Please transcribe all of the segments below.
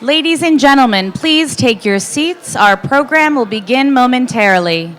Ladies and gentlemen, please take your seats. Our program will begin momentarily.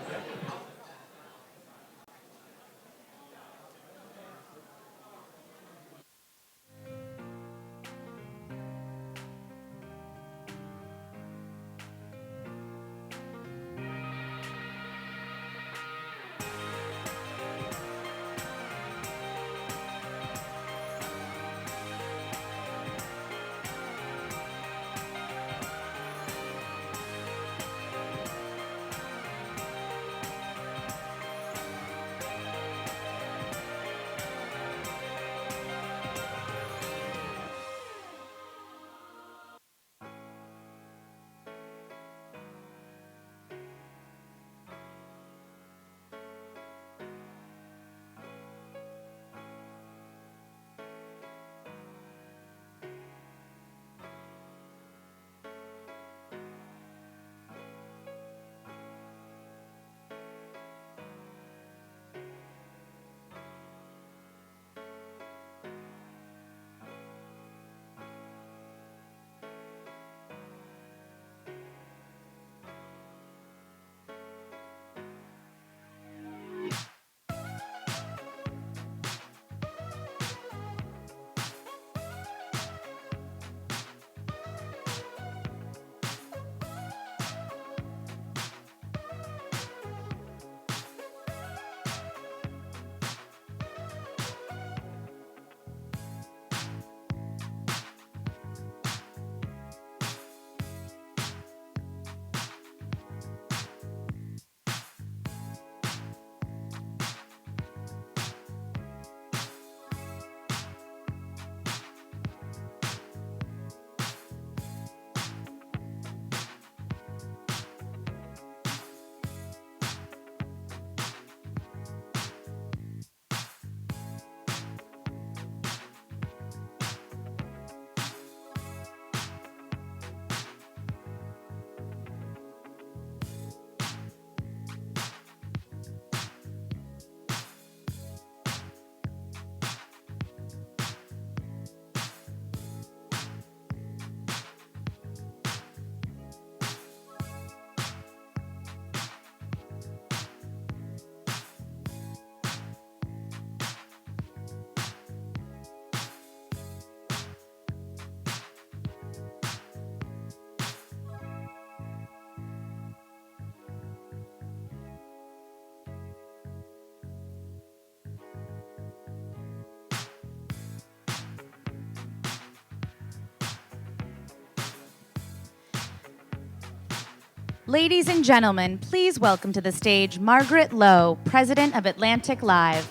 Ladies and gentlemen, please welcome to the stage Margaret Lowe, President of Atlantic Live.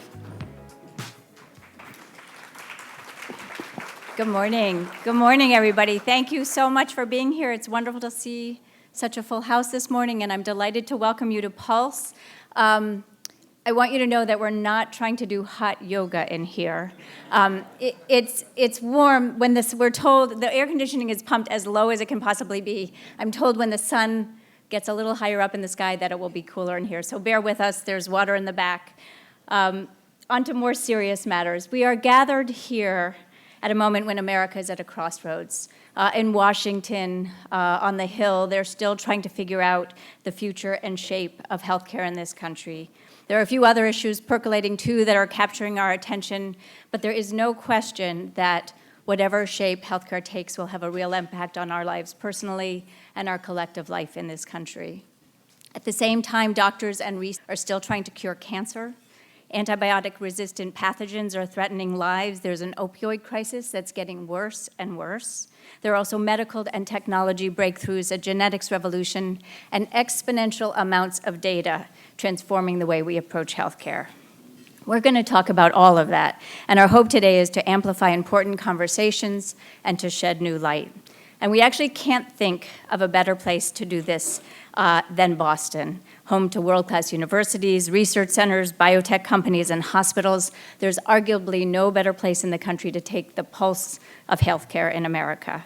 Good morning. Good morning, everybody. Thank you so much for being here. It's wonderful to see such a full house this morning, and I'm delighted to welcome you to Pulse. I want you to know that we're not trying to do hot yoga in here. It's warm when we're told the air conditioning is pumped as low as it can possibly be. I'm told when the sun gets a little higher up in the sky that it will be cooler in here. So bear with us. There's water in the back. On to more serious matters. We are gathered here at a moment when America is at a crossroads. In Washington, on the Hill, they're still trying to figure out the future and shape of healthcare in this country. There are a few other issues percolating, too, that are capturing our attention, but there is no question that whatever shape healthcare takes will have a real impact on our lives personally and our collective life in this country. At the same time, doctors and researchers are still trying to cure cancer. Antibiotic-resistant pathogens are threatening lives. There's an opioid crisis that's getting worse and worse. There are also medical and technology breakthroughs, a genetics revolution, and exponential amounts of data transforming the way we approach healthcare. We're going to talk about all of that, and our hope today is to amplify important conversations and to shed new light. And we actually can't think of a better place to do this than Boston, home to world-class universities, research centers, biotech companies, and hospitals. There's arguably no better place in the country to take the pulse of healthcare in America.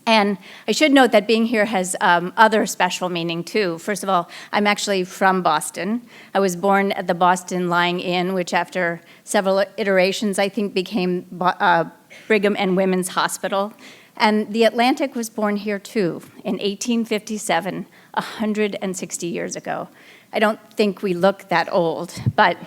And I should note that being here has other special meaning, too. First of all, I'm actually from Boston. I was born at the Boston Lying Inn, which after several iterations, I think became Brigham and Women's Hospital. And the Atlantic was born here too, in 1857, 160 years ago. I don't think we look that old, but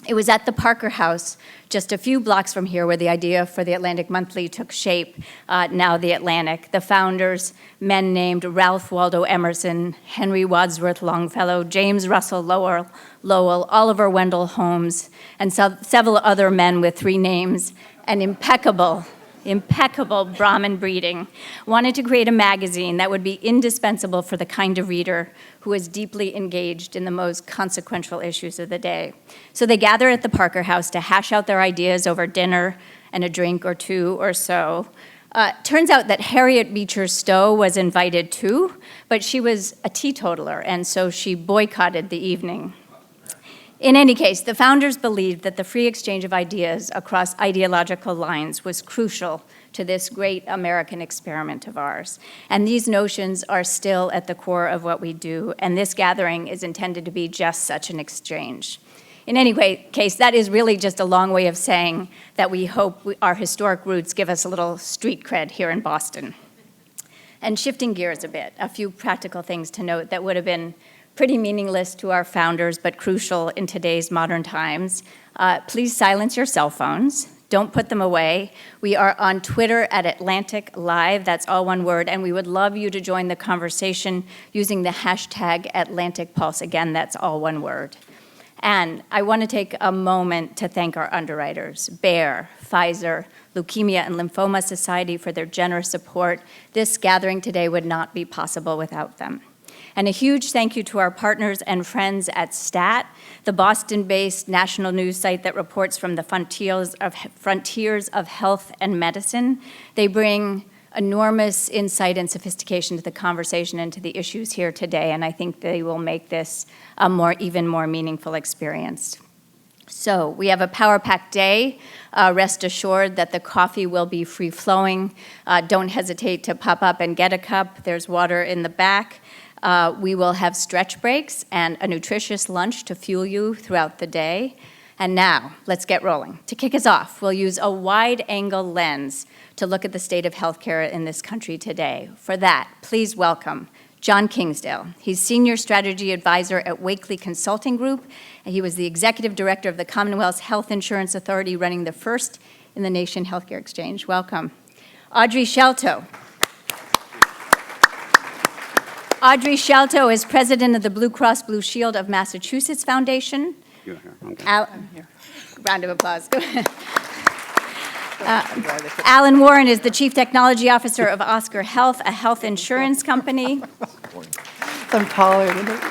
it was at the Parker House, just a few blocks from here, where the idea for the Atlantic Monthly took shape, now the Atlantic. The founders, men named Ralph Waldo Emerson, Henry Wadsworth Longfellow, James Russell Lowell, Oliver Wendell Holmes, and several other men with 3 names, and impeccable Brahmin breeding, wanted to create a magazine that would be indispensable for the kind of reader who is deeply engaged in the most consequential issues of the day. So they gather at the Parker House to hash out their ideas over dinner and a drink or two or so. Turns out that Harriet Beecher Stowe was invited too, but she was a teetotaler, and so she boycotted the evening. In any case, the founders believed that the free exchange of ideas across ideological lines was crucial to this great American experiment of ours. And these notions are still at the core of what we do, and this gathering is intended to be just such an exchange. In any case, that is really just a long way of saying that we hope our historic roots give us a little street cred here in Boston. And shifting gears a bit, a few practical things to note that would have been pretty meaningless to our founders, but crucial in today's modern times. Please silence your cell phones. Don't put them away. We are on Twitter at Atlantic Live, that's all one word, and we would love you to join the conversation using the hashtag Atlantic Pulse. Again, that's all one word. And I want to take a moment to thank our underwriters, Bayer, Pfizer, Leukemia and Lymphoma Society, for their generous support. This gathering today would not be possible without them. And a huge thank you to our partners and friends at STAT, the Boston-based national news site that reports from the frontiers of health and medicine. They bring enormous insight and sophistication to the conversation and to the issues here today, and I think they will make this a even more meaningful experience. So we have a power-packed day. Rest assured that the coffee will be free-flowing. Don't hesitate to pop up and get a cup. There's water in the back. We will have stretch breaks and a nutritious lunch to fuel you throughout the day. And now, let's get rolling. To kick us off, we'll use a wide-angle lens to look at the state of healthcare in this country today. For that, please welcome John Kingsdale. He's Senior Strategy Advisor at Wakely Consulting Group, and he was the Executive Director of the Commonwealth's Health Insurance Authority, running the first in the nation healthcare exchange. Welcome. Audrey Shelto. Audrey Shelto is president of the Blue Cross Blue Shield of Massachusetts Foundation. You're here. Okay. Round of applause. Alan Warren is the chief technology officer of Oscar Health, a health insurance company. I'm taller than it.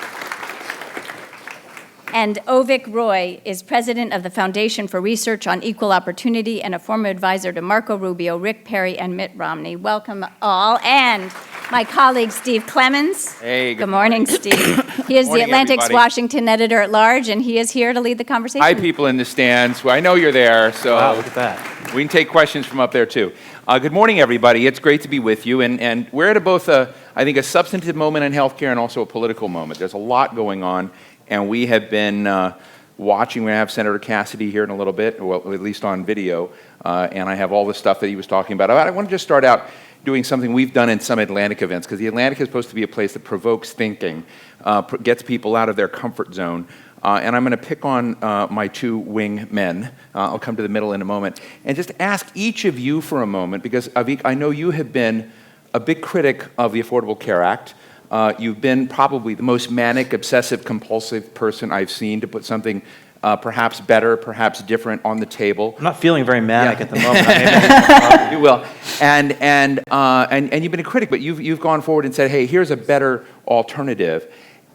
And Ovik Roy is president of the Foundation for Research on Equal Opportunity and a former advisor to Marco Rubio, Rick Perry, and Mitt Romney. Welcome all. And my colleague, Steve Clemens. Hey, good morning, Steve. He is the Atlantic's everybody. Washington editor-at-large, and he is here to lead the conversation. Hi, people in the stands. Well, I know you're there, so Wow, look at that. we can take questions from up there, too. Good morning, everybody. It's great to be with you, and we're at both I think, a substantive moment in healthcare and also a political moment. There's a lot going on, and we have been watching. We're going to have Senator Cassidy here in a little bit, well, at least on video, and I have all the stuff that he was talking about. I want to just start out doing something we've done in some Atlantic events, because the Atlantic is supposed to be a place that provokes thinking, gets people out of their comfort zone. And I'm going to pick on my two wing men. I'll come to the middle in a moment. And just ask each of you for a moment, because Avik, I know you have been a big critic of the Affordable Care Act. You've been probably the most manic, obsessive, compulsive person I've seen to put something perhaps better, perhaps different on the table. I'm not feeling very manic at the moment. You will. And you've been a critic, but you've gone forward and said, hey, here's a better alternative.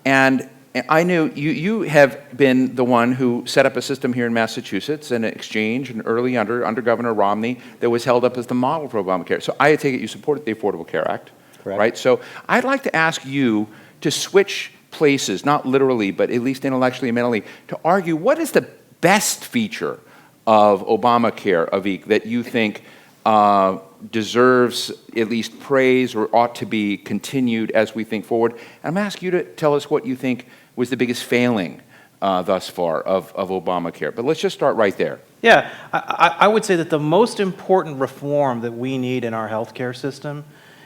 And I knew you have been the one who set up a system here in Massachusetts, an exchange, and early under Governor Romney, that was held up as the model for Obamacare. So I take it you supported the Affordable Care Act, Correct. right? So I'd like to ask you to switch places, not literally, but at least intellectually and mentally, to argue what is the best feature of Obamacare, Avik, that you think deserves at least praise or ought to be continued as we think forward. And I'm asking you to tell us what you think was the biggest failing thus far of Obamacare. But let's just start right there. Yeah, I would say that the most important reform that we need in our healthcare system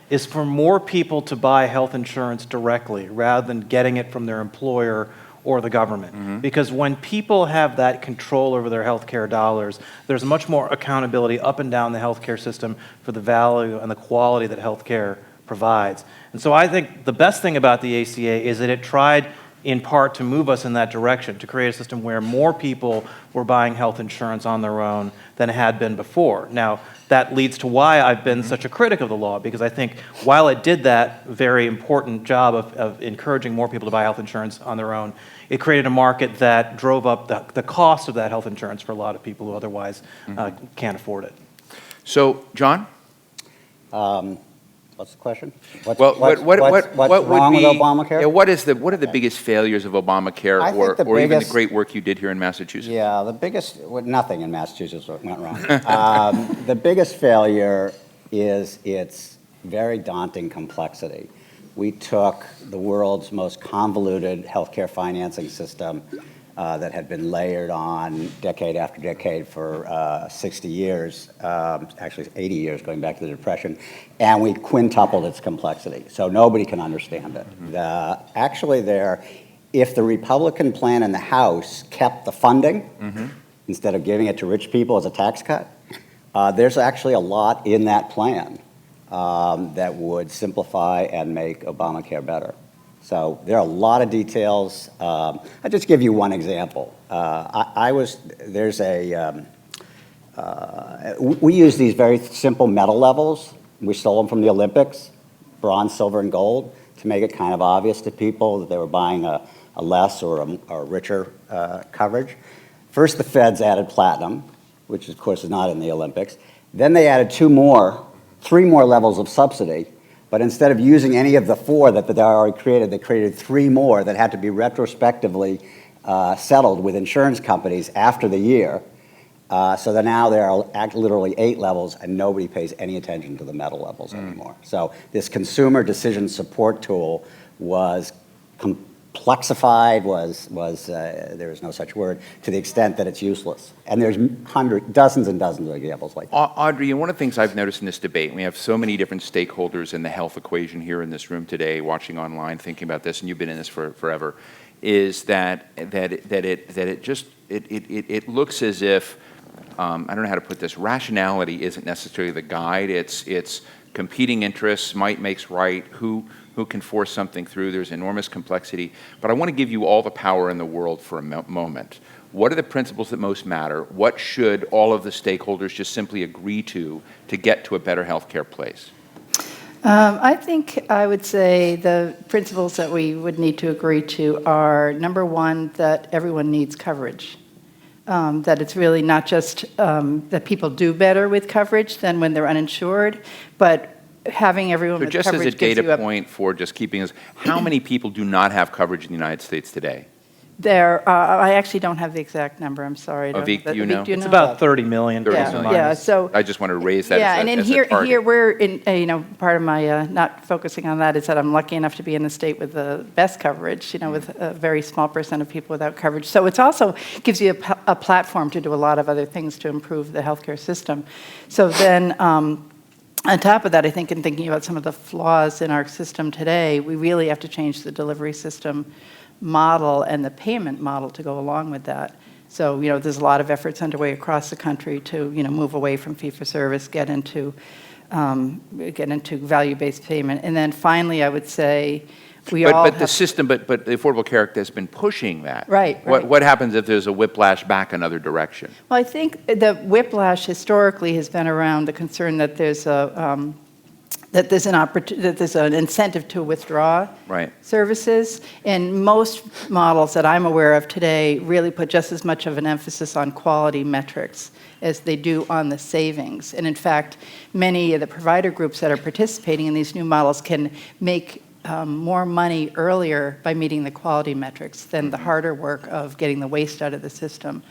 is for more people to buy health insurance directly rather than getting it from their employer or the government. Because when people have that control over their healthcare dollars, there's much more accountability up and down the healthcare system for the value and the quality that healthcare provides. And so I think the best thing about the ACA is that it tried in part to move us in that direction, to create a system where more people were buying health insurance on their own than had been before. Now, that leads to why I've been such a critic of the law, because I think while it did that very important job of encouraging more people to buy health insurance on their own, it created a market that drove up the cost of that health insurance for a lot of people who otherwise can't afford it. So, John? What's the question? What's wrong with Obamacare? Yeah, what are the biggest failures of Obamacare, I think or even the great work you did here in Massachusetts? Yeah, nothing in Massachusetts went wrong. The biggest failure is its very daunting complexity. We took the world's most convoluted healthcare financing system that had been layered on decade after decade for 60 years, actually 80 years going back to the Depression, and we quintupled its complexity. So nobody can understand it. If the Republican plan in the House kept the funding instead of giving it to rich people as a tax cut, there's actually a lot in that plan that would simplify and make Obamacare better. So there are a lot of details. I'll just give you one example. We use these very simple medal levels. We stole them from the Olympics, bronze, silver, and gold, to make it kind of obvious to people that they were buying a less or a richer coverage. First, the feds added platinum, which of course is not in the Olympics. Then they added three more levels of subsidy. But instead of using any of the four that they already created, they created three more that had to be retrospectively settled with insurance companies after the year. So that now there are literally 8 levels, and nobody pays any attention to the medal levels anymore. So this consumer decision support tool was complexified, there is no such word, to the extent that it's useless. And there's dozens and dozens of examples like that. Audrey, and one of the things I've noticed in this debate, and we have so many different stakeholders in the health equation here in this room today, watching online, thinking about this, and you've been in this for forever, is that it looks as if, I don't know how to put this, rationality isn't necessarily the guide. It's competing interests, might makes right, who can force something through. There's enormous complexity. But I want to give you all the power in the world for a moment. What are the principles that most matter? What should all of the stakeholders just simply agree to get to a better healthcare place? I think I would say the principles that we would need to agree to are, number one, that everyone needs coverage. That it's really not just that people do better with coverage than when they're uninsured, but having everyone with just coverage as a gives you data point for just keeping us, how many people do not have coverage in the United States today? I actually don't have the exact number. I'm sorry. Avik, do you know? It's about 30 million. 30 Yeah, million. yeah. So I just wanted to raise that as a here target. we're in. Part of my not focusing on that is that I'm lucky enough to be in the state with the best coverage. With a very small percent of people without coverage. So it's also gives you a platform to do a lot of other things to improve the healthcare system. So then. On top of that, I think in thinking about some of the flaws in our system today, we really have to change the delivery system model and the payment model to go along with that. So, there's a lot of efforts underway across the country to, move away from fee-for-service, get into value-based payment. And then finally, I would say But the system, but the Affordable Care Act has been pushing that. Right. What happens if there's a whiplash back another direction? Well, I think the whiplash historically has been around the concern that there's an incentive to withdraw services. And most models that I'm aware of today really put just as much of an emphasis on quality metrics as they do on the savings. And in fact, many of the provider groups that are participating in these new models can make more money earlier by meeting the quality metrics than the harder work of getting the waste out of the system.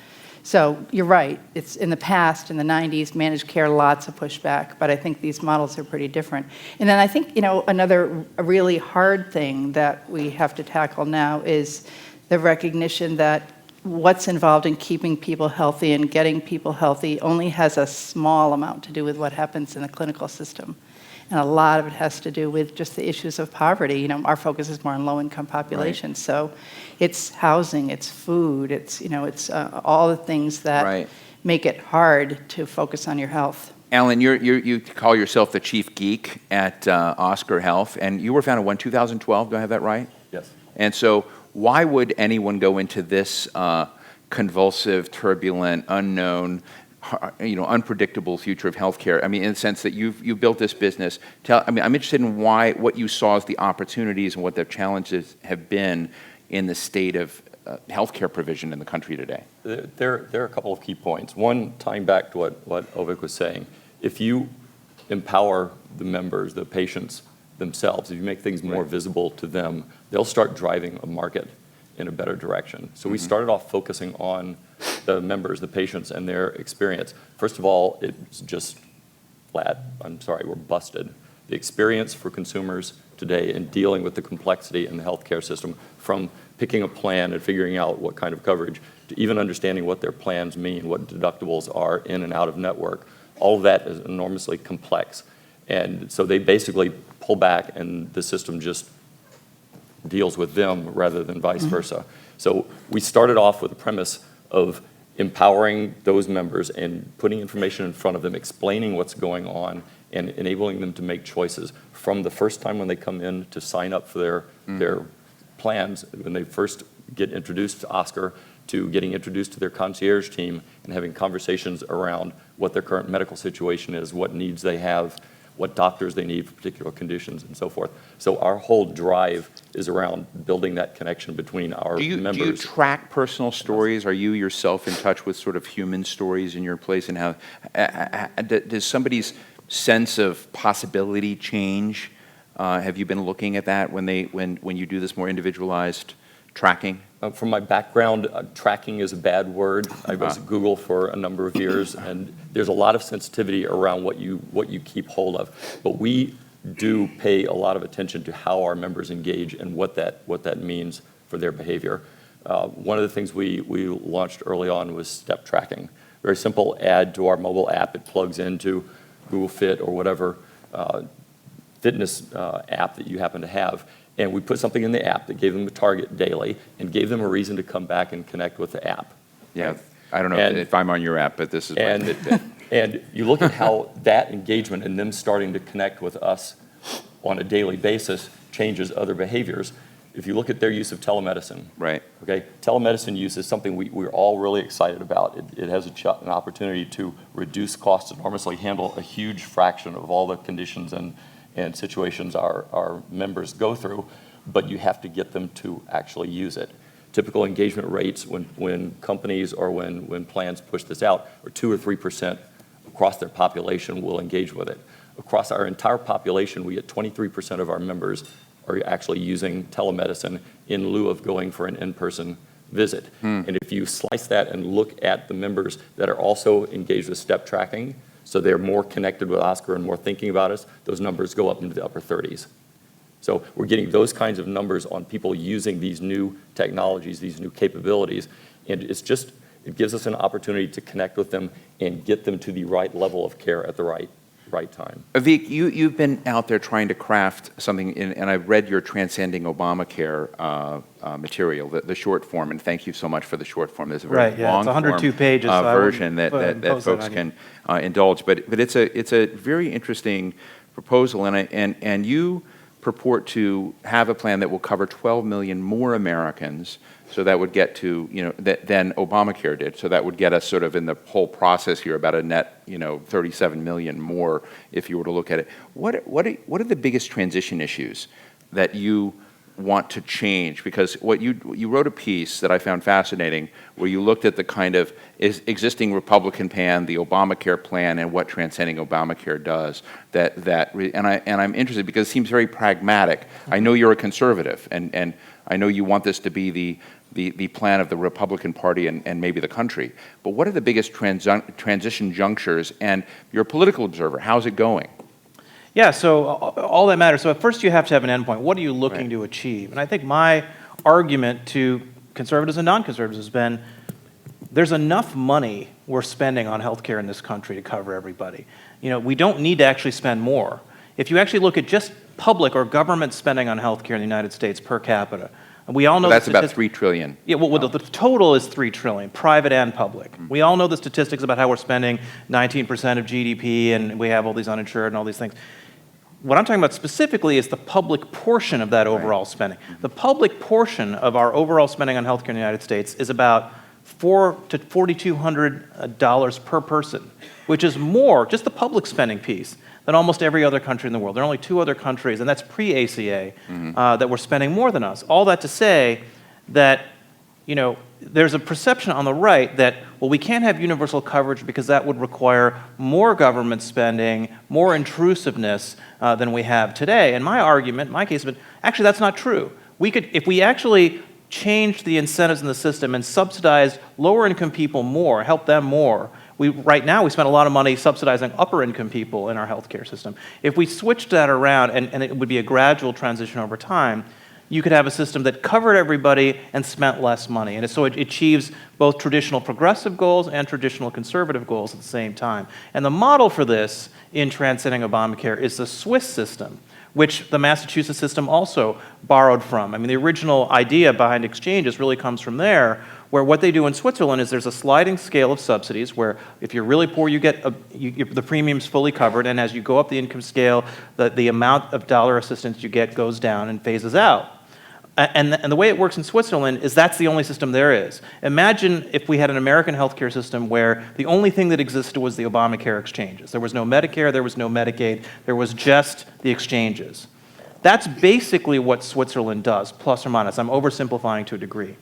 So you're right. It's in the past, in the 90s, managed care, lots of pushback, but I think these models are pretty different. And then I think, another really hard thing that we have to tackle now is the recognition that what's involved in keeping people healthy and getting people healthy only has a small amount to do with what happens in the clinical system. And a lot of it has to do with just the issues of poverty. You know, our focus is more on low-income populations. Right. So it's housing, it's food, it's, you know, it's all the things that right. make it hard to focus on your health. Alan, you call yourself the chief geek at Oscar Health, and you were founded in 2012, do I have that right? Yes. And so why would anyone go into this convulsive, turbulent, unknown, unpredictable future of healthcare? I mean, in the sense that you've built this business. I'm interested in what you saw as the opportunities and what the challenges have been in the state of healthcare provision in the country today. There are a couple of key points. One, tying back to what Ovik was saying, if you empower the members, the patients themselves, if you make things more visible to them, they'll start driving a market in a better direction. So we started off focusing on the members, the patients, and their experience. First of all, it's just flat. I'm sorry, we're busted. The experience for consumers today in dealing with the complexity in the healthcare system, from picking a plan and figuring out what kind of coverage, to even understanding what their plans mean, what deductibles are in and out of network, all of that is enormously complex. And so they basically pull back and the system just deals with them rather than vice versa. So we started off with the premise of empowering those members and putting information in front of them, explaining what's going on, and enabling them to make choices from the first time when they come in to sign up for their plans, when they first get introduced to Oscar, to getting introduced to their concierge team and having conversations around what their current medical situation is, what needs they have, what doctors they need for particular conditions, and so forth. So our whole drive is around building that connection between our members. Do you track personal stories? Are you yourself in touch with sort of human stories in your place? And how does somebody's sense of possibility change? Have you been looking at that when you do this more individualized tracking? From my background, tracking is a bad word. I was at Google for a number of years, and there's a lot of sensitivity around what you keep hold of. But we do pay a lot of attention to how our members engage and what that means for their behavior. One of the things we launched early on was step tracking. Very simple add to our mobile app. It plugs into Google Fit or whatever fitness app that you happen to have. And we put something in the app that gave them a target daily and gave them a reason to come back and connect with the app. Yeah, right? I don't know if I'm on your app, but this is and you look at how that engagement and them starting to connect with us on a daily basis changes other behaviors. If you look at their use of telemedicine, right? Okay, telemedicine use is something we're all really excited about. It has an opportunity to reduce costs enormously, handle a huge fraction of all the conditions and situations our members go through, but you have to get them to actually use it. Typical engagement rates when companies or when plans push this out are 2 or 3% across their population will engage with it. Across our entire population, we get 23% of our members are actually using telemedicine in lieu of going for an in-person visit. And if you slice that and look at the members that are also engaged with step tracking, so they're more connected with Oscar and more thinking about us, those numbers go up into the upper 30s. So we're getting those kinds of numbers on people using these new technologies, these new capabilities, and it gives us an opportunity to connect with them and get them to the right level of care at the right time. Avik, you've been out there trying to craft something, and I've read your Transcending Obamacare material, the short form, and thank you so much for the short form. There's a very long it's 102 pages, version that folks can indulge, but it's a very interesting proposal, and you purport to have a plan that will cover 12 million more Americans. So that would get to, than Obamacare did. So that would get us sort of in the whole process here about a net, 37 million more if you were to look at it. What are the biggest transition issues that you want to change? Because what you wrote a piece that I found fascinating where you looked at the kind of existing Republican plan, the Obamacare plan, and what Transcending Obamacare does. And I'm interested because it seems very pragmatic. I know you're a conservative, and I know you want this to be the plan of the Republican Party and maybe the country. But what are the biggest transition junctures? And you're a political observer. How's it going? Yeah, so all that matters. So at first you have to have an endpoint. What are you looking to achieve? And I think my argument to conservatives and non-conservatives has been there's enough money we're spending on healthcare in this country to cover everybody. We don't need to actually spend more. If you actually look at just public or government spending on healthcare in the United States per capita, we all know that's about $3 trillion. Yeah, well, the total is $3 trillion, private and public. We all know the statistics about how we're spending 19% of GDP, and we have all these uninsured and all these things. What I'm talking about specifically is the public portion of that overall spending. The public portion of our overall spending on healthcare in the United States is about $400 to $4,200 per person, which is more, just the public spending piece, than almost every other country in the world. There are only 2 other countries, and that's pre-ACA, that were spending more than us. All that to say that, there's a perception on the right that, well, we can't have universal coverage because that would require more government spending, more intrusiveness than we have today. And my argument, my case, but actually that's not true. If we actually changed the incentives in the system and subsidized lower-income people more, help them more. Right now, we spend a lot of money subsidizing upper-income people in our healthcare system. If we switched that around, and it would be a gradual transition over time, you could have a system that covered everybody and spent less money. And so it achieves both traditional progressive goals and traditional conservative goals at the same time. And the model for this in transcending Obamacare is the Swiss system, which the Massachusetts system also borrowed from. I mean, the original idea behind exchanges really comes from there, where what they do in Switzerland is there's a sliding scale of subsidies where if you're really poor, you get the premiums fully covered, and as you go up the income scale, the amount of dollar assistance you get goes down and phases out. And the way it works in Switzerland is that's the only system there is. Imagine if we had an American healthcare system where the only thing that existed was the Obamacare exchanges. There was no Medicare, there was no Medicaid, there was just the exchanges. That's basically what Switzerland does, plus or minus. I'm oversimplifying to a degree.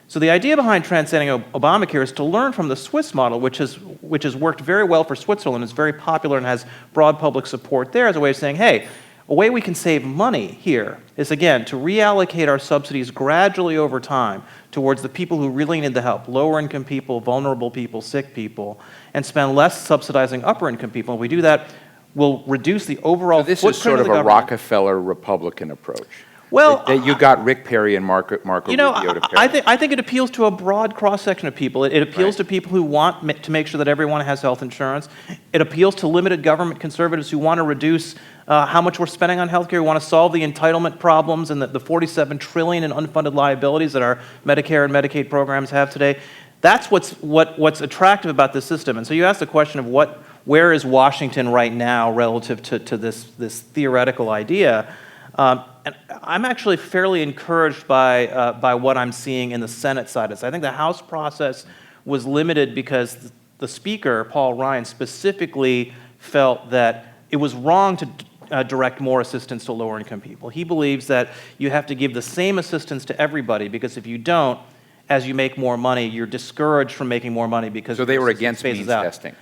So the idea behind transcending Obamacare is to learn from the Swiss model, which has worked very well for Switzerland, is very popular and has broad public support there as a way of saying, hey, a way we can save money here is, again, to reallocate our subsidies gradually over time towards the people who really need the help, lower-income people, vulnerable people, sick people, and spend less subsidizing upper-income people. If we do that, we'll reduce the overall footprint of the government. This is sort of a Rockefeller Republican approach. Well, you got Rick Perry and Marco Rubio to pair. I think it appeals to a broad cross-section of people. It appeals to people who want to make sure that everyone has health insurance. It appeals to limited government conservatives who want to reduce how much we're spending on healthcare. We want to solve the entitlement problems and the $47 trillion in unfunded liabilities that our Medicare and Medicaid programs have today. That's what's attractive about this system. And so you ask the question of where is Washington right now relative to this theoretical idea? And I'm actually fairly encouraged by what I'm seeing in the Senate side of this. I think the House process was limited because the Speaker, Paul Ryan, specifically felt that it was wrong to direct more assistance to lower-income people. He believes that you have to give the same assistance to everybody because if you don't, as you make more money, you're discouraged from making more money because so they were against means testing.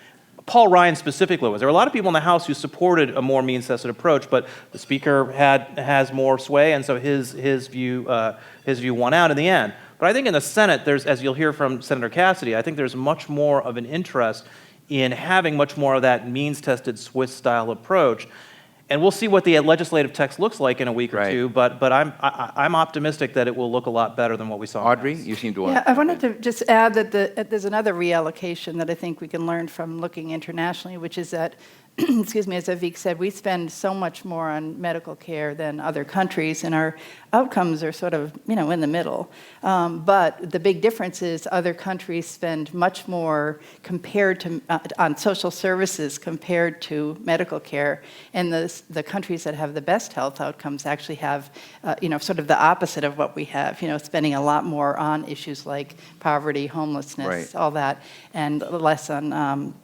Paul Ryan specifically was. There were a lot of people in the House who supported a more means-tested approach, but the Speaker has more sway, and so his view won out in the end. But I think in the Senate, as you'll hear from Senator Cassidy, I think there's much more of an interest in having much more of that means-tested Swiss-style approach. And we'll see what the legislative text looks like in a week or two, but I'm optimistic that it will look a lot better than what we saw. Audrey, you seem to want I wanted to just add that there's another reallocation that I think we can learn from looking internationally, which is that, excuse me, as Avik said, we spend so much more on medical care than other countries, and our outcomes are sort of, in the middle. But the big difference is other countries spend much more compared to on social services compared to medical care, and the countries that have the best health outcomes actually have, sort of the opposite of what we have. Spending a lot more on issues like poverty, homelessness, all that, and less on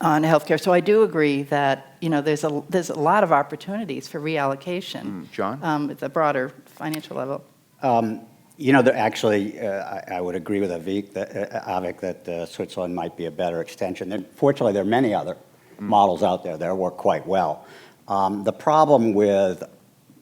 healthcare. So I do agree that there's a lot of opportunities for reallocation. John? At the broader financial level. Actually, I would agree with Avik that Switzerland might be a better extension. And fortunately, there are many other models out there that work quite well. The problem with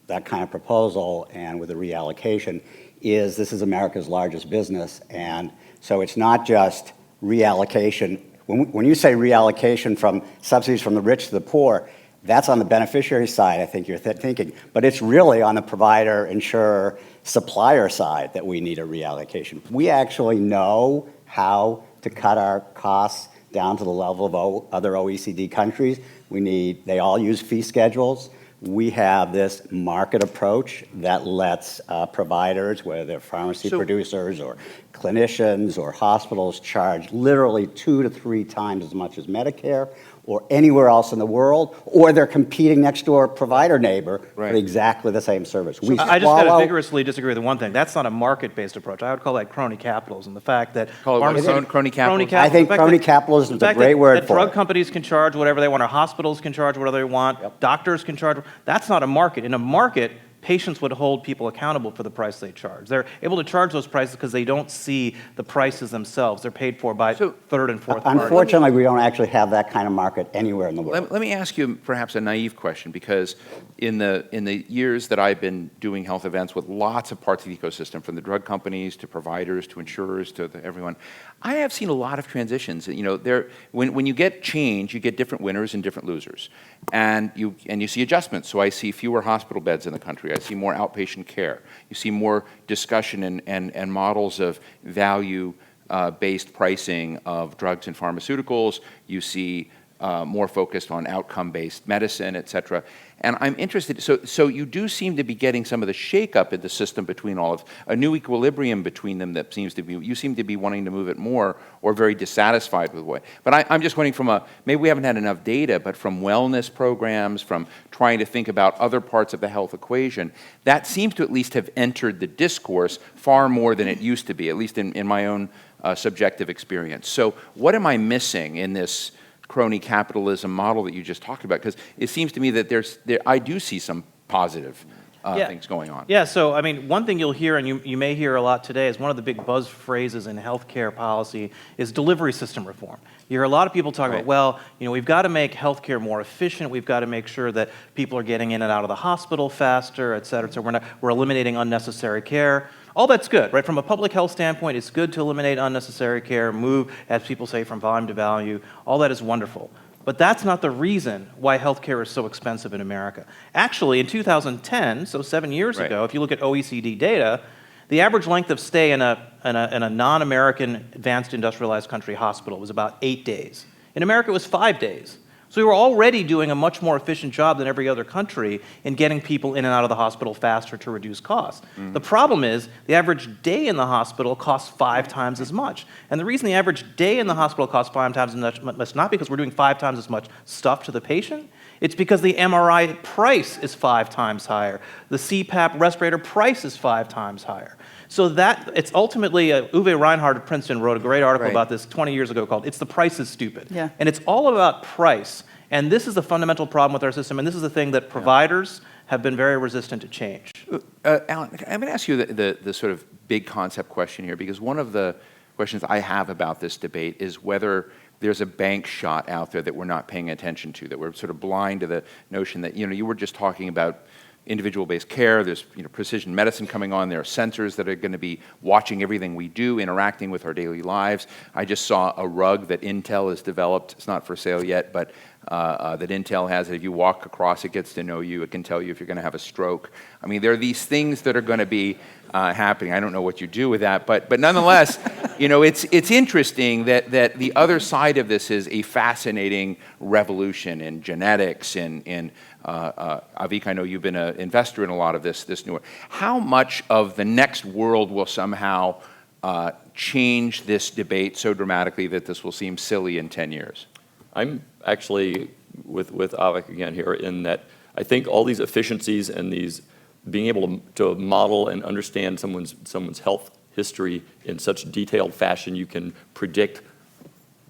that kind of proposal and with the reallocation is this is America's largest business, and so it's not just reallocation. When you say reallocation from subsidies from the rich to the poor, that's on the beneficiary side, I think you're thinking. But it's really on the provider, insurer, supplier side that we need a reallocation. We actually know how to cut our costs down to the level of other OECD countries. They all use fee schedules. We have this market approach that lets providers, whether they're pharmacy producers or clinicians or hospitals, charge literally 2 to 3 times as much as Medicare or anywhere else in the world, or they're competing next door provider neighbor for exactly the same service. I just got to vigorously disagree with one thing. That's not a market-based approach. I would call that crony capitalism. The fact that crony capitalism. I think crony capitalism is a great word for it. Drug companies can charge whatever they want, or hospitals can charge whatever they want, doctors can charge. That's not a market. In a market, patients would hold people accountable for the price they charge. They're able to charge those prices because they don't see the prices themselves. They're paid for by third and fourth parties. Unfortunately, we don't actually have that kind of market anywhere in the world. Let me ask you perhaps a naive question, because in the years that I've been doing health events with lots of parts of the ecosystem, from the drug companies to providers to insurers to everyone, I have seen a lot of transitions. When you get change, you get different winners and different losers, and you see adjustments. So I see fewer hospital beds in the country. I see more outpatient care. You see more discussion and models of value-based pricing of drugs and pharmaceuticals. You see more focused on outcome-based medicine, et cetera. And I'm interested, so you do seem to be getting some of the shakeup in the system between all of, a new equilibrium between them that seems to be, you seem to be wanting to move it more or very dissatisfied with what. But I'm just wondering maybe we haven't had enough data, but from wellness programs, from trying to think about other parts of the health equation, that seems to at least have entered the discourse far more than it used to be, at least in my own subjective experience. So what am I missing in this crony capitalism model that you just talked about? Because it seems to me that I do see some positive things going on. Yeah, so I mean, one thing you'll hear, and you may hear a lot today, is one of the big buzz phrases in healthcare policy is delivery system reform. You hear a lot of people talk about, well, we've got to make healthcare more efficient. We've got to make sure that people are getting in and out of the hospital faster, et cetera. So we're eliminating unnecessary care. All that's good, right? From a public health standpoint, it's good to eliminate unnecessary care, move, as people say, from volume to value. All that is wonderful. But that's not the reason why healthcare is so expensive in America. Actually, in 2010, so 7 years ago, if you look at OECD data, the average length of stay in a non-American advanced industrialized country hospital was about 8 days. In America, it was 5 days. So we were already doing a much more efficient job than every other country in getting people in and out of the hospital faster to reduce costs. The problem is the average day in the hospital costs 5 times as much. And the reason the average day in the hospital costs 5 times as much, not because we're doing 5 times as much stuff to the patient, it's because the MRI price is 5 times higher. The CPAP respirator price is 5 times higher. So it's ultimately, Uwe Reinhardt of Princeton wrote a great article about this 20 years ago called "It's the Price is Stupid." Yeah. And it's all about price. And this is the fundamental problem with our system, and this is the thing that providers have been very resistant to change. Alan, I'm going to ask you the sort of big concept question here, because one of the questions I have about this debate is whether there's a bank shot out there that we're not paying attention to, that we're sort of blind to the notion that, you were just talking about individual-based care, there's precision medicine coming on, there are sensors that are going to be watching everything we do, interacting with our daily lives. I just saw a rug that Intel has developed. It's not for sale yet, but that Intel has. If you walk across, it gets to know you. It can tell you if you're going to have a stroke. I mean, there are these things that are going to be happening. I don't know what you do with that, but nonetheless, it's interesting that the other side of this is a fascinating revolution in genetics, in Avik, I know you've been an investor in a lot of this new. How much of the next world will somehow change this debate so dramatically that this will seem silly in 10 years? I'm actually with Avik again here in that I think all these efficiencies and these being able to model and understand someone's health history in such detailed fashion, you can predict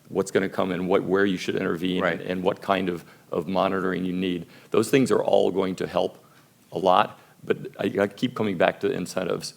what's going to come and where you should intervene and what kind of monitoring you need. Those things are all going to help a lot, but I keep coming back to incentives.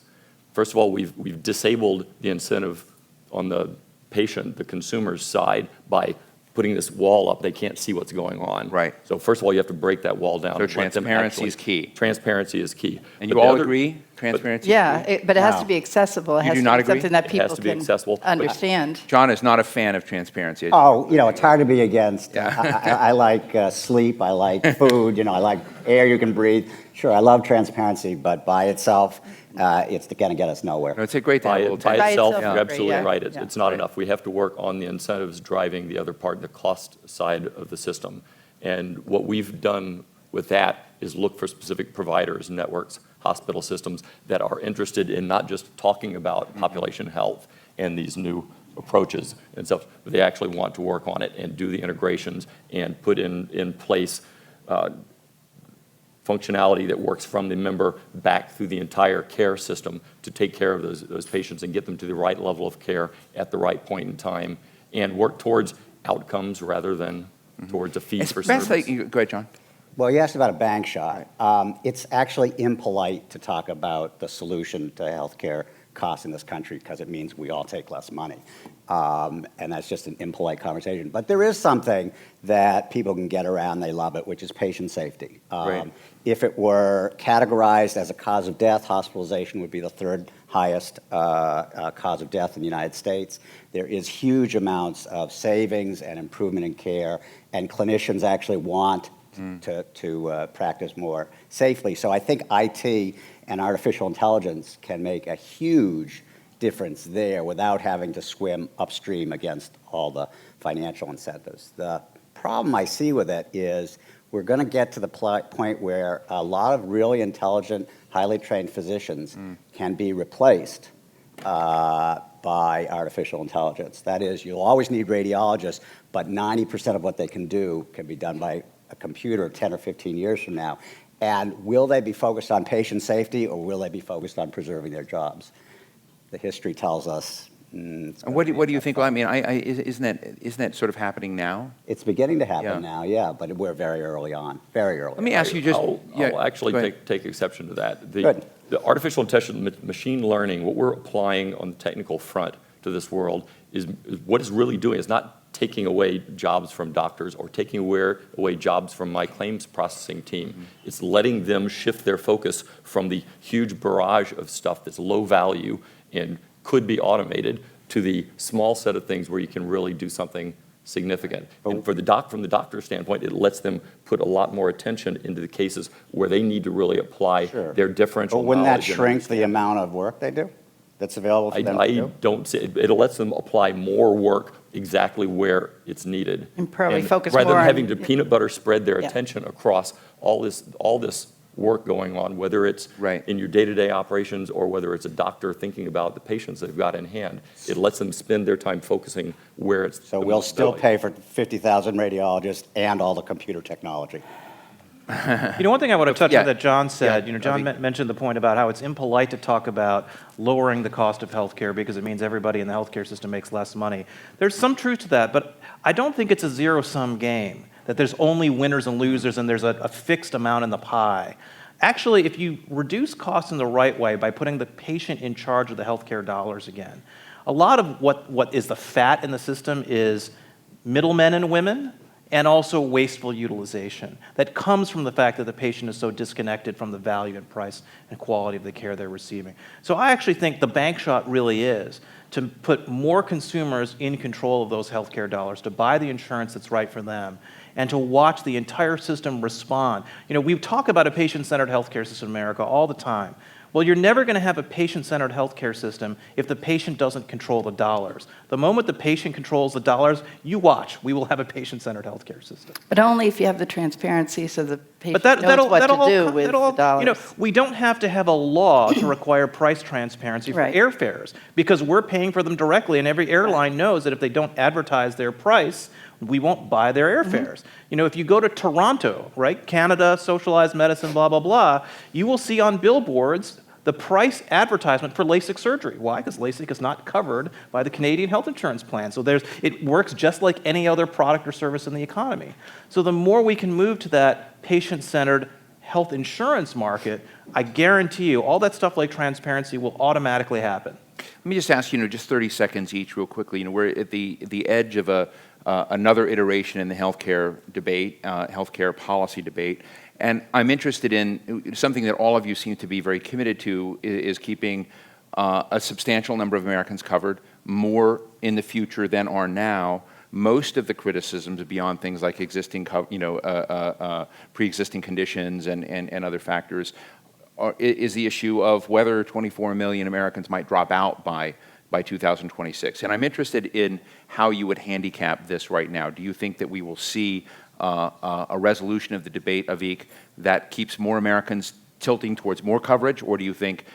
First of all, we've disabled the incentive on the patient, the consumer's side, by putting this wall up. They can't see what's going on. Right. So first of all, you have to break that wall down. So transparency is key. Transparency is key. And you all agree? Transparency is key? But it has to be accessible. It has do to not be agree? something that It people has to be can accessible. understand. John is not a fan of transparency. Oh, it's hard to be against. I like sleep, I like food, I like air you can breathe. Sure, I love transparency, but by itself, it's going to get us nowhere. No, it's a great to have a little By taste. itself, itself, you're yeah. absolutely Yeah. right. Yeah. It's not Right. enough. We have to work on the incentives driving the other part, the cost side of the system. And what we've done with that is look for specific providers, networks, hospital systems that are interested in not just talking about population health and these new approaches and stuff, but they actually want to work on it and do the integrations and put in place functionality that works from the member back through the entire care system to take care of those patients and get them to the right level of care at the right point in time and work towards outcomes rather than towards a fee It's for best service. go ahead, John. Well, you asked about a bank shot. It's actually impolite to talk about the solution to healthcare costs in this country because it means we all take less money. And that's just an impolite conversation. But there is something that people can get around, they love it, which is patient safety. Right. If it were categorized as a cause of death, hospitalization would be the third highest cause of death in the United States. There is huge amounts of savings and improvement in care, and clinicians actually want to practice more safely. So I think IT and artificial intelligence can make a huge difference there without having to swim upstream against all the financial incentives. The problem I see with it is we're going to get to the point where a lot of really intelligent, highly trained physicians can be replaced by artificial intelligence. That is, you'll always need radiologists, but 90% of what they can do can be done by a computer 10 or 15 years from now. And will they be focused on patient safety or will they be focused on preserving their jobs? The history tells us. And what do you think? Well, I mean, isn't that sort of happening now? It's beginning to happen Yeah. now, yeah, but we're very early on, very early. Let me ask you just. I'll actually go ahead. take exception to that. Good. The artificial intelligence, machine learning, what we're applying on the technical front to this world is what it's really doing is not taking away jobs from doctors or taking away jobs from my claims processing team. It's letting them shift their focus from the huge barrage of stuff that's low value and could be automated to the small set of things where you can really do something significant. And from the doctor's standpoint, it lets them put a lot more attention into the cases where they need to really apply their differential But wouldn't that knowledge and shrink the understanding. amount of work they do that's available for them to I do? don't see it. It lets them apply more work exactly where it's needed. And probably focus rather more than on- having to peanut butter spread their Yeah. attention across all this work going on, whether it's Right. in your day-to-day operations or whether it's a doctor thinking about the patients they've got in hand. It lets them spend their time focusing where it's So the we'll most still value. pay for 50,000 radiologists and all the computer technology. One thing I want to touch Yeah. on that John said, Yeah, John mentioned the point about how it's impolite to talk about lowering the cost of healthcare because it means everybody in the healthcare system makes less money. There's some truth to that, but I don't think it's a zero-sum game, that there's only winners and losers and there's a fixed amount in the pie. Actually, if you reduce costs in the right way by putting the patient in charge of the healthcare dollars again, a lot of what is the fat in the system is middlemen and women, and also wasteful utilization that comes from the fact that the patient is so disconnected from the value and price and quality of the care they're receiving. So I actually think the bank shot really is to put more consumers in control of those healthcare dollars, to buy the insurance that's right for them, and to watch the entire system respond. We talk about a patient-centered healthcare system in America all the time. Well, you're never going to have a patient-centered healthcare system if the patient doesn't control the dollars. The moment the patient controls the dollars, you watch, we will have a patient-centered healthcare system. But only if you have the transparency so the patient But knows what to do with the dollars. We don't have to have a law to require price transparency for Right. airfares because we're paying for them directly, and every airline knows that if they don't advertise their price, we won't buy their airfares. If you go to Toronto, right, Canada, socialized medicine, blah, blah, blah, you will see on billboards the price advertisement for LASIK surgery. Why? Because LASIK is not covered by the Canadian health insurance plan. So it works just like any other product or service in the economy. So the more we can move to that patient-centered health insurance market, I guarantee you all that stuff like transparency will automatically happen. Let me just ask just 30 seconds each, real quickly. We're at the edge of another iteration in the healthcare debate, healthcare policy debate. And I'm interested in something that all of you seem to be very committed to is keeping a substantial number of Americans covered, more in the future than are now. Most of the criticisms beyond things like existing, pre-existing conditions and other factors is the issue of whether 24 million Americans might drop out by 2026. And I'm interested in how you would handicap this right now. Do you think that we will see a resolution of the debate, Avik, that keeps more Americans tilting towards more coverage, or do you think,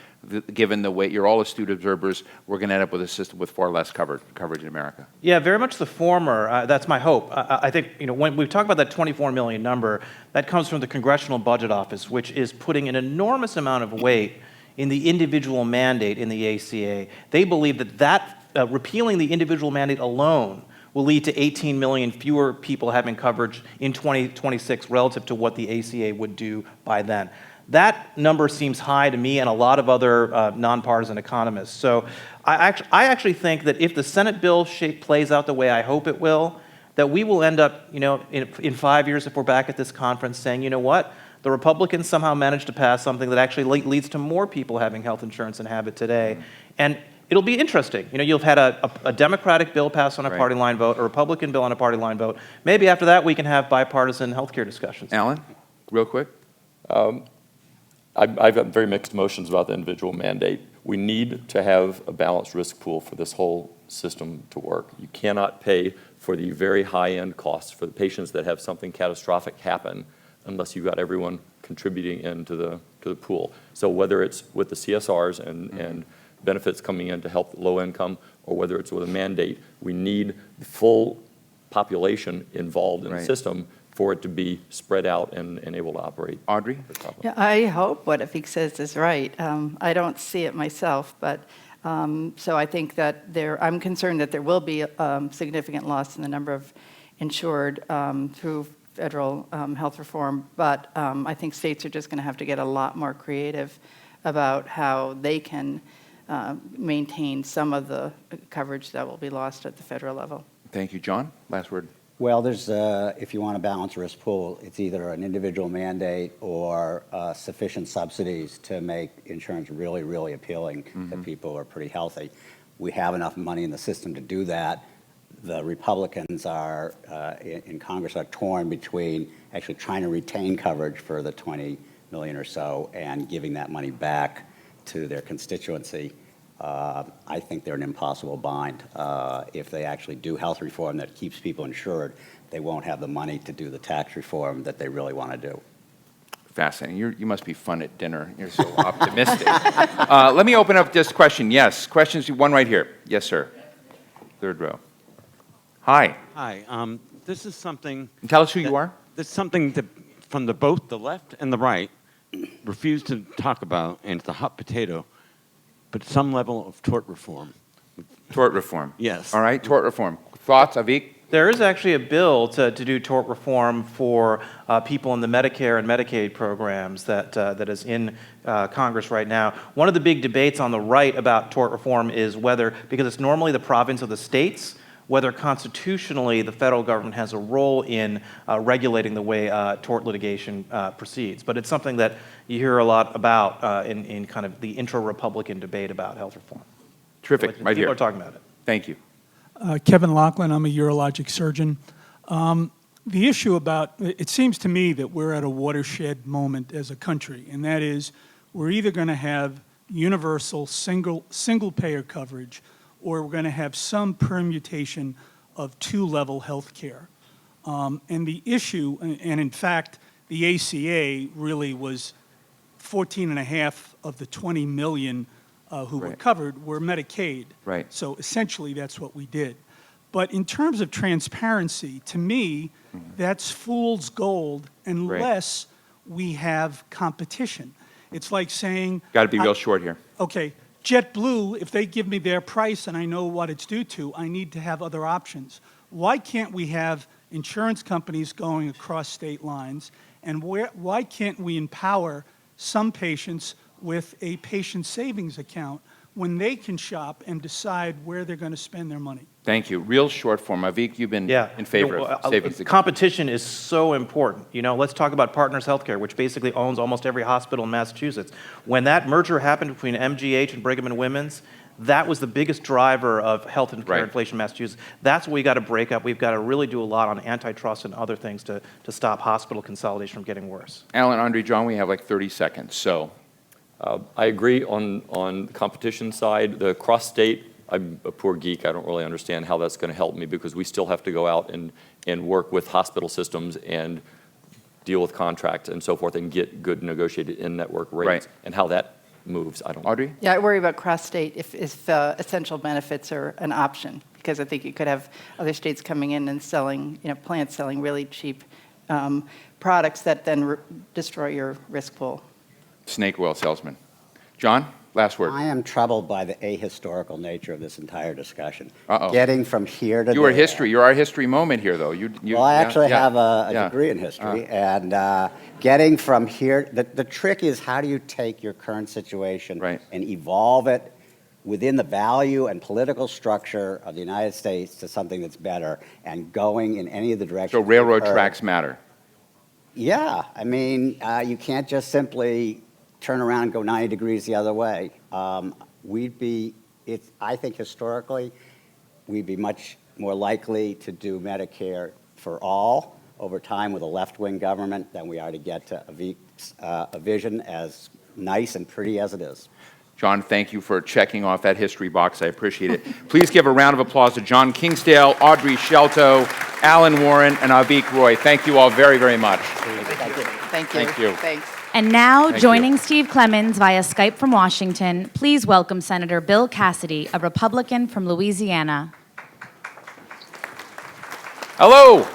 given the way you're all astute observers, we're going to end up with a system with far less coverage in America? Yeah, very much the former. That's my hope. I think, when we talk about that 24 million number, that comes from the Congressional Budget Office, which is putting an enormous amount of weight in the individual mandate in the ACA. They believe that repealing the individual mandate alone will lead to 18 million fewer people having coverage in 2026 relative to what the ACA would do by then. That number seems high to me and a lot of other nonpartisan economists. So I actually think that if the Senate bill plays out the way I hope it will, that we will end up, in 5 years, if we're back at this conference, saying, you know what, the Republicans somehow managed to pass something that actually leads to more people having health insurance than have it today. And it'll be interesting. You've had a Democratic bill pass on a party line vote, a Republican bill on a party line vote. Maybe after that we can have bipartisan healthcare discussions. Alan, real quick. I've got very mixed emotions about the individual mandate. We need to have a balanced risk pool for this whole system to work. You cannot pay for the very high-end costs for the patients that have something catastrophic happen unless you've got everyone contributing into the pool. So whether it's with the CSRs and benefits coming in to help low income, or whether it's with a mandate, we need the full population involved in the system for it to be spread out and able to operate. Audrey? Yeah, I hope what Avik says is right. I don't see it myself, but so I think that I'm concerned that there will be significant loss in the number of insured through federal health reform, but I think states are just going to have to get a lot more creative about how they can maintain some of the coverage that will be lost at the federal level. Thank you. John, last word. Well, if you want to balance risk pool, it's either an individual mandate or sufficient subsidies to make insurance really, really appealing that people are pretty healthy. We have enough money in the system to do that. The Republicans in Congress are torn between actually trying to retain coverage for the 20 million or so and giving that money back to their constituency. I think they're an impossible bind. If they actually do health reform that keeps people insured, they won't have the money to do the tax reform that they really want to do. Fascinating. You must be fun at dinner. You're so optimistic. Let me open up this question. Yes, questions. One right here. Yes, sir. Third row. Hi. Hi. This is something. And tell us who you are. This is something that from both the left and the right refuse to talk about, and it's a hot potato. But some level of tort reform. Tort reform. Yes. All right, tort reform. Thoughts, Avik? There is actually a bill to do tort reform for people in the Medicare and Medicaid programs that is in Congress right now. One of the big debates on the right about tort reform is whether, because it's normally the province of the states, whether constitutionally the federal government has a role in regulating the way tort litigation proceeds. But it's something that you hear a lot about in kind of the intra-Republican debate about health reform. Terrific, So right here. People are talking about it. Thank you. Kevin Laughlin, I'm a urologic surgeon. The issue about, it seems to me that we're at a watershed moment as a country, and that is we're either going to have universal single payer coverage, or we're going to have some permutation of two-level health care. And the issue, and in fact, the ACA really was 14.5 of the 20 million who were covered were Medicaid. Right. So essentially, that's what we did. But in terms of transparency, to me, that's fool's gold unless we have competition. It's like saying... Got to be real short here. Okay. JetBlue, if they give me their price and I know what it's due to, I need to have other options. Why can't we have insurance companies going across state lines? And why can't we empower some patients with a patient savings account when they can shop and decide where they're going to spend their money? Thank you. Real short form. Avik, you've been in favor of savings accounts. Competition is so important. Let's talk about Partners Healthcare, which basically owns almost every hospital in Massachusetts. When that merger happened between MGH and Brigham and Women's, that was the biggest driver of health and care inflation in Massachusetts. That's what we got to break up. We've got to really do a lot on antitrust and other things to stop hospital consolidation from getting worse. Alan, Andre, John, we have like 30 seconds. So I agree on the competition side. The cross-state, I'm a poor geek. I don't really understand how that's going to help me because we still have to go out and work with hospital systems and deal with contracts and so forth and get good negotiated in-network rates. And how that moves, I don't know. Audrey? Yeah, I worry about cross-state if essential benefits are an option, because I think you could have other states coming in and selling, plants selling really cheap products that then destroy your risk pool. Snake oil salesman. John, last word. I am troubled by the ahistorical nature of this entire discussion. Uh-oh. Getting from here to You are there. history. You're our history moment here, though. Well, I actually have a degree in history, and getting from here, the trick is how do you take your current situation and evolve it within the value and political structure of the United States to something that's better and going in any of the directions. So railroad tracks matter. Yeah, I mean, you can't just simply turn around and go 90 degrees the other way. I think historically, we'd be much more likely to do Medicare for all over time with a left-wing government than we are to get to a vision as nice and pretty as it is. John, thank you for checking off that history box. I appreciate it. Please give a round of applause to John Kingsdale, Audrey Shelto, Alan Warren, and Avik Roy. Thank you all very, very much. Thank you. Thank you. Thanks. And now, Thank joining you. Steve Clemens via Skype from Washington, please welcome Senator Bill Cassidy, a Republican from Louisiana. Hello.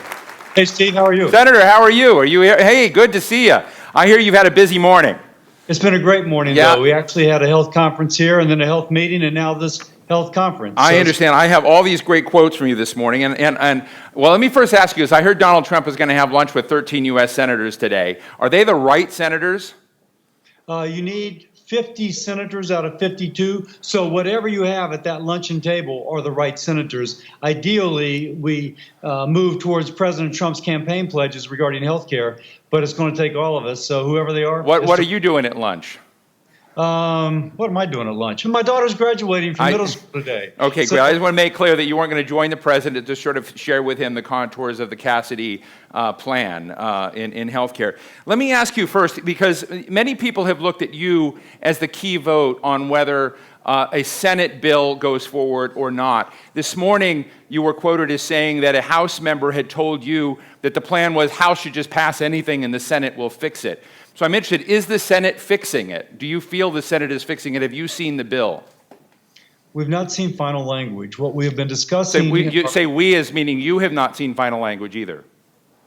Hey, Steve, how are you? Senator, how are you? Are you here? Hey, good to see you. I hear you've had a busy morning. It's been a great morning, though. We actually had a health conference here and then a health meeting and now this health conference. I understand. I have all these great quotes from you this morning. And well, let me first ask you this. I heard Donald Trump was going to have lunch with 13 U.S. senators today. Are they the right senators? You need 50 senators out of 52. So whatever you have at that luncheon table are the right senators. Ideally, we move towards President Trump's campaign pledges regarding health care, but it's going to take all of us. So whoever they are. What are you doing at lunch? What am I doing at lunch? My daughter's graduating from middle school today. Okay, great. I just want to make clear that you weren't going to join the president to sort of share with him the contours of the Cassidy plan in healthcare. Let me ask you first, because many people have looked at you as the key vote on whether a Senate bill goes forward or not. This morning, you were quoted as saying that a House member had told you that the plan was House should just pass anything and the Senate will fix it. So I'm interested, is the Senate fixing it? Do you feel the Senate is fixing it? Have you seen the bill? We've not seen final language. What we have been discussing... You say we as meaning you have not seen final language either.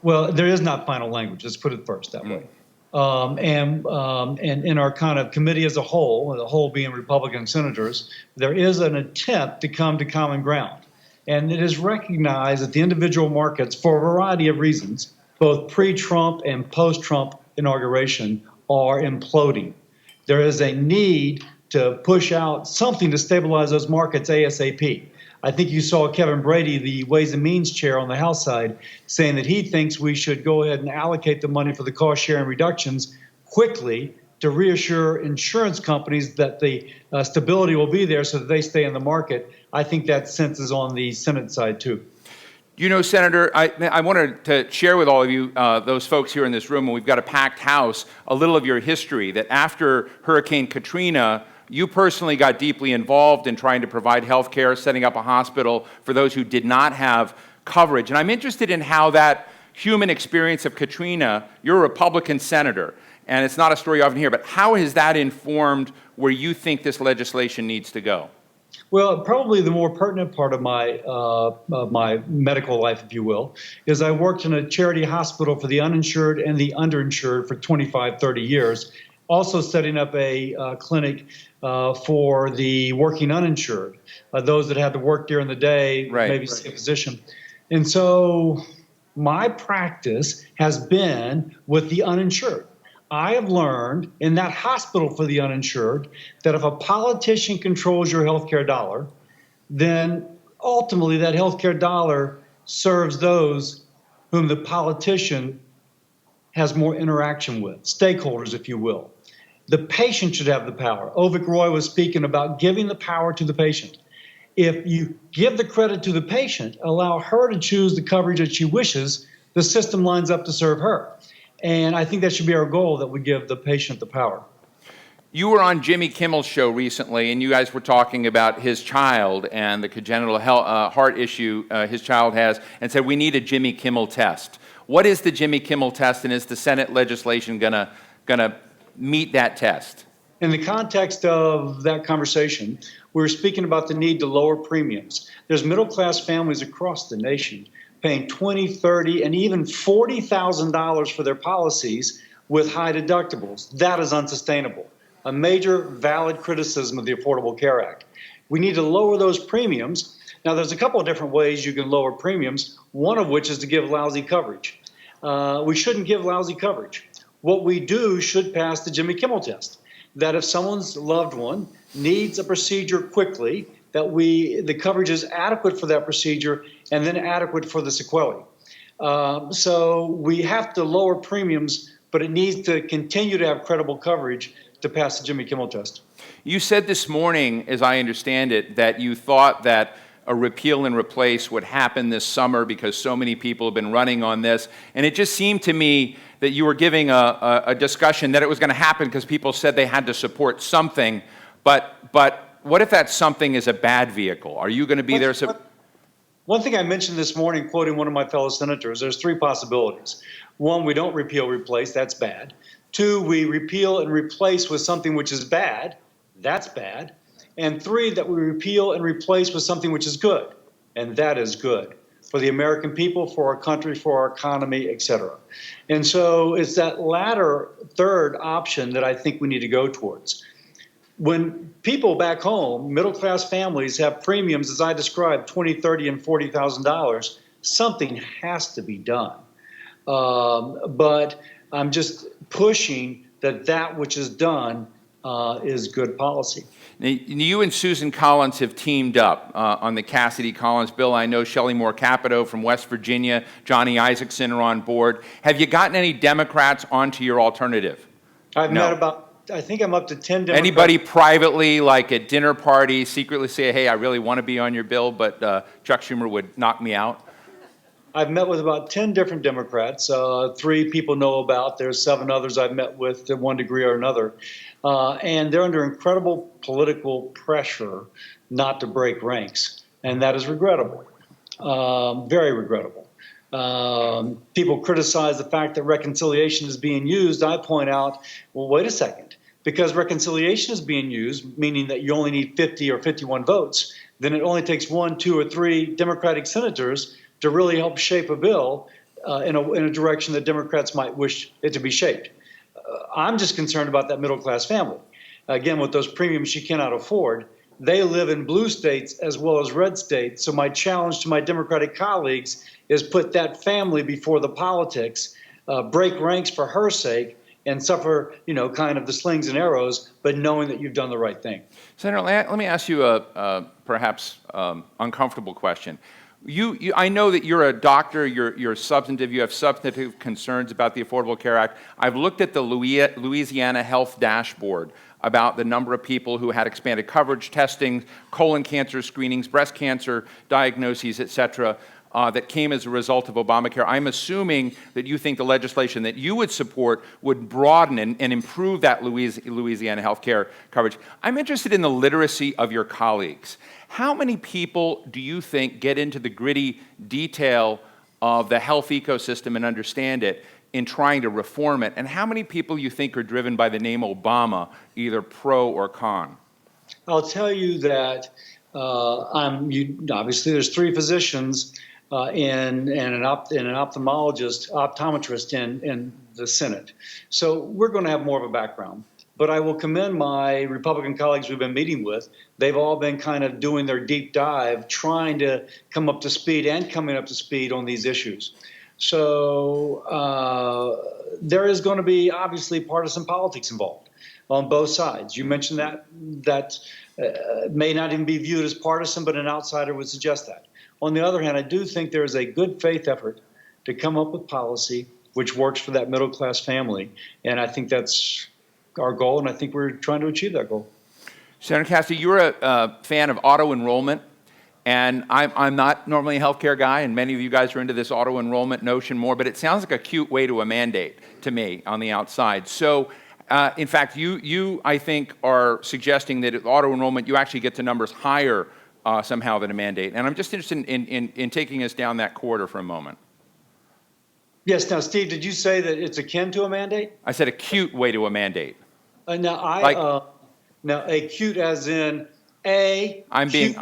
Well, there is not final language. Let's put it first that way. And in our kind of committee as a whole, the whole being Republican senators, there is an attempt to come to common ground. And it is recognized that the individual markets, for a variety of reasons, both pre-Trump and post-Trump inauguration, are imploding. There is a need to push out something to stabilize those markets ASAP. I think you saw Kevin Brady, the Ways and Means chair on the House side, saying that he thinks we should go ahead and allocate the money for the cost sharing reductions quickly to reassure insurance companies that the stability will be there so that they stay in the market. I think that sense is on the Senate side, too. You know, Senator, I wanted to share with all of you, those folks here in this room, and we've got a packed house, a little of your history, that after Hurricane Katrina, you personally got deeply involved in trying to provide health care, setting up a hospital for those who did not have coverage. And I'm interested in how that human experience of Katrina, you're a Republican senator, and it's not a story you often hear, but how has that informed where you think this legislation needs to go? Well, probably the more pertinent part of my medical life, if you will, is I worked in a charity hospital for the uninsured and the underinsured for 25, 30 years, also setting up a clinic for the working uninsured, those that had to work during the day, maybe see a physician. And so my practice has been with the uninsured. I have learned in that hospital for the uninsured that if a politician controls your healthcare dollar, then ultimately that healthcare dollar serves those whom the politician has more interaction with, stakeholders, if you will. The patient should have the power. Avik Roy was speaking about giving the power to the patient. If you give the credit to the patient, allow her to choose the coverage that she wishes, the system lines up to serve her. And I think that should be our goal, that we give the patient the power. You were on Jimmy Kimmel's show recently, and you guys were talking about his child and the congenital heart issue his child has, and said we need a Jimmy Kimmel test. What is the Jimmy Kimmel test, and is the Senate legislation gonna meet that test? In the context of that conversation, we were speaking about the need to lower premiums. There's middle-class families across the nation paying $20,000, $30,000, and even $40,000 for their policies with high deductibles. That is unsustainable. A major valid criticism of the Affordable Care Act. We need to lower those premiums. Now, there's a couple of different ways you can lower premiums, one of which is to give lousy coverage. We shouldn't give lousy coverage. What we do should pass the Jimmy Kimmel test, that if someone's loved one needs a procedure quickly, that the coverage is adequate for that procedure and then adequate for the sequelae. So we have to lower premiums, but it needs to continue to have credible coverage to pass the Jimmy Kimmel test. You said this morning, as I understand it, that you thought that a repeal and replace would happen this summer because so many people have been running on this, and it just seemed to me that you were giving a discussion that it was going to happen because people said they had to support something, but what if that something is a bad vehicle? Are you going to be there? One thing I mentioned this morning, quoting one of my fellow senators, there's three possibilities. One, we don't repeal, replace, that's bad. Two, we repeal and replace with something which is bad, that's bad. And three, that we repeal and replace with something which is good, and that is good for the American people, for our country, for our economy, et cetera. And so it's that latter third option that I think we need to go towards. When people back home, middle-class families, have premiums, as I described, $20,000, $30,000, and $40,000, something has to be done. But I'm just pushing that which is done is good policy. Now, you and Susan Collins have teamed up on the Cassidy-Collins bill. I know Shelley Moore Capito from West Virginia, Johnny Isaacson are on board. Have you gotten any Democrats onto your alternative? I've met about, I think I'm up to 10 Democrats. Anybody privately, like at dinner parties, secretly say, hey, I really want to be on your bill, but Chuck Schumer would knock me out? I've met with about 10 different Democrats. 3 people know about. There's 7 others I've met with to one degree or another. And they're under incredible political pressure not to break ranks. And that is regrettable, very regrettable. People criticize the fact that reconciliation is being used. I point out, well, wait a second. Because reconciliation is being used, meaning that you only need 50 or 51 votes, then it only takes 1, 2, or 3 Democratic senators to really help shape a bill in a direction that Democrats might wish it to be shaped. I'm just concerned about that middle-class family. Again, with those premiums she cannot afford, they live in blue states as well as red states. So my challenge to my Democratic colleagues is put that family before the politics, break ranks for her sake, and suffer, kind of the slings and arrows, but knowing that you've done the right thing. Senator, let me ask you a perhaps uncomfortable question. I know that you're a doctor, you're substantive, you have substantive concerns about the Affordable Care Act. I've looked at the Louisiana Health Dashboard about the number of people who had expanded coverage testing, colon cancer screenings, breast cancer diagnoses, et cetera, that came as a result of Obamacare. I'm assuming that you think the legislation that you would support would broaden and improve that Louisiana health care coverage. I'm interested in the literacy of your colleagues. How many people do you think get into the gritty detail of the health ecosystem and understand it in trying to reform it? And how many people you think are driven by the name Obama, either pro or con? I'll tell you that obviously there's 3 physicians and an optometrist in the Senate. So we're going to have more of a background. But I will commend my Republican colleagues we've been meeting with. They've all been kind of doing their deep dive, trying to come up to speed and coming up to speed on these issues. So there is going to be obviously partisan politics involved on both sides. You mentioned that may not even be viewed as partisan, but an outsider would suggest that. On the other hand, I do think there is a good faith effort to come up with policy which works for that middle class family. And I think that's our goal, and I think we're trying to achieve that goal. Senator Cassidy, you're a fan of auto-enrollment, and I'm not normally a healthcare guy, and many of you guys are into this auto-enrollment notion more, but it sounds like a cute way to a mandate to me on the outside. So In fact, you, I think, are suggesting that at auto-enrollment, you actually get to numbers higher somehow than a mandate. And I'm just interested in taking us down that corridor for a moment. Yes. Now, Steve, did you say that it's akin to a mandate? I said acute way to a mandate. Now, acute as in I'm being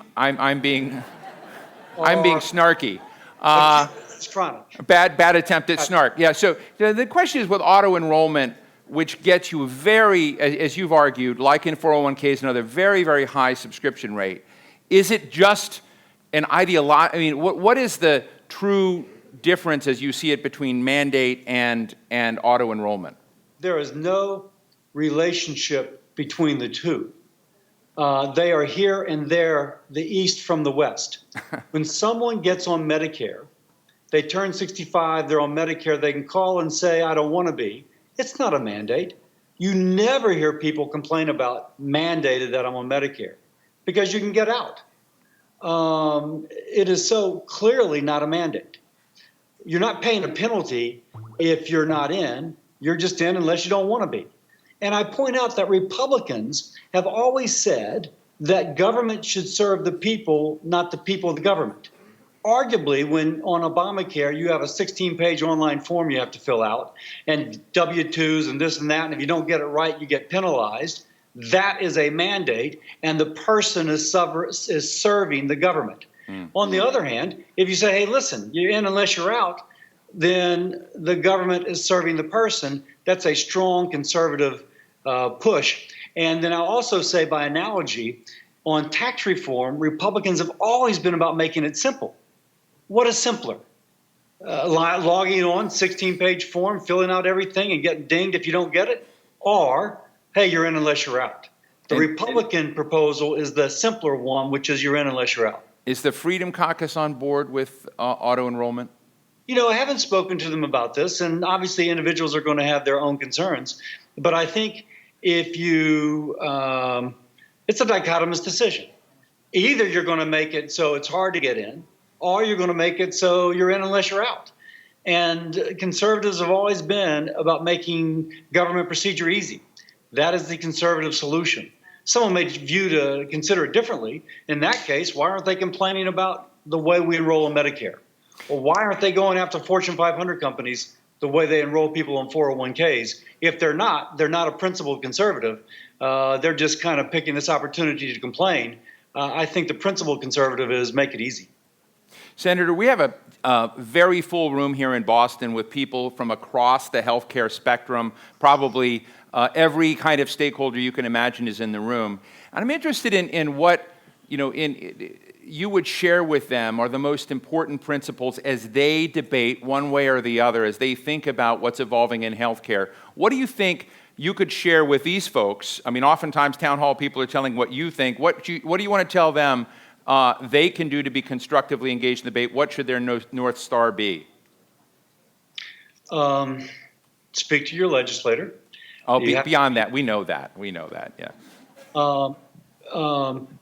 snarky. It's chronic. Bad attempt at snark. Yeah. So the question is with auto-enrollment, which gets you a very, as you've argued, like in 401ks, another very, very high subscription rate. Is it just an ideology? I mean, what is the true difference as you see it between mandate and auto-enrollment? There is no relationship between the two. They are here and there, the East from the West. When someone gets on Medicare, they turn 65, they're on Medicare, they can call and say, I don't want to be. It's not a mandate. You never hear people complain about mandated that I'm on Medicare because you can get out. It is so clearly not a mandate. You're not paying a penalty if you're not in. You're just in unless you don't want to be. And I point out that Republicans have always said that government should serve the people, not the people of the government. Arguably, when on Obamacare, you have a 16-page online form you have to fill out, and W-2s and this and that, and if you don't get it right, you get penalized. That is a mandate, and the person is serving the government. On the other hand, if you say, hey, listen, you're in unless you're out, then the government is serving the person. That's a strong conservative push. And then I'll also say, by analogy, on tax reform, Republicans have always been about making it simple. What is simpler? Logging on, 16-page form, filling out everything and getting dinged if you don't get it? Or, hey, you're in unless you're out. The Republican proposal is the simpler one, which is you're in unless you're out. Is the Freedom Caucus on board with auto-enrollment? You know, I haven't spoken to them about this, and obviously individuals are going to have their own concerns. But I think if you, it's a dichotomous decision. Either you're going to make it so it's hard to get in, or you're going to make it so you're in unless you're out. And conservatives have always been about making government procedure easy. That is the conservative solution. Someone may view to consider it differently. In that case, why aren't they complaining about the way we enroll in Medicare? Or why aren't they going after Fortune 500 companies the way they enroll people in 401ks? If they're not a principled conservative. They're just kind of picking this opportunity to complain. I think the principled conservative is make it easy. Senator, we have a very full room here in Boston with people from across the healthcare spectrum. Probably every kind of stakeholder you can imagine is in the room. And I'm interested in what you would share with them are the most important principles as they debate one way or the other, as they think about what's evolving in healthcare. What do you think you could share with these folks? I mean, oftentimes town hall people are telling what you think. What do you want to tell them they can do to be constructively engaged in the debate? What should their North Star be? Speak to your legislator. Oh, beyond that, we know that, yeah.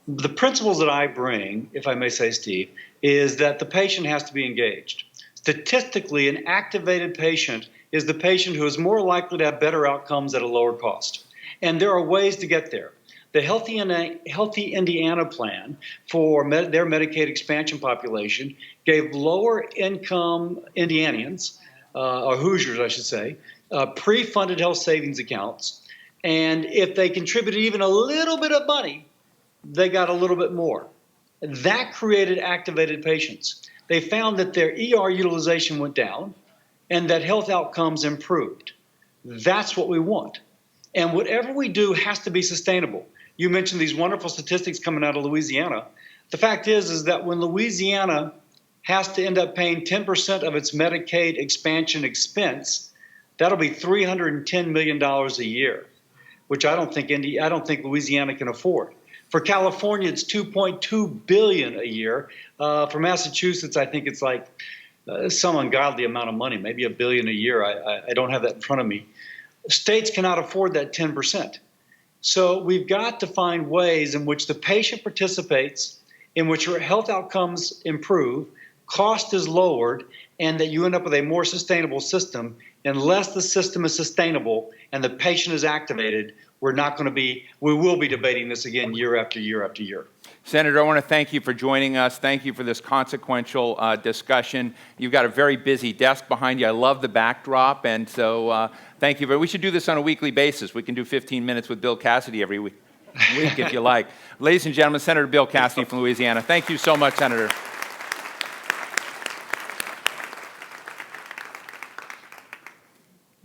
The principles that I bring, if I may say, Steve, is that the patient has to be engaged. Statistically, an activated patient is the patient who is more likely to have better outcomes at a lower cost. And there are ways to get there. The Healthy Indiana plan for their Medicaid expansion population gave lower income Indianians, or Hoosiers, I should say, pre-funded health savings accounts. And if they contributed even a little bit of money, they got a little bit more. That created activated patients. They found that their ER utilization went down and that health outcomes improved. That's what we want. And whatever we do has to be sustainable. You mentioned these wonderful statistics coming out of Louisiana. The fact is that when Louisiana has to end up paying 10% of its Medicaid expansion expense, that'll be $310 million a year, which I don't think Louisiana can afford. For California, it's $2.2 billion a year. For Massachusetts, I think it's like some ungodly amount of money, maybe $1 billion a year. I don't have that in front of me. States cannot afford that 10%. So we've got to find ways in which the patient participates, in which your health outcomes improve, cost is lowered, and that you end up with a more sustainable system. unless the system is sustainable and the patient is activated, we will be debating this again year after year after year. Senator, I want to thank you for joining us. Thank you for this consequential discussion. You've got a very busy desk behind you. I love the backdrop, and so thank you. We should do this on a weekly basis. We can do 15 minutes with Bill Cassidy every week if you like. Ladies and gentlemen, Senator Bill Cassidy from Louisiana. Thank you so much, Senator.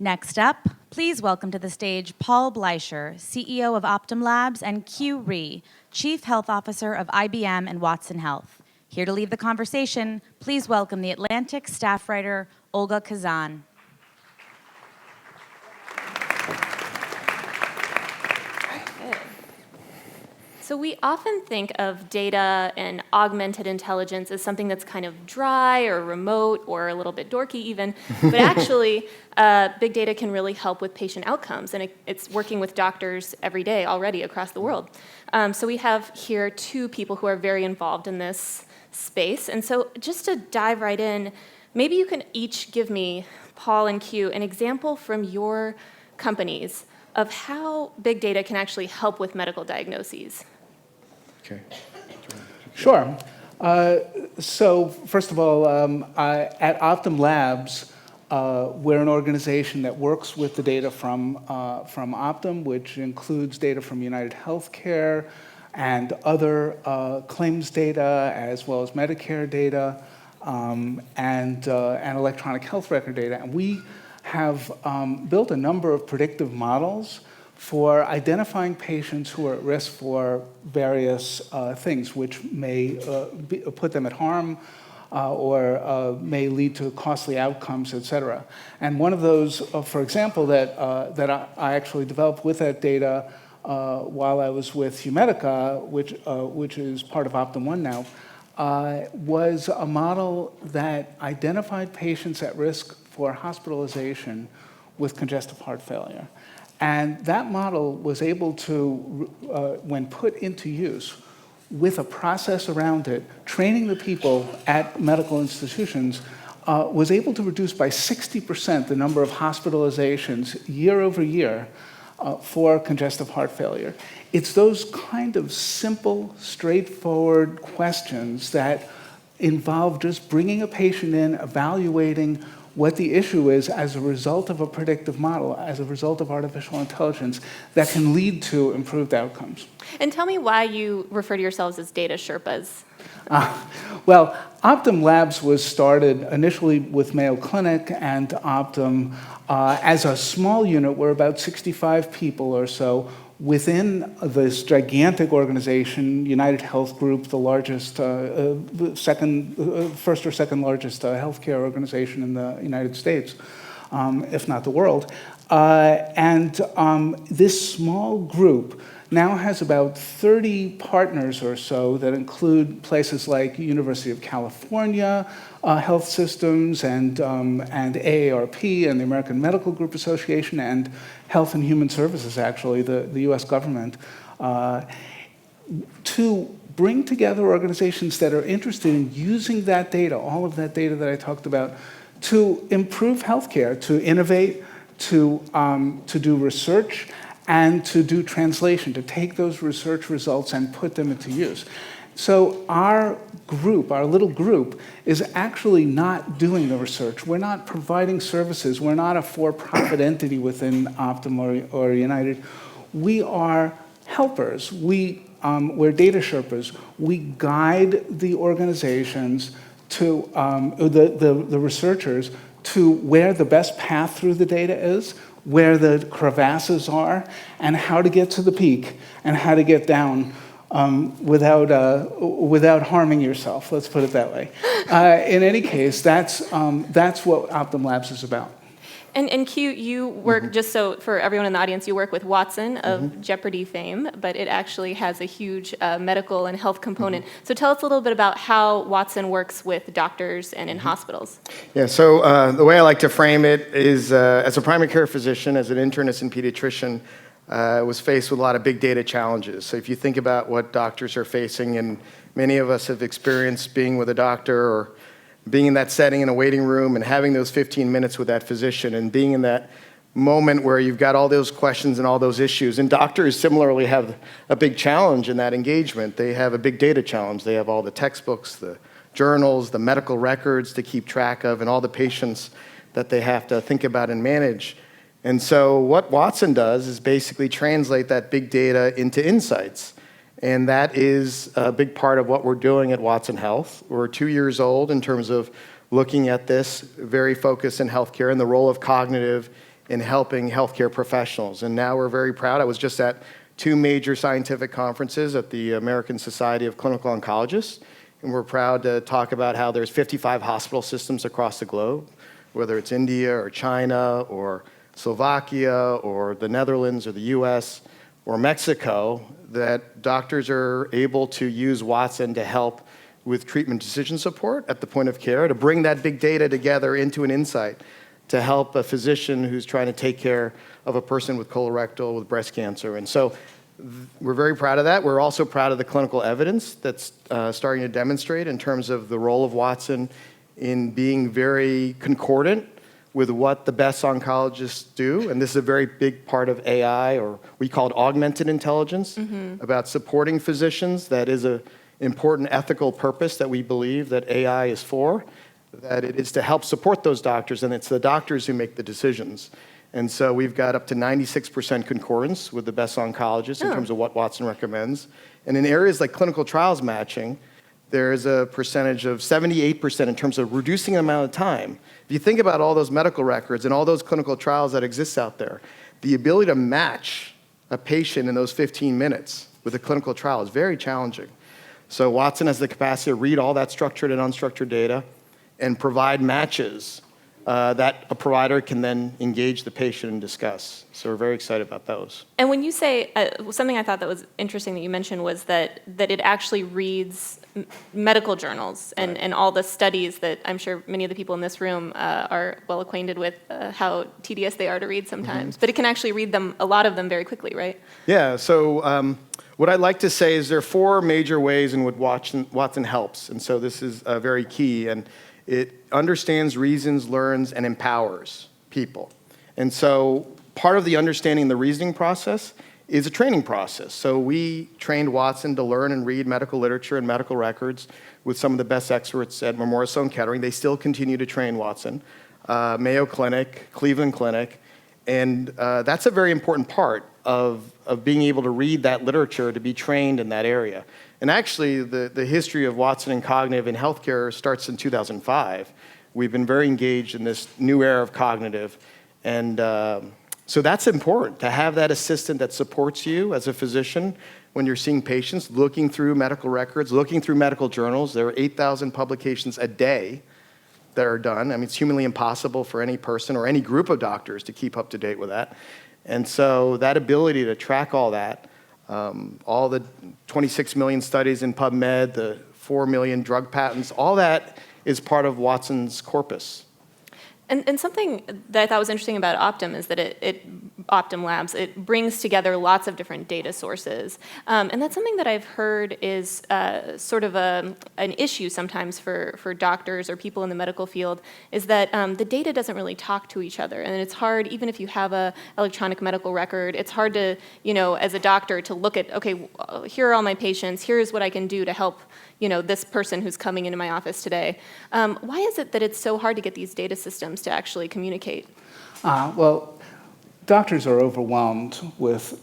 Next up, please welcome to the stage Paul Bleicher, CEO of Optum Labs, and Q Rhee, Chief Health Officer of IBM and Watson Health. Here to lead the conversation, please welcome the Atlantic staff writer, Olga Kazan. So we often think of data and augmented intelligence as something that's kind of dry or remote or a little bit dorky even, but actually big data can really help with patient outcomes, and it's working with doctors every day already across the world. So we have here two people who are very involved in this space, and so just to dive right in, maybe you can each give me, Paul and Q, an example from your companies of how big data can actually help with medical diagnoses. Okay. Sure. So first of all, at Optum Labs, we're an organization that works with the data from Optum, which includes data from United Healthcare and other claims data, as well as Medicare data and electronic health record data. And we have built a number of predictive models for identifying patients who are at risk for various things, which may put them at harm or may lead to costly outcomes, et cetera. And one of those, for example, that I actually developed with that data while I was with Humedica, which is part of Optum One now, was a model that identified patients at risk for hospitalization with congestive heart failure. And that model was able to, when put into use, with a process around it, training the people at medical institutions, was able to reduce by 60% the number of hospitalizations year over year for congestive heart failure. It's those kind of simple, straightforward questions that involve just bringing a patient in, evaluating what the issue is as a result of a predictive model, as a result of artificial intelligence, that can lead to improved outcomes. And tell me why you refer to yourselves as data Sherpas. Well, Optum Labs was started initially with Mayo Clinic and Optum as a small unit. We're about 65 people or so within this gigantic organization, United Health Group, the largest, first or second largest healthcare organization in the United States, if not the world. This small group now has about 30 partners or so that include places like University of California health systems and AARP and the American Medical Group Association and Health and Human Services, actually, the US government, to bring together organizations that are interested in using that data, all of that data that I talked about, to improve healthcare, to innovate, to do research, and to do translation, to take those research results and put them into use. So our group, our little group, is actually not doing the research. We're not providing services. We're not a for-profit entity within Optum or United. We are helpers. We're data Sherpas. We guide the organizations to, the researchers, to where the best path through the data is, where the crevasses are, and how to get to the peak, and how to get down without harming yourself, let's put it that way. In any case, that's what Optum Labs is about. And Q, you work, just so for everyone in the audience, you work with Watson of Jeopardy fame, but it actually has a huge medical and health component. So tell us a little bit about how Watson works with doctors and in hospitals. Yeah, so the way I like to frame it is as a primary care physician, as an internist and pediatrician, was faced with a lot of big data challenges. So if you think about what doctors are facing, and many of us have experienced being with a doctor or being in that setting in a waiting room and having those 15 minutes with that physician and being in that moment where you've got all those questions and all those issues. And doctors similarly have a big challenge in that engagement. They have a big data challenge. They have all the textbooks, the journals, the medical records to keep track of, and all the patients that they have to think about and manage. And so what Watson does is basically translate that big data into insights. And that is a big part of what we're doing at Watson Health. We're 2 years old in terms of looking at this, very focused in healthcare and the role of cognitive in helping healthcare professionals. And now we're very proud. I was just at 2 major scientific conferences at the American Society of Clinical Oncologists, and we're proud to talk about how there's 55 hospital systems across the globe, whether it's India or China or Slovakia or the Netherlands or the US or Mexico, that doctors are able to use Watson to help with treatment decision support at the point of care, to bring that big data together into an insight, to help a physician who's trying to take care of a person with colorectal, with breast cancer. And so we're very proud of that. We're also proud of the clinical evidence that's starting to demonstrate in terms of the role of Watson in being very concordant with what the best oncologists do. And this is a very big part of AI, or we call it augmented intelligence, about supporting physicians. That is an important ethical purpose that we believe that AI is for, that it is to help support those doctors, and it's the doctors who make the decisions. And so we've got up to 96% concordance with the best oncologists in terms of what Watson recommends. And in areas like clinical trials matching, there's a percentage of 78% in terms of reducing the amount of time. If you think about all those medical records and all those clinical trials that exist out there, the ability to match a patient in those 15 minutes with a clinical trial is very challenging. So Watson has the capacity to read all that structured and unstructured data and provide matches that a provider can then engage the patient and discuss. So we're very excited about those. And when you say, something I thought that was interesting that you mentioned was that it actually reads medical journals and all the studies that I'm sure many of the people in this room are well acquainted with how tedious they are to read sometimes. But it can actually read them, a lot of them, very quickly, right? Yeah, so what I'd like to say is there are 4 major ways in which Watson helps. And so this is very key. And it understands, reasons, learns, and empowers people. And so part of the understanding the reasoning process is a training process. So we trained Watson to learn and read medical literature and medical records with some of the best experts at Memorial Sloan Kettering. They still continue to train Watson, Mayo Clinic, Cleveland Clinic, and that's a very important part of being able to read that literature, to be trained in that area. And actually, the history of Watson and cognitive in healthcare starts in 2005. We've been very engaged in this new era of cognitive. And so that's important, to have that assistant that supports you as a physician when you're seeing patients, looking through medical records, looking through medical journals. There are 8,000 publications a day that are done. I mean, it's humanly impossible for any person or any group of doctors to keep up to date with that. And so that ability to track all that, all the 26 million studies in PubMed, the 4 million drug patents, all that is part of Watson's corpus. And something that I thought was interesting about Optum is that Optum Labs, it brings together lots of different data sources. And that's something that I've heard is sort of an issue sometimes for doctors or people in the medical field, is that the data doesn't really talk to each other. And it's hard, even if you have an electronic medical record, it's hard to, as a doctor to look at, okay, here are all my patients, here's what I can do to help this person who's coming into my office today. Why is it that it's so hard to get these data systems to actually communicate? Well, doctors are overwhelmed with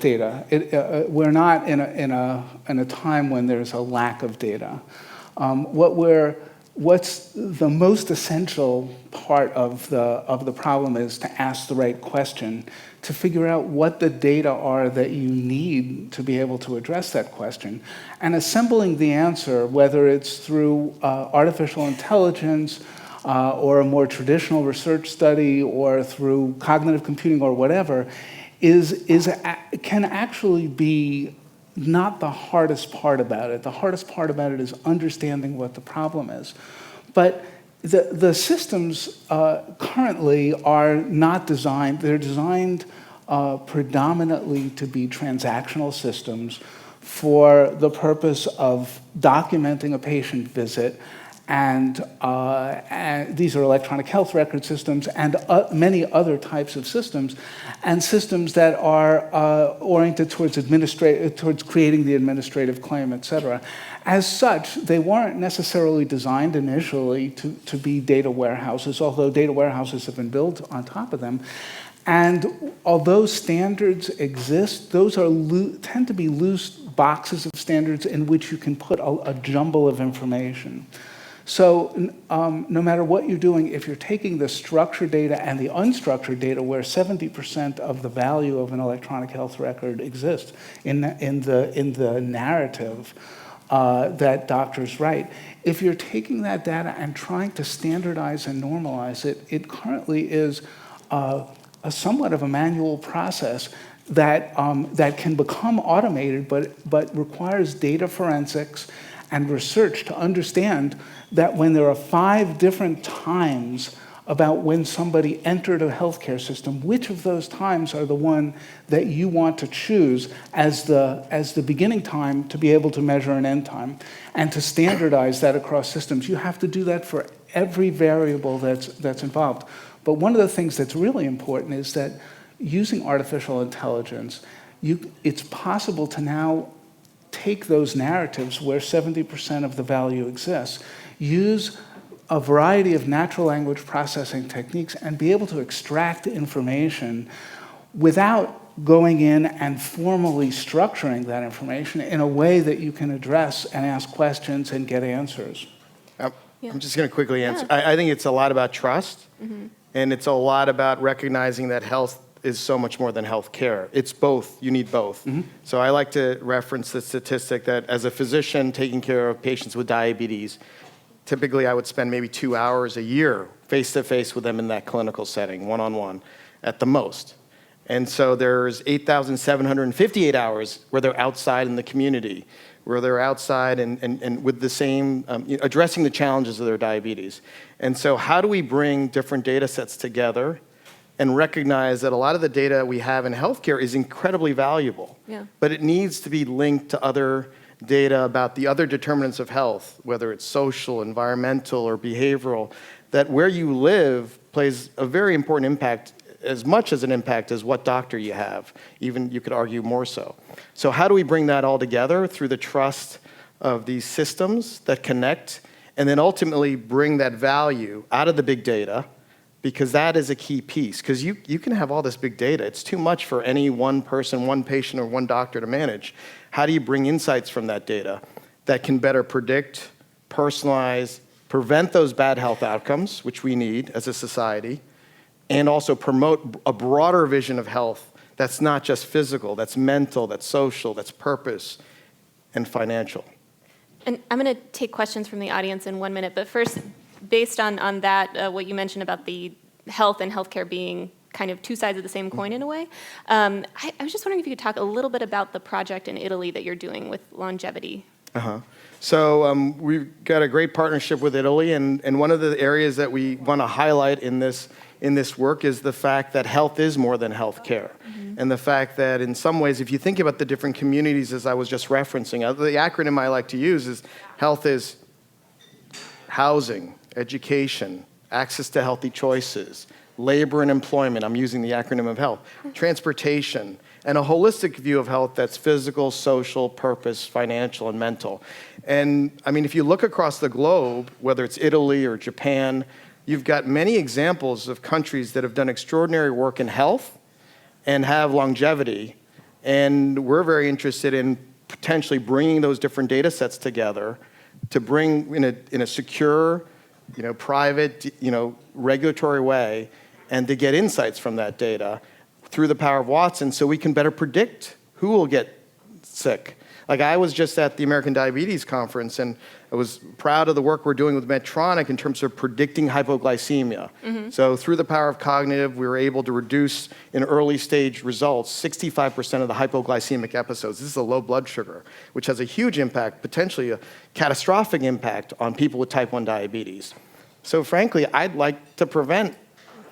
data. We're not in a time when there's a lack of data. What's the most essential part of the problem is to ask the right question, to figure out what the data are that you need to be able to address that question, and assembling the answer, whether it's through artificial intelligence or a more traditional research study or through cognitive computing or whatever, can actually be not the hardest part about it. The hardest part about it is understanding what the problem is. But the systems currently are not designed, they're designed predominantly to be transactional systems for the purpose of documenting a patient visit and these are electronic health record systems and many other types of systems, and systems that are oriented towards creating the administrative claim, et cetera. As such, they weren't necessarily designed initially to be data warehouses, although data warehouses have been built on top of them. And although standards exist, those tend to be loose boxes of standards in which you can put a jumble of information. So no matter what you're doing, if you're taking the structured data and the unstructured data, where 70% of the value of an electronic health record exists in the narrative that doctors write, if you're taking that data and trying to standardize and normalize it, it currently is a somewhat of a manual process that can become automated, but requires data forensics and research to understand that when there are 5 different times about when somebody entered a healthcare system, which of those times are the one that you want to choose as the beginning time to be able to measure an end time, and to standardize that across systems. You have to do that for every variable that's involved. But one of the things that's really important is that using artificial intelligence, it's possible to now take those narratives where 70% of the value exists, use a variety of natural language processing techniques, and be able to extract information without going in and formally structuring that information in a way that you can address and ask questions and get answers. I'm just going to quickly answer. I think it's a lot about trust, and it's a lot about recognizing that health is so much more than health care. It's both. You need both. So I like to reference the statistic that as a physician taking care of patients with diabetes, typically I would spend maybe 2 hours a year face-to-face with them in that clinical setting, one-on-one, at the most. And so there's 8,758 hours where they're outside in the community, where they're outside and with the same, addressing the challenges of their diabetes. And so how do we bring different data sets together and recognize that a lot of the data we have in healthcare is incredibly valuable, but it needs to be linked to other data about the other determinants of health, whether it's social, environmental, or behavioral, that where you live plays a very important impact, as much as an impact as what doctor you have, even you could argue more so. So how do we bring that all together through the trust of these systems that connect, and then ultimately bring that value out of the big data, because that is a key piece. Because you can have all this big data. It's too much for any one person, one patient, or one doctor to manage. How do you bring insights from that data that can better predict, personalize, prevent those bad health outcomes, which we need as a society, and also promote a broader vision of health that's not just physical, that's mental, that's social, that's purpose, and financial. And I'm going to take questions from the audience in 1 minute, but first, based on that, what you mentioned about the health and healthcare being kind of 2 sides of the same coin in a way, I was just wondering if you could talk a little bit about the project in Italy that you're doing with longevity. So we've got a great partnership with Italy, and one of the areas that we want to highlight in this work is the fact that health is more than health care. And the fact that in some ways, if you think about the different communities as I was just referencing, the acronym I like to use is health is housing, education, access to healthy choices, labor and employment, I'm using the acronym of health, transportation, and a holistic view of health that's physical, social, purpose, financial, and mental. And I mean, if you look across the globe, whether it's Italy or Japan, you've got many examples of countries that have done extraordinary work in health and have longevity. And we're very interested in potentially bringing those different data sets together to bring in a secure, private, regulatory way, and to get insights from that data through the power of Watson so we can better predict who will get sick. Like I was just at the American Diabetes Conference, and I was proud of the work we're doing with Medtronic in terms of predicting hypoglycemia. So through the power of cognitive, we were able to reduce in early stage results 65% of the hypoglycemic episodes. This is a low blood sugar, which has a huge impact, potentially a catastrophic impact on people with type 1 diabetes. So frankly, I'd like to prevent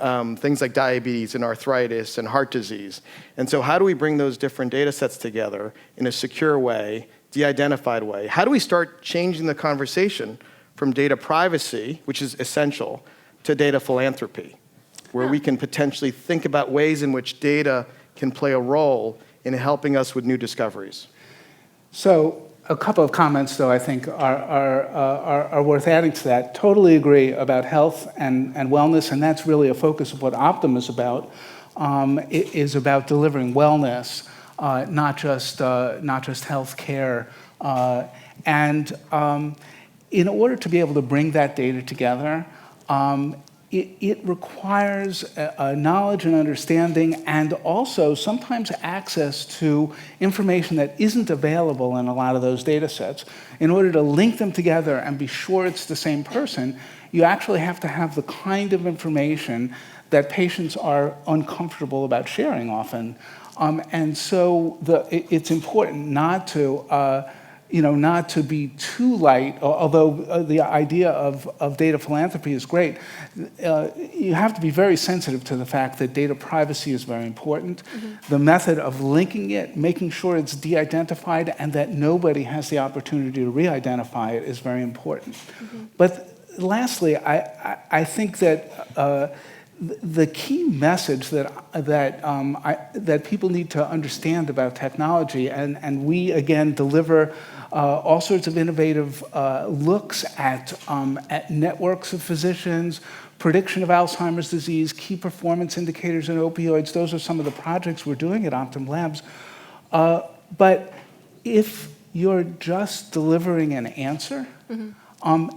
things like diabetes and arthritis and heart disease. And so how do we bring those different data sets together in a secure way, de-identified way? How do we start changing the conversation from data privacy, which is essential, to data philanthropy, where we can potentially think about ways in which data can play a role in helping us with new discoveries. So a couple of comments, though, I think are worth adding to that. Totally agree about health and wellness, and that's really a focus of what Optum is about. It is about delivering wellness, not just health care. And in order to be able to bring that data together, it requires a knowledge and understanding, and also sometimes access to information that isn't available in a lot of those data sets. In order to link them together and be sure it's the same person, you actually have to have the kind of information that patients are uncomfortable about sharing often. And so it's important not to be too light, although the idea of data philanthropy is great. You have to be very sensitive to the fact that data privacy is very important. The method of linking it, making sure it's de-identified and that nobody has the opportunity to re-identify it is very important. But lastly, I think that the key message that people need to understand about technology, and we again deliver all sorts of innovative looks at networks of physicians, prediction of Alzheimer's disease, key performance indicators in opioids. Those are some of the projects we're doing at Optum Labs. But if you're just delivering an answer,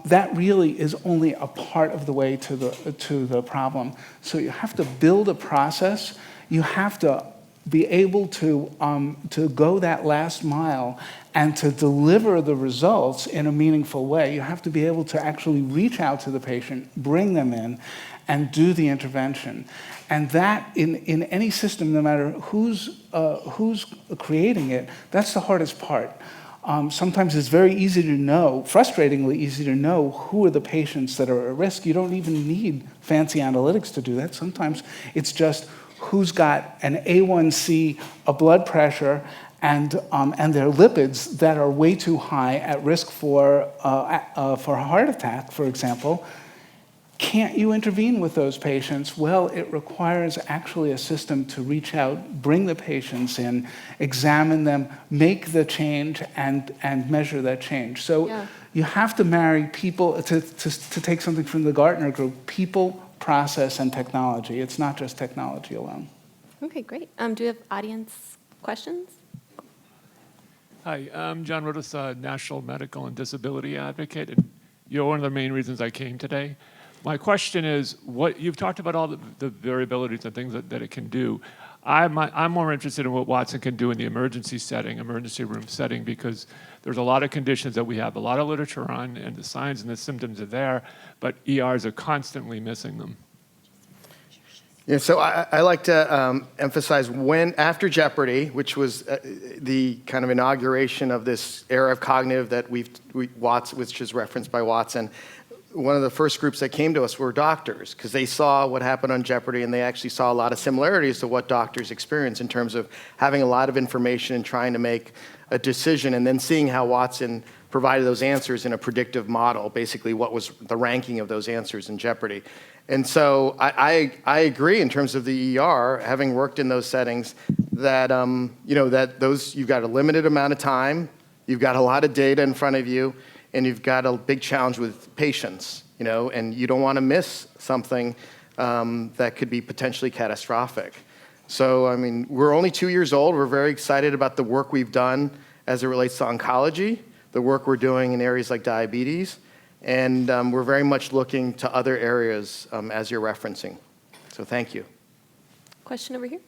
that really is only a part of the way to the problem. So you have to build a process. You have to be able to go that last mile and to deliver the results in a meaningful way. You have to be able to actually reach out to the patient, bring them in, and do the intervention. And that, in any system, no matter who's creating it, that's the hardest part. Sometimes it's very easy to know, frustratingly easy to know, who are the patients that are at risk. You don't even need fancy analytics to do that. Sometimes it's just who's got an A1C, a blood pressure, and their lipids that are way too high at risk for a heart attack, for example. Can't you intervene with those patients? Well, it requires actually a system to reach out, bring the patients in, examine them, make the change, and measure that change. So you have to marry people, to take something from the Gartner group, people, process, and technology. It's not just technology alone. Okay, great. Do we have audience questions? Hi, I'm John Rodas, National Medical and Disability Advocate, and you're one of the main reasons I came today. My question is, you've talked about all the variabilities and things that it can do. I'm more interested in what Watson can do in the emergency room setting, because there's a lot of conditions that we have a lot of literature on, and the signs and the symptoms are there, but ERs are constantly missing them. Yeah, so I like to emphasize after Jeopardy, which was the kind of inauguration of this era of cognitive that which is referenced by Watson. One of the first groups that came to us were doctors, because they saw what happened on Jeopardy, and they actually saw a lot of similarities to what doctors experience in terms of having a lot of information and trying to make a decision, and then seeing how Watson provided those answers in a predictive model, basically what was the ranking of those answers in Jeopardy. And so I agree in terms of the ER, having worked in those settings, that you've got a limited amount of time, you've got a lot of data in front of you, and you've got a big challenge with patients, and you don't want to miss something that could be potentially catastrophic. So, I mean, we're only 2 years old. We're very excited about the work we've done as it relates to oncology, the work we're doing in areas like diabetes, and we're very much looking to other areas as you're referencing. So thank you. Question over here.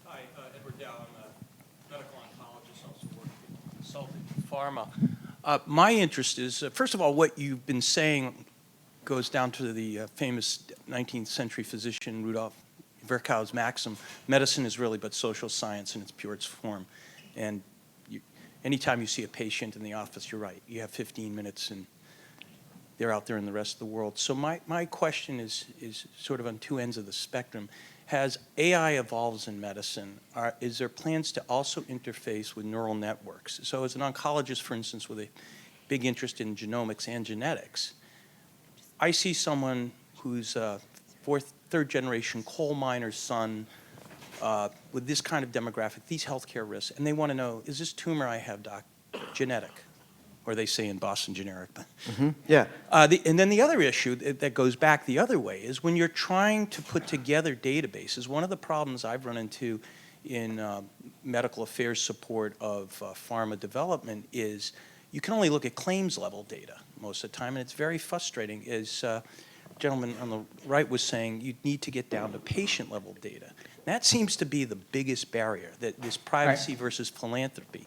Hi, Edward Dow. I'm a medical oncologist, also working in consulting in pharma. My interest is, first of all, what you've been saying goes down to the famous 19th century physician Rudolf Virchow's maxim: medicine is really but social science in its purest form. And anytime you see a patient in the office, you're right, you have 15 minutes and they're out there in the rest of the world. So my question is sort of on two ends of the spectrum. As AI evolves in medicine, is there plans to also interface with neural networks? So as an oncologist, for instance, with a big interest in genomics and genetics, I see someone who's a third generation coal miner's son with this kind of demographic, these healthcare risks, and they want to know, is this tumor I have, doc, genetic? Or they say in Boston generic. But Yeah. and then the other issue that goes back the other way is when you're trying to put together databases, one of the problems I've run into in medical affairs support of pharma development is you can only look at claims level data most of the time, and it's very frustrating. As gentleman on the right was saying, you need to get down to patient level data. That seems to be the biggest barrier, that this privacy versus philanthropy.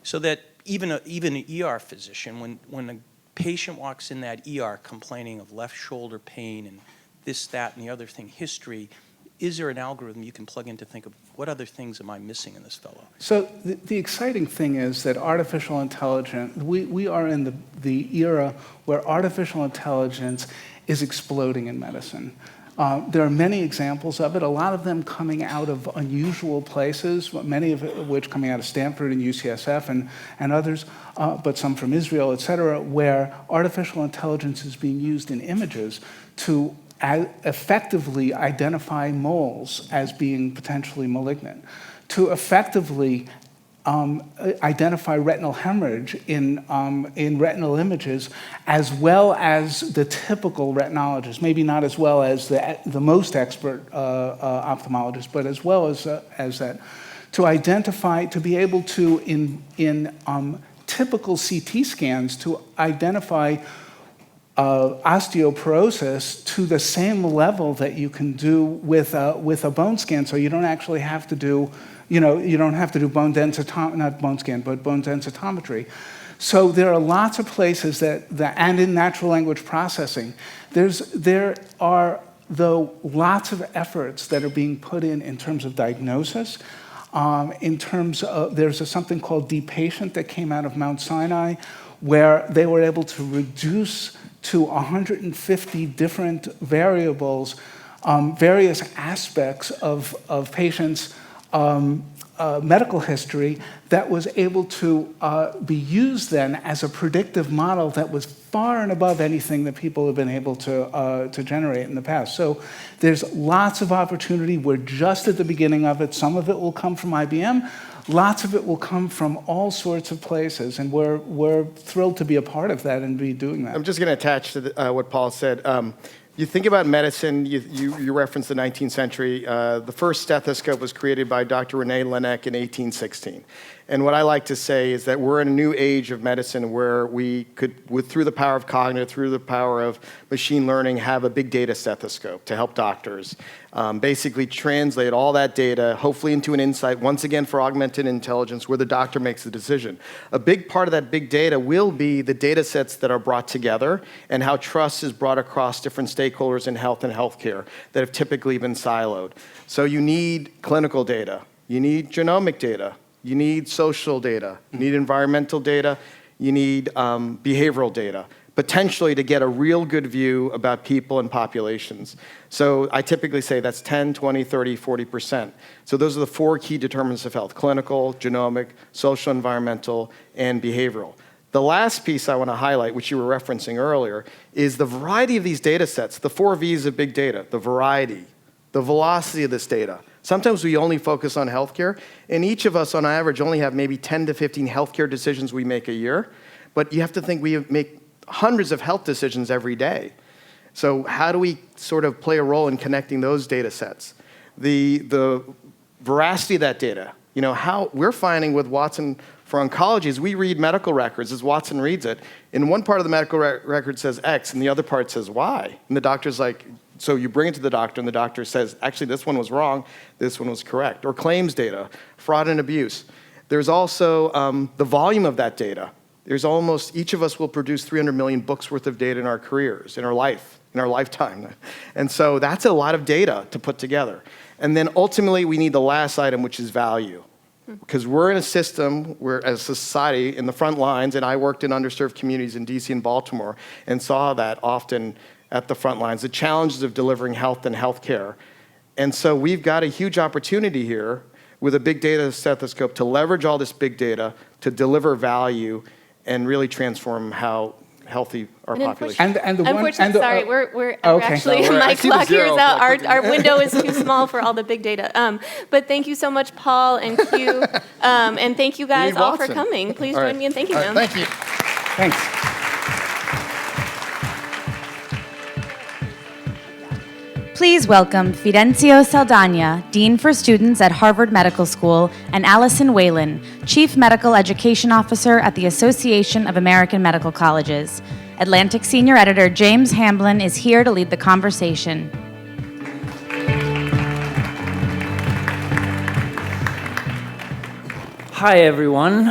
So that even an ER physician, when a patient walks in that ER complaining of left shoulder pain and this, that, and the other thing, history, is there an algorithm you can plug in to think of what other things am I missing in this fellow? So the exciting thing is that artificial intelligence, we are in the era where artificial intelligence is exploding in medicine. There are many examples of it, a lot of them coming out of unusual places, many of which coming out of Stanford and UCSF and others, but some from Israel, et cetera, where artificial intelligence is being used in images to effectively identify moles as being potentially malignant, to effectively identify retinal hemorrhage in retinal images, as well as the typical retinologist, maybe not as well as the most expert ophthalmologist, but as well as that, to identify, to be able to, in typical CT scans, to identify osteoporosis to the same level that you can do with a bone scan, so you don't actually have to do you don't have to do bone densitometry. So there are lots of places and in natural language processing, there are lots of efforts that are being put in terms of diagnosis, in terms of, there's something called Deep Patient that came out of Mount Sinai, where they were able to reduce to 150 different variables, various aspects of patients' medical history that was able to be used then as a predictive model that was far and above anything that people have been able to generate in the past. So there's lots of opportunity. We're just at the beginning of it. Some of it will come from IBM. Lots of it will come from all sorts of places, and we're thrilled to be a part of that and be doing that. I'm just going to attach to what Paul said. You think about medicine, you referenced the 19th century. The first stethoscope was created by Dr. René Laennec in 1816. And what I like to say is that we're in a new age of medicine where we could, through the power of cognitive, through the power of machine learning, have a big data stethoscope to help doctors basically translate all that data, hopefully into an insight, once again for augmented intelligence, where the doctor makes the decision. A big part of that big data will be the data sets that are brought together and how trust is brought across different stakeholders in health and healthcare that have typically been siloed. So you need clinical data, you need genomic data, you need social data, you need environmental data, you need behavioral data, potentially to get a real good view about people and populations. So I typically say that's 10, 20, 30, 40%. So those are the four key determinants of health: clinical, genomic, social, environmental, and behavioral. The last piece I want to highlight, which you were referencing earlier, is the variety of these data sets, the 4 V's of big data, the variety, the velocity of this data. Sometimes we only focus on healthcare, and each of us on average only have maybe 10 to 15 healthcare decisions we make a year, but you have to think we make hundreds of health decisions every day. So how do we sort of play a role in connecting those data sets? The veracity of that data, how we're finding with Watson for oncology is we read medical records as Watson reads it. In one part of the medical record says X, and the other part says Y. And the doctor's like, so you bring it to the doctor, and the doctor says, actually, this one was wrong, this one was correct. Or claims data, fraud and abuse. There's also the volume of that data. There's almost, each of us will produce 300 million books worth of data in our careers, in our life, in our lifetime. And so that's a lot of data to put together. And then ultimately, we need the last item, which is value. Because we're in a system where, as a society, in the front lines, and I worked in underserved communities in DC and Baltimore and saw that often at the front lines, the challenges of delivering health and healthcare. And so we've got a huge opportunity here with a big data stethoscope to leverage all this big data to deliver value and really transform how healthy our And population. And the one, Unfortunately, and the, sorry, we're okay. actually, No, I my see the clock here is zero out. clock. Our window is too small for all the big data. But thank you so much, Paul and Q. And thank you guys need all for Watson. coming. Please All join right. me in thanking All them. right, thank you. Thanks. Please welcome Fidencio Saldana, Dean for Students at Harvard Medical School, and Allison Whalen, Chief Medical Education Officer at the Association of American Medical Colleges. Atlantic Senior Editor James Hamblin is here to lead the conversation. Hi, everyone.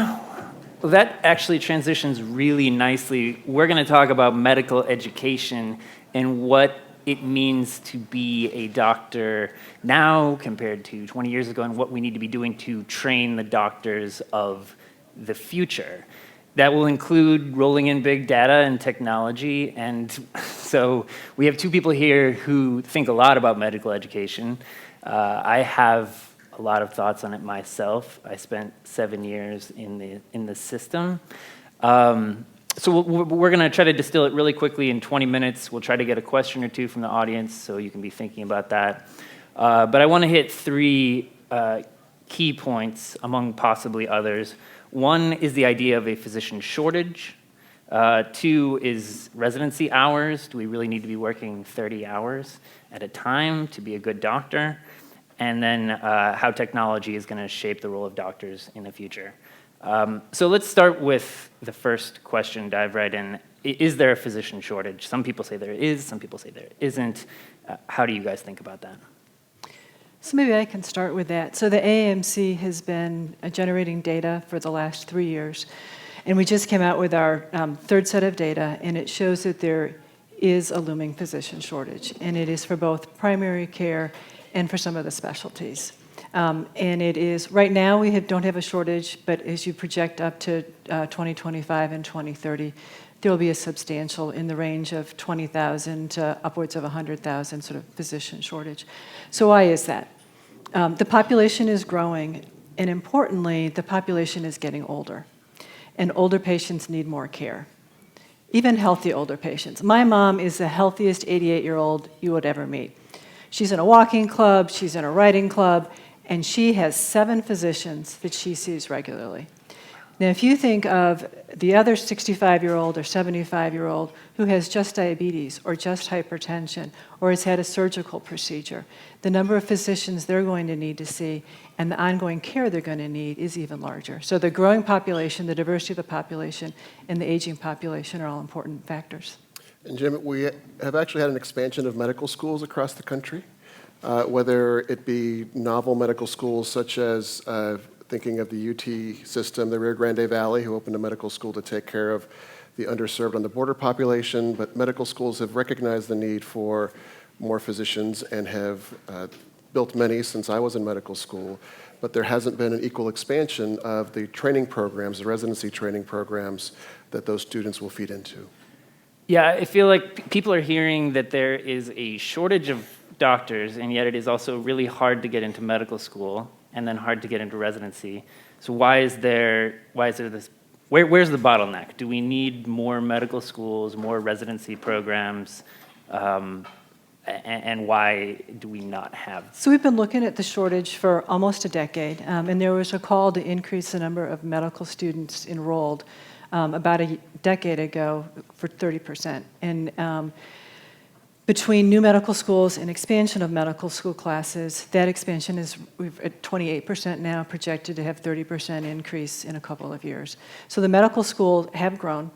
Well, that actually transitions really nicely. We're going to talk about medical education and what it means to be a doctor now compared to 20 years ago, and what we need to be doing to train the doctors of the future. That will include rolling in big data and technology. And so we have two people here who think a lot about medical education. I have a lot of thoughts on it myself. I spent 7 years in the system. So we're going to try to distill it really quickly in 20 minutes. We'll try to get a question or two from the audience so you can be thinking about that. But I want to hit three key points among possibly others. One is the idea of a physician shortage. Two is residency hours. Do we really need to be working 30 hours at a time to be a good doctor? And then how technology is going to shape the role of doctors in the future. So let's start with the first question, dive right in. Is there a physician shortage? Some people say there is, some people say there isn't. How do you guys think about that? So maybe I can start with that. So the AAMC has been generating data for the last 3 years, and we just came out with our third set of data, and it shows that there is a looming physician shortage, and it is for both primary care and for some of the specialties. And it is, right now we don't have a shortage, but as you project up to 2025 and 2030, there will be a substantial, in the range of 20,000 to upwards of 100,000 sort of physician shortage. So why is that? The population is growing, and importantly, the population is getting older. And older patients need more care. Even healthy older patients. My mom is the healthiest 88-year-old you would ever meet. She's in a walking club, she's in a writing club, and she has 7 physicians that she sees regularly. Now, if you think of the other 65-year-old or 75-year-old who has just diabetes or just hypertension or has had a surgical procedure, the number of physicians they're going to need to see and the ongoing care they're going to need is even larger. So the growing population, the diversity of the population, and the aging population are all important factors. And Jim, we have actually had an expansion of medical schools across the country, whether it be novel medical schools such as thinking of the UT system, the Rio Grande Valley, who opened a medical school to take care of the underserved on the border population, but medical schools have recognized the need for more physicians and have built many since I was in medical school, but there hasn't been an equal expansion of the training programs, the residency training programs that those students will feed into. Yeah, I feel like people are hearing that there is a shortage of doctors, and yet it is also really hard to get into medical school and then hard to get into residency. So why is there this, where's the bottleneck? Do we need more medical schools, more residency programs, and why do we not have? So we've been looking at the shortage for almost a decade, and there was a call to increase the number of medical students enrolled about a decade ago for 30%. And between new medical schools and expansion of medical school classes, that expansion is at 28% now, projected to have 30% increase in a couple of years. So the medical schools have grown.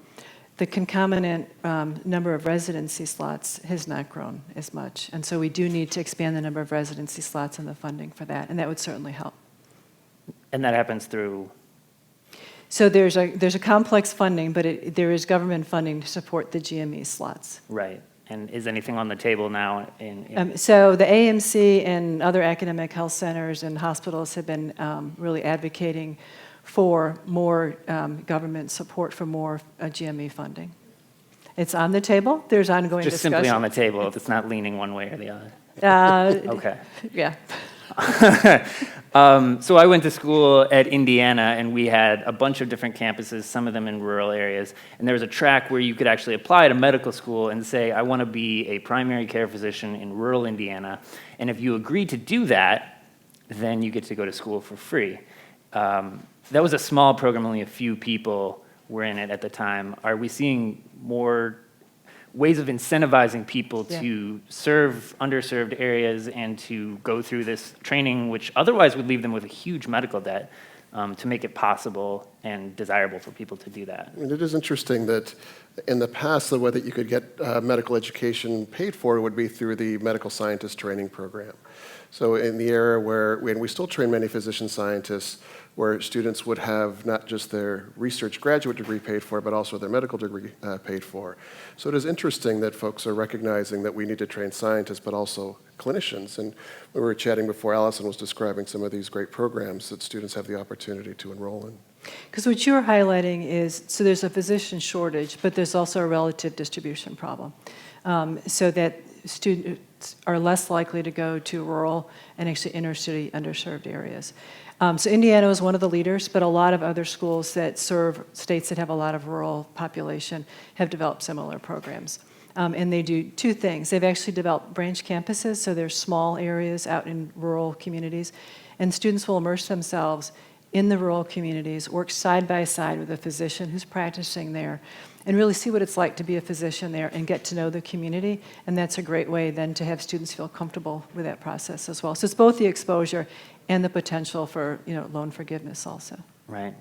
The concomitant number of residency slots has not grown as much. And so we do need to expand the number of residency slots and the funding for that, and that would certainly help. And that happens through? So there's a complex funding, but there is government funding to support the GME slots. Right. And is anything on the table now? So the AMC and other academic health centers and hospitals have been really advocating for more government support for more GME funding. It's on the table. There's ongoing discussion. Just simply on the table. It's not leaning one way or the other. Okay. Yeah. So I went to school at Indiana, and we had a bunch of different campuses, some of them in rural areas. And there was a track where you could actually apply to medical school and say, I want to be a primary care physician in rural Indiana. And if you agree to do that, then you get to go to school for free. That was a small program, only a few people were in it at the time. Are we seeing more ways of incentivizing people to serve underserved areas and to go through this training, which otherwise would leave them with a huge medical debt, to make it possible and desirable for people to do that? I mean, it is interesting that in the past, the way that you could get medical education paid for would be through the medical scientist training program. So in the era where we still train many physician scientists, where students would have not just their research graduate degree paid for, but also their medical degree paid for. So it is interesting that folks are recognizing that we need to train scientists, but also clinicians. And we were chatting before, Allison was describing some of these great programs that students have the opportunity to enroll in. Because what you're highlighting is, so there's a physician shortage, but there's also a relative distribution problem. So that students are less likely to go to rural and actually inner city underserved areas. So Indiana is one of the leaders, but a lot of other schools that serve states that have a lot of rural population have developed similar programs. And they do two things. They've actually developed branch campuses, so there's small areas out in rural communities, and students will immerse themselves in the rural communities, work side by side with a physician who's practicing there, and really see what it's like to be a physician there and get to know the community. And that's a great way then to have students feel comfortable with that process as well. So it's both the exposure and the potential for loan forgiveness also. Right.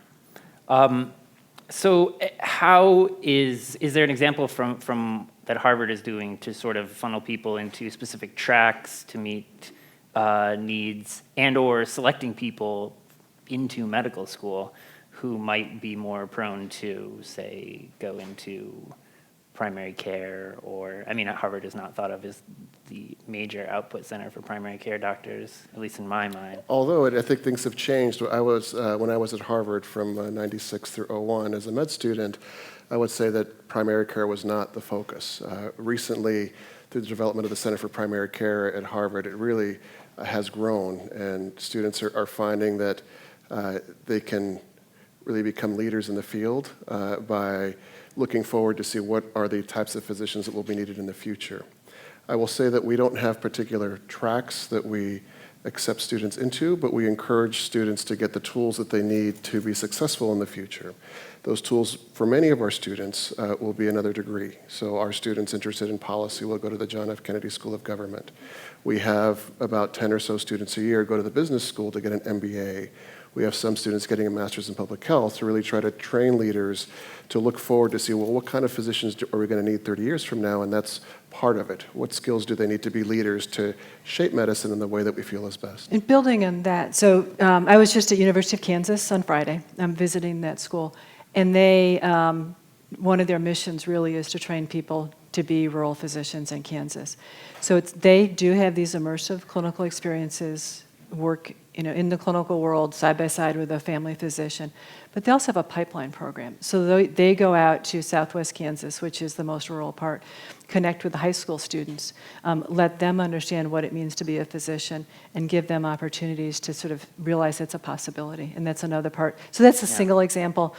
So how is there an example from that Harvard is doing to sort of funnel people into specific tracks to meet needs, and or selecting people into medical school who might be more prone to, say, go into primary care, or, I mean, Harvard is not thought of as the major output center for primary care doctors, at least in my mind. Although I think things have changed. When I was at Harvard from 96 through 01 as a med student, I would say that primary care was not the focus. Recently, through the development of the Center for Primary Care at Harvard, it really has grown, and students are finding that they can really become leaders in the field by looking forward to see what are the types of physicians that will be needed in the future. I will say that we don't have particular tracks that we accept students into, but we encourage students to get the tools that they need to be successful in the future. Those tools, for many of our students, will be another degree. So our students interested in policy will go to the John F. Kennedy School of Government. We have about 10 or so students a year go to the business school to get an MBA. We have some students getting a master's in public health to really try to train leaders to look forward to see, well, what kind of physicians are we going to need 30 years from now? And that's part of it. What skills do they need to be leaders to shape medicine in the way that we feel is best? And building on that, so I was just at University of Kansas on Friday. I'm visiting that school. And they, one of their missions really is to train people to be rural physicians in Kansas. So they do have these immersive clinical experiences, work in the clinical world side by side with a family physician. But they also have a pipeline program. So they go out to Southwest Kansas, which is the most rural part, connect with the high school students, let them understand what it means to be a physician, and give them opportunities to sort of realize it's a possibility. And that's another part. So that's a single example.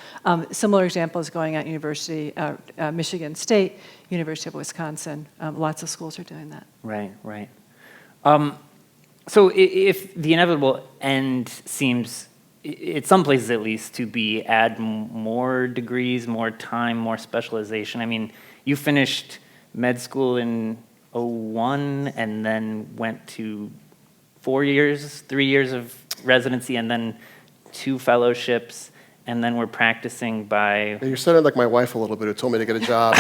Similar example is going out University, Michigan State, University of Wisconsin. Lots of schools are doing that. Right, right. So if the inevitable end seems, at some places at least, to be add more degrees, more time, more specialization. I mean, you finished med school in 01 and then went to 3 years of residency, and then 2 fellowships, and then we're practicing by... You're sounding like my wife a little bit, who told me to get a job.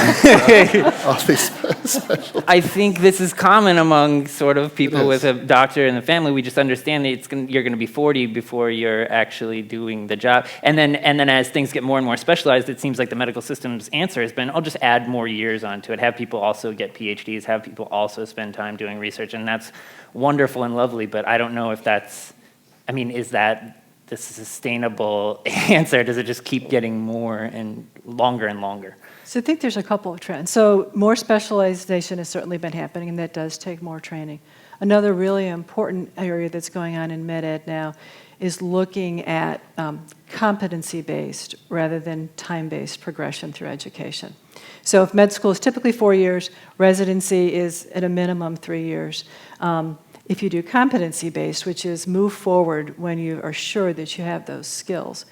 All these special. I think this is common among sort of people with a doctor in the family. We just understand that you're going to be 40 before you're actually doing the job. And then as things get more and more specialized, it seems like the medical system's answer has been, I'll just add more years onto it, have people also get PhDs, have people also spend time doing research, and that's wonderful and lovely, but I don't know if that's, I mean, is that this sustainable answer? Does it just keep getting more and longer? So I think there's a couple of trends. So more specialization has certainly been happening, and that does take more training. Another really important area that's going on in med ed now is looking at competency-based rather than time-based progression through education. So if med school is typically 4 years, residency is at a minimum 3 years. If you do competency-based, which is move forward when you are sure that you have those skills,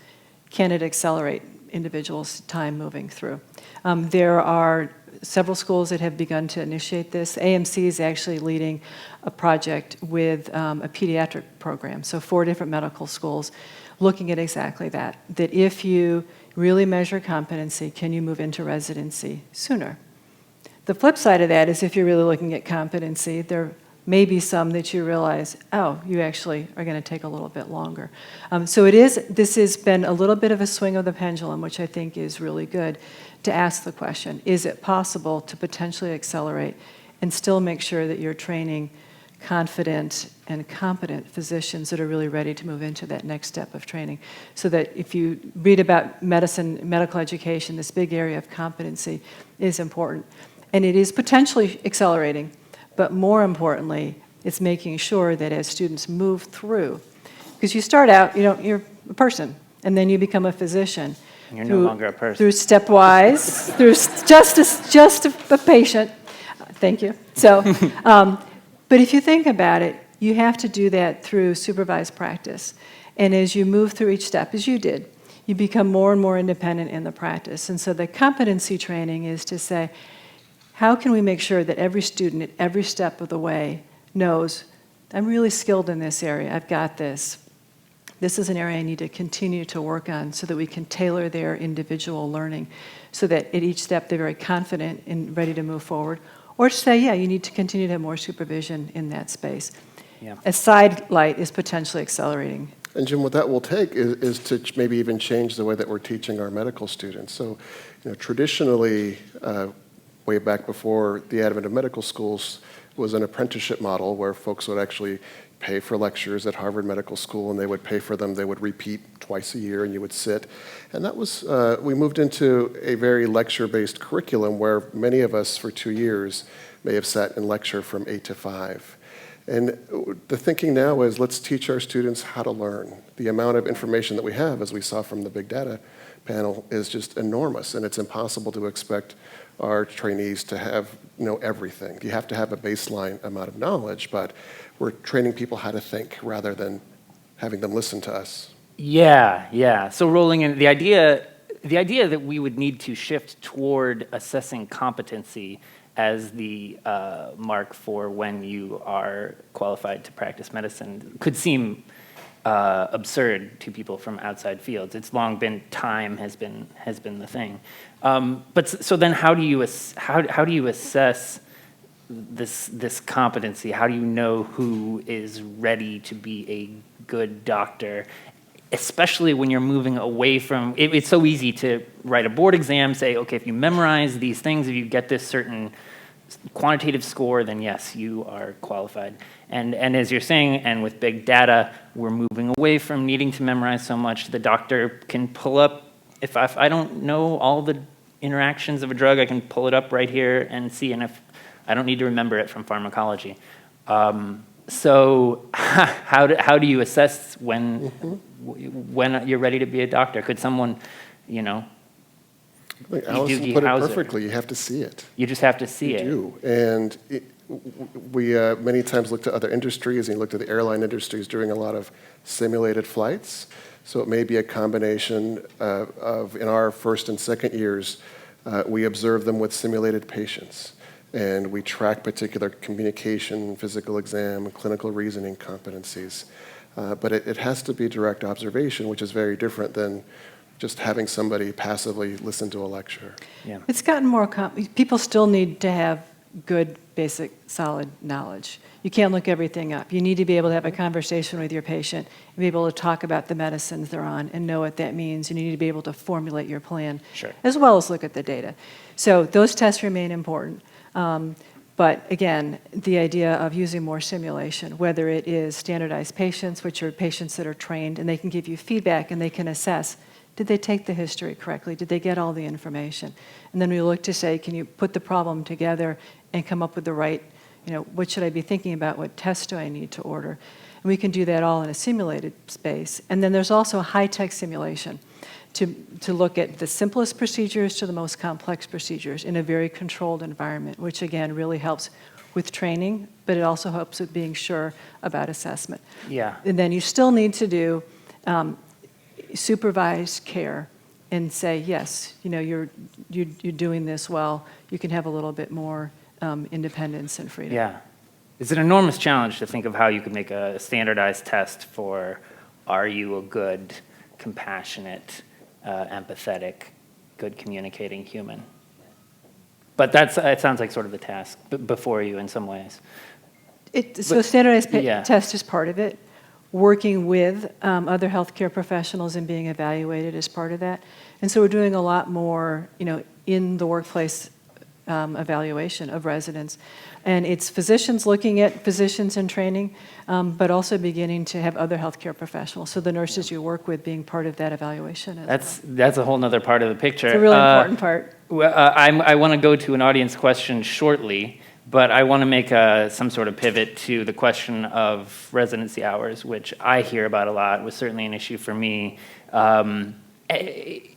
can it accelerate individuals' time moving through? There are several schools that have begun to initiate this. AMC is actually leading a project with a pediatric program, so 4 different medical schools looking at exactly that, that if you really measure competency, can you move into residency sooner? The flip side of that is if you're really looking at competency, there may be some that you realize, oh, you actually are going to take a little bit longer. So this has been a little bit of a swing of the pendulum, which I think is really good, to ask the question, is it possible to potentially accelerate and still make sure that you're training confident and competent physicians that are really ready to move into that next step of training? So that if you read about medicine, medical education, this big area of competency is important. And it is potentially accelerating, but more importantly, it's making sure that as students move through, because you start out, you're a person, and then you become a physician. You're no longer a person. Through stepwise, through just a patient. Thank you. So, but if you think about it, you have to do that through supervised practice. And as you move through each step, as you did, you become more and more independent in the practice. And so the competency training is to say, how can we make sure that every student at every step of the way knows, I'm really skilled in this area, I've got this. This is an area I need to continue to work on so that we can tailor their individual learning so that at each step they're very confident and ready to move forward. Or to say, yeah, you need to continue to have more supervision in that space. Yeah. A side light is potentially accelerating. And Jim, what that will take is to maybe even change the way that we're teaching our medical students. So, traditionally, way back before the advent of medical schools, was an apprenticeship model where folks would actually pay for lectures at Harvard Medical School, and they would pay for them. They would repeat twice a year, and you would sit. And that was, we moved into a very lecture-based curriculum where many of us for 2 years may have sat in lecture from 8 to 5. And the thinking now is, let's teach our students how to learn. The amount of information that we have, as we saw from the big data panel, is just enormous, and it's impossible to expect our trainees to have know everything. You have to have a baseline amount of knowledge, but we're training people how to think rather than having them listen to us. Yeah. So rolling in the idea that we would need to shift toward assessing competency as the mark for when you are qualified to practice medicine could seem absurd to people from outside fields. It's long been time has been the thing. But so then, how do you assess this competency? How do you know who is ready to be a good doctor? Especially when you're moving away from, it's so easy to write a board exam, say, okay, if you memorize these things, if you get this certain quantitative score, then yes, you are qualified. And as you're saying, and with big data, we're moving away from needing to memorize so much. The doctor can pull up, if I don't know all the interactions of a drug, I can pull it up right here and see, and if I don't need to remember it from pharmacology. So how do you assess when you're ready to be a doctor? Could someone, I think Allison put it perfectly. You have to see it. You just have to see it. You do. And we many times look to other industries, and you look to the airline industries doing a lot of simulated flights. So it may be a combination of in our first and second years, we observe them with simulated patients. And we track particular communication, physical exam, clinical reasoning competencies. But it has to be direct observation, which is very different than just having somebody passively listen to a lecture. Yeah. It's gotten more, people still need to have good, basic, solid knowledge. You can't look everything up. You need to be able to have a conversation with your patient and be able to talk about the medicines they're on and know what that means. And you need to be able to formulate your plan, Sure. as well as look at the data. So those tests remain important. But again, the idea of using more simulation, whether it is standardized patients, which are patients that are trained, and they can give you feedback and they can assess, did they take the history correctly? Did they get all the information? And then we look to say, can you put the problem together and come up with the right, what should I be thinking about? What tests do I need to order? And we can do that all in a simulated space. And then there's also high-tech simulation to look at the simplest procedures to the most complex procedures in a very controlled environment, which again really helps with training, but it also helps with being sure about assessment. Yeah. And then you still need to do supervised care and say, yes, you're doing this well. You can have a little bit more independence and freedom. Yeah. It's an enormous challenge to think of how you could make a standardized test for, are you a good, compassionate, empathetic, good communicating human? But it sounds like sort of the task before you in some ways. So standardized test is part of it. Working with other healthcare professionals and being evaluated is part of that. And so we're doing a lot more, in the workplace evaluation of residents. And it's physicians looking at physicians in training, but also beginning to have other healthcare professionals. So the nurses you work with being part of that evaluation. That's a whole other part of the picture. It's a really important part. I want to go to an audience question shortly, but I want to make some sort of pivot to the question of residency hours, which I hear about a lot, was certainly an issue for me.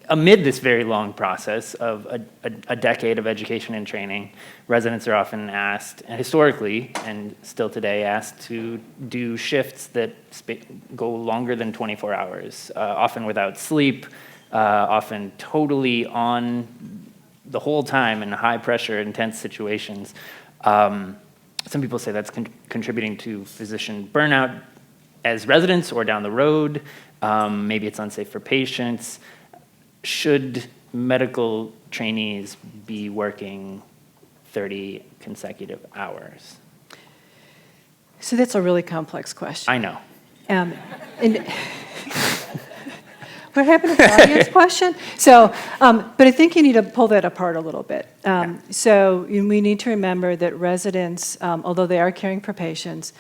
Amid this very long process of a decade of education and training, residents are often asked, and historically and still today, asked to do shifts that go longer than 24 hours, often without sleep, often totally on the whole time in high-pressure, intense situations. Some people say that's contributing to physician burnout as residents or down the road. Maybe it's unsafe for patients. Should medical trainees be working 30 consecutive hours? So that's a really complex question. I know. What happened to the audience question? So, but I think you need to pull that apart a little bit. So we need to remember that residents, although they are caring for patients,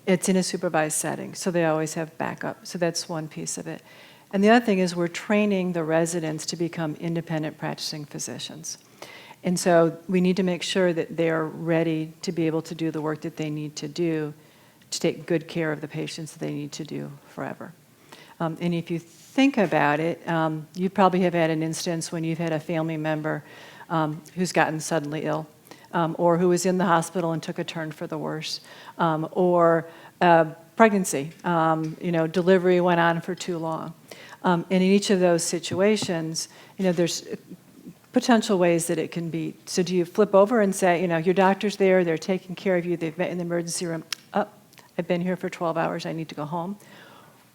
it's in a supervised setting, so they always have backup. So that's one piece of it. And the other thing is we're training the residents to become independent practicing physicians. And so we need to make sure that they're ready to be able to do the work that they need to do to take good care of the patients that they need to do forever. And if you think about it, you probably have had an instance when you've had a family member who's gotten suddenly ill, or who was in the hospital and took a turn for the worse, or pregnancy, delivery went on for too long. And in each of those situations, there's potential ways that it can be. So do you flip over and say, your doctor's there, they're taking care of you, they've met in the emergency room, I've been here for 12 hours, I need to go home?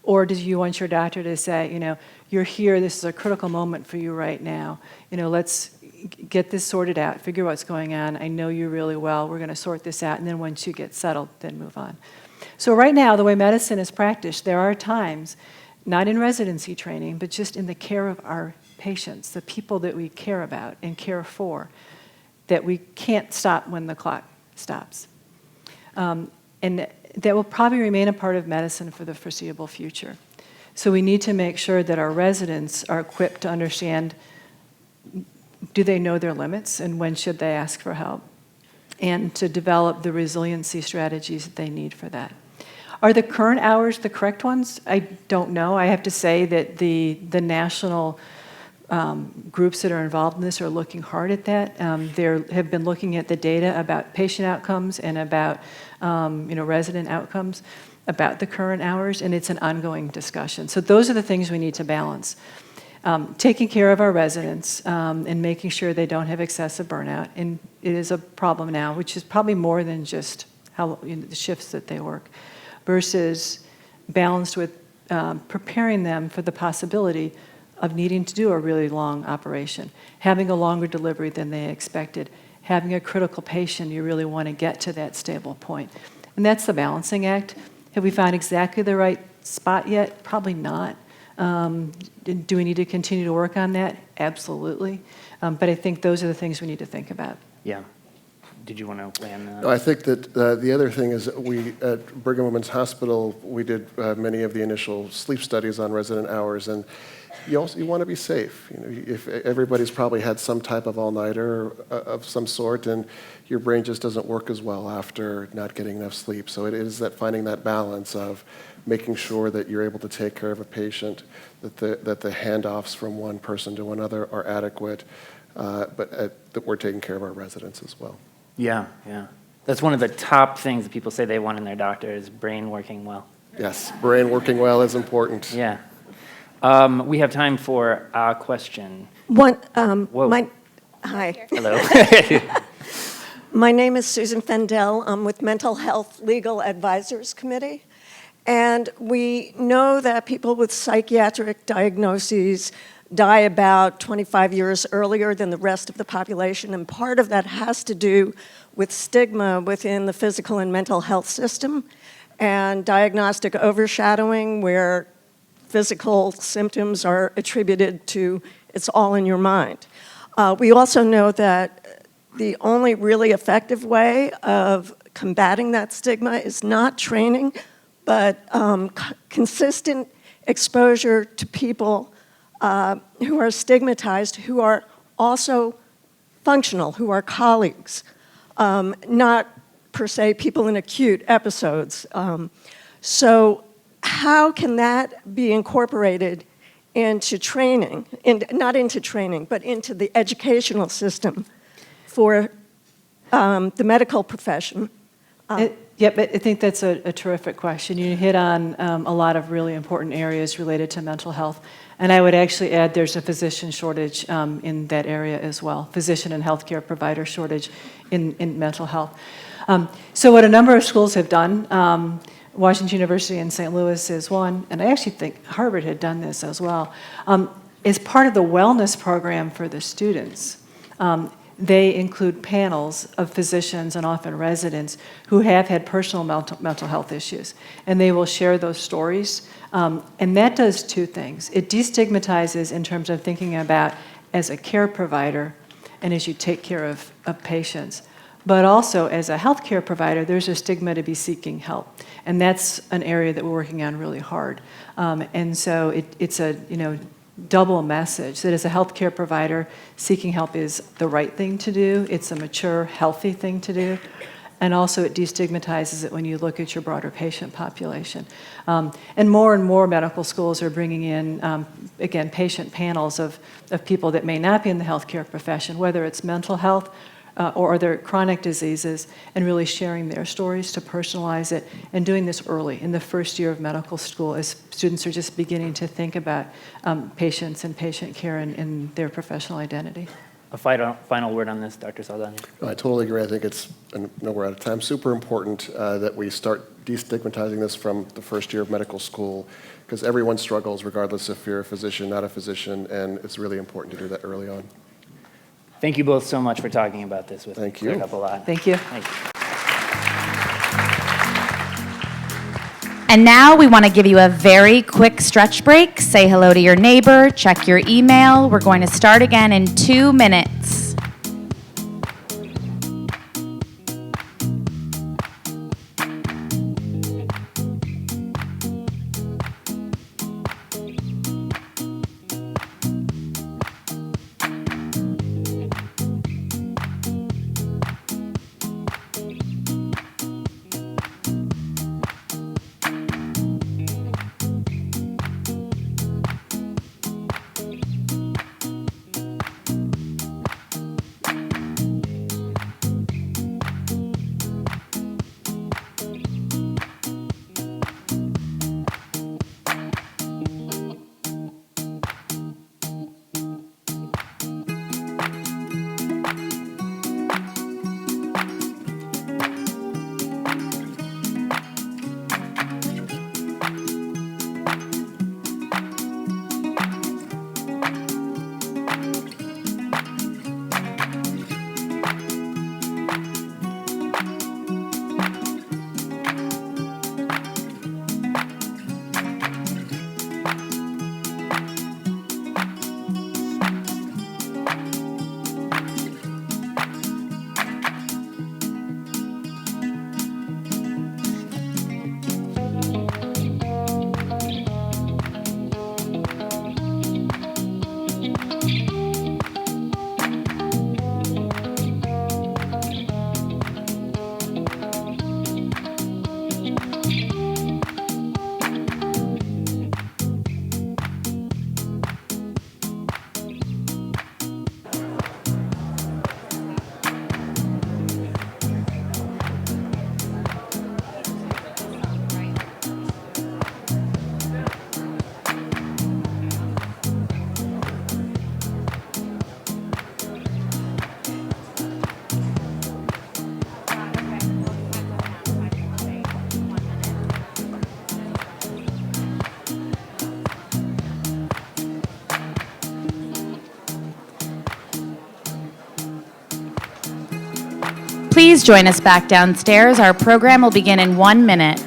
Or do you want your doctor to say, you're here, this is a critical moment for you right now, let's get this sorted out, figure what's going on, I know you really well, we're going to sort this out, and then once you get settled, then move on. So right now, the way medicine is practiced, there are times, not in residency training, but just in the care of our patients, the people that we care about and care for, that we can't stop when the clock stops. And that will probably remain a part of medicine for the foreseeable future. So we need to make sure that our residents are equipped to understand, do they know their limits and when should they ask for help? And to develop the resiliency strategies that they need for that. Are the current hours the correct ones? I don't know. I have to say that the national groups that are involved in this are looking hard at that. They have been looking at the data about patient outcomes and about resident outcomes about the current hours, and it's an ongoing discussion. So those are the things we need to balance. Taking care of our residents and making sure they don't have excessive burnout, and it is a problem now, which is probably more than just how the shifts that they work, versus balanced with preparing them for the possibility of needing to do a really long operation, having a longer delivery than they expected, having a critical patient, you really want to get to that stable point. And that's the balancing act. Have we found exactly the right spot yet? Probably not. Do we need to continue to work on that? Absolutely. But I think those are the things we need to think about. Yeah. did you want to land on? No, I think that the other thing is that we, at Brigham Women's Hospital, we did many of the initial sleep studies on resident hours, and you want to be safe. You know, if everybody's probably had some type of all-nighter of some sort, and your brain just doesn't work as well after not getting enough sleep. So it is that finding that balance of making sure that you're able to take care of a patient, that the handoffs from one person to another are adequate, but that we're taking care of our residents as well. Yeah, yeah. That's one of the top things that people say they want in their doctor is brain working well. Yes, brain working well is important. Yeah. We have time for a question. Whoa. Hi. Hello. My name is Susan Fendel. I'm with Mental Health Legal Advisors Committee. And we know that people with psychiatric diagnoses die about 25 years earlier than the rest of the population. And part of that has to do with stigma within the physical and mental health system and diagnostic overshadowing, where physical symptoms are attributed to it's all in your mind. We also know that the only really effective way of combating that stigma is not training, but consistent exposure to people who are stigmatized, who are also functional, who are colleagues, not per se people in acute episodes. So how can that be incorporated into training, not into training, but into the educational system for the medical profession? Yep, I think that's a terrific question. You hit on a lot of really important areas related to mental health. And I would actually add there's a physician shortage in that area as well, physician and healthcare provider shortage in mental health. So what a number of schools have done, Washington University in St. Louis is one, and I actually think Harvard had done this as well, is part of the wellness program for the students. They include panels of physicians and often residents who have had personal mental health issues, and they will share those stories. And that does two things. It destigmatizes in terms of thinking about as a care provider and as you take care of patients. But also as a healthcare provider, there's a stigma to be seeking help. And that's an area that we're working on really hard. And so it's a double message that as a healthcare provider, seeking help is the right thing to do. It's a mature, healthy thing to do. And also it destigmatizes it when you look at your broader patient population. And more medical schools are bringing in, again, patient panels of people that may not be in the healthcare profession, whether it's mental health or other chronic diseases, and really sharing their stories to personalize it, and doing this early in the first year of medical school as students are just beginning to think about patients and patient care and their professional identity. A final word on this, Dr. Saldana. I totally agree. I think it's, and no, we're out of time, super important that we start destigmatizing this from the first year of medical school, because everyone struggles regardless if you're a physician, not a physician, and it's really important to do that early on. Thank you both so much for talking about this with me. Thank you. Cleared up a lot. Thank you. Thank you. And now we want to give you a very quick stretch break. Say hello to your neighbor, check your email. We're going to start again in 2 minutes. Please join us back downstairs. Our program will begin in 1 minute.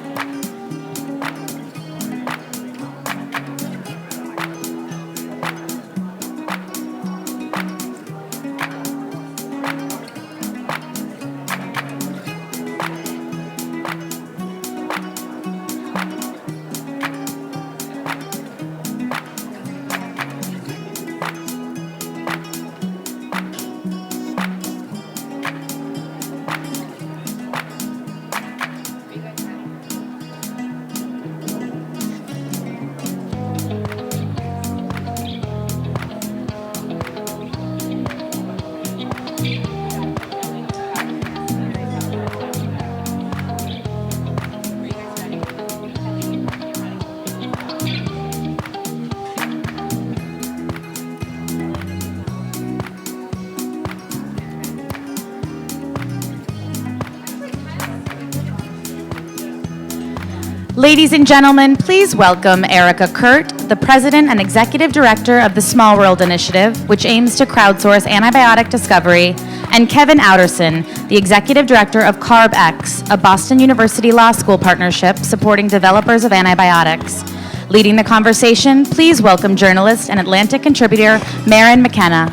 Ladies and gentlemen, please welcome Erica Kurt, the President and Executive Director of the Small World Initiative, which aims to crowdsource antibiotic discovery, and Kevin Outerson, the Executive Director of CarbX, a Boston University Law School partnership supporting developers of antibiotics. Leading the conversation, please welcome journalist and Atlantic contributor Maren McKenna.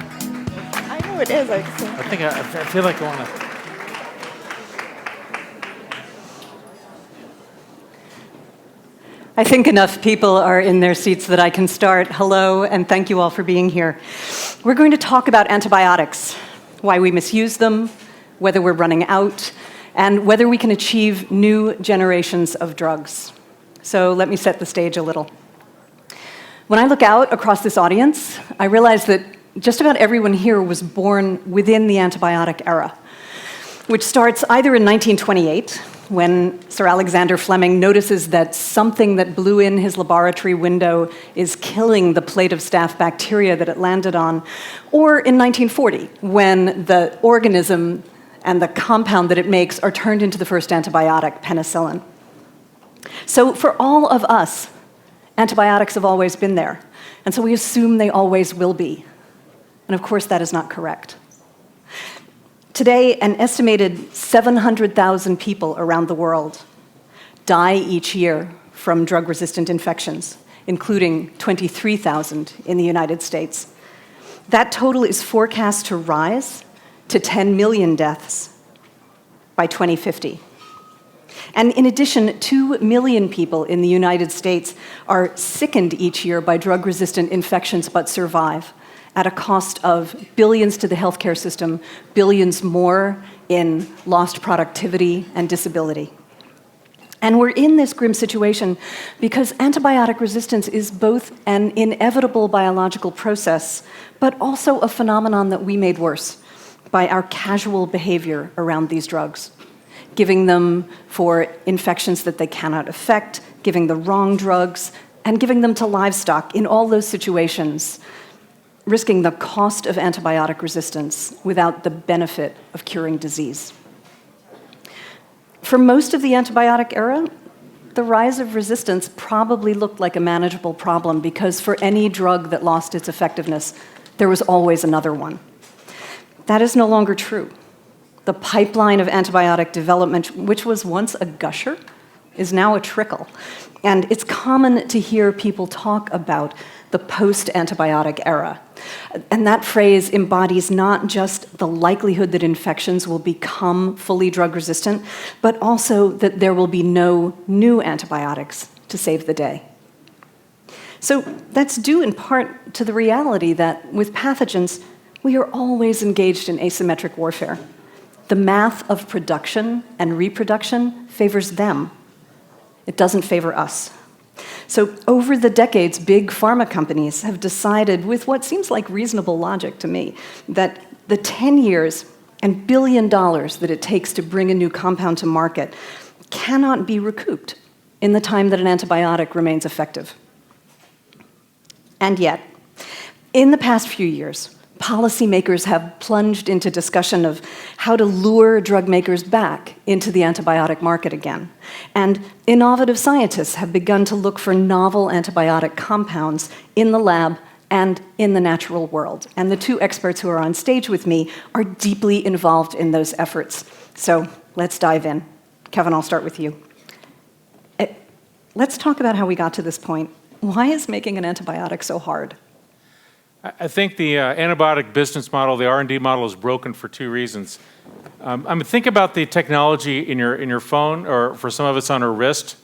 I know it is. I feel like I want to. I think enough people are in their seats that I can start. Hello, and thank you all for being here. We're going to talk about antibiotics, why we misuse them, whether we're running out, and whether we can achieve new generations of drugs. So let me set the stage a little. When I look out across this audience, I realize that just about everyone here was born within the antibiotic era, which starts either in 1928, when Sir Alexander Fleming notices that something that blew in his laboratory window is killing the plate of staph bacteria that it landed on, or in 1940, when the organism and the compound that it makes are turned into the first antibiotic, penicillin. So for all of us, antibiotics have always been there, and so we assume they always will be. And of course, that is not correct. Today, an estimated 700,000 people around the world die each year from drug-resistant infections, including 23,000 in the United States. That total is forecast to rise to 10 million deaths by 2050. And in addition, 2 million people in the United States are sickened each year by drug-resistant infections but survive, at a cost of billions to the healthcare system, billions more in lost productivity and disability. And we're in this grim situation because antibiotic resistance is both an inevitable biological process, but also a phenomenon that we made worse by our casual behavior around these drugs, giving them for infections that they cannot affect, giving the wrong drugs, and giving them to livestock in all those situations, risking the cost of antibiotic resistance without the benefit of curing disease. For most of the antibiotic era, the rise of resistance probably looked like a manageable problem because for any drug that lost its effectiveness, there was always another one. That is no longer true. The pipeline of antibiotic development, which was once a gusher, is now a trickle. And it's common to hear people talk about the post-antibiotic era. And that phrase embodies not just the likelihood that infections will become fully drug-resistant, but also that there will be no new antibiotics to save the day. So that's due in part to the reality that with pathogens, we are always engaged in asymmetric warfare. The math of production and reproduction favors them. It doesn't favor us. So over the decades, big pharma companies have decided, with what seems like reasonable logic to me, that the 10 years and $1 billion that it takes to bring a new compound to market cannot be recouped in the time that an antibiotic remains effective. And yet, in the past few years, policymakers have plunged into discussion of how to lure drug makers back into the antibiotic market again. And innovative scientists have begun to look for novel antibiotic compounds in the lab and in the natural world. And the two experts who are on stage with me are deeply involved in those efforts. So let's dive in. Kevin, I'll start with you. Let's talk about how we got to this point. Why is making an antibiotic so hard? I think the antibiotic business model, the R&D model, is broken for two reasons. Think about the technology in your phone, or for some of us on our wrist.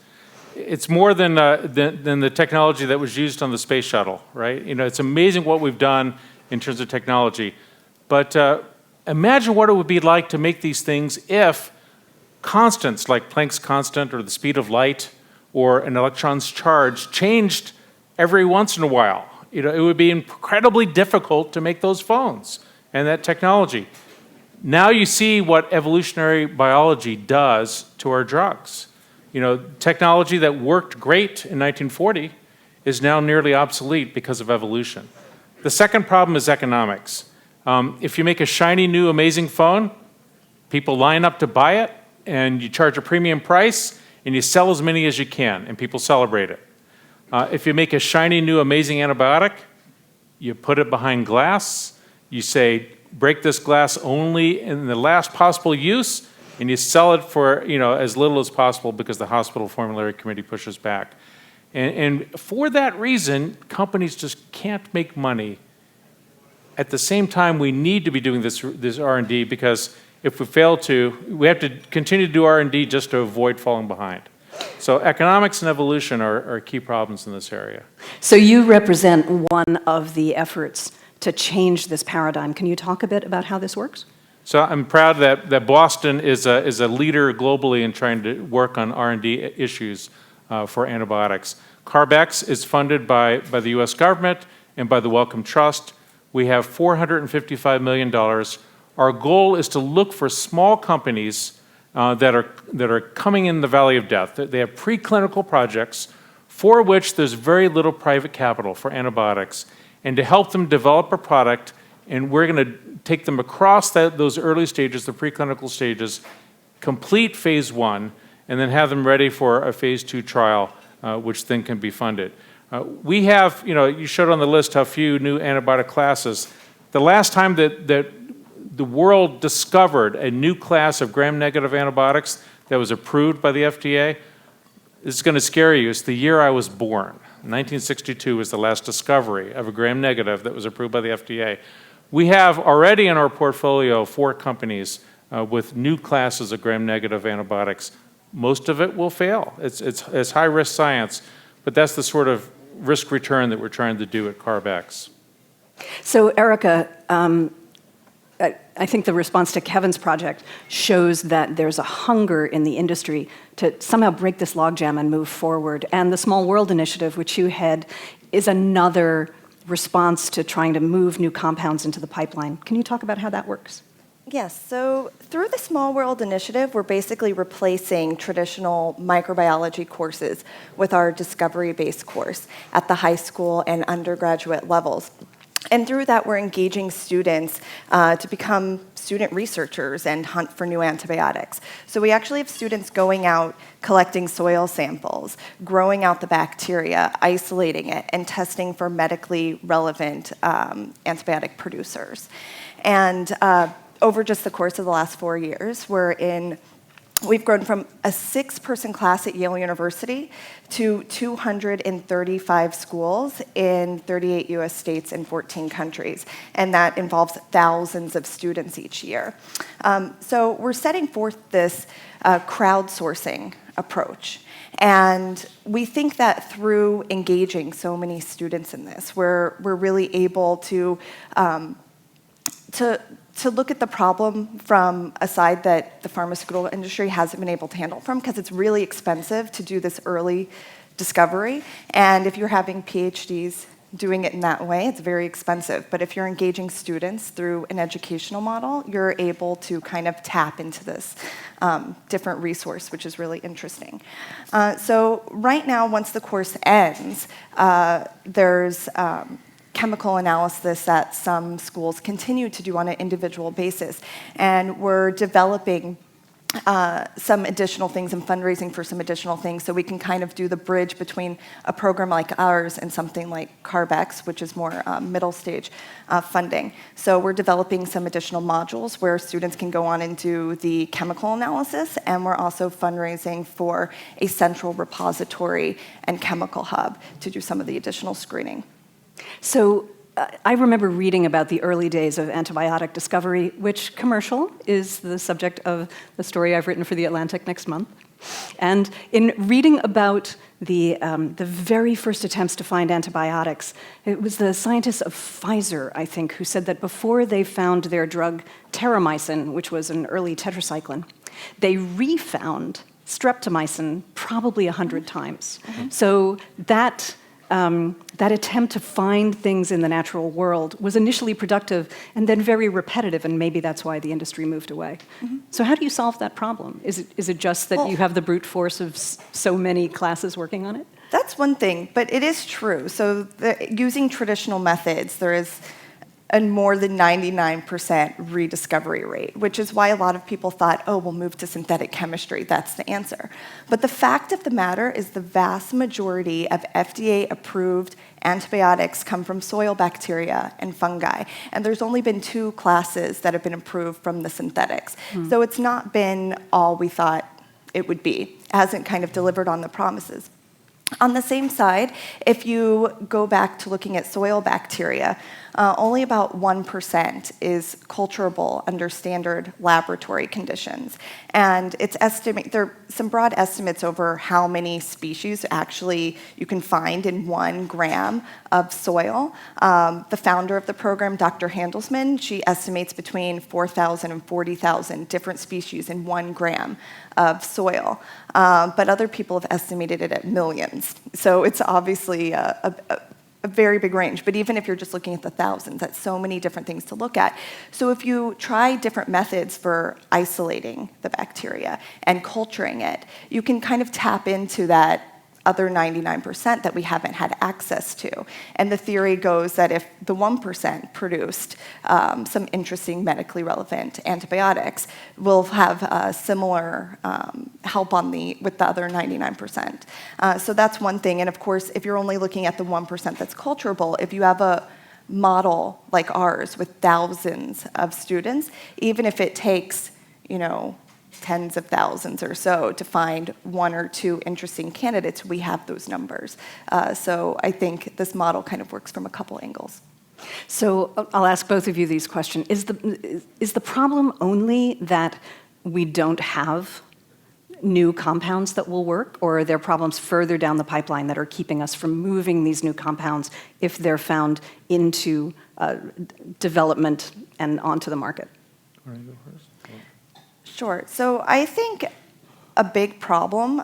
It's more than the technology that was used on the space shuttle, right? It's amazing what we've done in terms of technology. But imagine what it would be like to make these things if constants like Planck's constant or the speed of light or an electron's charge changed every once in a while. It would be incredibly difficult to make those phones and that technology. Now you see what evolutionary biology does to our drugs. Technology that worked great in 1940 is now nearly obsolete because of evolution. The second problem is economics. If you make a shiny, new, amazing phone, people line up to buy it, and you charge a premium price, and you sell as many as you can, and people celebrate it. If you make a shiny, new, amazing antibiotic, you put it behind glass, you say, break this glass only in the last possible use, and you sell it for as little as possible because the hospital formulary committee pushes back. And for that reason, companies just can't make money. At the same time, we need to be doing this R&D, because if we fail to, we have to continue to do R&D just to avoid falling behind. So economics and evolution are key problems in this area. So you represent one of the efforts to change this paradigm. Can you talk a bit about how this works? So I'm proud that Boston is a leader globally in trying to work on R&D issues for antibiotics. CARB-X is funded by the U.S. government and by the Wellcome Trust. We have $455 million. Our goal is to look for small companies that are coming in the valley of death. They have preclinical projects for which there's very little private capital for antibiotics, and to help them develop a product, and we're going to take them across those early stages, the preclinical stages, complete phase 1, and then have them ready for a phase 2 trial, which then can be funded. We have, you showed on the list how few new antibiotic classes. The last time that the world discovered a new class of gram-negative antibiotics that was approved by the FDA, this is going to scare you. It's the year I was born. 1962 was the last discovery of a gram-negative that was approved by the FDA. We have already in our portfolio 4 companies with new classes of gram-negative antibiotics. Most of it will fail. It's high-risk science, but that's the sort of risk return that we're trying to do at CARB-X. So Erica, I think the response to Kevin's project shows that there's a hunger in the industry to somehow break this logjam and move forward. And the Small World Initiative, which you head, is another response to trying to move new compounds into the pipeline. Can you talk about how that works? Yes, so through the Small World Initiative, we're basically replacing traditional microbiology courses with our discovery-based course at the high school and undergraduate levels. And through that, we're engaging students to become student researchers and hunt for new antibiotics. So we actually have students going out, collecting soil samples, growing out the bacteria, isolating it, and testing for medically relevant antibiotic producers. And over just the course of the last 4 years, we've grown from a 6-person class at Yale University to 235 schools in 38 US states and 14 countries. And that involves thousands of students each year. So we're setting forth this crowdsourcing approach. And we think that through engaging so many students in this, we're really able to look at the problem from a side that the pharmaceutical industry hasn't been able to handle from, because it's really expensive to do this early discovery. And if you're having PhDs doing it in that way, it's very expensive. But if you're engaging students through an educational model, you're able to kind of tap into this different resource, which is really interesting. So right now, once the course ends, there's chemical analysis that some schools continue to do on an individual basis. And we're developing some additional things and fundraising for some additional things so we can kind of do the bridge between a program like ours and something like CARB-X, which is more middle stage funding. So we're developing some additional modules where students can go on and do the chemical analysis, and we're also fundraising for a central repository and chemical hub to do some of the additional screening. So I remember reading about the early days of antibiotic discovery, which commercial is the subject of the story I've written for The Atlantic next month. And in reading about the very first attempts to find antibiotics, it was the scientists of Pfizer, I think, who said that before they found their drug terramycin, which was an early tetracycline, they refound streptomycin probably 100 times. So that attempt to find things in the natural world was initially productive and then very repetitive, and maybe that's why the industry moved away. So how do you solve that problem? Is it just that you have the brute force of so many classes working on it? That's one thing, but it is true. So using traditional methods, there is a more than 99% rediscovery rate, which is why a lot of people thought, oh, we'll move to synthetic chemistry, that's the answer. But the fact of the matter is the vast majority of FDA-approved antibiotics come from soil bacteria and fungi, and there's only been 2 classes that have been approved from the synthetics. So it's not been all we thought it would be. It hasn't kind of delivered on the promises. On the same side, if you go back to looking at soil bacteria, only about 1% is culturable under standard laboratory conditions. And there are some broad estimates over how many species actually you can find in 1 gram of soil. The founder of the program, Dr. Handelsman, she estimates between 4,000 and 40,000 different species in 1 gram of soil. But other people have estimated it at millions. So it's obviously a very big range. But even if you're just looking at the thousands, that's so many different things to look at. So if you try different methods for isolating the bacteria and culturing it, you can kind of tap into that other 99% that we haven't had access to. And the theory goes that if the 1% produced some interesting medically relevant antibiotics, we'll have similar help with the other 99%. So that's one thing. And of course, if you're only looking at the 1% that's culturable, if you have a model like ours with thousands of students, even if it takes, tens of thousands or so to find 1 or 2 interesting candidates, we have those numbers. So I think this model kind of works from a couple angles. So I'll ask both of you these questions. Is the problem only that we don't have new compounds that will work, or are there problems further down the pipeline that are keeping us from moving these new compounds if they're found into development and onto the market? All right, go first. Sure. So I think a big problem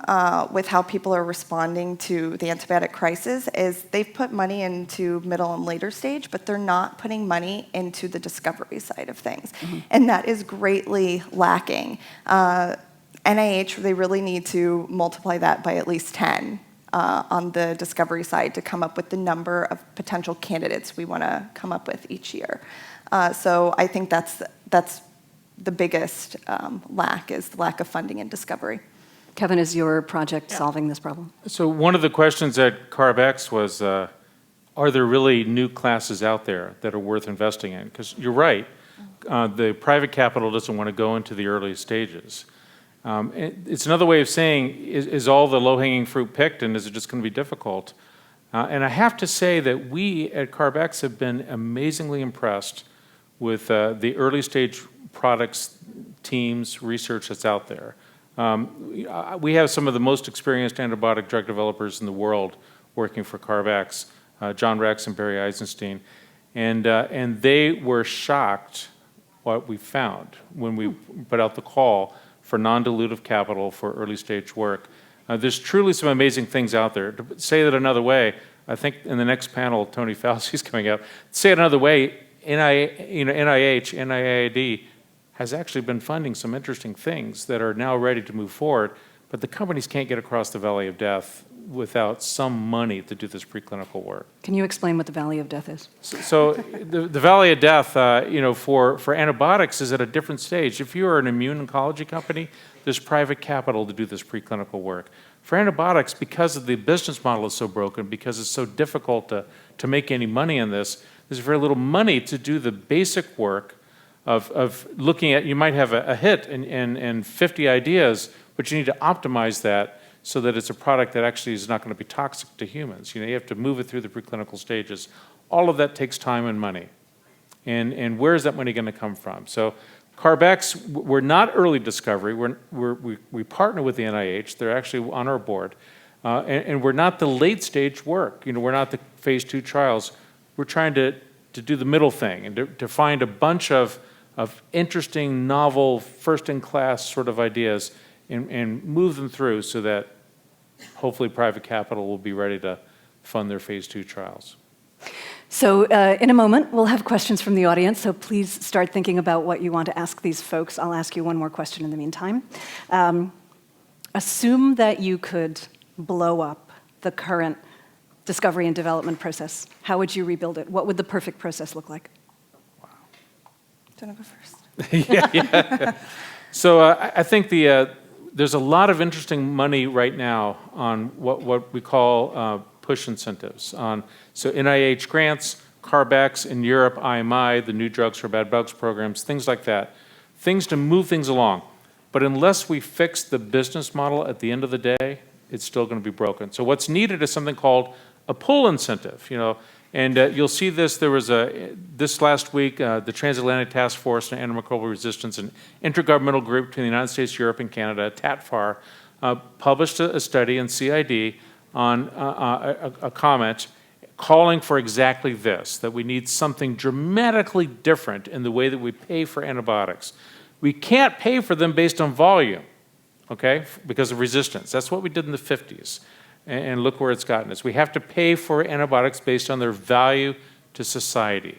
with how people are responding to the antibiotic crisis is they've put money into middle and later stage, but they're not putting money into the discovery side of things. And that is greatly lacking. NIH, they really need to multiply that by at least 10 on the discovery side to come up with the number of potential candidates we want to come up with each year. So I think that's the biggest lack is the lack of funding and discovery. Kevin, is your project solving this problem? So one of the questions at CARB-X was, are there really new classes out there that are worth investing in? Because you're right, the private capital doesn't want to go into the early stages. It's another way of saying, is all the low-hanging fruit picked, and is it just going to be difficult? And I have to say that we at CARB-X have been amazingly impressed with the early stage products, teams, research that's out there. We have some of the most experienced antibiotic drug developers in the world working for CARB-X, John Rex and Barry Eisenstein, and they were shocked what we found when we put out the call for non-dilutive capital for early stage work. There's truly some amazing things out there. To say that another way, I think in the next panel, Tony Fauci's coming up. Say it another way, NIH, NIAID has actually been funding some interesting things that are now ready to move forward, but the companies can't get across the valley of death without some money to do this preclinical work. Can you explain what the valley of death is? So the valley of death, for antibiotics is at a different stage. If you are an immune oncology company, there's private capital to do this preclinical work. For antibiotics, because of the business model is so broken, because it's so difficult to make any money in this, there's very little money to do the basic work of looking at, you might have a hit and 50 ideas, but you need to optimize that so that it's a product that actually is not going to be toxic to humans. You have to move it through the preclinical stages. All of that takes time and money. And where is that money going to come from? So CARB-X, we're not early discovery. We partner with the NIH. They're actually on our board. And we're not the late stage work. We're not the phase 2 trials. We're trying to do the middle thing and to find a bunch of interesting, novel, first-in-class sort of ideas and move them through so that hopefully private capital will be ready to fund their phase 2 trials. So in a moment, we'll have questions from the audience, so please start thinking about what you want to ask these folks. I'll ask you one more question in the meantime. Assume that you could blow up the current discovery and development process. How would you rebuild it? What would the perfect process look like? Do you want to go first? yeah. So I think there's a lot of interesting money right now on what we call push incentives. So NIH grants, CARB-X in Europe, IMI, the New Drugs for Bad Bugs programs, things like that. Things to move things along. But unless we fix the business model at the end of the day, it's still going to be broken. So what's needed is something called a pull incentive. And you'll see this. There was this last week, the Transatlantic Task Force on Antimicrobial Resistance, an intergovernmental group between the United States, Europe, and Canada, TATFAR, published a study in CID on a comment calling for exactly this, that we need something dramatically different in the way that we pay for antibiotics. We can't pay for them based on volume, okay, because of resistance. That's what we did in the 50s. And look where it's gotten us. We have to pay for antibiotics based on their value to society,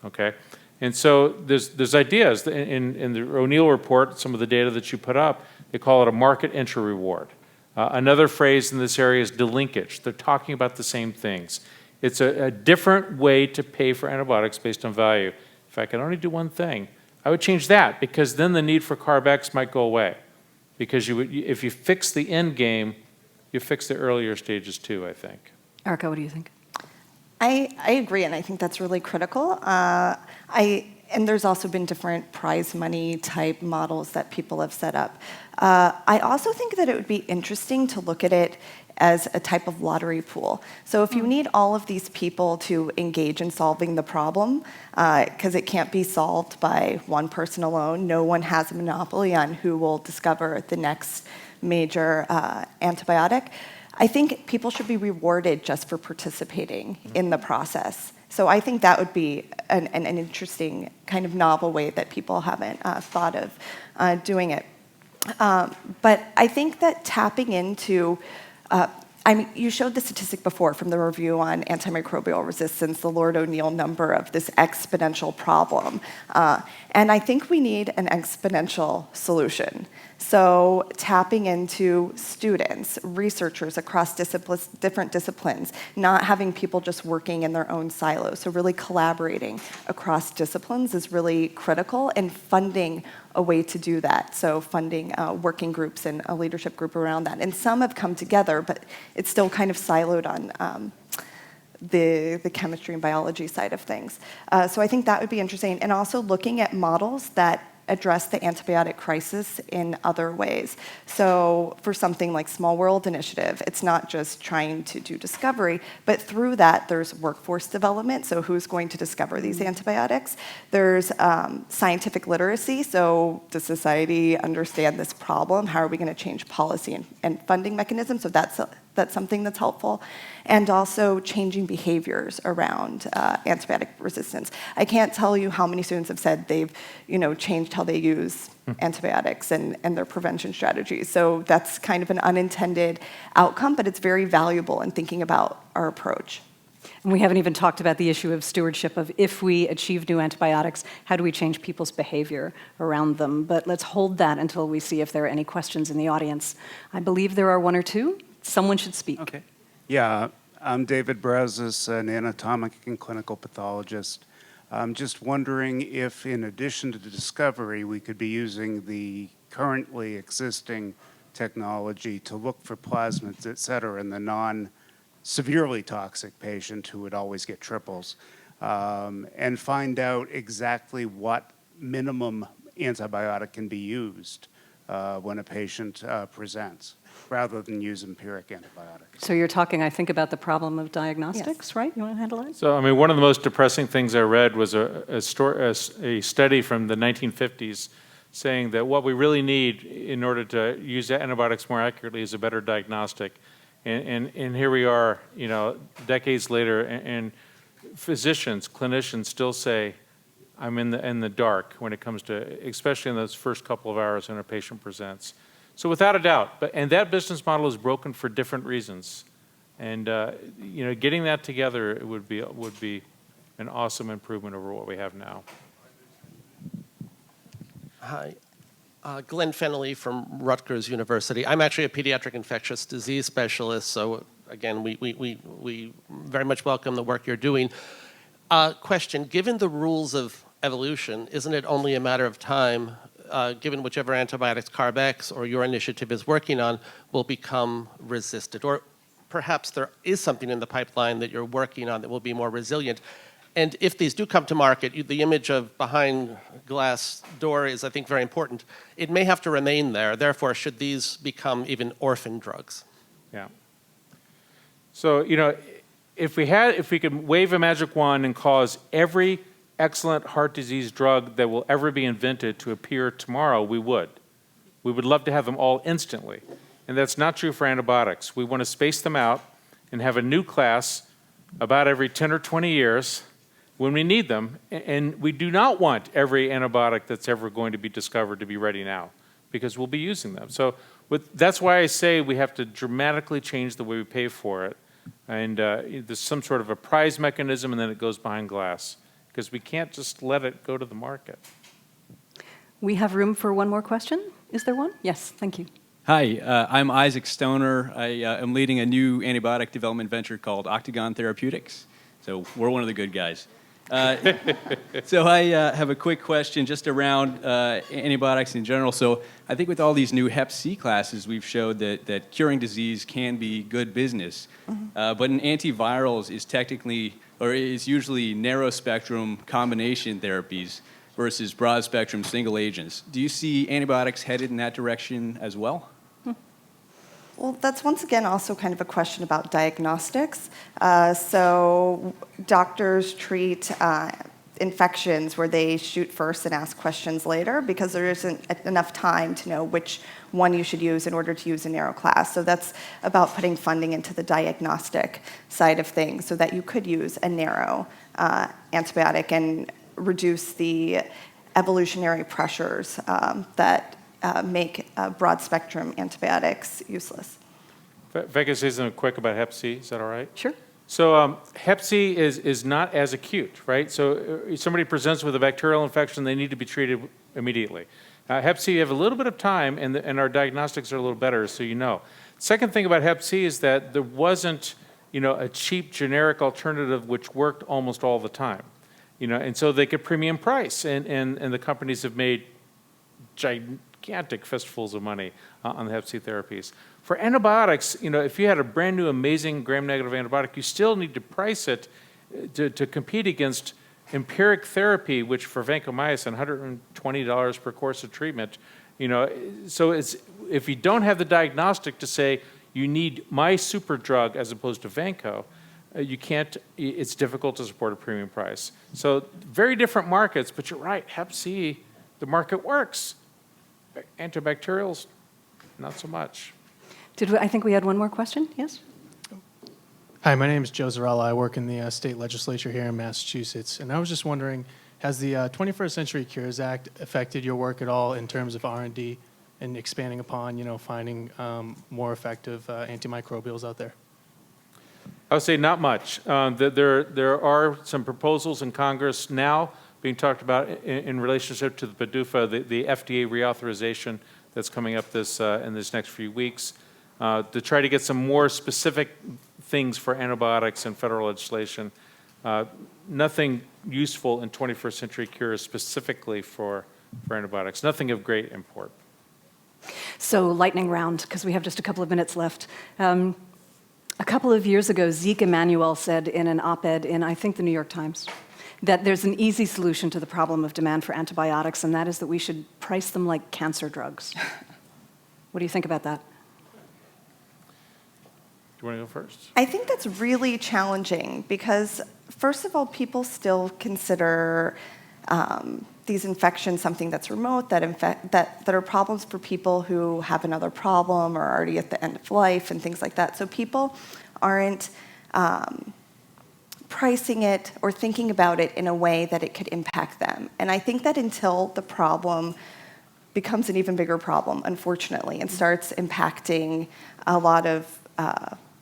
okay? And so there's ideas. In the O'Neill report, some of the data that you put up, they call it a market entry reward. Another phrase in this area is delinkage. They're talking about the same things. It's a different way to pay for antibiotics based on value. If I could only do one thing, I would change that, because then the need for CARB-X might go away. Because if you fix the end game, you fix the earlier stages too, I think. Erica, what do you think? I agree, and I think that's really critical. And there's also been different prize money type models that people have set up. I also think that it would be interesting to look at it as a type of lottery pool. So if you need all of these people to engage in solving the problem, because it can't be solved by one person alone, no one has a monopoly on who will discover the next major antibiotic, I think people should be rewarded just for participating in the process. So I think that would be an interesting kind of novel way that people haven't thought of doing it. But I think that tapping into, you showed the statistic before from the review on antimicrobial resistance, the Lord O'Neill number of this exponential problem. And I think we need an exponential solution. So tapping into students, researchers across different disciplines, not having people just working in their own silos. So really collaborating across disciplines is really critical, and funding a way to do that. So funding working groups and a leadership group around that. And some have come together, but it's still kind of siloed on the chemistry and biology side of things. So I think that would be interesting. And also looking at models that address the antibiotic crisis in other ways. So for something like Small World Initiative, it's not just trying to do discovery, but through that there's workforce development, so who's going to discover these antibiotics? There's scientific literacy, so does society understand this problem? How are we going to change policy and funding mechanisms? So that's something that's helpful. And also changing behaviors around antibiotic resistance. I can't tell you how many students have said they've changed how they use antibiotics and their prevention strategies. So that's kind of an unintended outcome, but it's very valuable in thinking about our approach. And we haven't even talked about the issue of stewardship, of if we achieve new antibiotics, how do we change people's behavior around them? But let's hold that until we see if there are any questions in the audience. I believe there are one or two. Someone should speak. Okay. Yeah, I'm David Brazos, an anatomic and clinical pathologist. I'm just wondering if, in addition to the discovery, we could be using the currently existing technology to look for plasmids, et cetera, in the non-severely toxic patient who would always get triples, and find out exactly what minimum antibiotic can be used when a patient presents, rather than use empiric antibiotics. So you're talking, I think, about the problem of diagnostics, right? You want to handle that? So, I mean, one of the most depressing things I read was a study from the 1950s saying that what we really need in order to use antibiotics more accurately is a better diagnostic. And here we are, you know, decades later, and physicians, clinicians still say, I'm in the dark when it comes to, especially in those first couple of hours when a patient presents. So without a doubt, and that business model is broken for different reasons. And you know, getting that together would be an awesome improvement over what we have now. Hi, Glenn Fennelly from Rutgers University. I'm actually a pediatric infectious disease specialist, so again, we very much welcome the work you're doing. Question, given the rules of evolution, isn't it only a matter of time, given whichever antibiotics CARB-X or your initiative is working on will become resistant? Or perhaps there is something in the pipeline that you're working on that will be more resilient. And if these do come to market, the image of behind glass door is, I think, very important. It may have to remain there. Therefore, should these become even orphan drugs? Yeah. So, you know, if we could wave a magic wand and cause every excellent heart disease drug that will ever be invented to appear tomorrow, we would. We would love to have them all instantly. And that's not true for antibiotics. We want to space them out and have a new class about every 10 or 20 years when we need them, and we do not want every antibiotic that's ever going to be discovered to be ready now, because we'll be using them. So that's why I say we have to dramatically change the way we pay for it, and there's some sort of a prize mechanism, and then it goes behind glass, because we can't just let it go to the market. We have room for one more question. Is there one? Yes, thank you. Hi, I'm Isaac Stoner. I am leading a new antibiotic development venture called Octagon Therapeutics. So we're one of the good guys. So I have a quick question just around antibiotics in general. So I think with all these new Hep C classes, we've showed that curing disease can be good business. But in antivirals is technically, or is usually narrow spectrum combination therapies versus broad spectrum single agents. Do you see antibiotics headed in that direction as well? Well, that's once again also kind of a question about diagnostics. So doctors treat infections where they shoot first and ask questions later because there isn't enough time to know which one you should use in order to use a narrow class. So that's about putting funding into the diagnostic side of things so that you could use a narrow antibiotic and reduce the evolutionary pressures that make broad spectrum antibiotics useless. If I could say something quick about Hep C, is that all right? Sure. So Hep C is not as acute, right? So if somebody presents with a bacterial infection, they need to be treated immediately. Hep C, you have a little bit of time, and our diagnostics are a little better, so you know. Second thing about Hep C is that there wasn't, you know, a cheap generic alternative which worked almost all the time, you know, and so they could premium price, and the companies have made gigantic fistfuls of money on the Hep C therapies. For antibiotics, you know, if you had a brand new amazing gram-negative antibiotic, you still need to price it to compete against empiric therapy, which for vancomycin, $120 per course of treatment. You know, so if you don't have the diagnostic to say you need my super drug as opposed to Vanco, you can't. It's difficult to support a premium price. So very different markets, but you're right. Hep C, the market works. Antibacterials, not so much. I think we had one more question, yes? Hi, my name is Joe Zarella. I work in the state legislature here in Massachusetts, and I was just wondering, has the 21st Century Cures Act affected your work at all in terms of R&D and expanding upon, you know, finding more effective antimicrobials out there? I would say not much. There are some proposals in Congress now being talked about in relationship to the PDUFA, the FDA reauthorization that's coming up in this next few weeks, to try to get some more specific things for antibiotics in federal legislation. Nothing useful in 21st century cures specifically for antibiotics, nothing of great import. So lightning round, because we have just a couple of minutes left. A couple of years ago, Zeke Emanuel said in an op-ed in, I think, the New York Times, that there's an easy solution to the problem of demand for antibiotics, and that is that we should price them like cancer drugs. What do you think about that? Do you want to go first? I think that's really challenging because, first of all, people still consider these infections something that's remote, that are problems for people who have another problem or are already at the end of life and things like that. So people aren't pricing it or thinking about it in a way that it could impact them. And I think that until the problem becomes an even bigger problem, unfortunately, and starts impacting a lot of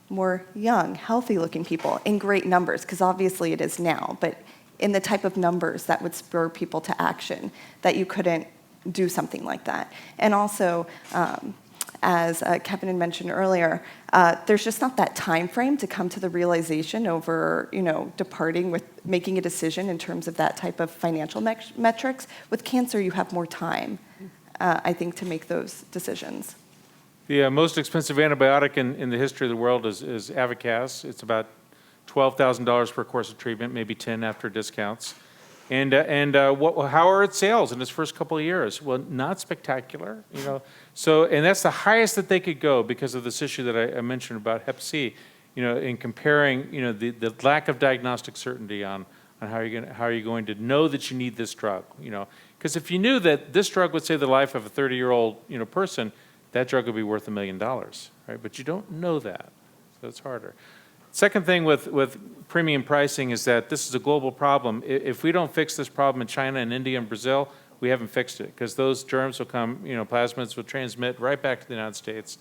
more young, healthy-looking people in great numbers, because obviously it is now, but in the type of numbers that would spur people to action, that you couldn't do something like that. And also, as Kevin had mentioned earlier, there's just not that time frame to come to the realization over, departing with making a decision in terms of that type of financial metrics. With cancer, you have more time, I think, to make those decisions. The most expensive antibiotic in the history of the world is Avacaz. It's about $12,000 per course of treatment, maybe 10 after discounts. And how are its sales in its first couple of years? Well, not spectacular, So, and that's the highest that they could go because of this issue that I mentioned about Hep C, in comparing, the lack of diagnostic certainty on how are you going to know that you need this drug, Because if you knew that this drug would save the life of a 30-year-old, person, that drug would be worth $1 million, right? But you don't know that, so it's harder. Second thing with premium pricing is that this is a global problem. If we don't fix this problem in China and India and Brazil, we haven't fixed it because those germs will come, plasmids will transmit right back to the United States.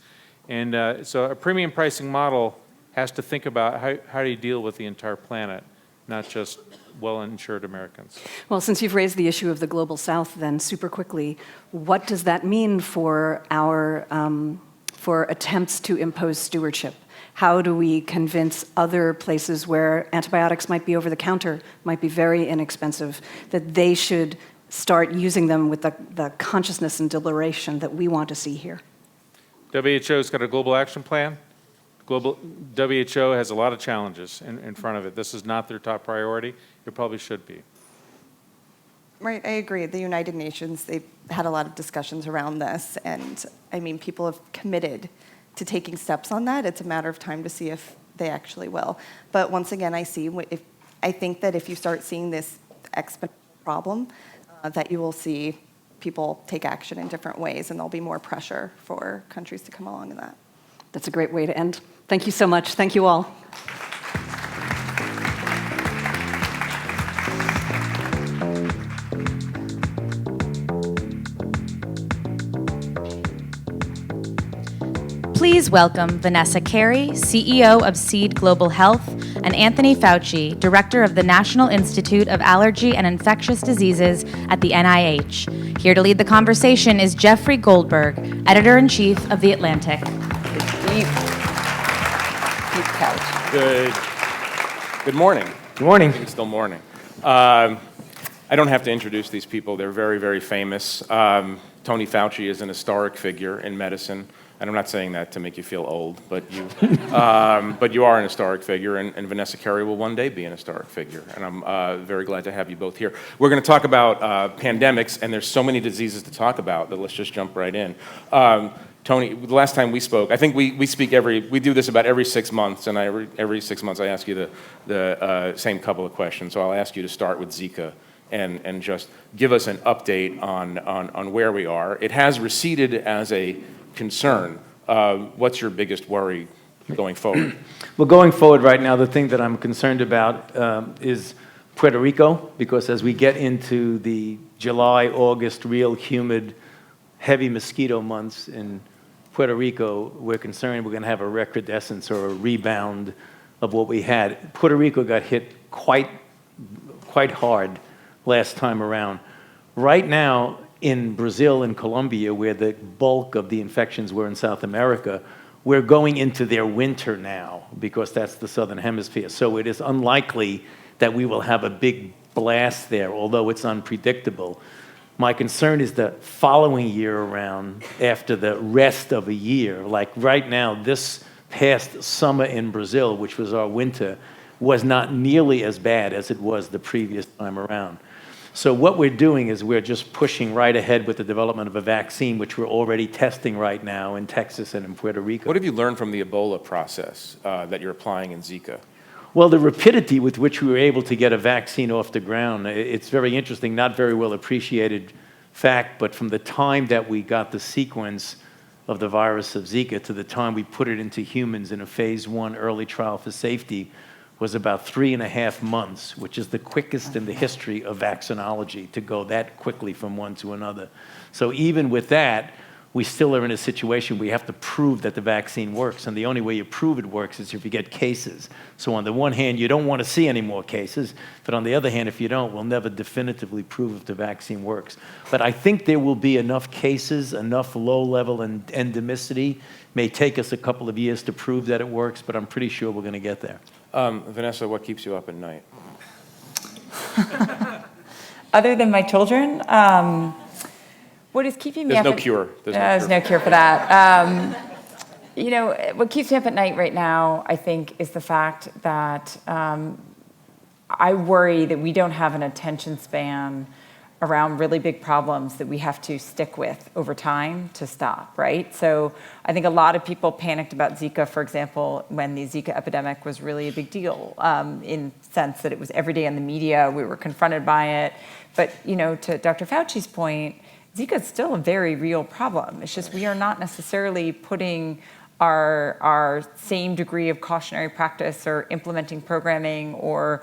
And so a premium pricing model has to think about how do you deal with the entire planet, not just well-insured Americans. Well, since you've raised the issue of the Global South, then super quickly, what does that mean for our for attempts to impose stewardship? How do we convince other places where antibiotics might be over the counter, might be very inexpensive, that they should start using them with the consciousness and deliberation that we want to see here? WHO's got a global action plan. WHO has a lot of challenges in front of it. This is not their top priority. It probably should be. Right, I agree. The United Nations, they've had a lot of discussions around this, and people have committed to taking steps on that. It's a matter of time to see if they actually will. But once again, I think that if you start seeing this exponential problem, that you will see people take action in different ways, and there'll be more pressure for countries to come along in that. That's a great way to end. Thank you so much. Thank you all. Please welcome Vanessa Carey, CEO of Seed Global Health, and Anthony Fauci, Director of the National Institute of Allergy and Infectious Diseases at the NIH. Here to lead the conversation is Jeffrey Goldberg, Editor-in-Chief of The Atlantic. Good morning. Good morning. I think it's still morning. I don't have to introduce these people. They're very, very famous. Tony Fauci is an historic figure in medicine. And I'm not saying that to make you feel old, but you are an historic figure, and Vanessa Carey will one day be an historic figure. And I'm very glad to have you both here. We're going to talk about pandemics, and there's so many diseases to talk about that let's just jump right in. Tony, the last time we spoke, I think we do this about every 6 months, and every 6 months I ask you the same couple of questions. So I'll ask you to start with Zika and just give us an update on where we are. It has receded as a concern. What's your biggest worry going forward? Well, going forward right now, the thing that I'm concerned about is Puerto Rico, because as we get into the July, August, real humid, heavy mosquito months in Puerto Rico, we're concerned we're going to have a recrudescence or a rebound of what we had. Puerto Rico got hit quite hard last time around. Right now, in Brazil and Colombia, where the bulk of the infections were in South America, we're going into their winter now because that's the southern hemisphere. So it is unlikely that we will have a big blast there, although it's unpredictable. My concern is the following year around, after the rest of a year, like right now, this past summer in Brazil, which was our winter, was not nearly as bad as it was the previous time around. So what we're doing is we're just pushing right ahead with the development of a vaccine, which we're already testing right now in Texas and in Puerto Rico. What have you learned from the Ebola process that you're applying in Zika? Well, the rapidity with which we were able to get a vaccine off the ground, it's very interesting, not very well appreciated fact, but from the time that we got the sequence of the virus of Zika to the time we put it into humans in a phase 1 early trial for safety was about 3.5 months, which is the quickest in the history of vaccinology to go that quickly from one to another. So even with that, we still are in a situation where we have to prove that the vaccine works, and the only way you prove it works is if you get cases. So on the one hand, you don't want to see any more cases, but on the other hand, if you don't, we'll never definitively prove if the vaccine works. But I think there will be enough cases, enough low-level endemicity. May take us a couple of years to prove that it works, but I'm pretty sure we're going to get there. Vanessa, what keeps you up at night? Other than my children, what is keeping me There's up no cure. There's no cure for that. You know, what keeps me up at night right now, I think, is the fact that I worry that we don't have an attention span around really big problems that we have to stick with over time to stop, right? So I think a lot of people panicked about Zika, for example, when the Zika epidemic was really a big deal, in the sense that it was every day in the media, we were confronted by it. But, you know, to Dr. Fauci's point, Zika is still a very real problem. It's just we are not necessarily putting our same degree of cautionary practice or implementing programming or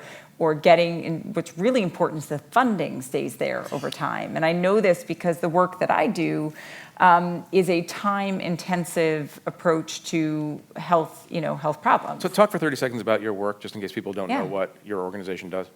getting, in, what's really important is the funding stays there over time. And I know this because the work that I do is a time-intensive approach to health, health problems. So talk for 30 seconds about your work, just in case people don't know what your organization does.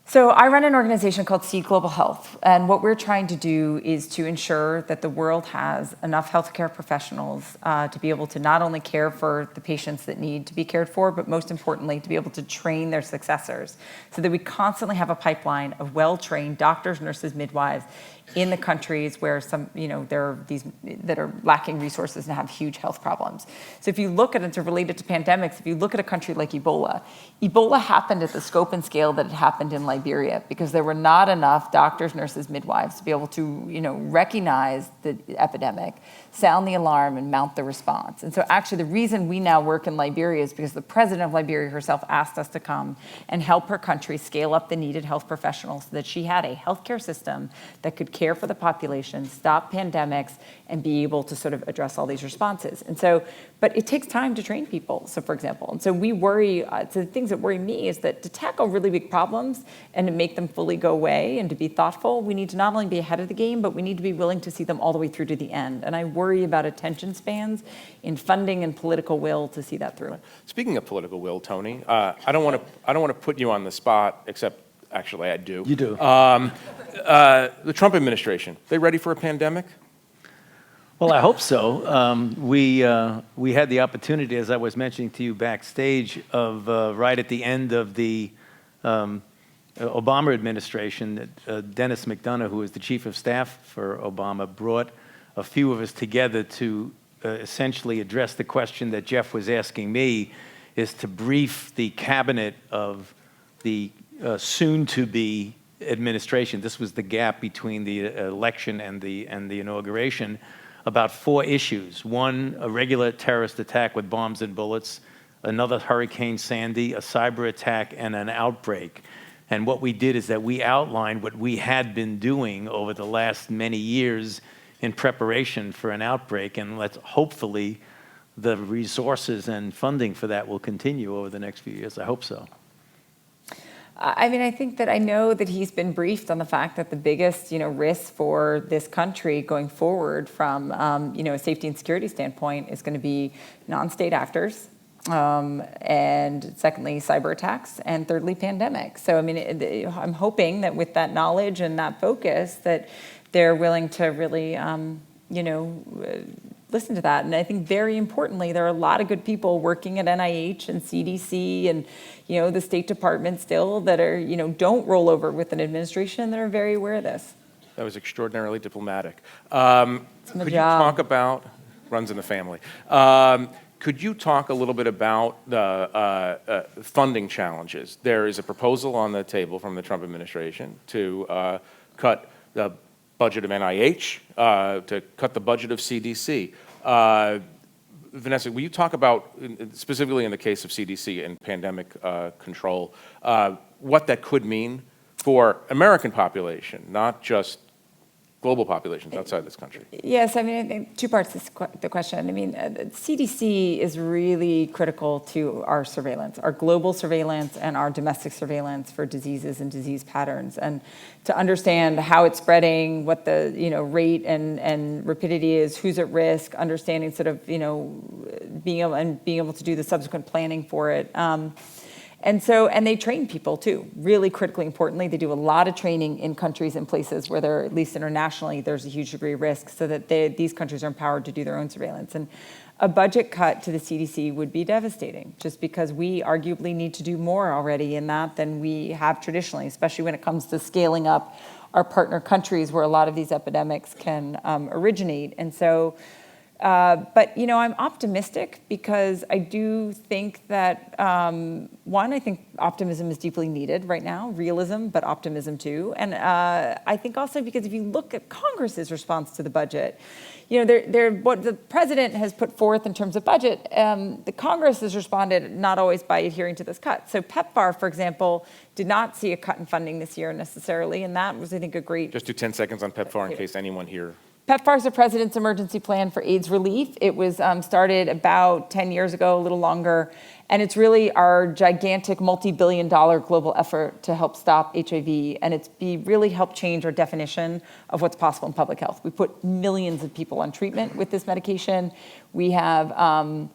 So I run an organization called Seed Global Health, and what we're trying to do is to ensure that the world has enough healthcare professionals to be able to not only care for the patients that need to be cared for, but most importantly, to be able to train their successors, so that we constantly have a pipeline of well-trained doctors, nurses, midwives in the countries where some, there are these that are lacking resources and have huge health problems. So if you look at it, to relate it to pandemics, if you look at a country like Ebola happened at the scope and scale that it happened in Liberia because there were not enough doctors, nurses, midwives to be able to, recognize the epidemic, sound the alarm, and mount the response. And so actually the reason we now work in Liberia is because the president of Liberia herself asked us to come and help her country scale up the needed health professionals so that she had a healthcare system that could care for the population, stop pandemics, and be able to sort of address all these responses. And so, but it takes time to train people, so for example. And so we worry, so the things that worry me is that to tackle really big problems and to make them fully go away and to be thoughtful, we need to not only be ahead of the game, but we need to be willing to see them all the way through to the end. And I worry about attention spans in funding and political will to see that through. Speaking of political will, Tony, I don't want to put you on the spot, except actually I do. You do. The Trump administration, they ready for a pandemic? Well, I hope so. We had the opportunity, as I was mentioning to you backstage, of right at the end of the Obama administration, Dennis McDonough, who was the chief of staff for Obama, brought a few of us together to essentially address the question that Jeff was asking me, is to brief the cabinet of the soon-to-be administration. This was the gap between the election and the inauguration, about 4 issues. One, a regular terrorist attack with bombs and bullets, another Hurricane Sandy, a cyber attack, and an outbreak. And what we did is that we outlined what we had been doing over the last many years in preparation for an outbreak, and hopefully the resources and funding for that will continue over the next few years. I hope so. I mean, I think that I know that he's been briefed on the fact that the biggest, risk for this country going forward from, a safety and security standpoint is going to be non-state actors, and secondly, cyber attacks, and thirdly, pandemic. So, I mean, I'm hoping that with that knowledge and that focus, that they're willing to really, listen to that. And I think very importantly, there are a lot of good people working at NIH and CDC and, the State Department still that are, don't roll over with an administration that are very aware of this. That was extraordinarily diplomatic. Could you talk about, runs in the family, could you talk a little bit about the funding challenges? There is a proposal on the table from the Trump administration to cut the budget of NIH, to cut the budget of CDC. Vanessa, will you talk about, specifically in the case of CDC and pandemic control, what that could mean for American population, not just global populations outside this country? Yes, I mean, I think two parts to the question. I mean, CDC is really critical to our surveillance, our global surveillance and our domestic surveillance for diseases and disease patterns. And to understand how it's spreading, what the rate and rapidity is, who's at risk, understanding sort of being able to do the subsequent planning for it. And they train people too, really critically importantly. They do a lot of training in countries and places where they're, at least internationally, there's a huge degree of risk, so that these countries are empowered to do their own surveillance. And a budget cut to the CDC would be devastating, just because we arguably need to do more already in that than we have traditionally, especially when it comes to scaling up our partner countries where a lot of these epidemics can originate. And so, but I'm optimistic because I do think that, I think optimism is deeply needed right now, realism, but optimism too. And I think also because if you look at Congress's response to the budget, what the president has put forth in terms of budget, the Congress has responded not always by adhering to this cut. So PEPFAR, for example, did not see a cut in funding this year necessarily, and that was, I think, a great... Just do 10 seconds on PEPFAR in case anyone here... PEPFAR is the President's Emergency Plan for AIDS Relief. It was started about 10 years ago, a little longer, and it's really our gigantic multi-billion-dollar global effort to help stop HIV, and it's really helped change our definition of what's possible in public health. We put millions of people on treatment with this medication. We have, so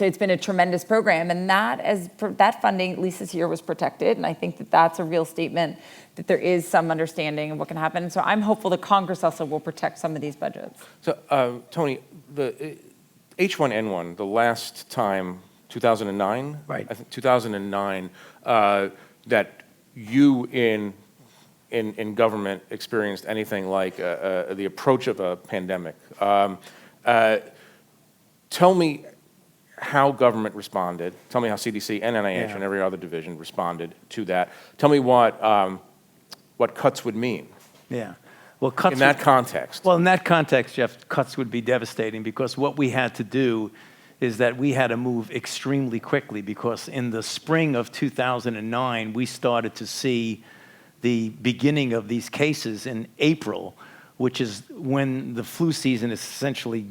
it's been a tremendous program, and that funding, at least this year, was protected, and I think that that's a real statement that there is some understanding of what can happen. So I'm hopeful that Congress also will protect some of these budgets. So, Tony, the H1N1, the last time, 2009? Right. I think 2009, that you in government experienced anything like the approach of a pandemic. Tell me how government responded. Tell me how CDC and NIH and every other division responded to that. Tell me what cuts would mean. Yeah. Well, cuts in that context. Well, in that context, Jeff, cuts would be devastating because what we had to do is that we had to move extremely quickly because in the spring of 2009, we started to see the beginning of these cases in April, which is when the flu season is essentially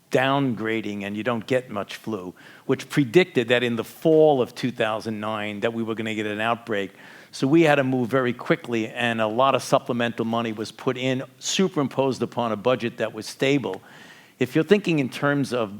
downgrading and you don't get much flu, which predicted that in the fall of 2009 that we were going to get an outbreak. So we had to move very quickly, and a lot of supplemental money was put in, superimposed upon a budget that was stable. If you're thinking in terms of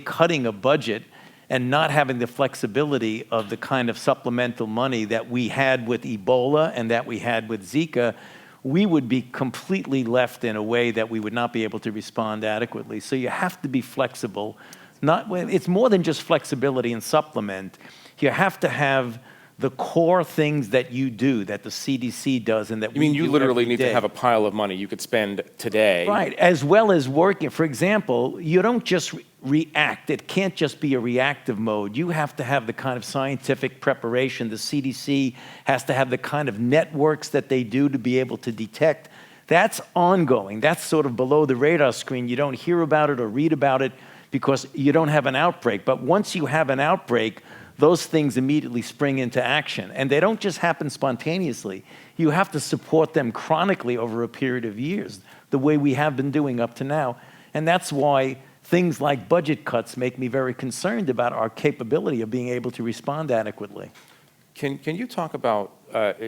cutting a budget and not having the flexibility of the kind of supplemental money that we had with Ebola and that we had with Zika, we would be completely left in a way that we would not be able to respond adequately. So you have to be flexible. It's more than just flexibility and supplement. You have to have the core things that you do, that the CDC does, and that you mean you literally need to have a pile of money you could spend today. Right, as well as working. For example, you don't just react. It can't just be a reactive mode. You have to have the kind of scientific preparation. The CDC has to have the kind of networks that they do to be able to detect. That's ongoing. That's sort of below the radar screen. You don't hear about it or read about it because you don't have an outbreak. But once you have an outbreak, those things immediately spring into action. And they don't just happen spontaneously. You have to support them chronically over a period of years, the way we have been doing up to now. And that's why things like budget cuts make me very concerned about our capability of being able to respond adequately. Can you talk about,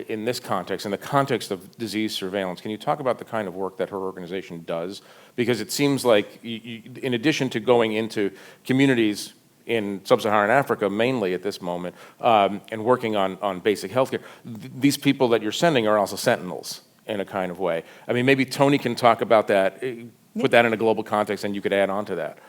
in this context, in the context of disease surveillance, can you talk about the kind of work that her organization does? Because it seems like, in addition to going into communities in sub-Saharan Africa, mainly at this moment, and working on basic healthcare. These people that you're sending are also sentinels in a kind of way. I mean, maybe Tony can talk about that, put that in a global context, and you could add on to that.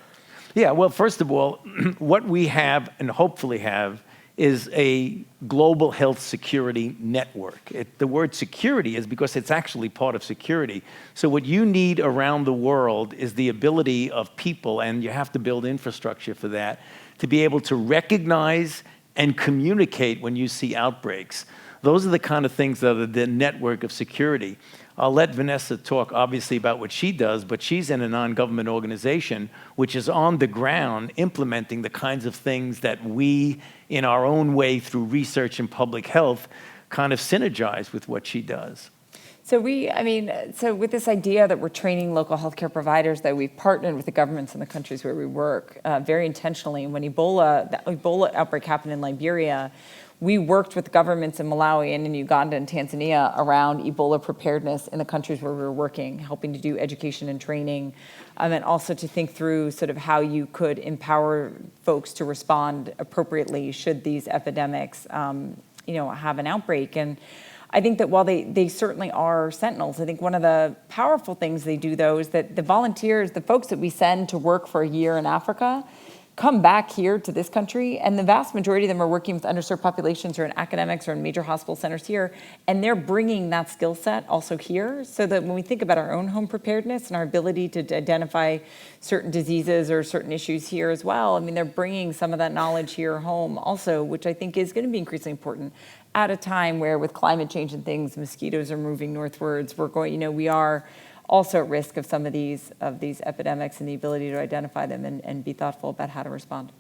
Yeah, well, first of all, what we have and hopefully have is a global health security network. The word security is because it's actually part of security. So what you need around the world is the ability of people, and you have to build infrastructure for that, to be able to recognize and communicate when you see outbreaks. Those are the kind of things that are the network of security. I'll let Vanessa talk, obviously, about what she does, but she's in a non-government organization which is on the ground implementing the kinds of things that we, in our own way, through research and public health, kind of synergize with what she does. So with this idea that we're training local healthcare providers, that we've partnered with the governments in the countries where we work very intentionally. When the Ebola outbreak happened in Liberia, we worked with governments in Malawi and in Uganda and Tanzania around Ebola preparedness in the countries where we were working, helping to do education and training, and also to think through sort of how you could empower folks to respond appropriately should these epidemics, have an outbreak. And I think that while they certainly are sentinels, I think one of the powerful things they do, though, is that the volunteers, the folks that we send to work for a year in Africa, come back here to this country, and the vast majority of them are working with underserved populations or in academics or in major hospital centers here, and they're bringing that skill set also here, so that when we think about our own home preparedness and our ability to identify certain diseases or certain issues here as well, I mean, they're bringing some of that knowledge here home also, which I think is going to be increasingly important at a time where with climate change and things, mosquitoes are moving northwards. We are also at risk of some of these epidemics and the ability to identify them and be thoughtful about how to respond.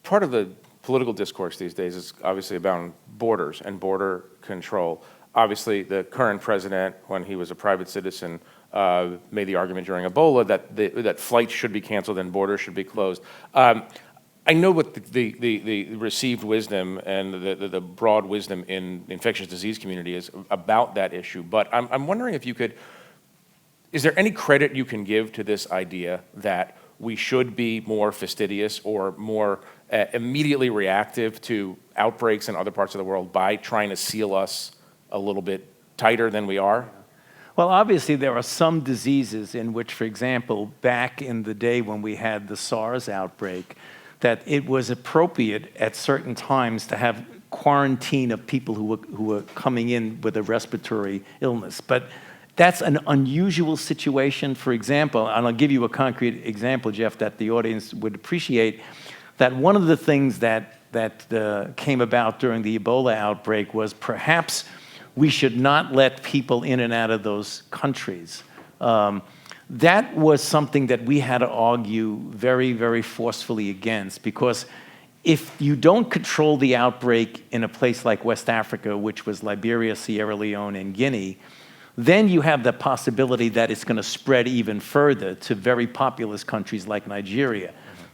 Part of the political discourse these days is obviously about borders and border control. Obviously, the current president, when he was a private citizen, made the argument during Ebola that flights should be canceled and borders should be closed. I know what the received wisdom and the broad wisdom in the infectious disease community is about that issue, but I'm wondering if you could, is there any credit you can give to this idea that we should be more fastidious or more immediately reactive to outbreaks in other parts of the world by trying to seal us a little bit tighter than we are? Well, obviously, there are some diseases in which, for example, back in the day when we had the SARS outbreak, that it was appropriate at certain times to have quarantine of people who were coming in with a respiratory illness. But that's an unusual situation. For example, and I'll give you a concrete example, Jeff, that the audience would appreciate, that one of the things that came about during the Ebola outbreak was perhaps we should not let people in and out of those countries. That was something that we had to argue very, very forcefully against, because if you don't control the outbreak in a place like West Africa, which was Liberia, Sierra Leone, and Guinea, then you have the possibility that it's going to spread even further to very populous countries like Nigeria.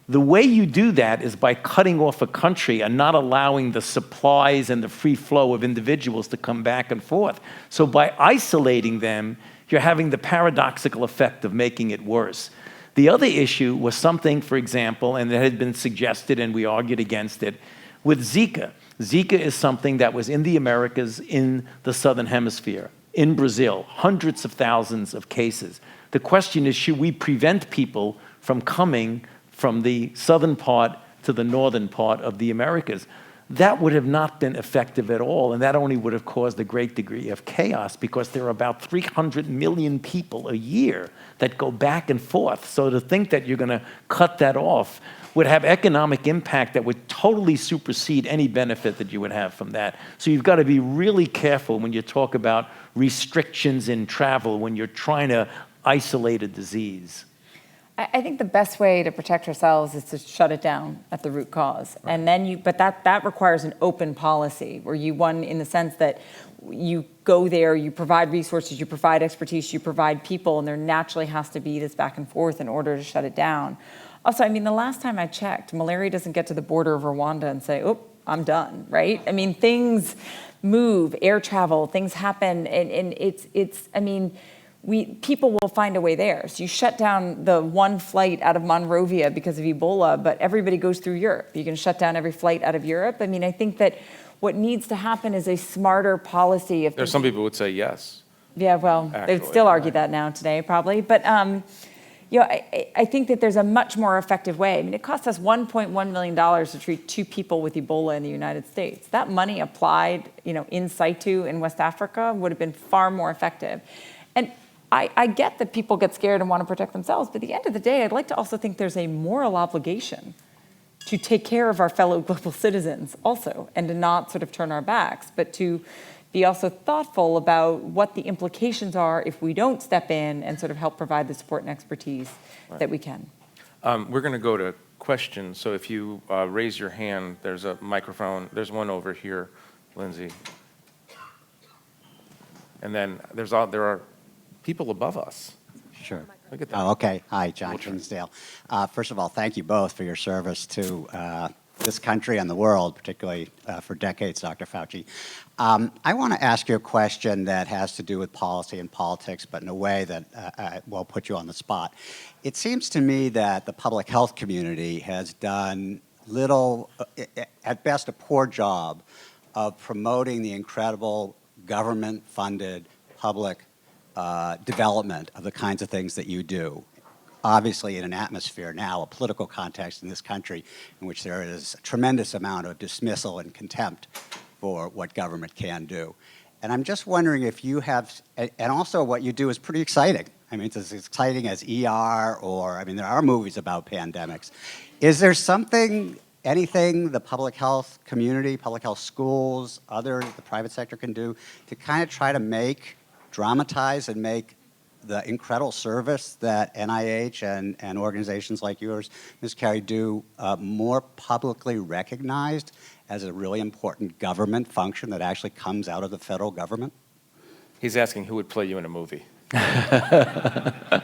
The way you do that is by cutting off a country and not allowing the supplies and the free flow of individuals to come back and forth. So by isolating them, you're having the paradoxical effect of making it worse. The other issue was something, for example, and it had been suggested and we argued against it, with Zika. Zika is something that was in the Americas, in the Southern Hemisphere, in Brazil, hundreds of thousands of cases. The question is, should we prevent people from coming from the southern part to the northern part of the Americas? That would have not been effective at all, and that only would have caused a great degree of chaos, because there are about 300 million people a year that go back and forth. So to think that you're going to cut that off would have economic impact that would totally supersede any benefit that you would have from that. So you've got to be really careful when you talk about restrictions in travel, when you're trying to isolate a disease. I think the best way to protect ourselves is to shut it down at the root cause. Right. And then but that requires an open policy where in the sense that you go there, you provide resources, you provide expertise, you provide people, and there naturally has to be this back and forth in order to shut it down. Also, I mean, the last time I checked, malaria doesn't get to the border of Rwanda and say, oh, I'm done, right? I mean, things move, air travel, things happen, and people will find a way there. So you shut down the one flight out of Monrovia because of Ebola, but everybody goes through Europe. You can shut down every flight out of Europe. I mean, I think that what needs to happen is a smarter policy. There's some people who would say yes. Yeah, well, they'd still argue that now today, probably. But I think that there's a much more effective way. I mean, it cost us $1.1 million to treat 2 people with Ebola in the United States. That money applied, in situ in West Africa would have been far more effective. And I get that people get scared and want to protect themselves, but at the end of the day, I'd like to also think there's a moral obligation to take care of our fellow global citizens also, and to not sort of turn our backs, but to be also thoughtful about what the implications are if we don't step in and sort of help provide the support and expertise that we can. We're going to go to questions. So if you raise your hand, there's a microphone. There's one over here, Lindsay. And then there are people above us. Sure. Look at that. Oh, okay. Hi, John Kinsdale. First of all, thank you both for your service to this country and the world, particularly for decades, Dr. Fauci. I want to ask you a question that has to do with policy and politics, but in a way that will put you on the spot. It seems to me that the public health community has done little, at best a poor job, of promoting the incredible government-funded public development of the kinds of things that you do. Obviously, in an atmosphere now, a political context in this country in which there is a tremendous amount of dismissal and contempt for what government can do. And I'm just wondering if you have, and also what you do is pretty exciting. I mean, it's as exciting as ER, or, I mean, there are movies about pandemics. Is there something, anything the public health community, public health schools, the private sector can do to kind of try to dramatize and make the incredible service that NIH and organizations like yours, Ms. Carey, do more publicly recognized as a really important government function that actually comes out of the federal government? He's asking who would play you in a movie. That's a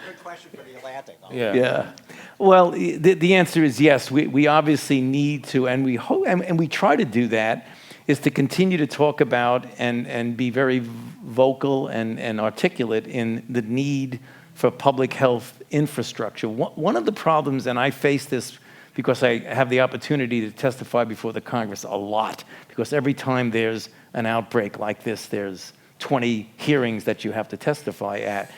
good question for the Atlantic. Yeah. Well, the answer is yes. We obviously need to, and we hope, and we try to do that, is to continue to talk about and be very vocal and articulate in the need for public health infrastructure. One of the problems, and I face this because I have the opportunity to testify before the Congress a lot, because every time there's an outbreak like this, there's 20 hearings that you have to testify at.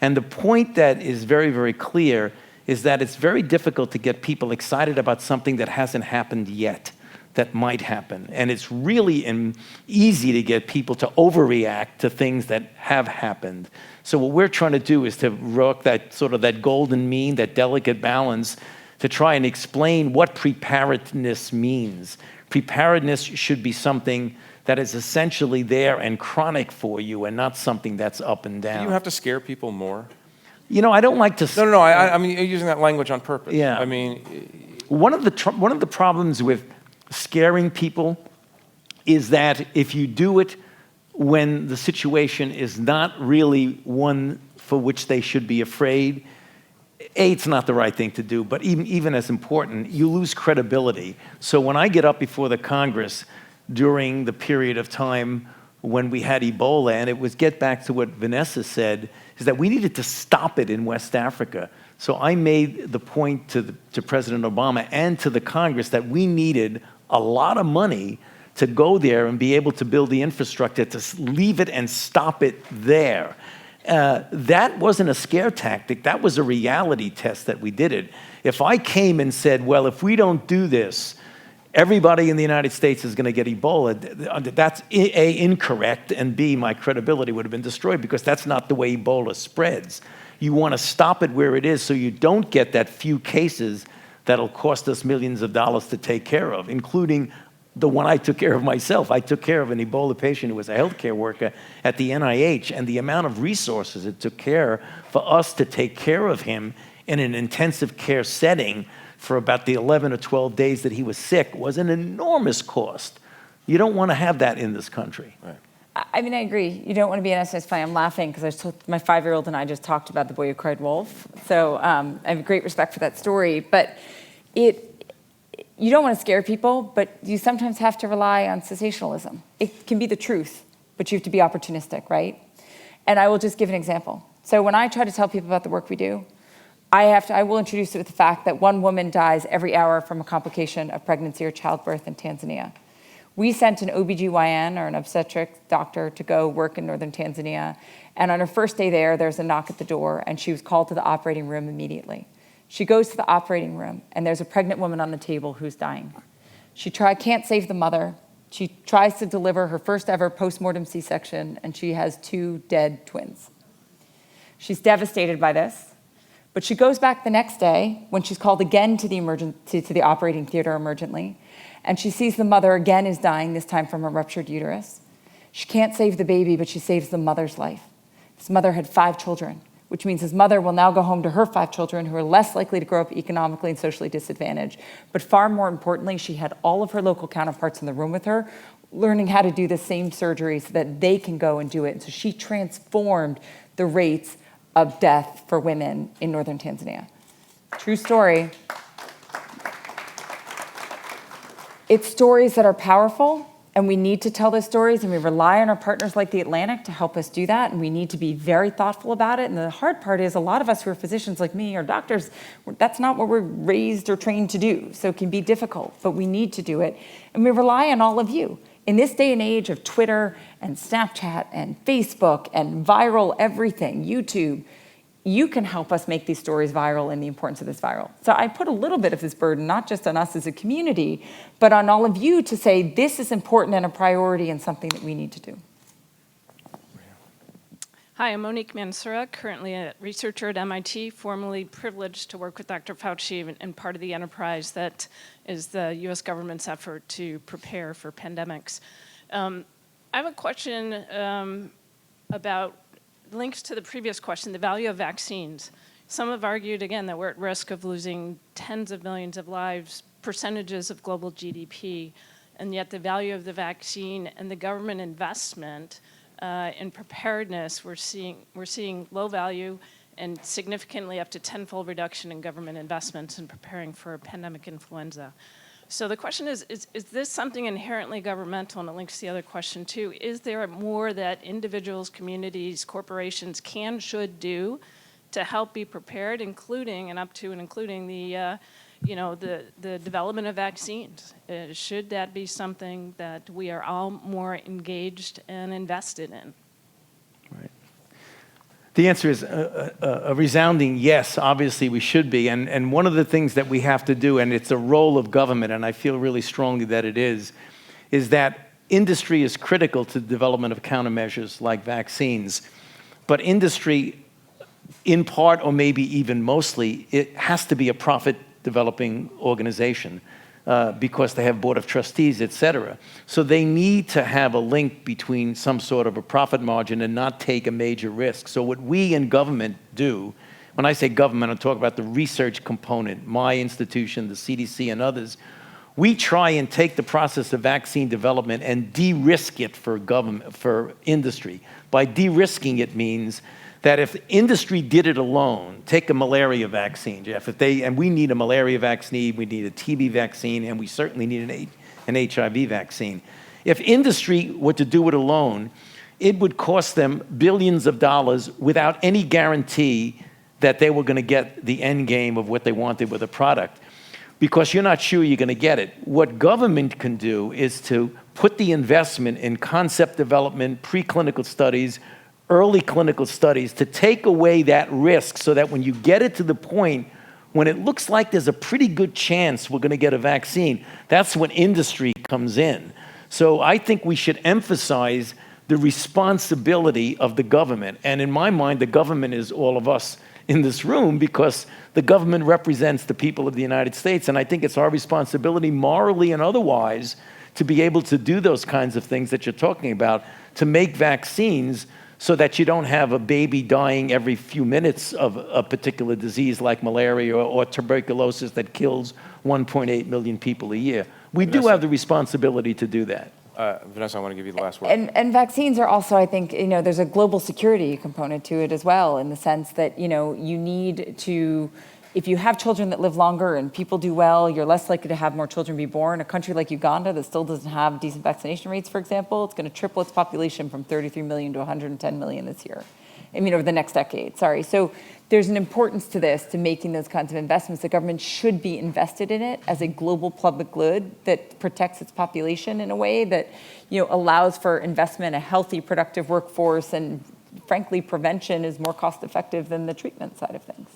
And the point that is very, very clear is that it's very difficult to get people excited about something that hasn't happened yet, that might happen. And it's really easy to get people to overreact to things that have happened. So what we're trying to do is to work that sort of that golden mean, that delicate balance, to try and explain what preparedness means. Preparedness should be something that is essentially there and chronic for you, and not something that's up and down. Do you have to scare people more? I don't like to... No, I mean, you're using that language on purpose. Yeah. I mean... One of the problems with scaring people is that if you do it when the situation is not really one for which they should be afraid, it's not the right thing to do, but even as important, you lose credibility. So when I get up before the Congress during the period of time when we had Ebola, and it was get back to what Vanessa said, is that we needed to stop it in West Africa. So I made the point to President Obama and to the Congress that we needed a lot of money to go there and be able to build the infrastructure to leave it and stop it there. That wasn't a scare tactic. That was a reality test that we did it. If I came and said, well, if we don't do this, everybody in the United States is going to get Ebola, that's A, incorrect, and B, my credibility would have been destroyed, because that's not the way Ebola spreads. You want to stop it where it is so you don't get that few cases that'll cost us millions of dollars to take care of, including the one I took care of myself. I took care of an Ebola patient who was a healthcare worker at the NIH, and the amount of resources it took care for us to take care of him in an intensive care setting for about the 11 or 12 days that he was sick was an enormous cost. You don't want to have that in this country. Right. I mean, I agree. You don't want to be an SSFI. I'm laughing because my 5-year-old and I just talked about the boy who cried wolf. So I have great respect for that story. But you don't want to scare people, but you sometimes have to rely on sensationalism. It can be the truth, but you have to be opportunistic, right? And I will just give an example. So when I try to tell people about the work we do, I will introduce it with the fact that one woman dies every hour from a complication of pregnancy or childbirth in Tanzania. We sent an OBGYN or an obstetric doctor to go work in northern Tanzania. And on her first day there's a knock at the door, and she was called to the operating room immediately. She goes to the operating room, and there's a pregnant woman on the table who's dying. She can't save the mother. She tries to deliver her first ever postmortem C-section, and she has 2 dead twins. She's devastated by this. But she goes back the next day when she's called again to the operating theater emergently, and she sees the mother again is dying, this time from a ruptured uterus. She can't save the baby, but she saves the mother's life. This mother had 5 children, which means his mother will now go home to her 5 children who are less likely to grow up economically and socially disadvantaged. But far more importantly, she had all of her local counterparts in the room with her, learning how to do the same surgery so that they can go and do it. And so she transformed the rates of death for women in northern Tanzania. True story. It's stories that are powerful, and we need to tell those stories, and we rely on our partners like the Atlantic to help us do that, and we need to be very thoughtful about it. And the hard part is a lot of us who are physicians like me or doctors, that's not what we're raised or trained to do, so it can be difficult, but we need to do it. And we rely on all of you. In this day and age of Twitter and Snapchat and Facebook and viral everything, YouTube, you can help us make these stories viral and the importance of this viral. So I put a little bit of this burden, not just on us as a community, but on all of you to say this is important and a priority and something that we need to do. Hi, I'm Monique Mansoura, currently a researcher at MIT, formerly privileged to work with Dr. Fauci and part of the enterprise that is the US government's effort to prepare for pandemics. I have a question about links to the previous question, the value of vaccines. Some have argued, again, that we're at risk of losing tens of millions of lives, percentages of global GDP, and yet the value of the vaccine and the government investment in preparedness, we're seeing low value and significantly up to tenfold reduction in government investments in preparing for pandemic influenza. So the question is this something inherently governmental? And it links to the other question too. Is there more that individuals, communities, corporations should do to help be prepared, including and up to and including the development of vaccines? Should that be something that we are all more engaged and invested in? Right. The answer is a resounding yes. Obviously, we should be. And one of the things that we have to do, and it's a role of government, and I feel really strongly that it is that industry is critical to the development of countermeasures like vaccines. But industry, in part or maybe even mostly, it has to be a profit-developing organization because they have board of trustees, et cetera. So they need to have a link between some sort of a profit margin and not take a major risk. So what we in government do, when I say government, I'm talking about the research component, my institution, the CDC and others, we try and take the process of vaccine development and de-risk it for government, for industry. By de-risking it means that if industry did it alone, take a malaria vaccine, Jeff, and we need a malaria vaccine, we need a TB vaccine, and we certainly need an HIV vaccine. If industry were to do it alone, it would cost them billions of dollars without any guarantee that they were going to get the end game of what they wanted with a product, because you're not sure you're going to get it. What government can do is to put the investment in concept development, preclinical studies, early clinical studies to take away that risk so that when you get it to the point when it looks like there's a pretty good chance we're going to get a vaccine, that's when industry comes in. So I think we should emphasize the responsibility of the government. And in my mind, the government is all of us in this room because the government represents the people of the United States. And I think it's our responsibility, morally and otherwise, to be able to do those kinds of things that you're talking about, to make vaccines so that you don't have a baby dying every few minutes of a particular disease like malaria or tuberculosis that kills 1.8 million people a year. We do have the responsibility to do that. Vanessa, I want to give you the last word. And vaccines are also, I think, there's a global security component to it as well, in the sense that, you need to if you have children that live longer and people do well, you're less likely to have more children be born. A country like Uganda that still doesn't have decent vaccination rates, for example, it's going to triple its population from 33 million to 110 million this year. I mean, over the next decade, sorry. So there's an importance to this, to making those kinds of investments. The government should be invested in it as a global public good that protects its population in a way that, allows for investment, a healthy, productive workforce, and frankly, prevention is more cost effective than the treatment side of things.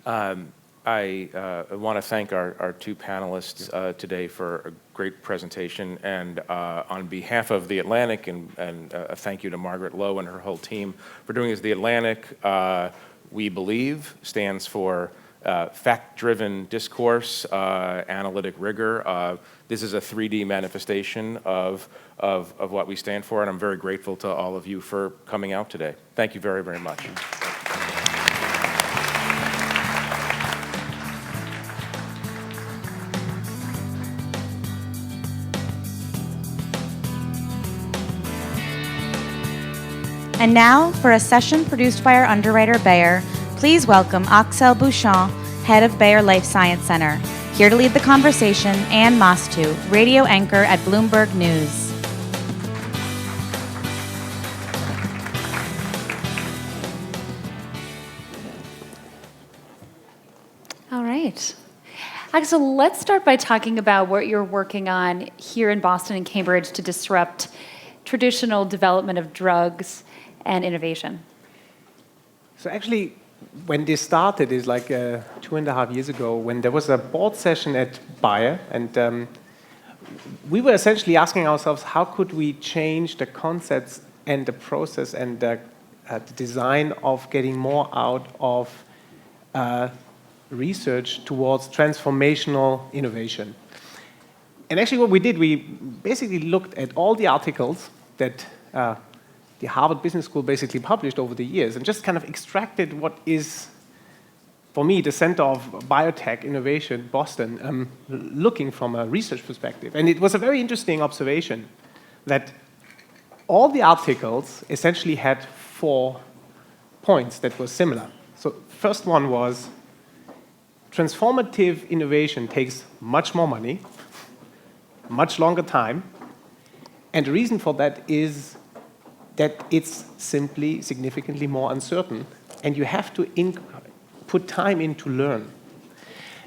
I want to thank our two panelists today for a great presentation, and on behalf of The Atlantic, and a thank you to Margaret Lowe and her whole team for doing this. The Atlantic, we believe, stands for fact-driven discourse, analytic rigor. This is a 3D manifestation of what we stand for, and I'm very grateful to all of you for coming out today. Thank you very, very much. And now, for a session produced by our underwriter, Bayer, please welcome Axel Bouchon, head of Bayer Life Science Center. Here to lead the conversation, Anne Mostu, radio anchor at Bloomberg News. All right. Axel, let's start by talking about what you're working on here in Boston and Cambridge to disrupt traditional development of drugs and innovation. So actually, when this started is like 2.5 years ago, when there was a board session at Bayer, and we were essentially asking ourselves, how could we change the concepts and the process and the design of getting more out of research towards transformational innovation. And actually what we did, we basically looked at all the articles that the Harvard Business School basically published over the years and just kind of extracted what is, for me, the center of biotech innovation, Boston, looking from a research perspective. And it was a very interesting observation that all the articles essentially had 4 points that were similar. So first one was transformative innovation takes much more money, much longer time, and the reason for that is that it's simply significantly more uncertain, and you have to put time in to learn.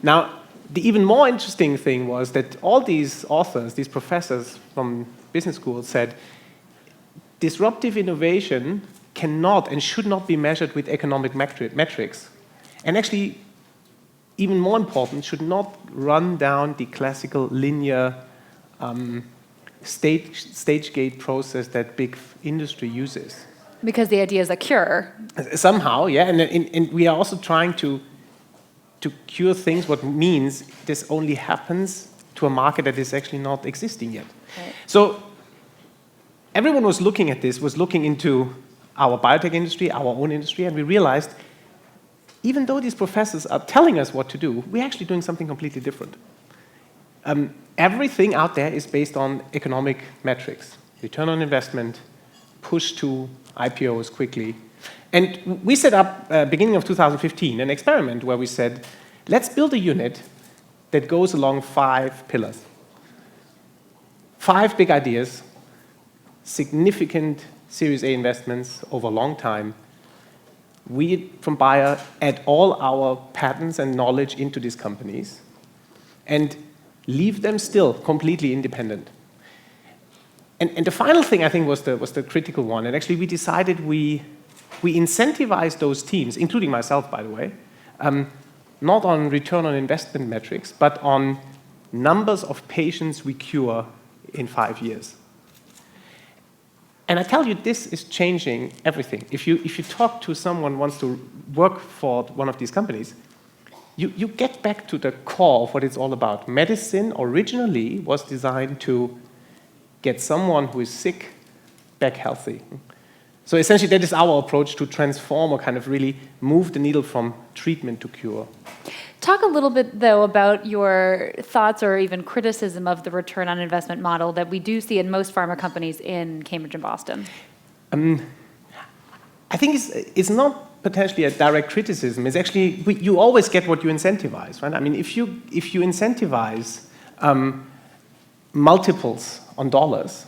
Now, the even more interesting thing was that all these authors, these professors from business schools said, disruptive innovation cannot and should not be measured with economic metrics. And actually, even more important, should not run down the classical linear stage gate process that big industry uses. Because the idea is a cure. Somehow, yeah, and we are also trying to cure things, what means this only happens to a market that is actually not existing yet. Right. So everyone was looking at this, was looking into our biotech industry, our own industry, and we realized even though these professors are telling us what to do, we're actually doing something completely different. Everything out there is based on economic metrics, return on investment, push to IPOs quickly. And we set up, beginning of 2015, an experiment where we said, let's build a unit that goes along 5 pillars. 5 big ideas, significant Series A investments over a long time. We, from Bayer, add all our patents and knowledge into these companies and leave them still completely independent. And the final thing, I think, was the critical one. And actually, we decided we incentivize those teams, including myself, by the way, not on return on investment metrics, but on numbers of patients we cure in 5 years. And I tell you, this is changing everything. If you talk to someone who wants to work for one of these companies, you get back to the core of what it's all about. Medicine originally was designed to get someone who is sick back healthy. So essentially, that is our approach to transform or kind of really move the needle from treatment to cure. Talk a little bit, though, about your thoughts or even criticism of the return on investment model that we do see in most pharma companies in Cambridge and Boston. I think it's not potentially a direct criticism is actually you always get what you incentivize, right? I mean, if you incentivize multiples on dollars,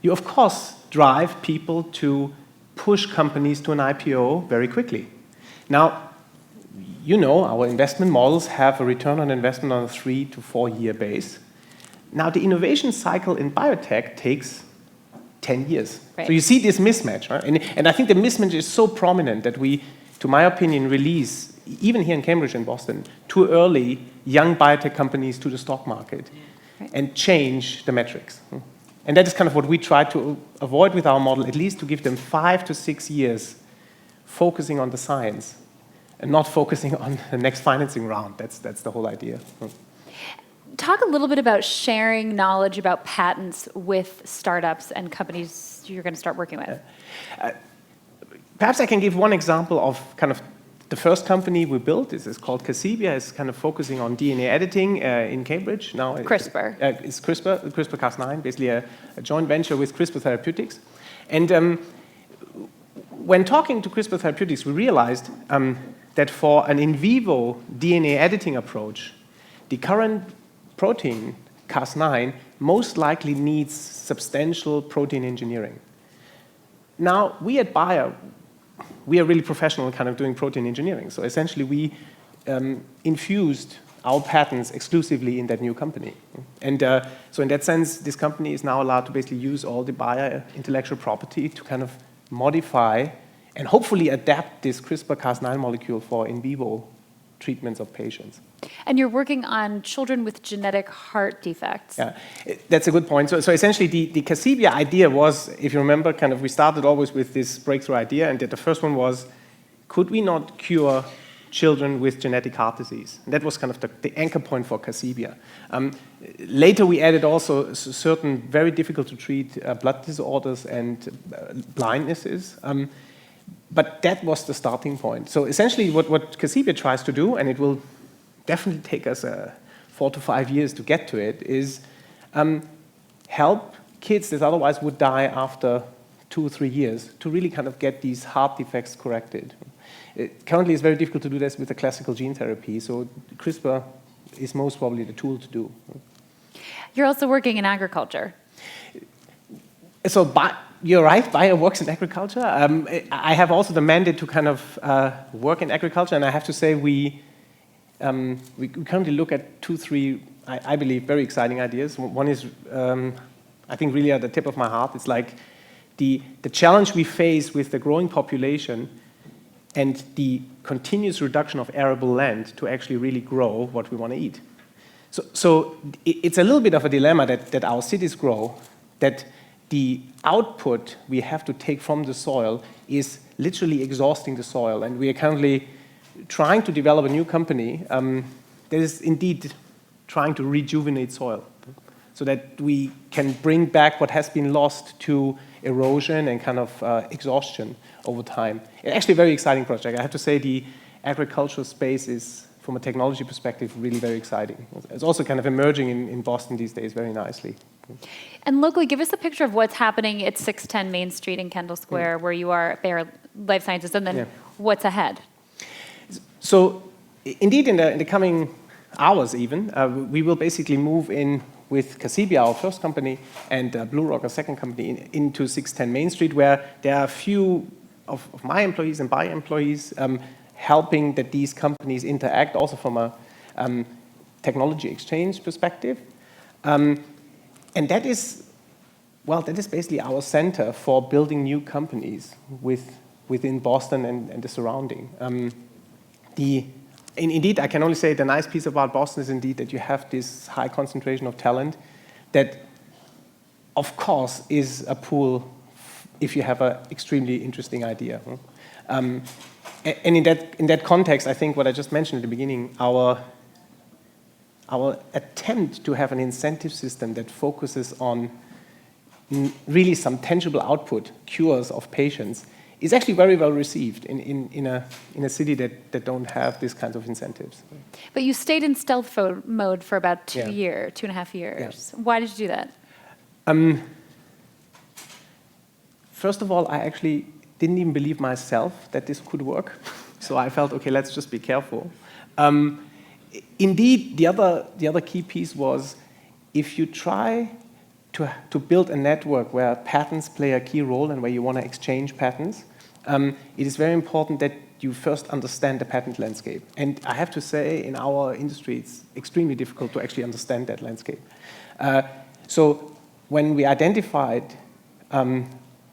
you of course drive people to push companies to an IPO very quickly. Now, you know our investment models have a return on investment on a 3 to 4 year base. Now, the innovation cycle in biotech takes 10 years. Right. So you see this mismatch, right? And I think the mismatch is so prominent that we, to my opinion, release, even here in Cambridge and Boston, too early young biotech companies to the stock market and change the metrics. And that is kind of what we try to avoid with our model, at least to give them 5 to 6 years focusing on the science and not focusing on the next financing round. That's the whole idea. Talk a little bit about sharing knowledge about patents with startups and companies you're going to start working with. Perhaps I can give one example of kind of the first company we built. This is called Cassidy. It's kind of focusing on DNA editing in Cambridge. Now CRISPR. It's CRISPR-Cas9, basically a joint venture with CRISPR Therapeutics. And when talking to CRISPR Therapeutics, we realized that for an in vivo DNA editing approach, the current protein, Cas9, most likely needs substantial protein engineering. Now, we at Bayer, we are really professional in kind of doing protein engineering. So essentially, we infused our patents exclusively in that new company. And so in that sense, this company is now allowed to basically use all the Bayer intellectual property to kind of modify and hopefully adapt this CRISPR-Cas9 molecule for in vivo treatments of patients. And you're working on children with genetic heart defects. Yeah, that's a good point. So essentially, the Cassidy idea was, if you remember, kind of we started always with this breakthrough idea, and that the first one was, could we not cure children with genetic heart disease? And that was kind of the anchor point for Cassidy. Later, we added also certain very difficult to treat blood disorders and blindnesses. But that was the starting point. So essentially, what Cassidy tries to do, and it will definitely take us 4 to 5 years to get to it, is help kids that otherwise would die after 2 or 3 years to really kind of get these heart defects corrected. Currently, it's very difficult to do this with the classical gene therapy, so CRISPR is most probably the tool to do. You're also working in agriculture. So you're right, Bayer works in agriculture. I have also the mandate to kind of work in agriculture, and I have to say we currently look at 2, 3, I believe, very exciting ideas. One is, I think, really at the tip of my heart. It's like the challenge we face with the growing population and the continuous reduction of arable land to actually really grow what we want to eat. So it's a little bit of a dilemma that our cities grow, that the output we have to take from the soil is literally exhausting the soil. And we are currently trying to develop a new company that is indeed trying to rejuvenate soil so that we can bring back what has been lost to erosion and kind of exhaustion over time. It's actually a very exciting project. I have to say the agricultural space is, from a technology perspective, really very exciting. It's also kind of emerging in Boston these days very nicely. And locally, give us a picture of what's happening at 610 Main Street in Kendall Square, where you are at Bayer Life Sciences, and then what's ahead? So indeed, in the coming hours even, we will basically move in with Cassidy, our first company, and Blue Rock, our second company, into 610 Main Street, where there are a few of my employees and Bayer employees helping that these companies interact, also from a technology exchange perspective. And that is basically our center for building new companies within Boston and the surrounding. Indeed, I can only say the nice piece about Boston is indeed that you have this high concentration of talent that, of course, is a pool if you have an extremely interesting idea. And in that context, I think what I just mentioned at the beginning, our attempt to have an incentive system that focuses on really some tangible output, cures of patients, is actually very well received in a city that don't have these kinds of incentives. But you stayed in stealth mode for about 2.5 years. Why did you do that? First of all, I actually didn't even believe myself that this could work. So I felt, okay, let's just be careful. Indeed, the other key piece was, if you try to build a network where patents play a key role and where you want to exchange patents, it is very important that you first understand the patent landscape. And I have to say, in our industry, it's extremely difficult to actually understand that landscape. So when we identified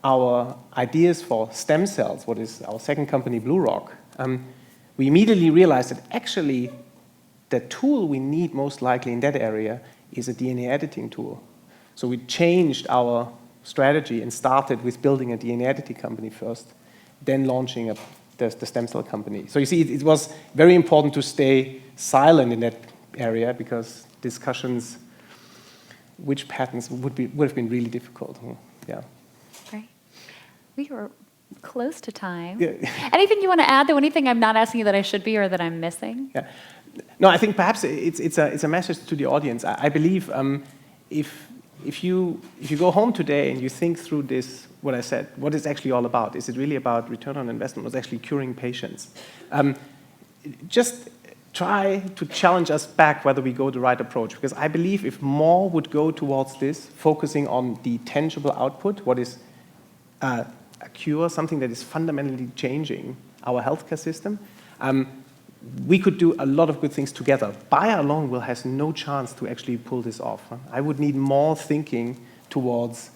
our ideas for stem cells, what is our second company, Blue Rock, we immediately realized that actually the tool we need most likely in that area is a DNA editing tool. So we changed our strategy and started with building a DNA editing company first, then launching the stem cell company. So you see, it was very important to stay silent in that area because discussions, which patents would have been really difficult. Yeah. Great. We were close to time. Yeah. Anything you want to add, though? Anything I'm not asking you that I should be or that I'm missing? Yeah. No, I think perhaps it's a message to the audience. I believe if you go home today and you think through this, what I said, what it's actually all about, is it really about return on investment, or is it actually curing patients? Just try to challenge us back whether we go the right approach, because I believe if more would go towards this, focusing on the tangible output, what is a cure, something that is fundamentally changing our healthcare system, we could do a lot of good things together. Bayer alone will has no chance to actually pull this off. I would need more thinking towards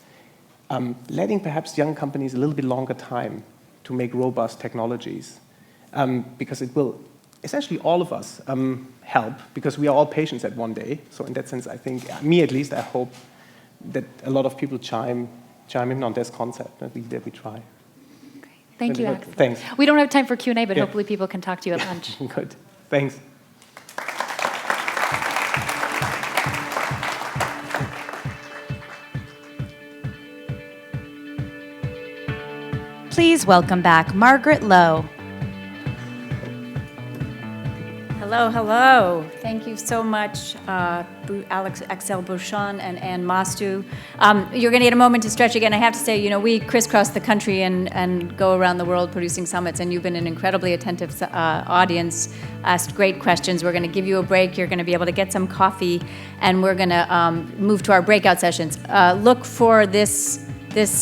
letting perhaps young companies a little bit longer time to make robust technologies, because it will essentially all of us help, because we are all patients at one day. So in that sense, I think, me at least, I hope that a lot of people chime in on this concept, that we try. Thank you, Axel. Thanks. We don't have time for Q&A, but Yeah. hopefully people can talk to you at lunch. Good. Thanks. Please welcome back Margaret Lowe. Hello, hello. Thank you so much, Axel Bouchon and Anne Mastu. You're going to get a moment to stretch again. I have to say, you know, we crisscross the country and go around the world producing summits, and you've been an incredibly attentive audience, asked great questions. We're going to give you a break. You're going to be able to get some coffee, and we're going to move to our breakout sessions. Look for this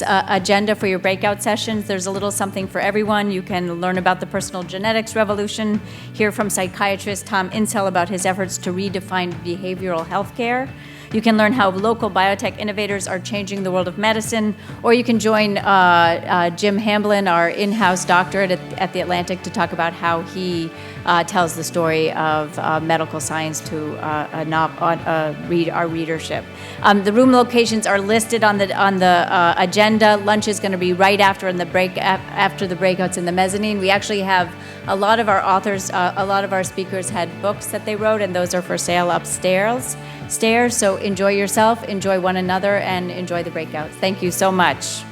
agenda for your breakout sessions. There's a little something for everyone. You can learn about the personal genetics revolution, hear from psychiatrist Tom Insel about his efforts to redefine behavioral health care. You can learn how local biotech innovators are changing the world of medicine, or you can join Jim Hamblin, our in-house doctorate at The Atlantic, to talk about how he tells the story of medical science to our readership. The room locations are listed on the agenda. Lunch is going to be right after the breakouts in the mezzanine. We actually have a lot of our authors, a lot of our speakers had books that they wrote, and those are for sale upstairs. So enjoy yourself, enjoy one another, and enjoy the breakouts. Thank you so much.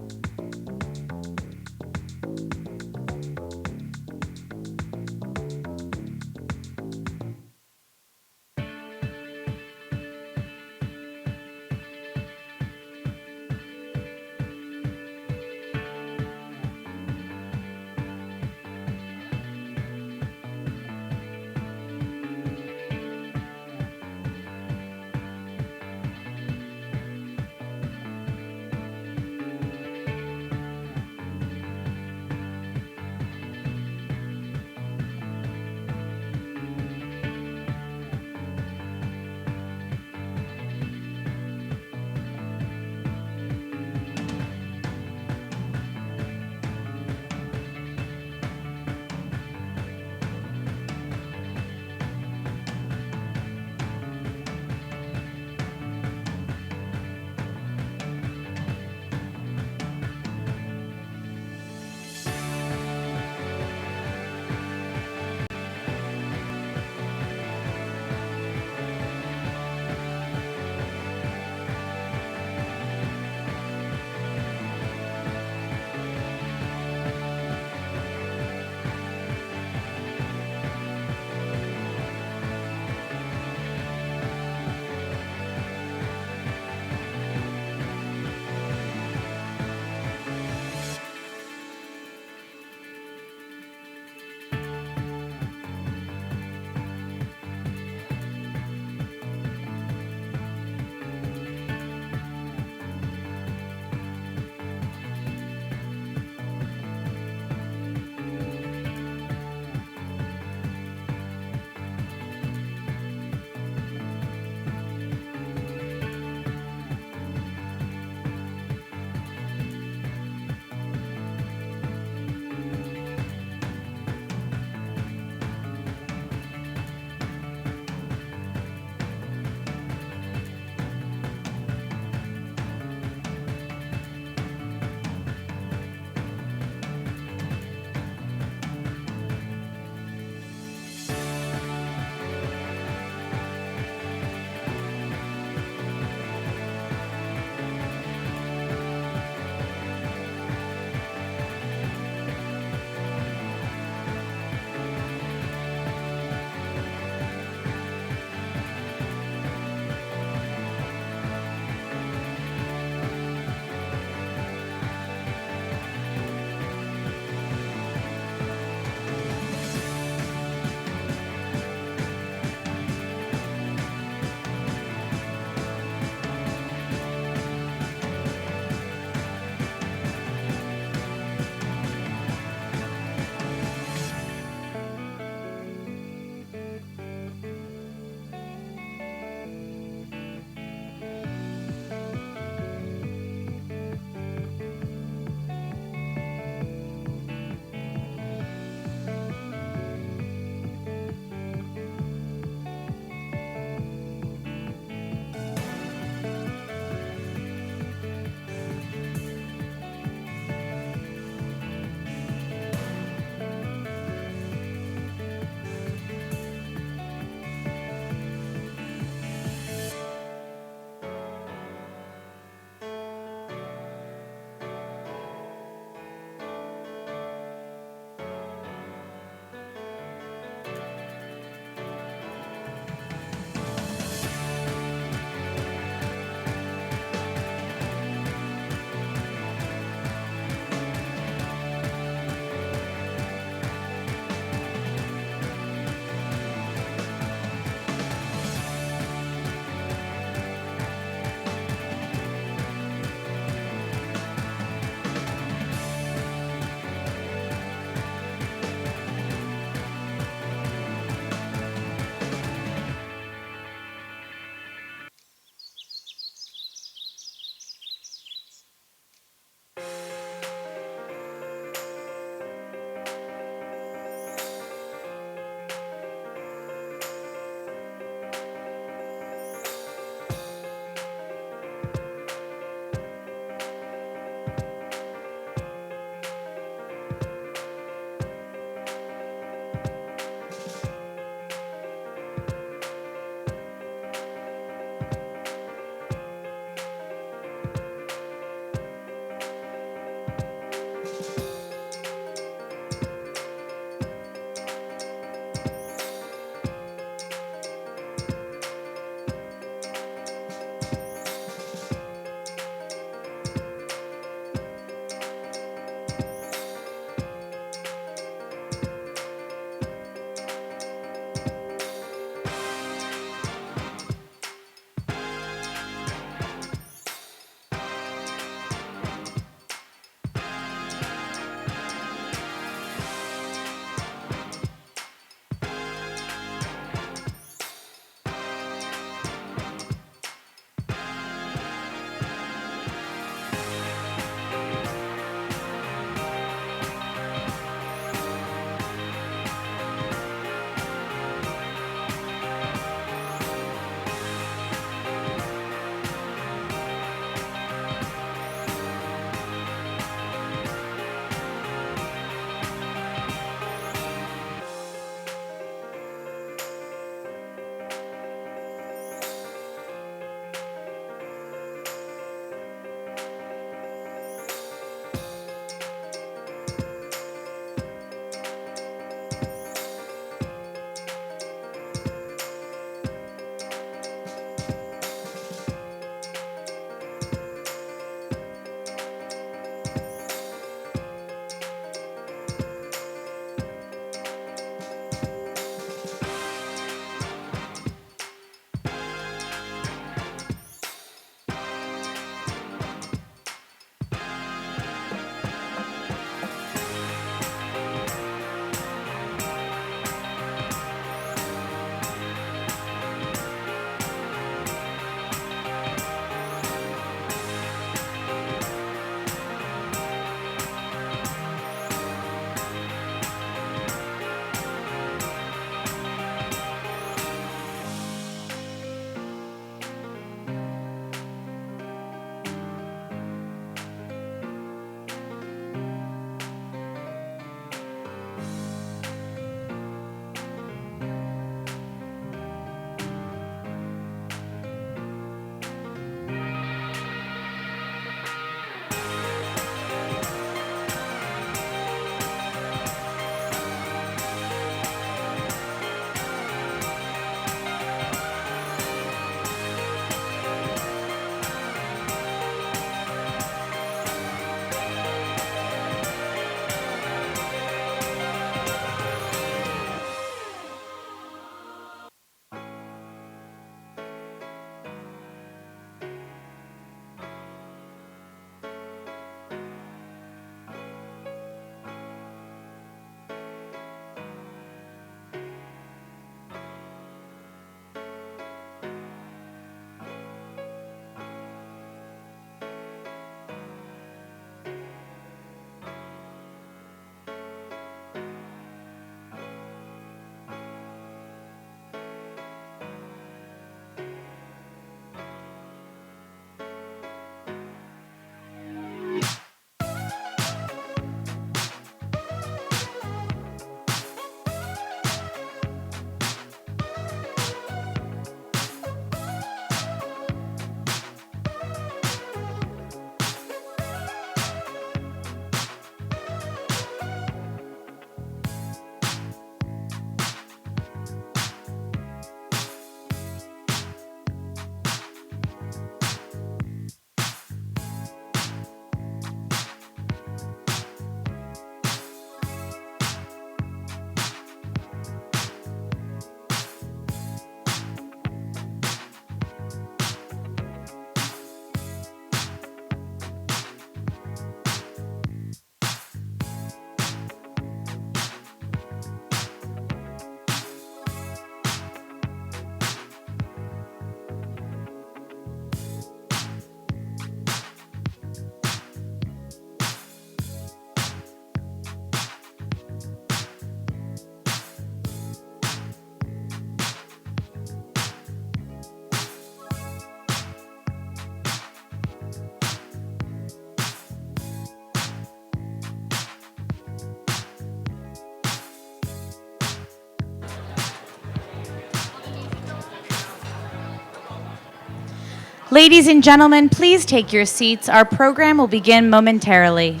Ladies and gentlemen, please take your seats. Our program will begin momentarily.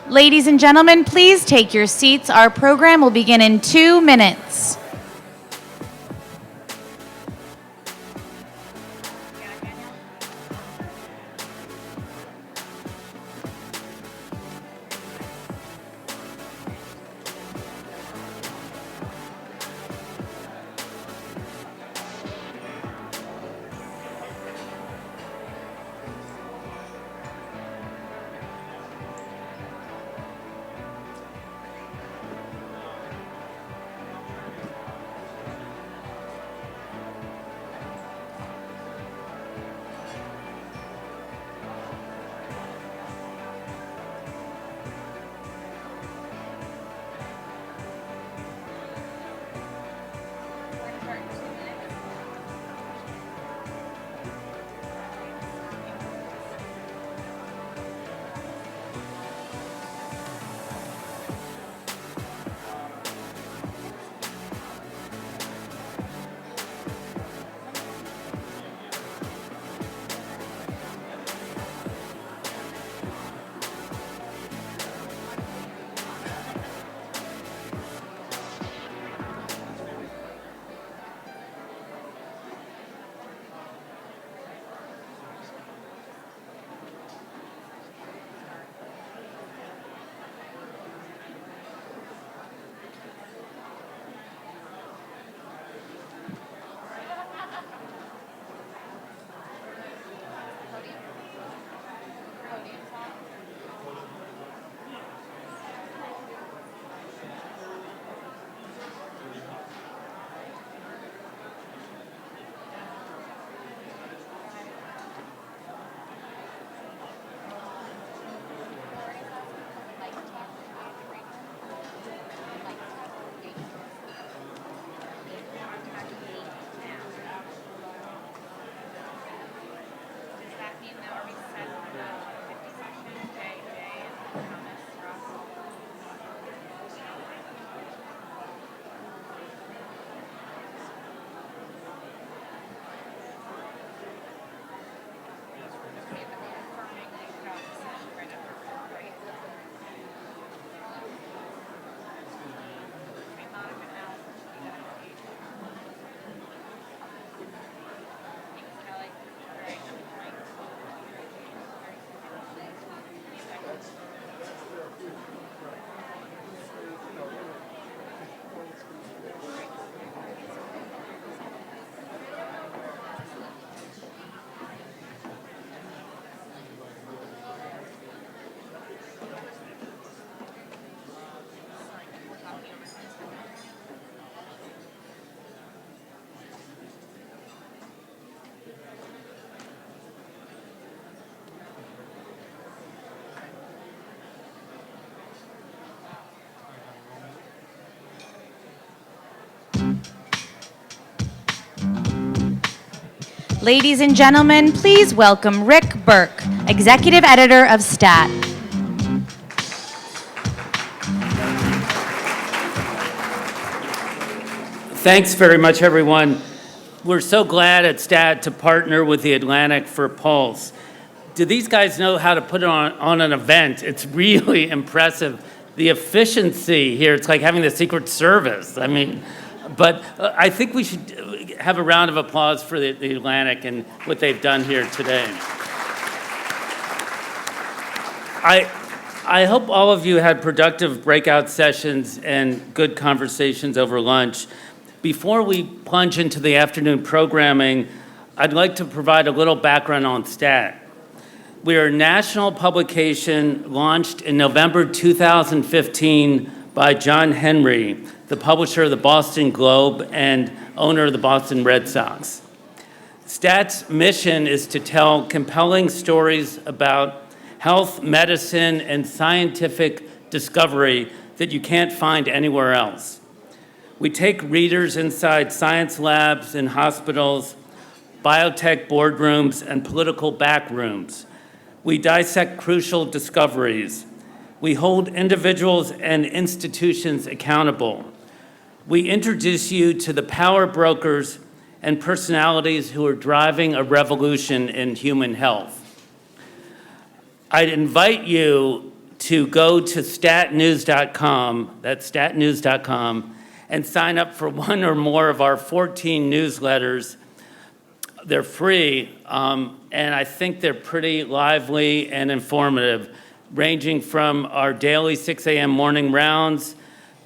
Ladies and gentlemen, please take your seats. Our program will begin in 2 minutes. Ladies and gentlemen, please welcome Rick Burke, Executive Editor of STAT. Thanks very much, everyone. We're so glad at STAT to partner with The Atlantic for Pulse. Do these guys know how to put it on an event? It's really impressive. The efficiency here, it's like having the Secret Service. I mean, but I think we should have a round of applause for the Atlantic and what they've done here today. I hope all of you had productive breakout sessions and good conversations over lunch. Before we plunge into the afternoon programming, I'd like to provide a little background on STAT. We are a national publication launched in November 2015 by John Henry, the publisher of the Boston Globe and owner of the Boston Red Sox. STAT's mission is to tell compelling stories about health, medicine, and scientific discovery that you can't find anywhere else. We take readers inside science labs in hospitals, biotech boardrooms, and political backrooms. We dissect crucial discoveries. We hold individuals and institutions accountable. We introduce you to the power brokers and personalities who are driving a revolution in human health. I'd invite you to go to statnews.com, that's statnews.com, and sign up for one or more of our 14 newsletters. They're free, and I think they're pretty lively and informative, ranging from our daily 6 a.m. morning rounds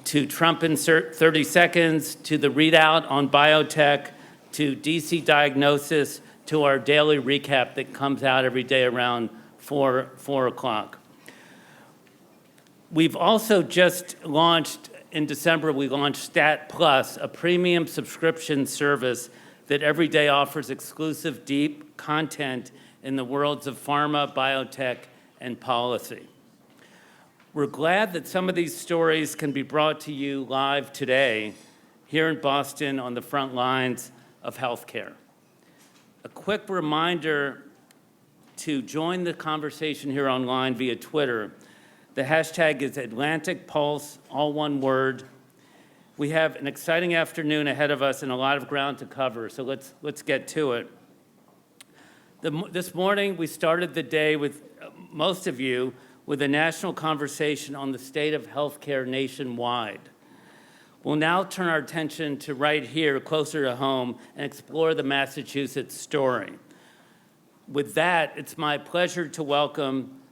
to Trump in 30 seconds, to the readout on biotech, to DC diagnosis, to our daily recap that comes out every day around 4 o'clock. We've also just launched, in December, we launched Stat Plus, a premium subscription service that every day offers exclusive, deep content in the worlds of pharma, biotech, and policy. We're glad that some of these stories can be brought to you live today here in Boston on the front lines of healthcare. A quick reminder to join the conversation here online via Twitter. The hashtag is Atlantic Pulse, all one word. We have an exciting afternoon ahead of us and a lot of ground to cover, so let's get to it. This morning, we started the day with most of you with a national conversation on the state of healthcare nationwide. We'll now turn our attention to right here, closer to home, and explore the Massachusetts story. With that, it's my pleasure to welcome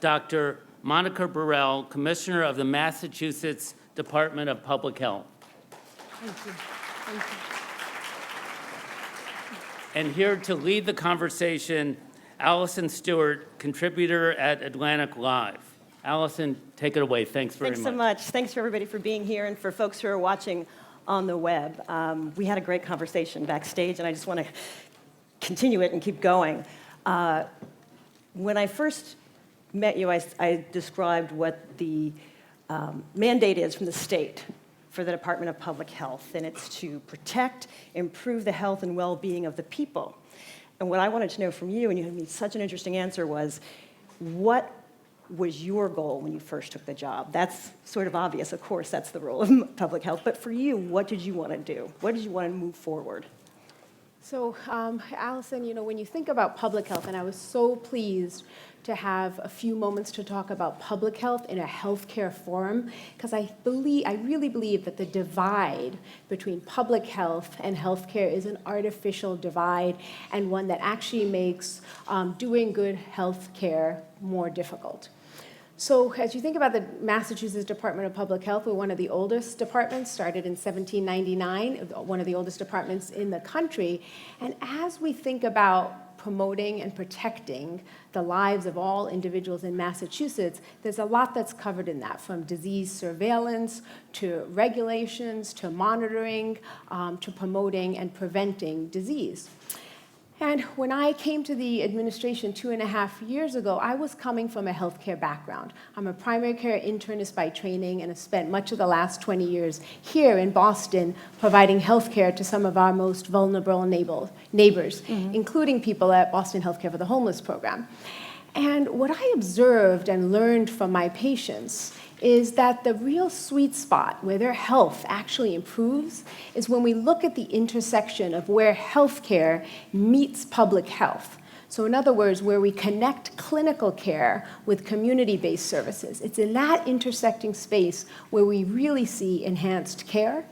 Dr. Monica Burrell, Commissioner of the Massachusetts Department of Public Health. Thank you. Thank you. And here to lead the conversation, Allison Stewart, contributor at Atlantic Live. Allison, take it away. Thanks very much. Thanks so much. Thanks for everybody for being here and for folks who are watching on the web. We had a great conversation backstage, and I just want to continue it and keep going. When I first met you, I described what the mandate is from the state for the Department of Public Health, and it's to protect, improve the health and well-being of the people. And what I wanted to know from you, and you had me such an interesting answer, was what was your goal when you first took the job? That's sort of obvious, of course, that's the role of public health, but for you, what did you want to do? What did you want to move forward? So, Allison, you know, when you think about public health, and I was so pleased to have a few moments to talk about public health in a healthcare forum, because I really believe that the divide between public health and healthcare is an artificial divide and one that actually makes doing good healthcare more difficult. So as you think about the Massachusetts Department of Public Health, we're one of the oldest departments, started in 1799, one of the oldest departments in the country. And as we think about promoting and protecting the lives of all individuals in Massachusetts, there's a lot that's covered in that, from disease surveillance to regulations to monitoring to promoting and preventing disease. And when I came to the administration 2.5 years ago, I was coming from a healthcare background. I'm a primary care internist by training and have spent much of the last 20 years here in Boston providing healthcare to some of our most vulnerable neighbors, including people at Boston Healthcare for the Homeless program. And what I observed and learned from my patients is that the real sweet spot where their health actually improves is when we look at the intersection of where healthcare meets public health. So in other words, where we connect clinical care with community-based services. It's in that intersecting space where we really see enhanced care,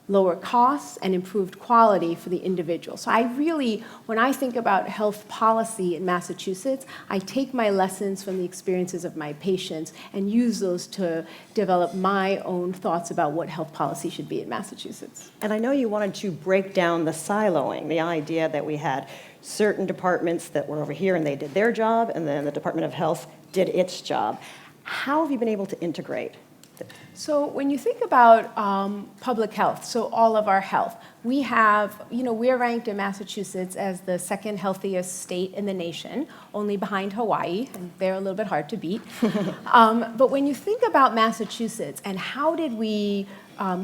lower costs, and improved quality for the individual. So I really, when I think about health policy in Massachusetts, I take my lessons from the experiences of my patients and use those to develop my own thoughts about what health policy should be in Massachusetts. And I know you wanted to break down the siloing, the idea that we had certain departments that were over here and they did their job, and then the Department of Health did its job. How have you been able to integrate? So when you think about public health, so all of our health, we have, we're ranked in Massachusetts as the second healthiest state in the nation, only behind Hawaii, and they're a little bit hard to beat. But when you think about Massachusetts and how did we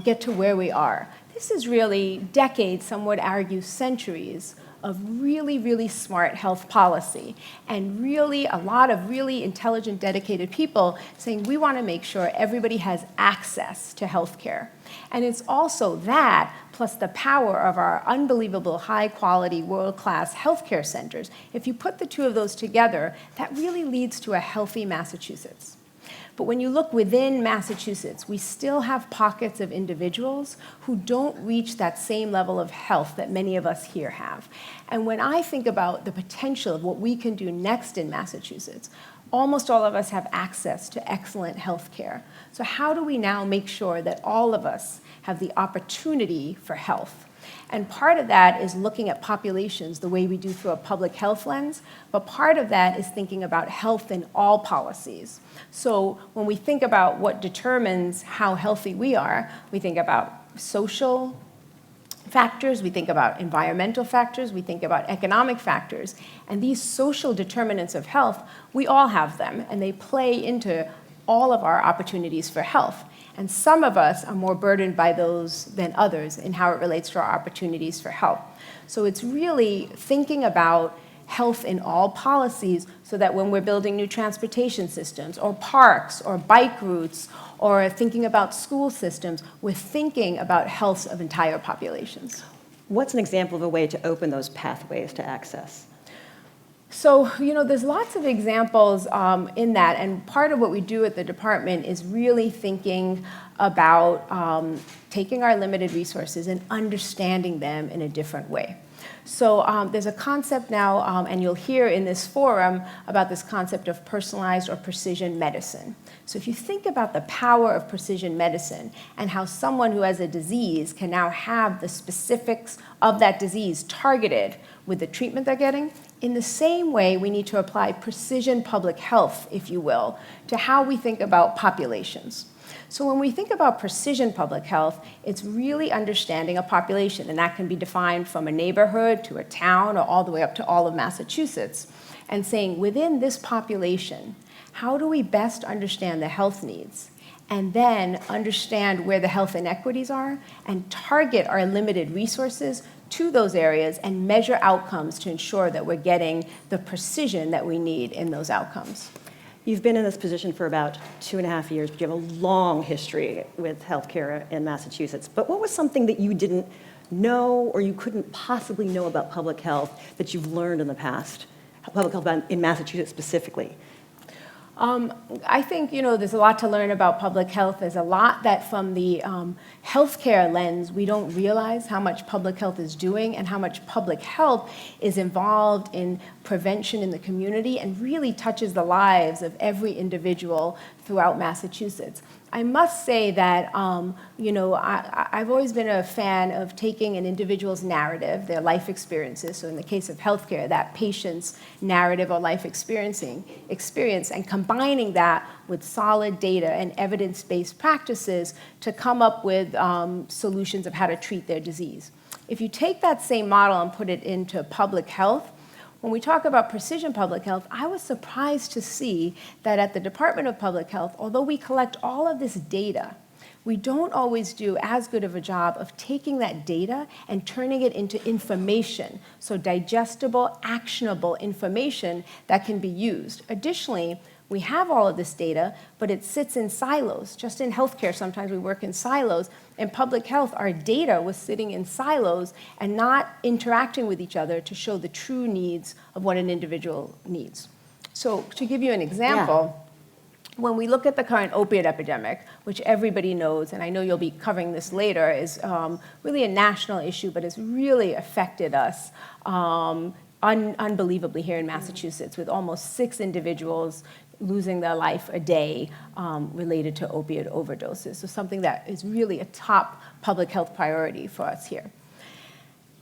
get to where we are, this is really decades, some would argue centuries, of really, really smart health policy and really a lot of really intelligent, dedicated people saying we want to make sure everybody has access to health care. And it's also that plus the power of our unbelievable high-quality, world-class healthcare centers. If you put the two of those together, that really leads to a healthy Massachusetts. But when you look within Massachusetts, we still have pockets of individuals who don't reach that same level of health that many of us here have. And when I think about the potential of what we can do next in Massachusetts, almost all of us have access to excellent health care. So how do we now make sure that all of us have the opportunity for health? And part of that is looking at populations the way we do through a public health lens, but part of that is thinking about health in all policies. So when we think about what determines how healthy we are, we think about social factors, we think about environmental factors, we think about economic factors. And these social determinants of health, we all have them, and they play into all of our opportunities for health. And some of us are more burdened by those than others in how it relates to our opportunities for health. So it's really thinking about health in all policies so that when we're building new transportation systems or parks or bike routes or thinking about school systems, we're thinking about health of entire populations. What's an example of a way to open those pathways to access? So, there's lots of examples in that, and part of what we do at the department is really thinking about taking our limited resources and understanding them in a different way. So there's a concept now, and you'll hear in this forum about this concept of personalized or precision medicine. So if you think about the power of precision medicine and how someone who has a disease can now have the specifics of that disease targeted with the treatment they're getting, in the same way we need to apply precision public health, if you will, to how we think about populations. So when we think about precision public health, it's really understanding a population, and that can be defined from a neighborhood to a town or all the way up to all of Massachusetts, and saying within this population, how do we best understand the health needs, and then understand where the health inequities are, and target our limited resources to those areas and measure outcomes to ensure that we're getting the precision that we need in those outcomes. You've been in this position for about 2.5 years, but you have a long history with healthcare in Massachusetts. But what was something that you didn't know or you couldn't possibly know about public health that you've learned in the past, public health in Massachusetts specifically? I think, there's a lot to learn about public health. There's a lot that from the healthcare lens, we don't realize how much public health is doing and how much public health is involved in prevention in the community and really touches the lives of every individual throughout Massachusetts. I must say that, I've always been a fan of taking an individual's narrative, their life experiences, so in the case of healthcare, that patient's narrative or life experience, and combining that with solid data and evidence-based practices to come up with solutions of how to treat their disease. If you take that same model and put it into public health, when we talk about precision public health, I was surprised to see that at the Department of Public Health, although we collect all of this data, we don't always do as good of a job of taking that data and turning it into information, so digestible, actionable information that can be used. Additionally, we have all of this data, but it sits in silos. Just in healthcare, sometimes we work in silos. In public health, our data was sitting in silos and not interacting with each other to show the true needs of what an individual needs. So to give you an example, when we look at the current opiate epidemic, which everybody knows, and I know you'll be covering this later, is really a national issue, but has really affected us unbelievably here in Massachusetts, with almost 6 individuals losing their life a day related to opioid overdoses. So something that is really a top public health priority for us here.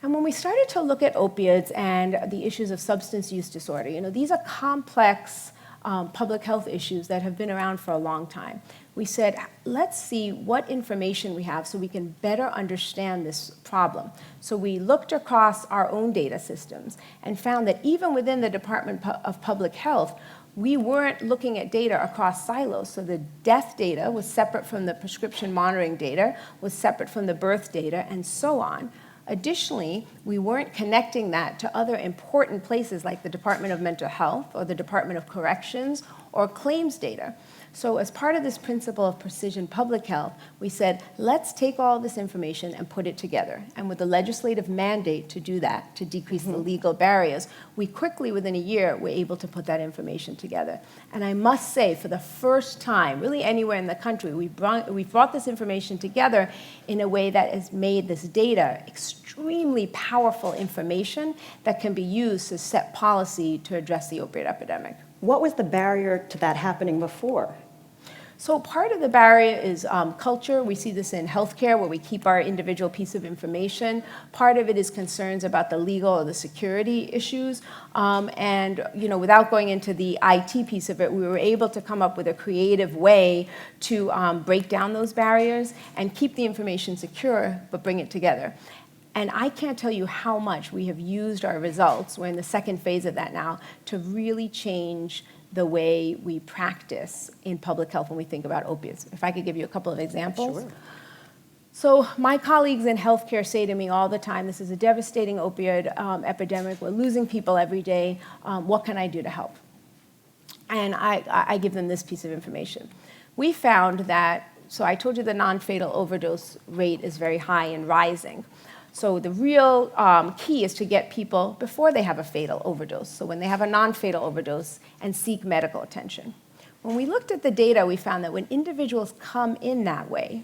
And when we started to look at opioids and the issues of substance use disorder, these are complex public health issues that have been around for a long time. We said, let's see what information we have so we can better understand this problem. So we looked across our own data systems and found that even within the Department of Public Health, we weren't looking at data across silos. So the death data was separate from the prescription monitoring data, was separate from the birth data, and so on. Additionally, we weren't connecting that to other important places like the Department of Mental Health or the Department of Corrections or claims data. So as part of this principle of precision public health, we said, let's take all this information and put it together. And with the legislative mandate to do that, to decrease the legal barriers, we quickly, within a year, were able to put that information together. And I must say, for the first time, really anywhere in the country, we brought this information together in a way that has made this data extremely powerful information that can be used to set policy to address the opioid epidemic. What was the barrier to that happening before? So part of the barrier is culture. We see this in healthcare where we keep our individual piece of information. Part of it is concerns about the legal or the security issues. Without going into the IT piece of it, we were able to come up with a creative way to break down those barriers and keep the information secure, but bring it together. And I can't tell you how much we have used our results, we're in the second phase of that now, to really change the way we practice in public health when we think about opiates. If I could give you a couple of examples. Sure. So my colleagues in healthcare say to me all the time, this is a devastating opioid epidemic, we're losing people every day, what can I do to help? And I give them this piece of information. We found that, so I told you the non-fatal overdose rate is very high and rising. So the real key is to get people before they have a fatal overdose, so when they have a non-fatal overdose, and seek medical attention. When we looked at the data, we found that when individuals come in that way,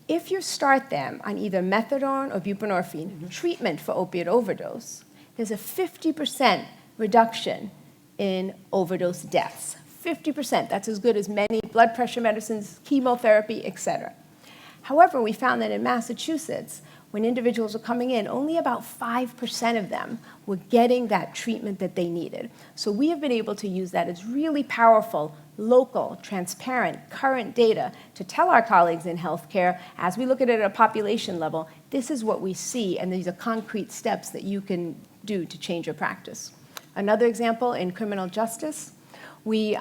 if you start them on either methadone or buprenorphine treatment for opioid overdose, there's a 50% reduction in overdose deaths. 50%, that's as good as many blood pressure medicines, chemotherapy, et cetera. However, we found that in Massachusetts, when individuals were coming in, only about 5% of them were getting that treatment that they needed. So we have been able to use that as really powerful, local, transparent, current data to tell our colleagues in healthcare, as we look at it at a population level, this is what we see, and these are concrete steps that you can do to change your practice. Another example, in criminal justice, we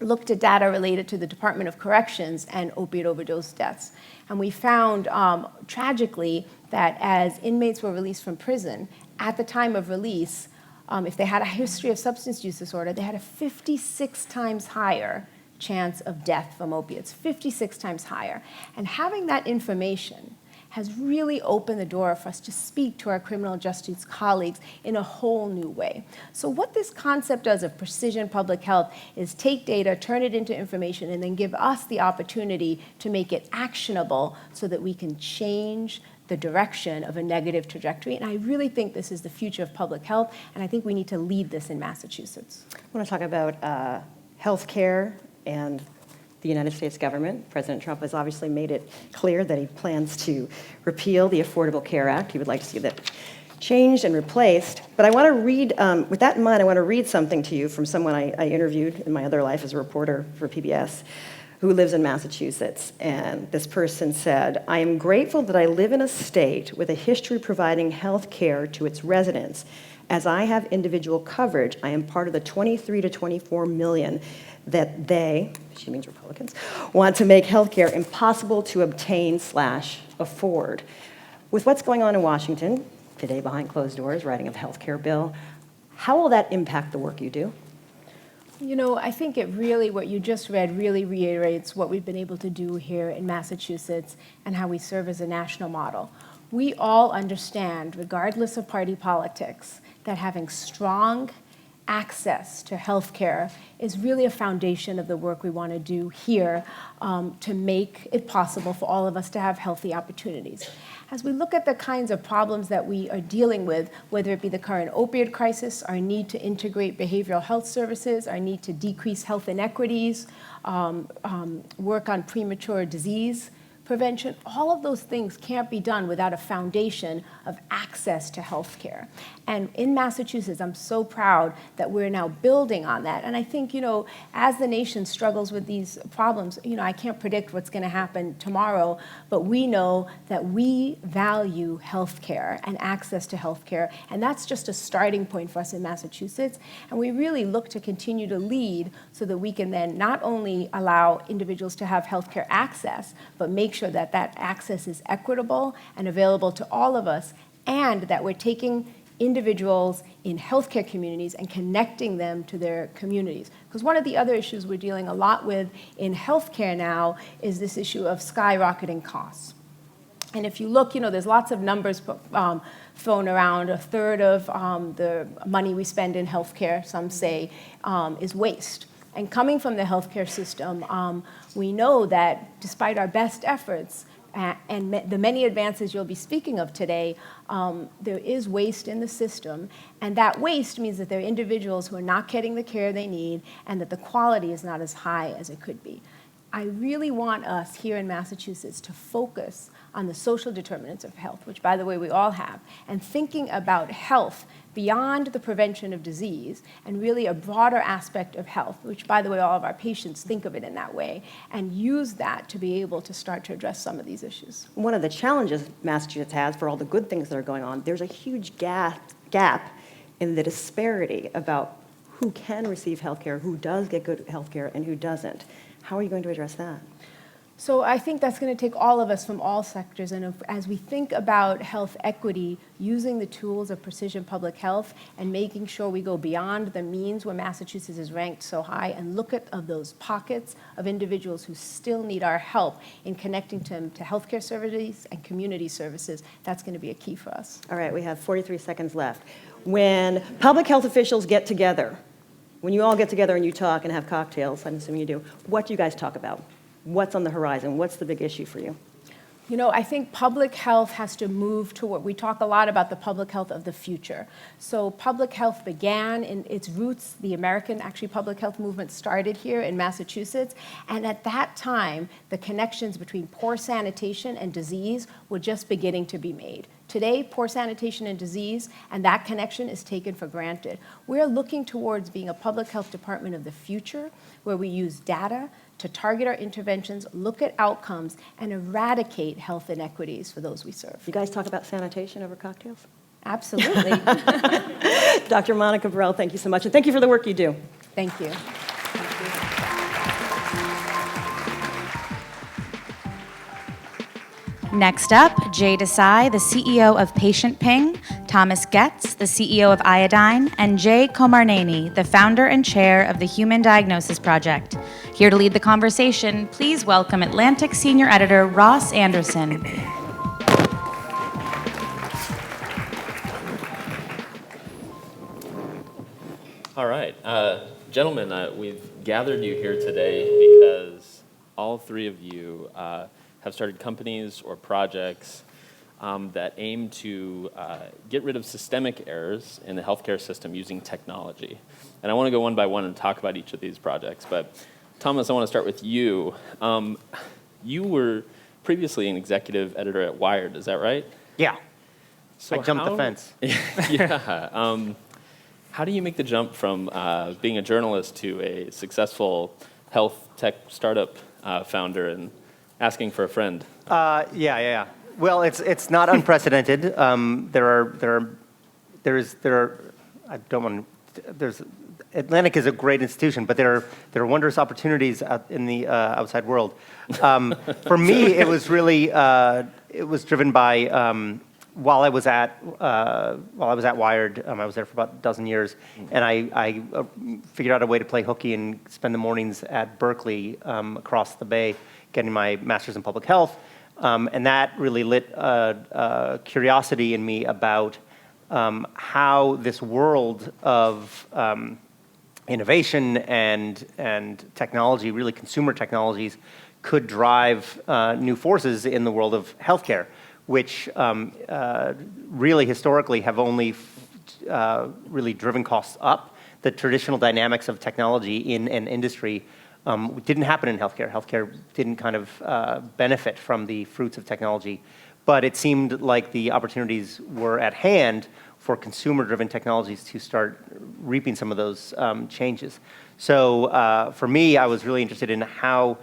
looked at data related to the Department of Corrections and opioid overdose deaths. And we found, tragically, that as inmates were released from prison, at the time of release, if they had a history of substance use disorder, they had a 56 times higher chance of death from opiates, 56 times higher. And having that information has really opened the door for us to speak to our criminal justice colleagues in a whole new way. So what this concept does of precision public health is take data, turn it into information, and then give us the opportunity to make it actionable so that we can change the direction of a negative trajectory. And I really think this is the future of public health, and I think we need to lead this in Massachusetts. I want to talk about healthcare And the United States government, President Trump has obviously made it clear that he plans to repeal the Affordable Care Act. He would like to see that changed and replaced. But I want to read, with that in mind, I want to read something to you from someone I interviewed in my other life as a reporter for PBS, who lives in Massachusetts. And this person said, "I am grateful that I live in a state with a history providing health care to its residents. As I have individual coverage, I am part of the 23 to 24 million that they," she means Republicans, "want to make health care impossible to obtain/afford." With what's going on in Washington today behind closed doors, writing of health care bill, how will that impact the work you do? You know, I think it really, what you just read really reiterates what we've been able to do here in Massachusetts and how we serve as a national model. We all understand, regardless of party politics, that having strong access to health care is really a foundation of the work we want to do here to make it possible for all of us to have healthy opportunities. As we look at the kinds of problems that we are dealing with, whether it be the current opioid crisis, our need to integrate behavioral health services, our need to decrease health inequities, work on premature disease prevention, all of those things can't be done without a foundation of access to health care. And in Massachusetts, I'm so proud that we're now building on that. And I think, you know, as the nation struggles with these problems, you know, I can't predict what's going to happen tomorrow, but we know that we value health care and access to health care. And that's just a starting point for us in Massachusetts. And we really look to continue to lead so that we can then not only allow individuals to have health care access, but make sure that that access is equitable and available to all of us, and that we're taking individuals in healthcare communities and connecting them to their communities. Because one of the other issues we're dealing a lot with in healthcare now is this issue of skyrocketing costs. And if you look, you know, there's lots of numbers thrown around. A third of the money we spend in healthcare, some say, is waste. And coming from the healthcare system, we know that despite our best efforts and the many advances you'll be speaking of today, there is waste in the system. And that waste means that there are individuals who are not getting the care they need and that the quality is not as high as it could be. I really want us here in Massachusetts to focus on the social determinants of health, which, by the way, we all have, and thinking about health beyond the prevention of disease and really a broader aspect of health, which, by the way, all of our patients think of it in that way, and use that to be able to start to address some of these issues. One of the challenges Massachusetts has for all the good things that are going on, there's a huge gap in the disparity about who can receive health care, who does get good health care, and who doesn't. How are you going to address that? So I think that's going to take all of us from all sectors. And as we think about health equity, using the tools of precision public health and making sure we go beyond the means where Massachusetts is ranked so high and look at those pockets of individuals who still need our help in connecting them to healthcare services and community services, that's going to be a key for us. All right, we have 43 seconds left. When public health officials get together, when you all get together and you talk and have cocktails, I'm assuming you do, what do you guys talk about? What's on the horizon? What's the big issue for you? You know, I think public health has to move to what we talk a lot about, the public health of the future. So public health began in its roots, the American public health movement started here in Massachusetts. And at that time, the connections between poor sanitation and disease were just beginning to be made. Today, poor sanitation and disease, and that connection is taken for granted. We're looking towards being a public health department of the future, where we use data to target our interventions, look at outcomes, and eradicate health inequities for those we serve. You guys talk about sanitation over cocktails? Absolutely. Dr. Monica Burrell, thank you so much, and thank you for the work you do. Thank you. Next up, Jay Desai, the CEO of Patient Ping, Thomas Getz, the CEO of Iodine, and Jay Komarnani, the founder and chair of the Human Diagnosis Project. Here to lead the conversation, please welcome Atlantic Senior Editor Ross Anderson. All right. Gentlemen, we've gathered you here today because all three of you have started companies or projects that aim to get rid of systemic errors in the healthcare system using technology. And I want to go one by one and talk about each of these projects. But Thomas, I want to start with you. You were previously an executive editor at Wired, is that right? Yeah. So I jumped the fence. Yeah. How do you make the jump from being a journalist to a successful health tech startup founder and asking for a friend? Yeah. Well, it's not unprecedented. Atlantic is a great institution, but there are wondrous opportunities out in the outside world. For me, it was really it was driven by while I was at Wired. I was there for about a dozen years, and I figured out a way to play hooky and spend the mornings at Berkeley across the bay, getting my master's in public health, and that really lit curiosity in me about how this world of innovation and technology, really consumer technologies, could drive new forces in the world of healthcare, which really historically have only really driven costs up. The traditional dynamics of technology in an industry didn't happen in healthcare. Healthcare didn't kind of benefit from the fruits of technology, but it seemed like the opportunities were at hand for consumer-driven technologies to start reaping some of those changes. So for me, I was really interested in how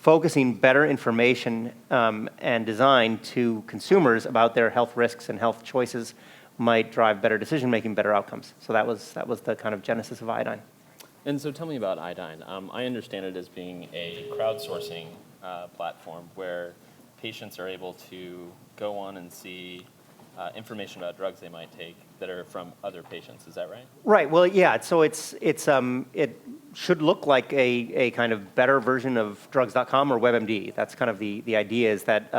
focusing better information and design to consumers about their health risks and health choices might drive better decision-making, better outcomes. So that was the kind of genesis of Iodine. And so tell me about Iodine. I understand it as being a crowdsourcing platform where patients are able to go on and see information about drugs they might take that are from other patients. Is that right? Right. Well, yeah. So it should look like a kind of better version of drugs.com or WebMD. That's kind of the idea, is that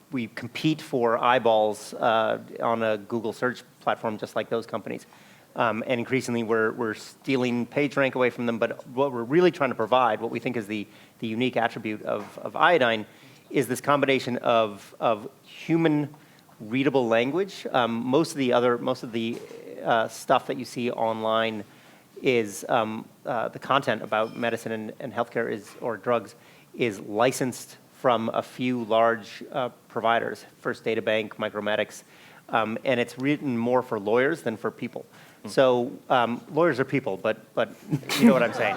we compete for eyeballs on a Google search platform just like those companies. And increasingly we're stealing PageRank away from them. But what we're really trying to provide, what we think is the unique attribute of Iodine, is this combination of human readable language. Most of the stuff that you see online is the content about medicine and healthcare or drugs is licensed from a few large providers, First Data Bank, Micromedics, and it's written more for lawyers than for people. So lawyers are people, but you know what I'm saying.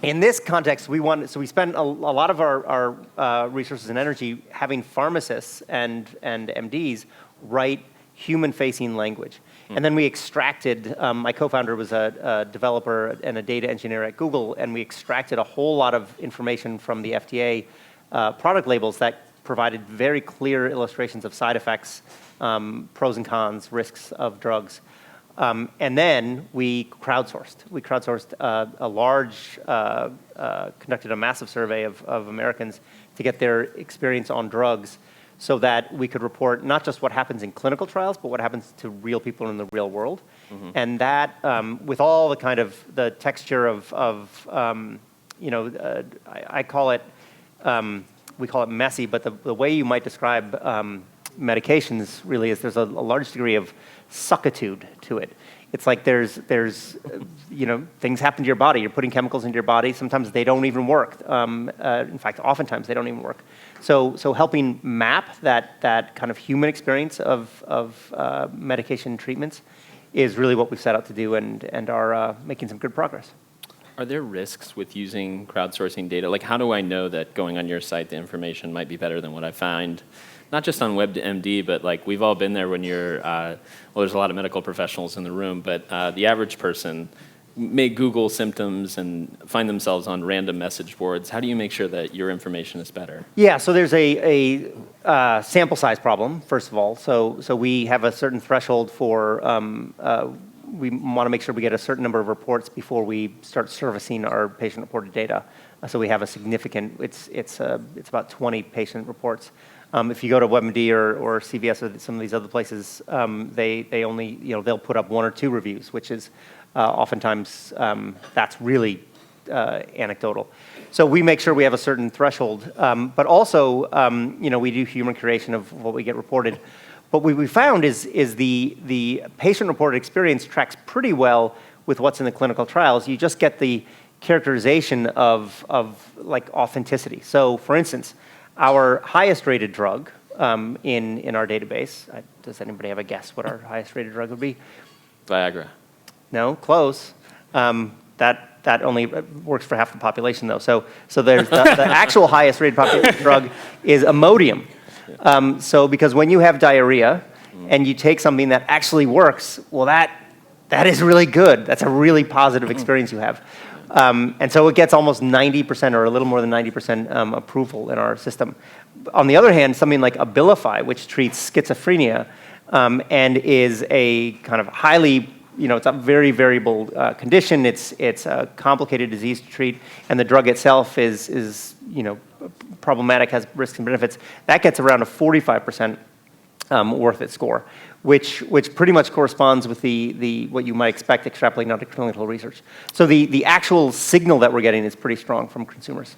In this context, we spend a lot of our resources and energy having pharmacists and MDs write human-facing language. And then we extracted, my co-founder was a developer and a data engineer at Google, and we extracted a whole lot of information from the FDA product labels that provided very clear illustrations of side effects, pros and cons, risks of drugs. And then we crowdsourced. We crowdsourced conducted a massive survey of Americans to get their experience on drugs so that we could report not just what happens in clinical trials, but what happens to real people in the real world. Mm-hmm. And that, with all the kind of the texture I call it, we call it messy, but the way you might describe medications really is there's a large degree of suckitude to it. It's like there's things happen to your body. You're putting chemicals into your body. Sometimes they don't even work. In fact, oftentimes they don't even work. So helping map that kind of human experience of medication treatments is really what we've set out to do, and are making some good progress. Are there risks with using crowdsourcing data? Like, how do I know that going on your site, the information might be better than what I find? Not just on WebMD, but like we've all been there when you're, there's a lot of medical professionals in the room, but the average person may Google symptoms and find themselves on random message boards. How do you make sure that your information is better? Yeah, so there's a sample size problem, first of all. So we have a certain threshold for, we want to make sure we get a certain number of reports before we start servicing our patient-reported data. So we have a significant, it's about 20 patient reports. If you go to WebMD or CVS or some of these other places, they only, they'll put up 1 or 2 reviews, which is oftentimes, that's really anecdotal. So we make sure we have a certain threshold, but also, we do human curation of what we get reported. But what we found is the patient-reported experience tracks pretty well with what's in the clinical trials. You just get the characterization of like authenticity. So, for instance, our highest rated drug in our database. Does anybody have a guess what our highest rated drug would be? Viagra. No, close. That only works for half the population, though. So there's the actual highest rated drug is Imodium. So because when you have diarrhea and you take something that actually works, well, that is really good. That's a really positive experience you have. And so it gets almost 90% or a little more than 90% approval in our system. On the other hand, something like Abilify, which treats schizophrenia and is a kind of highly, it's a very variable condition. It's a complicated disease to treat, and the drug itself is problematic, has risks and benefits. That gets around a 45% worth it score, which pretty much corresponds with the what you might expect extrapolating out to clinical research. So the actual signal that we're getting is pretty strong from consumers.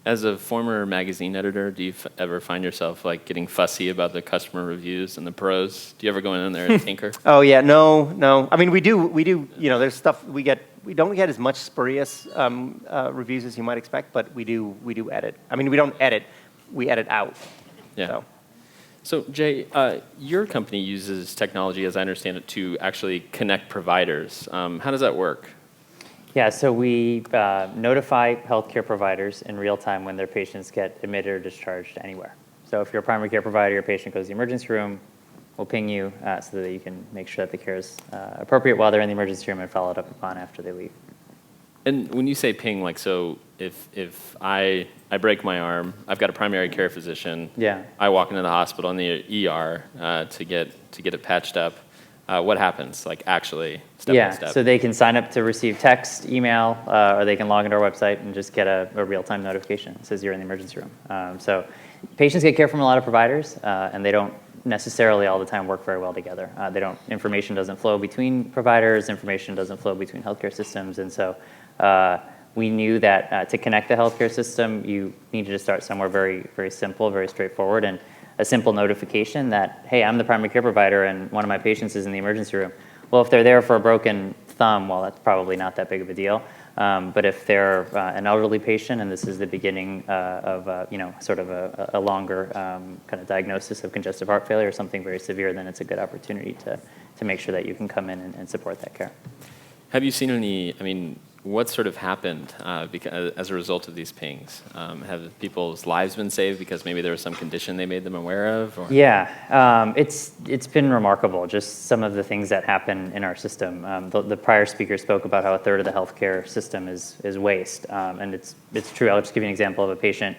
As a former magazine editor, do you ever find yourself like getting fussy about the customer reviews and the pros? Do you ever go in there and tinker? Oh yeah, no. I mean, we do. There's stuff we get. We don't get as much spurious reviews as you might expect, but we do edit. I mean, we don't edit. We edit out. Yeah. So Jay, your company uses technology, as I understand it, to actually connect providers. How does that work? Yeah, so we notify healthcare providers in real time when their patients get admitted or discharged anywhere. So if you're a primary care provider, your patient goes to the emergency room, we'll ping you so that you can make sure that the care is appropriate while they're in the emergency room and followed up upon after they leave. And when you say ping, like, so if I break my arm, I've got a primary care physician. Yeah. I walk into the hospital in the ER to get it patched up. What happens, like actually, step by step? So they can sign up to receive text, email, or they can log into our website and just get a real-time notification that says you're in the emergency room. So patients get care from a lot of providers, and they don't necessarily all the time work very well together. Information doesn't flow between providers, information doesn't flow between healthcare systems, and so we knew that to connect the healthcare system, you needed to start somewhere very, very simple, very straightforward, and a simple notification that, hey, I'm the primary care provider and one of my patients is in the emergency room. Well, if they're there for a broken thumb, well, that's probably not that big of a deal. But if they're an elderly patient and this is the beginning of sort of a longer kind of diagnosis of congestive heart failure or something very severe, then it's a good opportunity to make sure that you can come in and support that care. Have you seen any, what sort of happened as a result of these pings? Have people's lives been saved because maybe there was some condition they made them aware of? Or? Yeah, it's been remarkable, just some of the things that happen in our system. The prior speaker spoke about how a third of the healthcare system is waste, and it's true. I'll just give you an example of a patient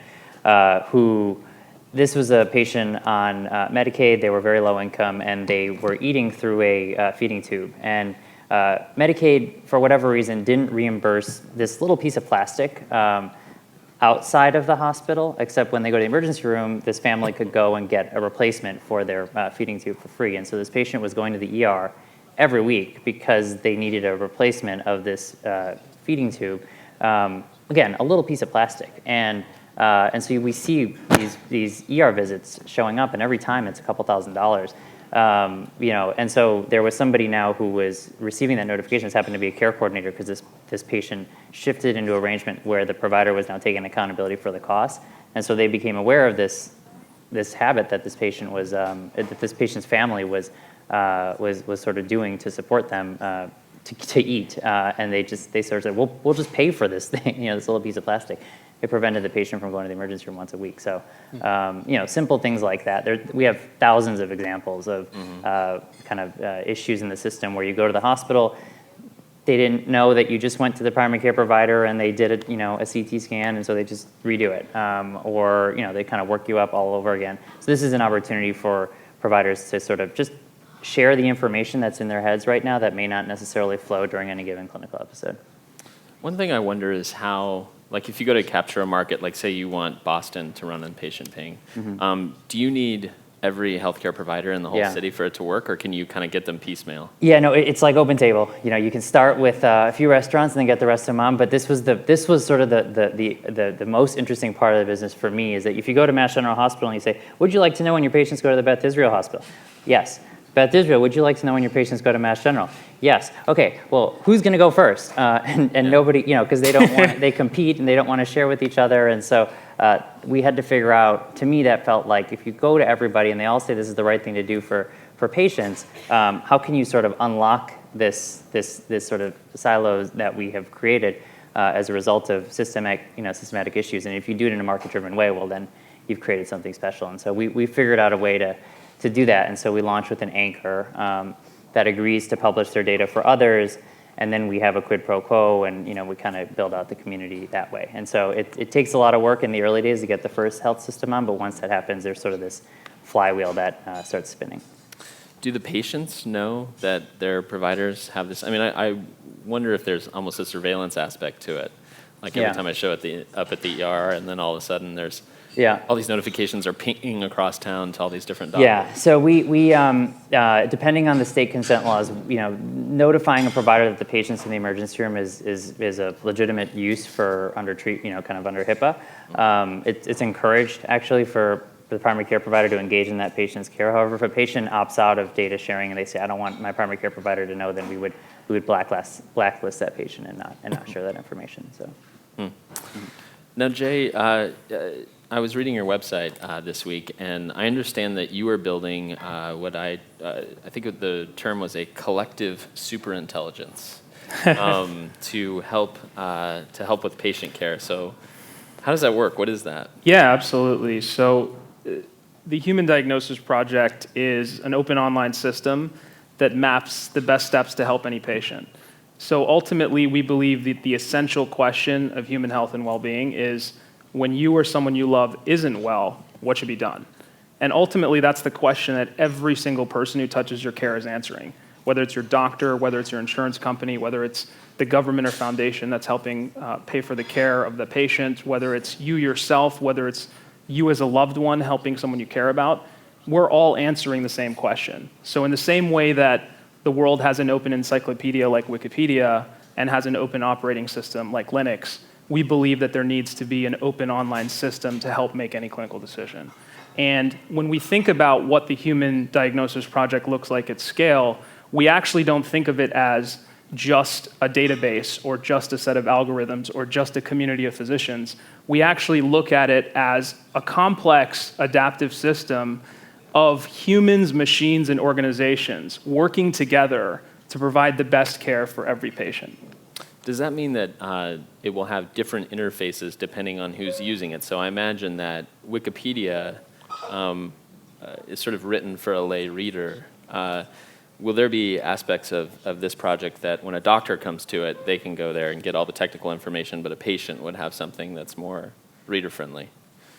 this was a patient on Medicaid. They were very low income, and they were eating through a feeding tube. And Medicaid, for whatever reason, didn't reimburse this little piece of plastic outside of the hospital, except when they go to the emergency room, this family could go and get a replacement for their feeding tube for free. And so this patient was going to the ER every week because they needed a replacement of this feeding tube. Again, a little piece of plastic. And so we see these ER visits showing up, and every time it's a couple $1,000s. And so there was somebody now who was receiving that notification. This happened to be a care coordinator because this patient shifted into arrangement where the provider was now taking accountability for the cost. And so they became aware of this habit that this patient was, that this patient's family was sort of doing to support them to eat. And they sort of said, we'll just pay for this thing, this little piece of plastic. It prevented the patient from going to the emergency room once a week. So, simple things like that. We have thousands of examples of issues in the system where you go to the hospital, they didn't know that you just went to the primary care provider and they did a CT scan, and so they just redo it. Or they kind of work you up all over again. So this is an opportunity for providers to sort of just share the information that's in their heads right now that may not necessarily flow during any given clinical episode. One thing I wonder is how, like if you go to capture a market, like say you want Boston to run inpatient ping, do you need every healthcare provider in the whole city for it to work, or can you kind of get them piecemeal? Yeah, no, it's like open table. You can start with a few restaurants and then get the rest of them on. But this was sort of the most interesting part of the business for me is that if you go to Mass General Hospital and you say, would you like to know when your patients go to the Beth Israel Hospital? Yes. Beth Israel, would you like to know when your patients go to Mass General? Yes. Okay. Well, who's going to go first? And nobody, because they don't want, they compete and they don't want to share with each other. And so we had to figure out. To me, that felt like if you go to everybody and they all say this is the right thing to do for patients, how can you sort of unlock this sort of silos that we have created as a result of systematic issues? And if you do it in a market-driven way, well, then you've created something special. And so we figured out a way to do that. And so we launched with an anchor that agrees to publish their data for others. And then we have a quid pro quo, and we kind of build out the community that way. And so it takes a lot of work in the early days to get the first health system on, but once that happens, there's sort of this flywheel that starts spinning. Do the patients know that their providers have this? I mean, I wonder if there's almost a surveillance aspect to it. Like every time I show up at the ER, and then all of a sudden there's all these notifications are pinging across town to all these different doctors. Yeah, so we depending on the state consent laws, notifying a provider that the patient's in the emergency room is a legitimate use for kind of under HIPAA. It's encouraged actually for the primary care provider to engage in that patient's care. However, if a patient opts out of data sharing and they say, I don't want my primary care provider to know, then we would blacklist that patient and not share that information. So. Now, Jay, I was reading your website this week, and I understand that you are building what I think the term was a collective superintelligence to help with patient care. So, how does that work? What is that? Yeah, absolutely. So, the Human Diagnosis Project is an open online system that maps the best steps to help any patient. So ultimately, we believe that the essential question of human health and well-being is when you or someone you love isn't well, what should be done? And ultimately, that's the question that every single person who touches your care is answering, whether it's your doctor, whether it's your insurance company, whether it's the government or foundation that's helping pay for the care of the patient, whether it's you yourself, whether it's you as a loved one helping someone you care about. We're all answering the same question. So in the same way that the world has an open encyclopedia like Wikipedia and has an open operating system like Linux, we believe that there needs to be an open online system to help make any clinical decision. And when we think about what the Human Diagnosis Project looks like at scale, we actually don't think of it as just a database or just a set of algorithms or just a community of physicians. We actually look at it as a complex adaptive system of humans, machines, and organizations working together to provide the best care for every patient. Does that mean that it will have different interfaces depending on who's using it? So I imagine that Wikipedia is sort of written for a lay reader. Will there be aspects of this project that when a doctor comes to it, they can go there and get all the technical information, but a patient would have something that's more reader-friendly?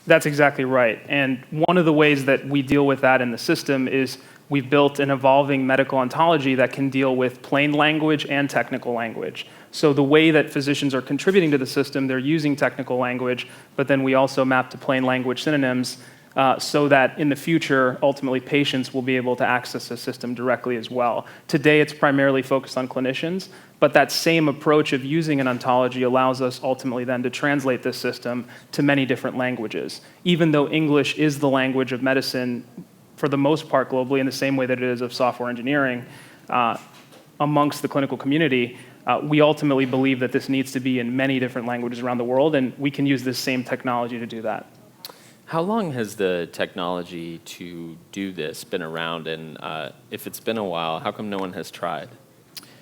That's exactly right. And one of the ways that we deal with that in the system is we've built an evolving medical ontology that can deal with plain language and technical language. So the way that physicians are contributing to the system, they're using technical language, but then we also map to plain language synonyms so that in the future, ultimately, patients will be able to access the system directly as well. Today, it's primarily focused on clinicians, but that same approach of using an ontology allows us ultimately then to translate this system to many different languages. Even though English is the language of medicine for the most part globally in the same way that it is of software engineering amongst the clinical community, we ultimately believe that this needs to be in many different languages around the world, and we can use this same technology to do that. How long has the technology to do this been around? And if it's been a while, how come no one has tried?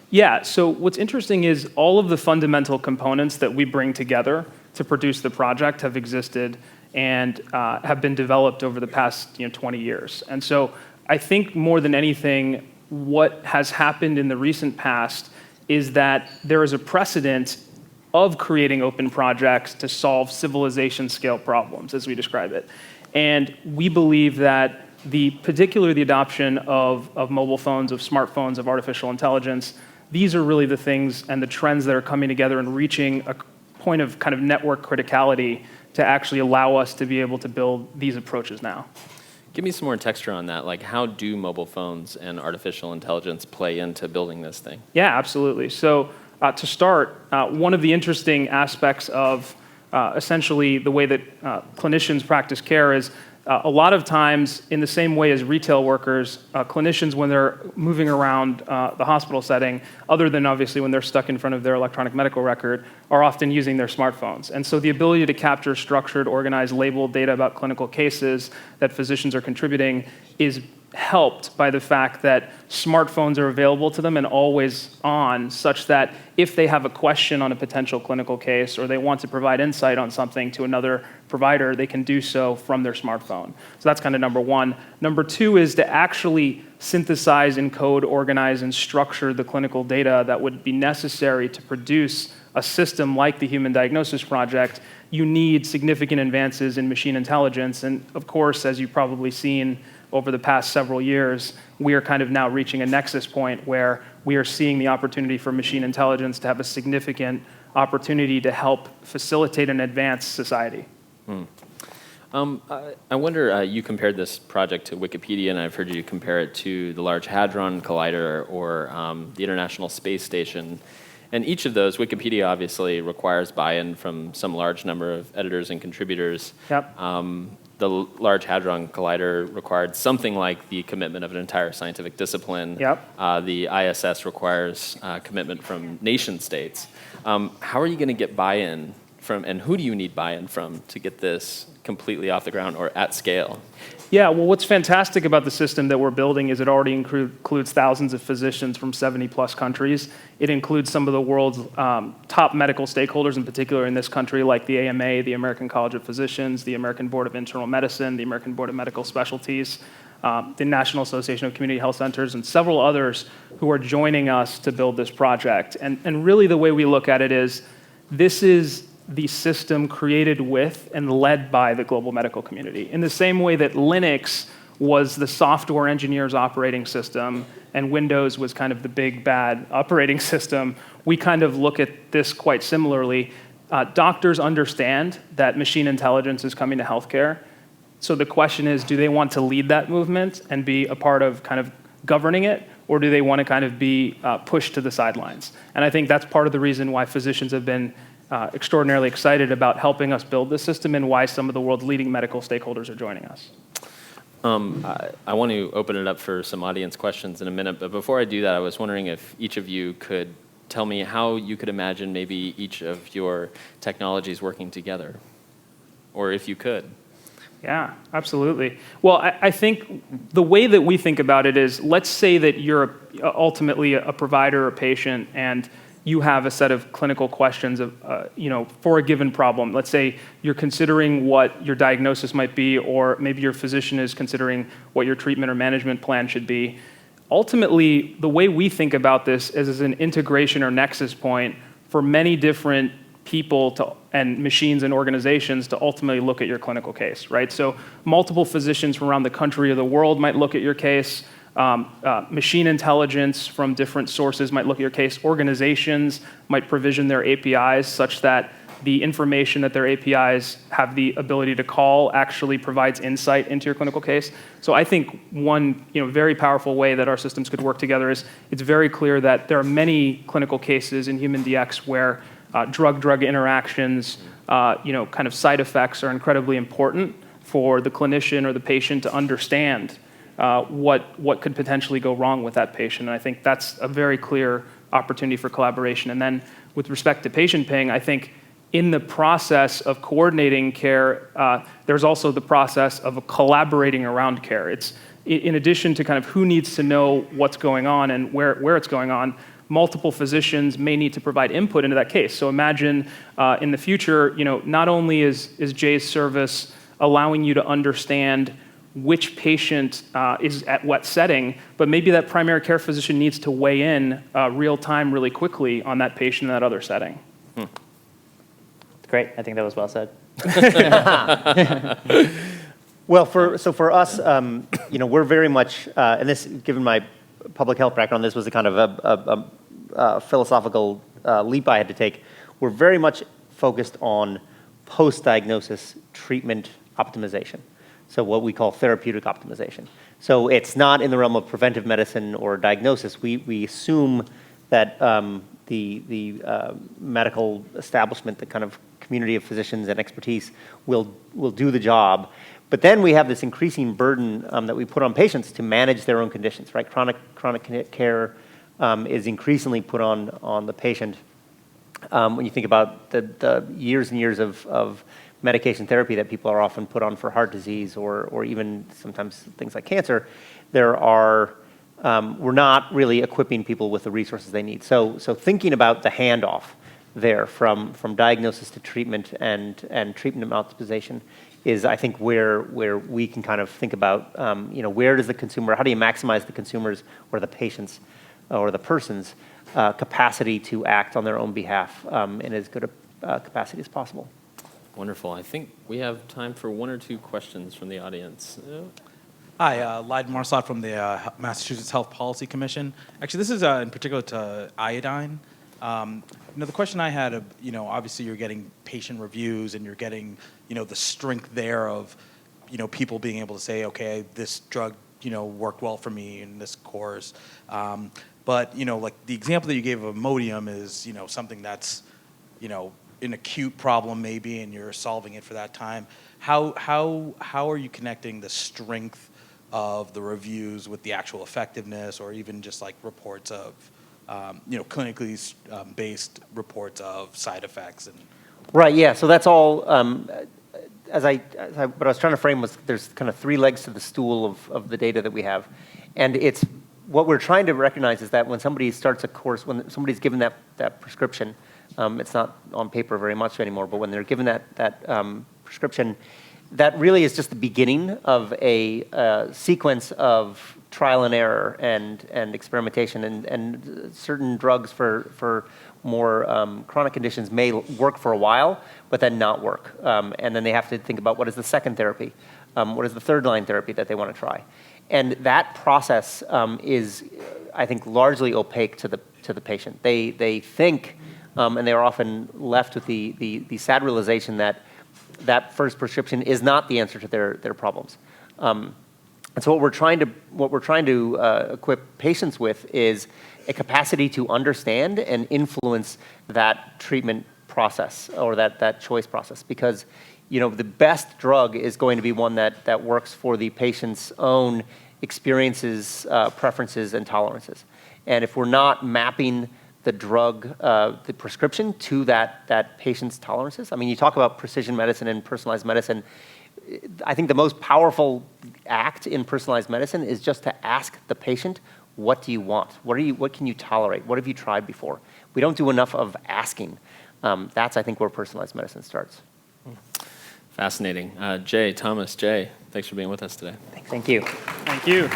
Yeah, so what's interesting is all of the fundamental components that we bring together to produce the project have existed and have been developed over the past 20 years. And so I think more than anything, what has happened in the recent past is that there is a precedent of creating open projects to solve civilization scale problems, as we describe it. And we believe that particularly the adoption of mobile phones, of smartphones, of artificial intelligence, these are really the things and the trends that are coming together and reaching a point of kind of network criticality to actually allow us to be able to build these approaches now. Give me some more texture on that. Like, how do mobile phones and artificial intelligence play into building this thing? Yeah, absolutely. So to start, one of the interesting aspects of essentially the way that clinicians practice care is A lot of times, in the same way as retail workers, clinicians, when they're moving around the hospital setting, other than obviously when they're stuck in front of their electronic medical record, are often using their smartphones. And so the ability to capture structured, organized, labeled data about clinical cases that physicians are contributing is helped by the fact that smartphones are available to them and always on, such that if they have a question on a potential clinical case or they want to provide insight on something to another provider, they can do so from their smartphone. So that's kind of number one. Number two is to actually synthesize, encode, organize, and structure the clinical data that would be necessary to produce a system like the Human Diagnosis Project. You need significant advances in machine intelligence. And of course, as you've probably seen over the past several years, we are kind of now reaching a nexus point where we are seeing the opportunity for machine intelligence to have a significant opportunity to help facilitate and advance society. I wonder, you compared this project to Wikipedia, and I've heard you compare it to the Large Hadron Collider or the International Space Station. And each of those, Wikipedia obviously requires buy-in from some large number of editors and contributors. Yep. The Large Hadron Collider required something like the commitment of an entire scientific discipline. Yep. The ISS requires commitment from nation states. How are you going to get buy-in from, and who do you need buy-in from to get this completely off the ground or at scale? Yeah, well, what's fantastic about the system that we're building is it already includes thousands of physicians from 70 plus countries. It includes some of the world's top medical stakeholders, in particular in this country, like the AMA, the American College of Physicians, the American Board of Internal Medicine, the American Board of Medical Specialties, the National Association of Community Health Centers, and several others who are joining us to build this project. And really the way we look at it is, this is the system created with and led by the global medical community. In the same way that Linux was the software engineer's operating system and Windows was kind of the big bad operating system, we kind of look at this quite similarly. Doctors understand that machine intelligence is coming to healthcare. So the question is, do they want to lead that movement and be a part of kind of governing it, or do they want to kind of be pushed to the sidelines? And I think that's part of the reason why physicians have been extraordinarily excited about helping us build this system and why some of the world's leading medical stakeholders are joining us. I want to open it up for some audience questions in a minute, but before I do that, I was wondering if each of you could tell me how you could imagine maybe each of your technologies working together, or if you could. Yeah, absolutely. Well, I think the way that we think about it is, let's say that you're ultimately a provider or patient and you have a set of clinical questions of, for a given problem. Let's say you're considering what your diagnosis might be, or maybe your physician is considering what your treatment or management plan should be. Ultimately, the way we think about this is as an integration or nexus point for many different people and machines and organizations to ultimately look at your clinical case, right? So multiple physicians from around the country or the world might look at your case. Machine intelligence from different sources might look at your case. Organizations might provision their APIs such that the information that their APIs have the ability to call actually provides insight into your clinical case. So I think one very powerful way that our systems could work together is, it's very clear that there are many clinical cases in human DX where drug-drug interactions, kind of side effects are incredibly important for the clinician or the patient to understand what could potentially go wrong with that patient. And I think that's a very clear opportunity for collaboration. And then with respect to patient paying, I think in the process of coordinating care, there's also the process of collaborating around care. It's in addition to kind of who needs to know what's going on and where it's going on, multiple physicians may need to provide input into that case. So imagine in the future, not only is Jay's service allowing you to understand which patient is at what setting, but maybe that primary care physician needs to weigh in real time really quickly on that patient in that other setting. Great, I think that was well said. Well, for us, we're very much, and this, given my public health background, this was a kind of a philosophical leap I had to take. We're very much focused on post-diagnosis treatment optimization. So what we call therapeutic optimization. So it's not in the realm of preventive medicine or diagnosis. We assume that the medical establishment, the kind of community of physicians and expertise will do the job. But then we have this increasing burden that we put on patients to manage their own conditions, right? Chronic care is increasingly put on the patient. When you think about the years and years of medication therapy that people are often put on for heart disease or even sometimes things like cancer, we're not really equipping people with the resources they need. So thinking about the handoff there from diagnosis to treatment and treatment optimization is, I think, where we can kind of think about, where does the consumer, how do you maximize the consumers or the patients or the person's capacity to act on their own behalf in as good a capacity as possible. Wonderful. I think we have time for one or two questions from the audience. Hi, Lyde Marsott from the Massachusetts Health Policy Commission. Actually, this is in particular to iodine. The question I had, obviously you're getting patient reviews and you're getting, the strength there of, people being able to say, okay, this drug, worked well for me in this course. But, like the example that you gave of Imodium is, something that's, an acute problem maybe, and you're solving it for that time. How are you connecting the strength of the reviews with the actual effectiveness, or even just like reports of, clinically based reports of side effects? And right, yeah, so that's all, what I was trying to frame was there's kind of three legs to the stool of the data that we have. And it's, what we're trying to recognize is that when somebody starts a course, when somebody's given that prescription, it's not on paper very much anymore, but when they're given that prescription, that really is just the beginning of a sequence of trial and error and experimentation, and certain drugs for more chronic conditions may work for a while, but then not work. And then they have to think about what is the second therapy, what is the third line therapy that they want to try. And that process is, I think, largely opaque to the patient. They think, and they are often left with the sad realization that first prescription is not the answer to their problems. And so what we're trying to equip patients with is a capacity to understand and influence that treatment process or that choice process, because the best drug is going to be one that works for the patient's own experiences, preferences, and tolerances. And if we're not mapping the drug, the prescription to that patient's tolerances, I mean, you talk about precision medicine and personalized medicine. I think the most powerful act in personalized medicine is just to ask the patient, what do you want? What can you tolerate? What have you tried before? We don't do enough of asking. That's, I think, where personalized medicine starts. Fascinating. Jay, Thomas, Jay, thanks for being with us today. Thank you. Thank you.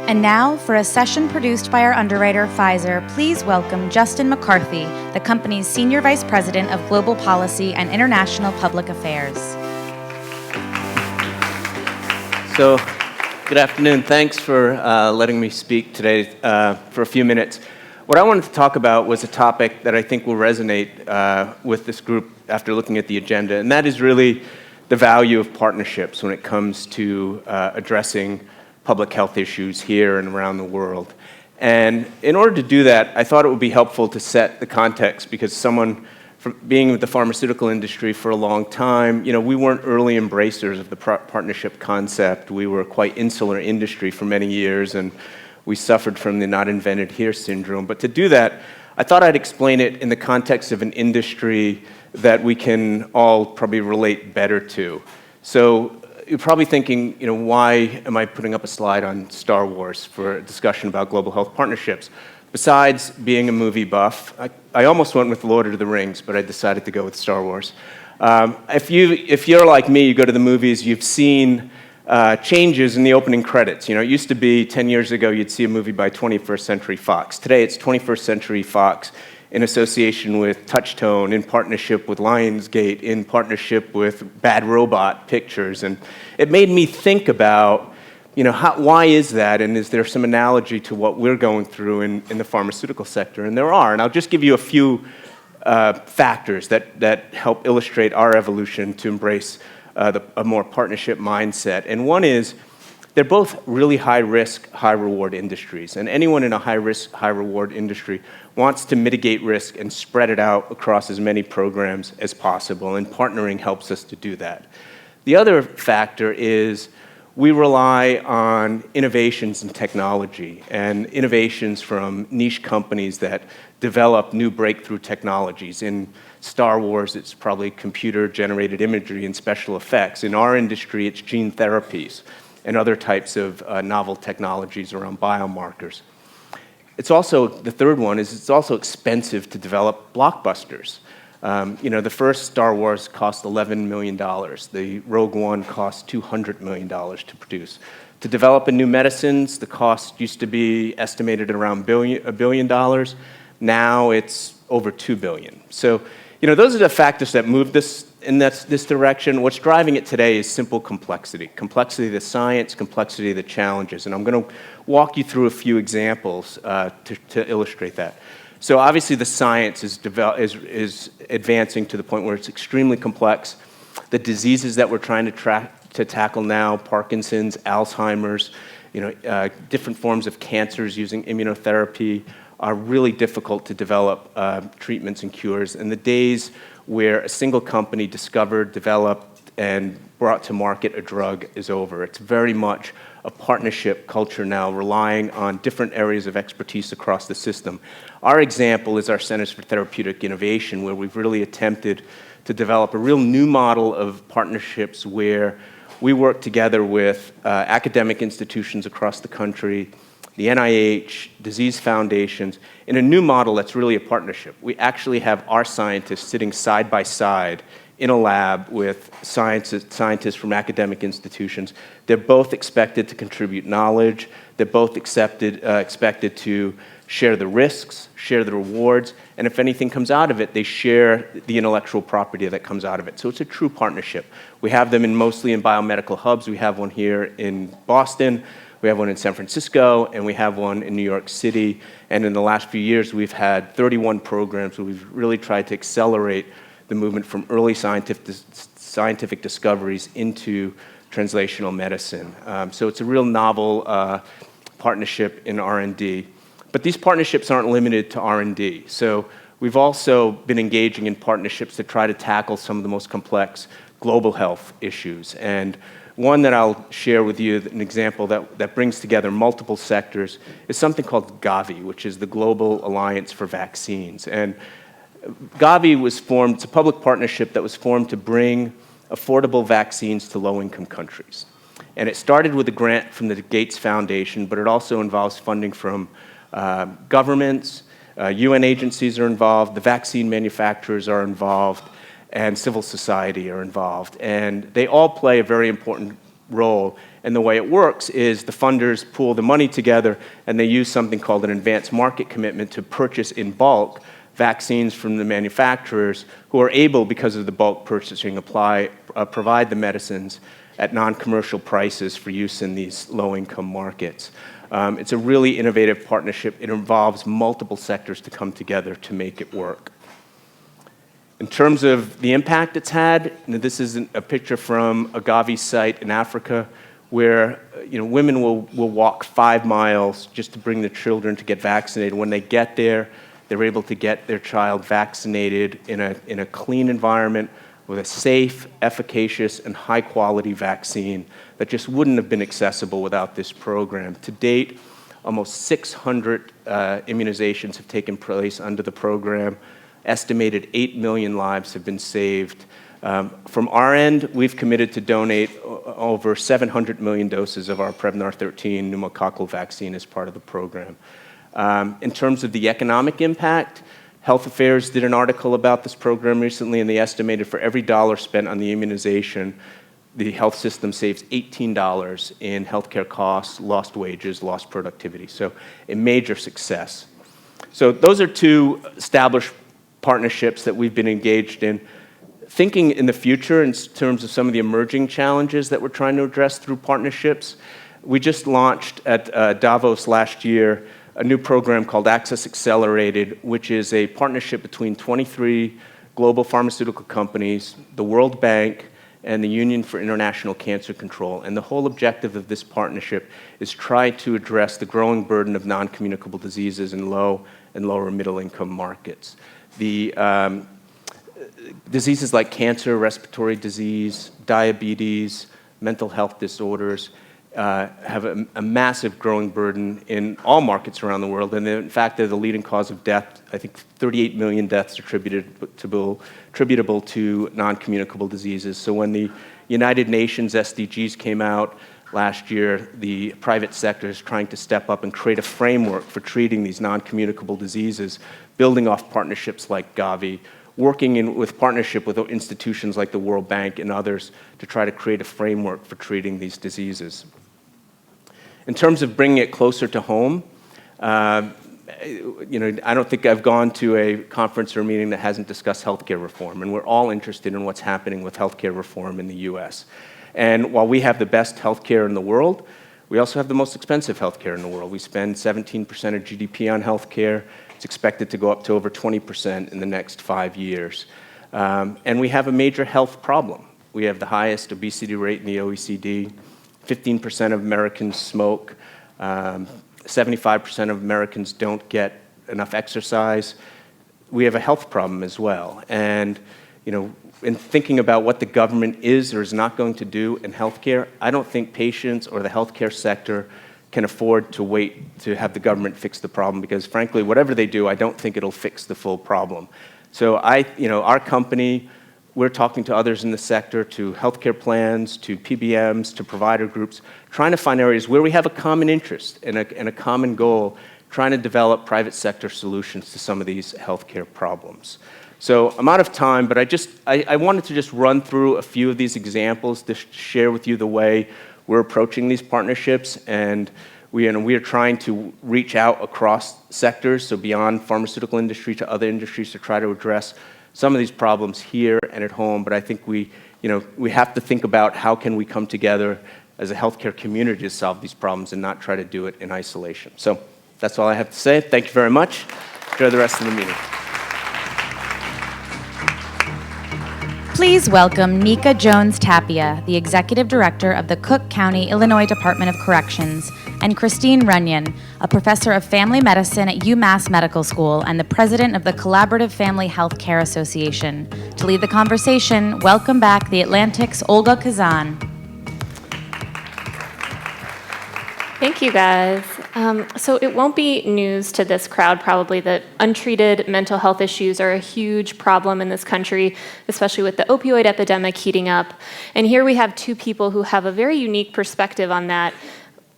And now, for a session produced by our underwriter, Pfizer, please welcome Justin McCarthy, the company's Senior Vice President of Global Policy and International Public Affairs. So, good afternoon. Thanks for letting me speak today for a few minutes. What I wanted to talk about was a topic that I think will resonate with this group after looking at the agenda, and that is really the value of partnerships when it comes to addressing public health issues here and around the world. And in order to do that, I thought it would be helpful to set the context, because someone from being with the pharmaceutical industry for a long time, we weren't early embracers of the partnership concept. We were a quite insular industry for many years, and we suffered from the not invented here syndrome. But to do that, I thought I'd explain it in the context of an industry that we can all probably relate better to. So you're probably thinking, why am I putting up a slide on Star Wars for a discussion about global health partnerships? Besides being a movie buff, I almost went with Lord of the Rings, but I decided to go with Star Wars. If you're like me, you go to the movies, you've seen changes in the opening credits. It used to be 10 years ago, you'd see a movie by 21st Century Fox. Today, it's 21st Century Fox in association with Touchtone, in partnership with Lionsgate, in partnership with Bad Robot Pictures. And it made me think about, why is that? And is there some analogy to what we're going through in the pharmaceutical sector? And there are. And I'll just give you a few factors that help illustrate our evolution to embrace a more partnership mindset. And one is, they're both really high-risk, high-reward industries. And anyone in a high-risk, high-reward industry wants to mitigate risk and spread it out across as many programs as possible, and partnering helps us to do that. The other factor is we rely on innovations in technology and innovations from niche companies that develop new breakthrough technologies. In Star Wars, it's probably computer-generated imagery and special effects. In our industry, it's gene therapies and other types of novel technologies around biomarkers. It's also, the third one is it's also expensive to develop blockbusters. The first Star Wars cost $11 million. The Rogue One cost $200 million to produce. To develop a new medicines, the cost used to be estimated at around $1 billion. Now it's over $2 billion. So, those are the factors that move this in this direction. What's driving it today is simple complexity. Complexity of the science, complexity of the challenges. And I'm going to walk you through a few examples to illustrate that. So obviously the science is advancing to the point where it's extremely complex. The diseases that we're trying to tackle now, Parkinson's, Alzheimer's, different forms of cancers using immunotherapy are really difficult to develop treatments and cures. And the days where a single company discovered, developed, and brought to market a drug is over. It's very much a partnership culture now, relying on different areas of expertise across the system. Our example is our Centers for Therapeutic Innovation, where we've really attempted to develop a real new model of partnerships where we work together with academic institutions across the country, the NIH, disease foundations, in a new model that's really a partnership. We actually have our scientists sitting side by side in a lab with scientists from academic institutions. They're both expected to contribute knowledge. They're both expected to share the risks, share the rewards, and if anything comes out of it, they share the intellectual property that comes out of it. So it's a true partnership. We have them mostly in biomedical hubs. We have one here in Boston. We have one in San Francisco, and we have one in New York City. And in the last few years, we've had 31 programs where we've really tried to accelerate the movement from early scientific discoveries into translational medicine. So it's a real novel partnership in R&D. But these partnerships aren't limited to R&D. So we've also been engaging in partnerships to try to tackle some of the most complex global health issues. And one that I'll share with you, an example that brings together multiple sectors, is something called Gavi, which is the Global Alliance for Vaccines. And Gavi was formed, it's a public partnership that was formed to bring affordable vaccines to low-income countries. And it started with a grant from the Gates Foundation, but it also involves funding from governments, UN agencies are involved, the vaccine manufacturers are involved, and civil society are involved. And they all play a very important role. And the way it works is the funders pool the money together, and they use something called an advanced market commitment to purchase in bulk vaccines from the manufacturers who are able, because of the bulk purchasing, provide the medicines at non-commercial prices for use in these low-income markets. It's a really innovative partnership. It involves multiple sectors to come together to make it work. In terms of the impact it's had, this is a picture from a Gavi site in Africa where women will walk 5 miles just to bring their children to get vaccinated. When they get there, they're able to get their child vaccinated in a clean environment with a safe, efficacious, and high-quality vaccine that just wouldn't have been accessible without this program. To date, almost 600 immunizations have taken place under the program. Estimated 8 million lives have been saved. From our end, we've committed to donate over 700 million doses of our Prevnar 13 pneumococcal vaccine as part of the program. In terms of the economic impact, Health Affairs did an article about this program recently, and they estimated for every dollar spent on the immunization, the health system saves $18 in healthcare costs, lost wages, lost productivity. So a major success. So those are two established partnerships that we've been engaged in. Thinking in the future in terms of some of the emerging challenges that we're trying to address through partnerships, we just launched at Davos last year a new program called Access Accelerated, which is a partnership between 23 global pharmaceutical companies, the World Bank, and the Union for International Cancer Control. And the whole objective of this partnership is try to address the growing burden of non-communicable diseases in low and lower middle income markets. The diseases like cancer, respiratory disease, diabetes, mental health disorders have a massive growing burden in all markets around the world. And in fact, they're the leading cause of death. I think 38 million deaths attributable to non-communicable diseases. So when the United Nations SDGs came out last year, the private sector is trying to step up and create a framework for treating these non-communicable diseases, building off partnerships like Gavi, working with partnership with institutions like the World Bank and others to try to create a framework for treating these diseases. In terms of bringing it closer to home, I don't think I've gone to a conference or a meeting that hasn't discussed healthcare reform, and we're all interested in what's happening with healthcare reform in the U.S. And while we have the best healthcare in the world, we also have the most expensive healthcare in the world. We spend 17% of GDP on healthcare. It's expected to go up to over 20% in the next 5 years. And we have a major health problem. We have the highest obesity rate in the OECD. 15% of Americans smoke. 75% of Americans don't get enough exercise. We have a health problem as well. And, in thinking about what the government is or is not going to do in healthcare, I don't think patients or the healthcare sector can afford to wait to have the government fix the problem, because frankly, whatever they do, I don't think it'll fix the full problem. So our company, we're talking to others in the sector, to healthcare plans, to PBMs, to provider groups, trying to find areas where we have a common interest and a common goal, trying to develop private sector solutions to some of these healthcare problems. So I'm out of time, but I wanted to just run through a few of these examples to share with you the way we're approaching these partnerships, and we are trying to reach out across sectors, so beyond pharmaceutical industry to other industries, to try to address some of these problems here and at home. But I think we have to think about how can we come together as a healthcare community to solve these problems and not try to do it in isolation. So that's all I have to say. Thank you very much. Enjoy the rest of the meeting. Please welcome Nika Jones-Tapia, the Executive Director of the Cook County, Illinois Department of Corrections, and Christine Runyon, a Professor of Family Medicine at UMass Medical School and the President of the Collaborative Family Health Care Association. To lead the conversation, welcome back the Atlantic's Olga Kazan. Thank you, guys. So it won't be news to this crowd probably that untreated mental health issues are a huge problem in this country, especially with the opioid epidemic heating up. And here we have two people who have a very unique perspective on that.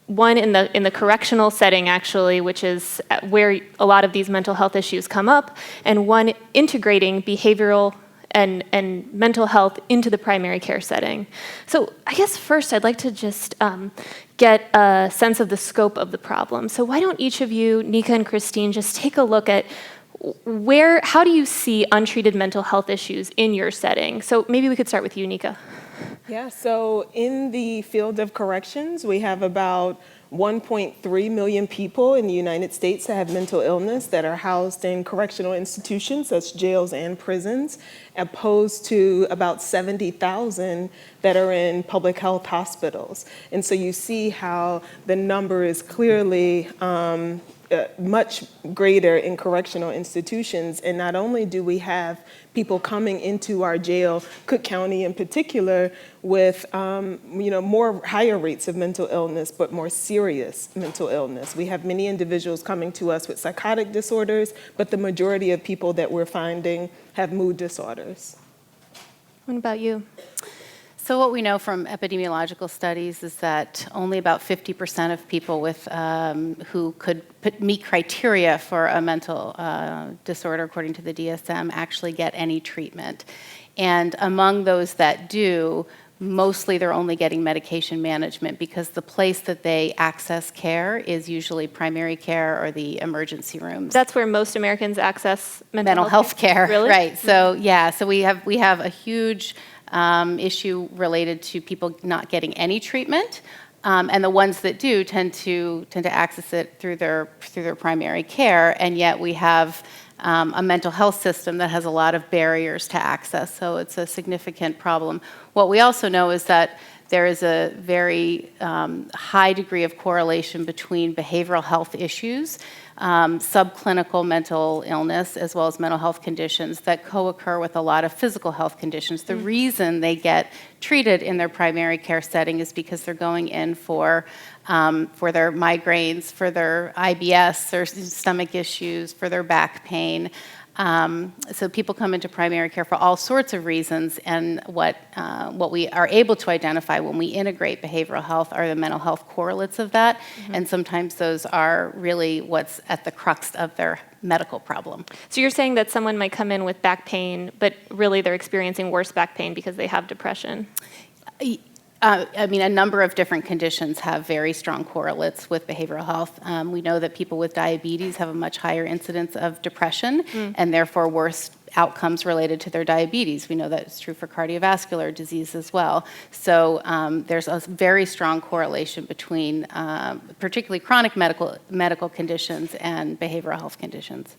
One in the correctional setting, actually, which is where a lot of these mental health issues come up, and one integrating behavioral and mental health into the primary care setting. So I guess first I'd like to just get a sense of the scope of the problem. So why don't each of you, Nika and Christine, just take a look at how do you see untreated mental health issues in your setting? So maybe we could start with you, Nika. Yeah, so in the field of corrections, we have about 1.3 million people in the United States that have mental illness that are housed in correctional institutions, that's jails and prisons, opposed to about 70,000 that are in public health hospitals. And so you see how the number is clearly much greater in correctional institutions. And not only do we have people coming into our jail, Cook County in particular, with more higher rates of mental illness, but more serious mental illness. We have many individuals coming to us with psychotic disorders, but the majority of people that we're finding have mood disorders. What about you? So what we know from epidemiological studies is that only about 50% of people who could meet criteria for a mental disorder, according to the DSM, actually get any treatment. And among those that do, mostly they're only getting medication management because the place that they access care is usually primary care or the emergency rooms. That's where most Americans access mental health care. Really? Right. So yeah, so we have a huge issue related to people not getting any treatment, and the ones that do tend to access it through their primary care, and yet we have a mental health system that has a lot of barriers to access, so it's a significant problem. What we also know is that there is a very high degree of correlation between behavioral health issues, subclinical mental illness, as well as mental health conditions that co-occur with a lot of physical health conditions. The reason they get treated in their primary care setting is because they're going in for their migraines, for their IBS, their stomach issues, for their back pain. So people come into primary care for all sorts of reasons, and what we are able to identify when we integrate behavioral health are the mental health correlates of that, and sometimes those are really what's at the crux of their medical problem. So you're saying that someone might come in with back pain, but really they're experiencing worse back pain because they have depression? I mean, a number of different conditions have very strong correlates with behavioral health. We know that people with diabetes have a much higher incidence of depression and therefore worse outcomes related to their diabetes. We know that it's true for cardiovascular disease as well. So there's a very strong correlation between particularly chronic medical conditions and behavioral health conditions.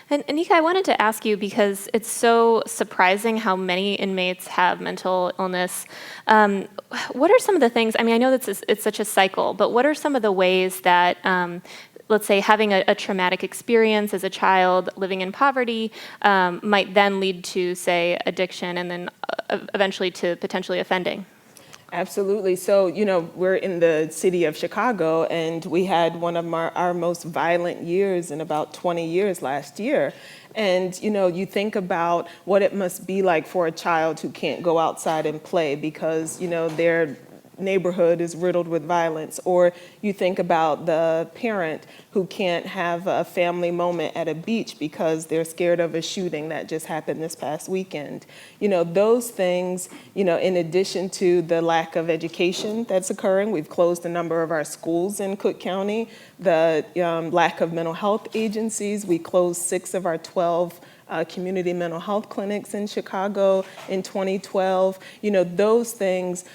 And Nika, I wanted to ask you, because it's so surprising how many inmates have mental illness. What are some of the things, I mean, I know that it's such a cycle, but what are some of the ways that, let's say, having a traumatic experience as a child living in poverty might then lead to, say, addiction and then eventually to potentially offending? Absolutely. So, you know, we're in the city of Chicago, and we had one of our most violent years in about 20 years last year. And, you know, you think about what it must be like for a child who can't go outside and play because, you know, their neighborhood is riddled with violence. Or you think about the parent who can't have a family moment at a beach because they're scared of a shooting that just happened this past weekend. You know, those things, you know, in addition to the lack of education that's occurring, we've closed a number of our schools in Cook County, the lack of mental health agencies, we closed 6 of our 12 community mental health clinics in Chicago in 2012. You know, those things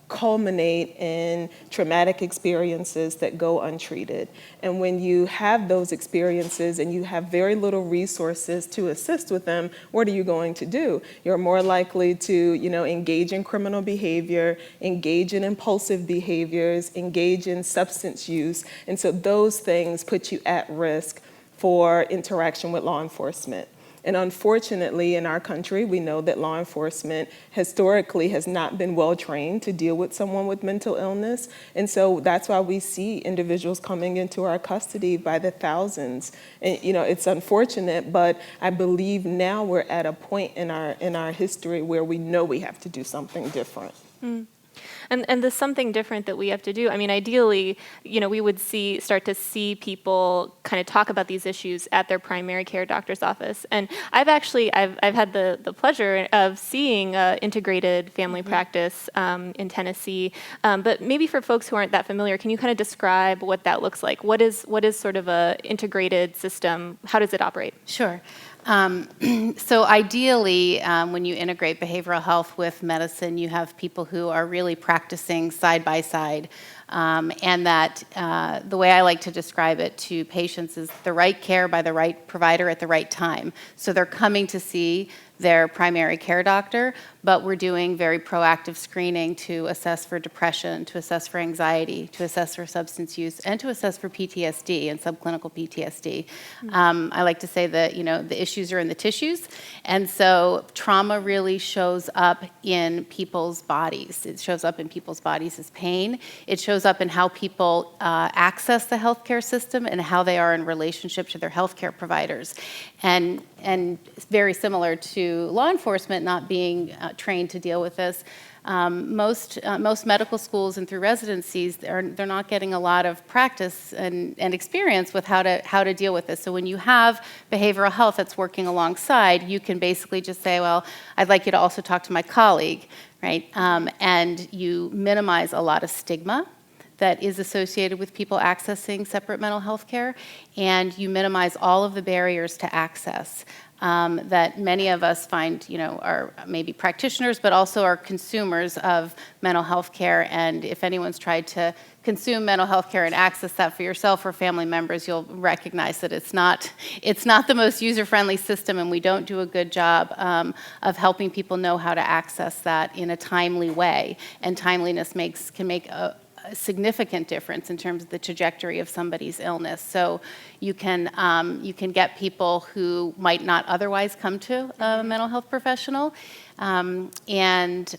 culminate in traumatic experiences that go untreated. And when you have those experiences and you have very little resources to assist with them, what are you going to do? You're more likely to, you know, engage in criminal behavior, engage in impulsive behaviors, engage in substance use. And so those things put you at risk for interaction with law enforcement. And unfortunately, in our country, we know that law enforcement historically has not been well trained to deal with someone with mental illness. And so that's why we see individuals coming into our custody by the thousands. And, you know, it's unfortunate, but I believe now we're at a point in our history where we know we have to do something different. And there's something different that we have to do. I mean, ideally, you know, we would start to see people kind of talk about these issues at their primary care doctor's office. And I've had the pleasure of seeing integrated family practice in Tennessee. But maybe for folks who aren't that familiar, can you kind of describe what that looks like? What is sort of a integrated system? How does it operate? Sure. So ideally, when you integrate behavioral health with medicine, you have people who are really practicing side by side. And that the way I like to describe it to patients is the right care by the right provider at the right time. So they're coming to see their primary care doctor, but we're doing very proactive screening to assess for depression, to assess for anxiety, to assess for substance use, and to assess for PTSD and subclinical PTSD. I like to say that, you know, the issues are in the tissues, and so trauma really shows up in people's bodies. It shows up in people's bodies as pain. It shows up in how people access the healthcare system and how they are in relationship to their healthcare providers. And very similar to law enforcement not being trained to deal with this, most medical schools and through residencies, they're not getting a lot of practice and experience with how to deal with this. So when you have behavioral health that's working alongside, you can basically just say, well, I'd like you to also talk to my colleague, right? And you minimize a lot of stigma that is associated with people accessing separate mental health care, and you minimize all of the barriers to access. that many of us find, are maybe practitioners, but also are consumers of mental health care. And if anyone's tried to consume mental health care and access that for yourself or family members, you'll recognize that it's not the most user-friendly system, and we don't do a good job of helping people know how to access that in a timely way. And timeliness can make a significant difference in terms of the trajectory of somebody's illness. So you can get people who might not otherwise come to a mental health professional, and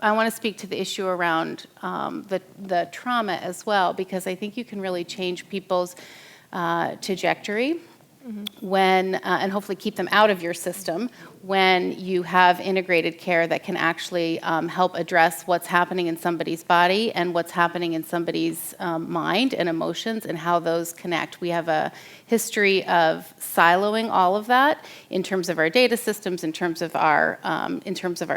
I want to speak to the issue around the trauma as well, because I think you can really change people's trajectory when, and hopefully keep them out of your system, when you have integrated care that can actually help address what's happening in somebody's body and what's happening in somebody's mind and emotions and how those connect. We have a history of siloing all of that in terms of our data systems, in terms of our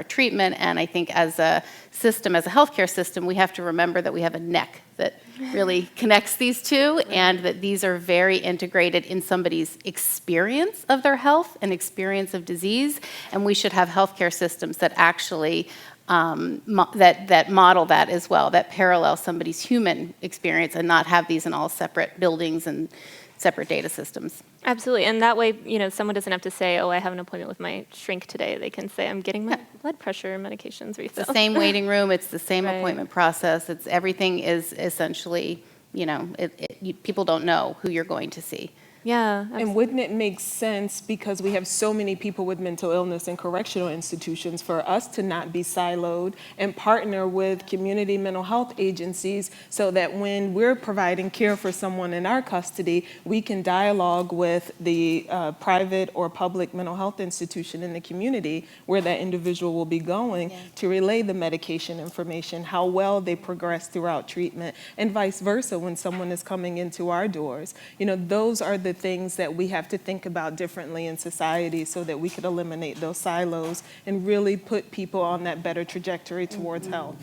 treatment, and I think as a system, as a healthcare system, we have to remember that we have a neck that really connects these two, and that these are very integrated in somebody's experience of their health and experience of disease, and we should have healthcare systems that actually that model that as well, that parallel somebody's human experience, and not have these in all separate buildings and separate data systems. Absolutely, and that way, someone doesn't have to say, "Oh, I have an appointment with my shrink today." They can say, "I'm getting my blood pressure medications refilled." It's the same waiting room. It's the same appointment process. It's everything is essentially, people don't know who you're going to see. Yeah, absolutely. And wouldn't it make sense, because we have so many people with mental illness in correctional institutions, for us to not be siloed and partner with community mental health agencies so that when we're providing care for someone in our custody, we can dialogue with the private or public mental health institution in the community where that individual will be going to relay the medication information, how well they progress throughout treatment, and vice versa when someone is coming into our doors. Those are the things that we have to think about differently in society so that we could eliminate those silos and really put people on that better trajectory towards health.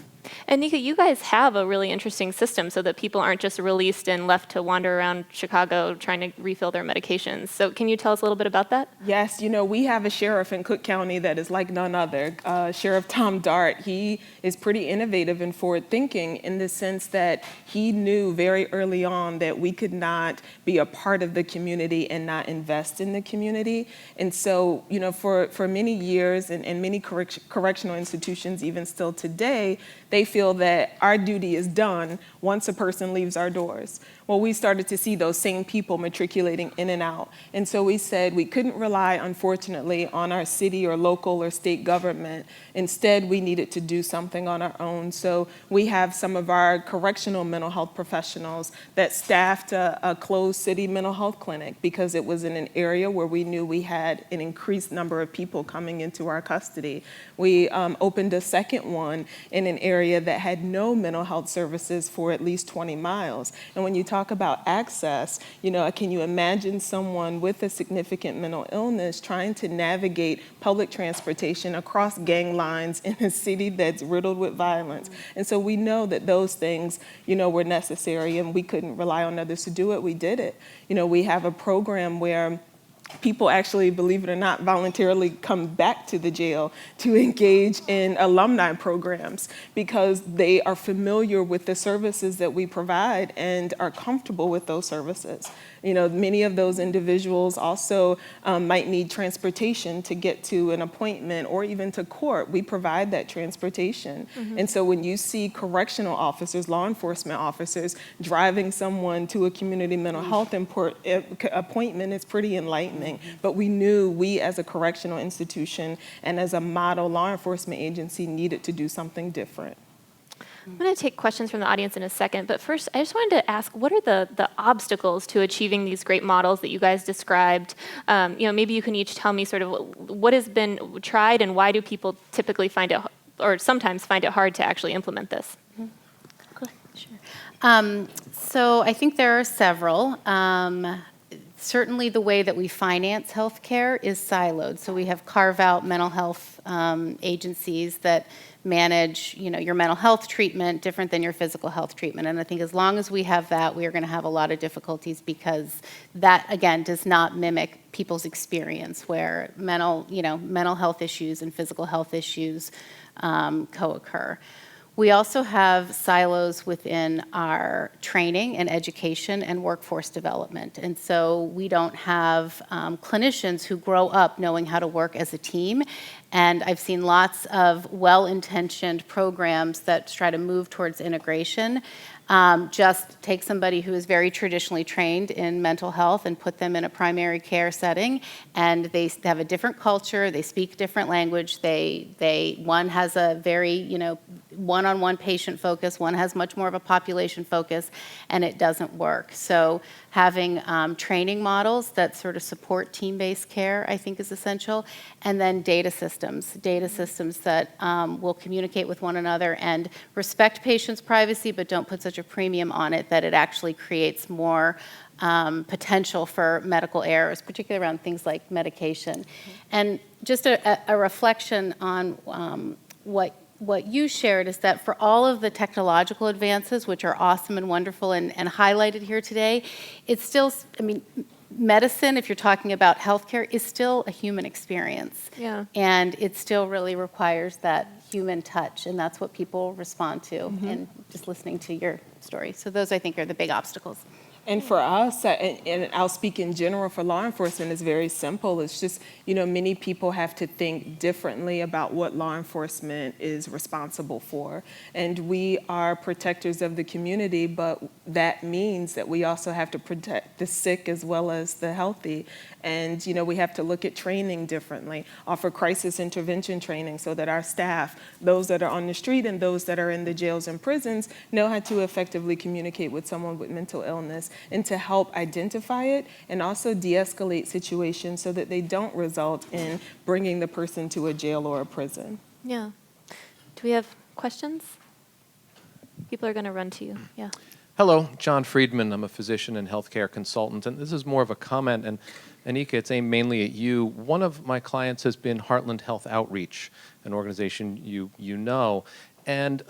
And Nika, you guys have a really interesting system so that people aren't just released and left to wander around Chicago trying to refill their medications. So can you tell us a little bit about that? Yes, we have a sheriff in Cook County that is like none other. Sheriff Tom Dart, he is pretty innovative and forward-thinking in the sense that he knew very early on that we could not be a part of the community and not invest in the community. And so, for many years and many correctional institutions, even still today, they feel that our duty is done once a person leaves our doors. Well, we started to see those same people matriculating in and out. And so we said we couldn't rely, unfortunately, on our city or local or state government. Instead, we needed to do something on our own. So we have some of our correctional mental health professionals that staffed a closed city mental health clinic because it was in an area where we knew we had an increased number of people coming into our custody. We opened a second one in an area that had no mental health services for at least 20 miles. And when you talk about access, can you imagine someone with a significant mental illness trying to navigate public transportation across gang lines in a city that's riddled with violence? And so we know that those things, were necessary, and we couldn't rely on others to do it. We did it. We have a program where people actually, believe it or not, voluntarily come back to the jail to engage in alumni programs because they are familiar with the services that we provide and are comfortable with those services. Many of those individuals also might need transportation to get to an appointment or even to court. We provide that transportation. And so when you see correctional officers, law enforcement officers, driving someone to a community mental health appointment, it's pretty enlightening. But we as a correctional institution and as a model law enforcement agency needed to do something different. I'm going to take questions from the audience in a second, but first, I just wanted to ask, what are the obstacles to achieving these great models that you guys described? Maybe you can each tell me sort of what has been tried and why do people typically find it, or sometimes find it hard to actually implement this? Sure. So I think there are several. Certainly, the way that we finance healthcare is siloed. So we have carve-out mental health agencies that manage, your mental health treatment different than your physical health treatment. And I think as long as we have that, we are going to have a lot of difficulties because that, again, does not mimic people's experience where mental health issues and physical health issues co-occur. We also have silos within our training and education and workforce development. And so we don't have clinicians who grow up knowing how to work as a team. And I've seen lots of well-intentioned programs that try to move towards integration. Just take somebody who is very traditionally trained in mental health and put them in a primary care setting, and they have a different culture, they speak different language, one has a very, one-on-one patient focus, one has much more of a population focus, and it doesn't work. So having training models that sort of support team-based care, I think, is essential, and then data systems that will communicate with one another and respect patients' privacy, but don't put such a premium on it that it actually creates more potential for medical errors, particularly around things like medication. And just a reflection on what you shared is that for all of the technological advances, which are awesome and wonderful and highlighted here today, it's still, medicine, if you're talking about healthcare, is still a human experience. Yeah. And it still really requires that human touch, and that's what people respond to in just listening to your story. So those, I think, are the big obstacles. And for us, and I'll speak in general for law enforcement, it's very simple. It's just, many people have to think differently about what law enforcement is responsible for. And we are protectors of the community, but that means that we also have to protect the sick as well as the healthy. And, we have to look at training differently, offer crisis intervention training so that our staff, those that are on the street and those that are in the jails and prisons, know how to effectively communicate with someone with mental illness and to help identify it and also de-escalate situations so that they don't result in bringing the person to a jail or a prison. Yeah. Do we have questions? People are going to run to you. Yeah. Hello, John Friedman. I'm a physician and healthcare consultant, and this is more of a comment, and Anika, it's aimed mainly at you. One of my clients has been Heartland Health Outreach, an organization you know, and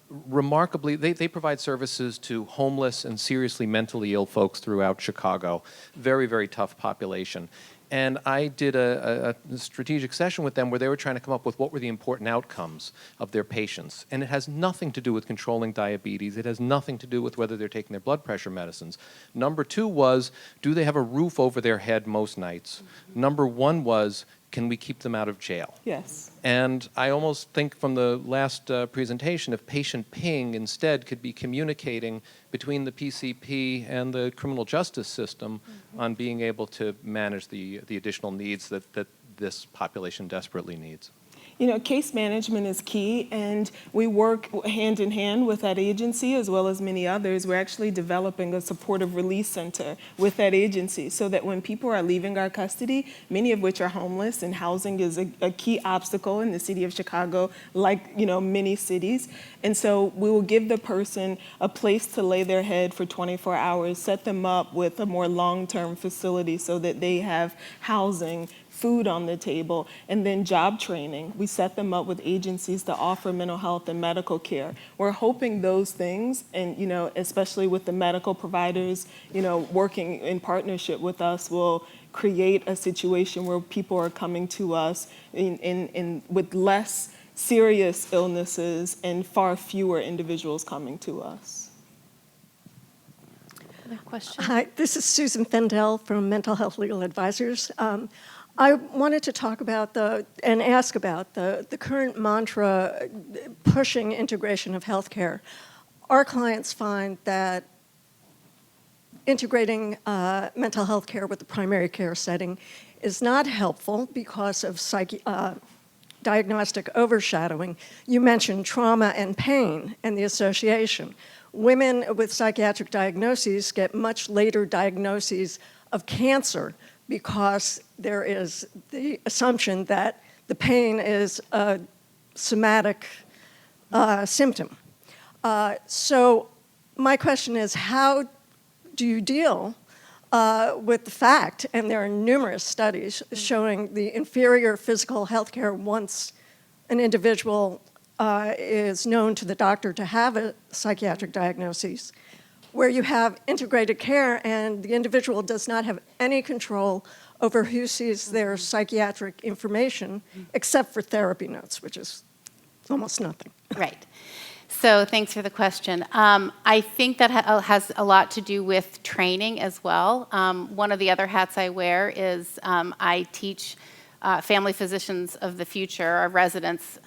remarkably, they provide services to homeless and seriously mentally ill folks throughout Chicago. Very, very tough population. And I did a strategic session with them where they were trying to come up with what were the important outcomes of their patients. And it has nothing to do with controlling diabetes. It has nothing to do with whether they're taking their blood pressure medicines. Number two was, do they have a roof over their head most nights? Number one was, can we keep them out of jail? Yes. And I almost think from the last presentation, if patient ping instead could be communicating between the PCP and the criminal justice system on being able to manage the additional needs that this population desperately needs. Case management is key, and we work hand in hand with that agency as well as many others. We're actually developing a supportive release center with that agency so that when people are leaving our custody, many of which are homeless, and housing is a key obstacle in the city of Chicago, like many cities. And so we will give the person a place to lay their head for 24 hours, set them up with a more long-term facility so that they have housing, food on the table, and then job training. We set them up with agencies to offer mental health and medical care. We're hoping those things, and especially with the medical providers, working in partnership with us, will create a situation where people are coming to us with less serious illnesses and far fewer individuals coming to us. Other questions? Hi, this is Susan Fendel from Mental Health Legal Advisors. I wanted to talk about and ask about the current mantra pushing integration of healthcare. Our clients find that integrating mental health care with the primary care setting is not helpful because of diagnostic overshadowing. You mentioned trauma and pain and the association. Women with psychiatric diagnoses get much later diagnoses of cancer because there is the assumption that the pain is a somatic symptom. So my question is, how do you deal with the fact, and there are numerous studies showing the inferior physical health care once an individual is known to the doctor to have a psychiatric diagnosis, where you have integrated care and the individual does not have any control over who sees their psychiatric information except for therapy notes, which is almost nothing. Right. So thanks for the question. I think that has a lot to do with training as well. One of the other hats I wear is I teach family physicians of the future, our residents,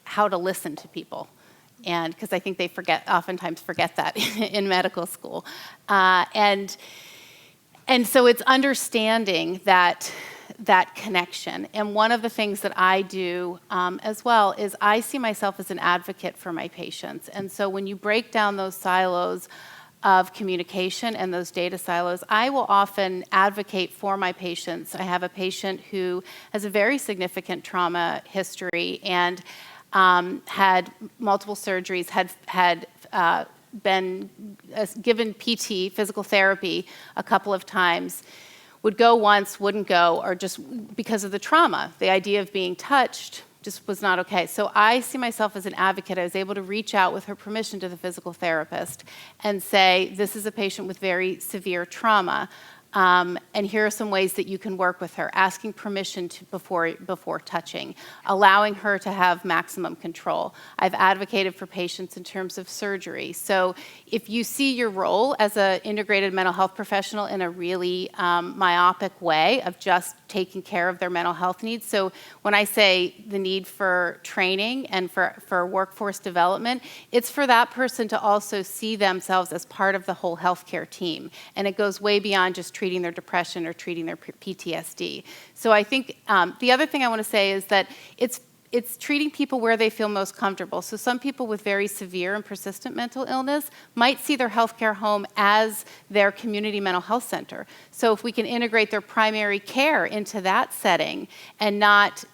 how to listen to people. And because I think they oftentimes forget that in medical school. And so it's understanding that connection. And one of the things that I do as well is I see myself as an advocate for my patients. And so when you break down those silos of communication and those data silos, I will often advocate for my patients. I have a patient who has a very significant trauma history and had multiple surgeries, had been given PT, physical therapy, a couple of times, would go once, wouldn't go, or just because of the trauma. The idea of being touched just was not okay. So I see myself as an advocate. I was able to reach out with her permission to the physical therapist and say, this is a patient with very severe trauma. And here are some ways that you can work with her, asking permission before touching, allowing her to have maximum control. I've advocated for patients in terms of surgery. So if you see your role as an integrated mental health professional in a really myopic way of just taking care of their mental health needs. So when I say the need for training and for workforce development, it's for that person to also see themselves as part of the whole healthcare team. And it goes way beyond just treating their depression or treating their PTSD. So I think the other thing I want to say is that it's treating people where they feel most comfortable. So some people with very severe and persistent mental illness might see their healthcare home as their community mental health center. So if we can integrate their primary care into that setting and not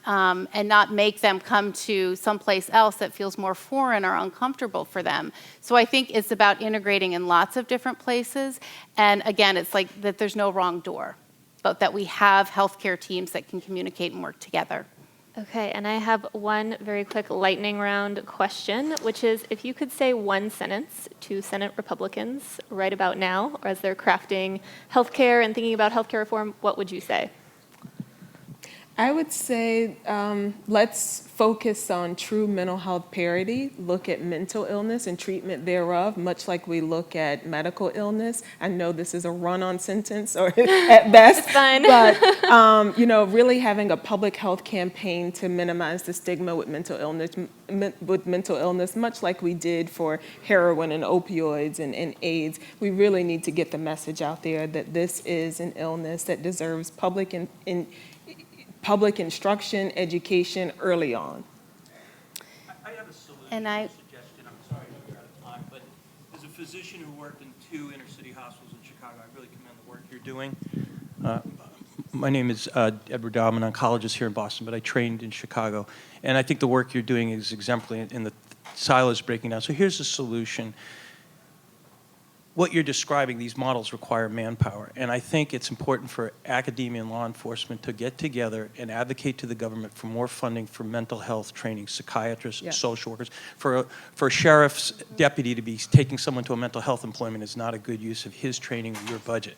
make them come to someplace else that feels more foreign or uncomfortable for them. So I think it's about integrating in lots of different places. And again, it's like that there's no wrong door, but that we have healthcare teams that can communicate and work together. Okay, and I have one very quick lightning round question, which is if you could say one sentence to Senate Republicans right about now, or as they're crafting healthcare and thinking about healthcare reform, what would you say? I would say let's focus on true mental health parity, look at mental illness and treatment thereof, much like we look at medical illness. I know this is a run-on sentence or at best, it's fine. But really having a public health campaign to minimize the stigma with mental illness, much like we did for heroin and opioids and AIDS. We really need to get the message out there that this is an illness that deserves public instruction, education early on. I have a solution And suggestion. I'm sorry we're out of time, but as a physician who worked in 2 inner-city hospitals in Chicago, I really commend the work you're doing. My name is Edward Dahl. I'm an oncologist here in Boston, but I trained in Chicago. And I think the work you're doing is exemplary in the silos breaking down. So here's the solution. What you're describing, these models require manpower. And I think it's important for academia and law enforcement to get together and advocate to the government for more funding for mental health training, psychiatrists, social workers. For a sheriff's deputy to be taking someone to a mental health employment is not a good use of his training or your budget.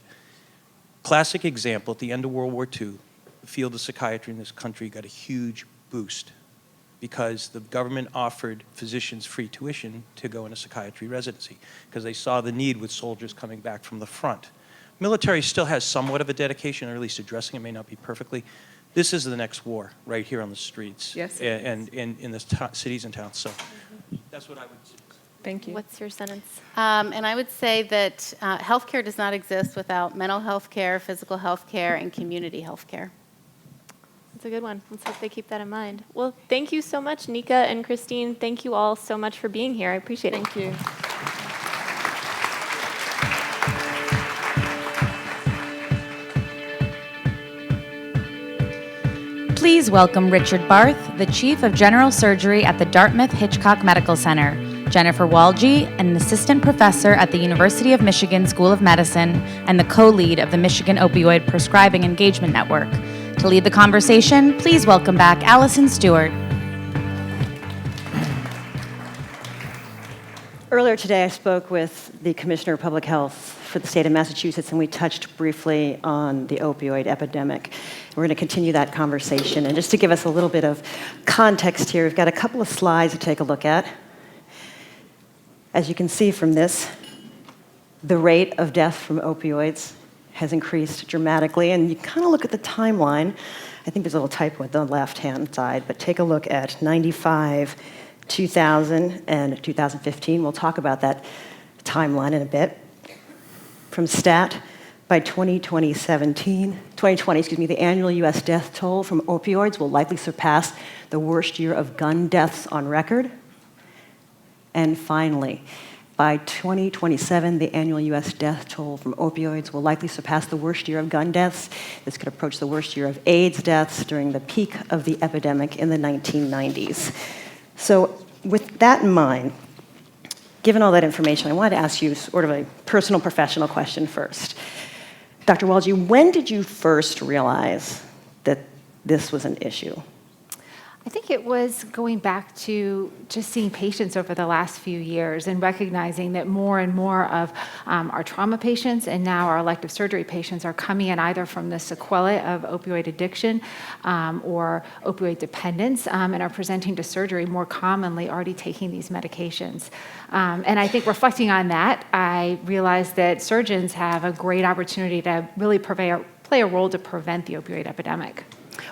Classic example, at the end of World War II, the field of psychiatry in this country got a huge boost because the government offered physicians free tuition to go into psychiatry residency because they saw the need with soldiers coming back from the front. Military still has somewhat of a dedication, or at least addressing it may not be perfectly. This is the next war right here on the streets and in the cities and towns. So that's what I would say. Thank you. What's your sentence? And I would say that healthcare does not exist without mental health care, physical health care, and community health care. That's a good one. Let's hope they keep that in mind. Well, thank you so much, Nika and Christine. Thank you all so much for being here. I appreciate it. Thank you. Please welcome Richard Barth, the Chief of General Surgery at the Dartmouth Hitchcock Medical Center. Jennifer Walge, an assistant professor at the University of Michigan School of Medicine and the co-lead of the Michigan Opioid Prescribing Engagement Network. To lead the conversation, please welcome back Allison Stewart. Earlier today, I spoke with the Commissioner of Public Health for the state of Massachusetts, and we touched briefly on the opioid epidemic. We're going to continue that conversation. And just to give us a little bit of context here, we've got a couple of slides to take a look at. As you can see from this, the rate of death from opioids has increased dramatically. And you kind of look at the timeline. I think there's a little typo at the left-hand side, but take a look at 95, 2000, and 2015. We'll talk about that timeline in a bit. From STAT, by 2020, the annual US death toll from opioids will likely surpass the worst year of gun deaths on record. And finally, by 2027, the annual US death toll from opioids will likely surpass the worst year of gun deaths. This could approach the worst year of AIDS deaths during the peak of the epidemic in the 1990s. So with that in mind, given all that information, I wanted to ask you sort of a personal, professional question first. Dr. Walge, when did you first realize that this was an issue? I think it was going back to just seeing patients over the last few years and recognizing that more and more of our trauma patients and now our elective surgery patients are coming in either from the sequelae of opioid addiction or opioid dependence and are presenting to surgery more commonly already taking these medications. And I think reflecting on that, I realized that surgeons have a great opportunity to really play a role to prevent the opioid epidemic.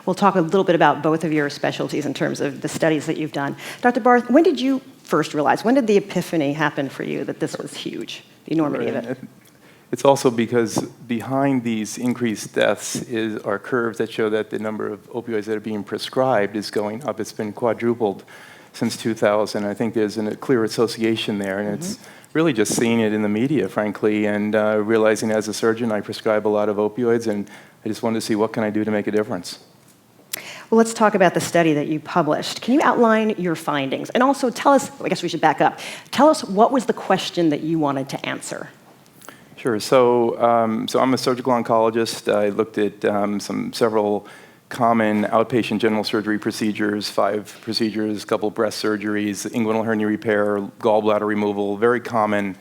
We'll talk a little bit about both of your specialties in terms of the studies that you've done. Dr. Barth, when did you first realize, when did the epiphany happen for you that this was huge, the enormity of it? It's also because behind these increased deaths are curves that show that the number of opioids that are being prescribed is going up. It's been quadrupled since 2000. I think there's a clear association there, and it's really just seeing it in the media, frankly, and realizing as a surgeon I prescribe a lot of opioids, and I just wanted to see what can I do to make a difference. Well, let's talk about the study that you published. Can you outline your findings? And also tell us, I guess we should back up, tell us what was the question that you wanted to answer? Sure. So I'm a surgical oncologist. I looked at several common outpatient general surgery procedures, 5 procedures, a couple breast surgeries, inguinal hernia repair, gallbladder removal, very common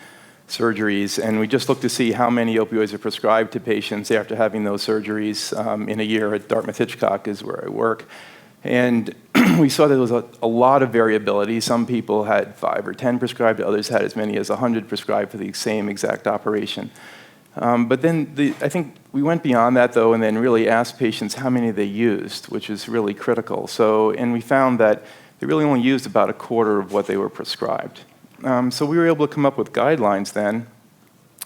surgeries. And we just looked to see how many opioids are prescribed to patients after having those surgeries in a year at Dartmouth-Hitchcock is where I work. And we saw that there was a lot of variability. Some people had 5 or 10 prescribed, others had as many as 100 prescribed for the same exact operation. But then I think we went beyond that, though, and then really asked patients how many they used, which is really critical. And we found that they really only used about a quarter of what they were prescribed. So we were able to come up with guidelines then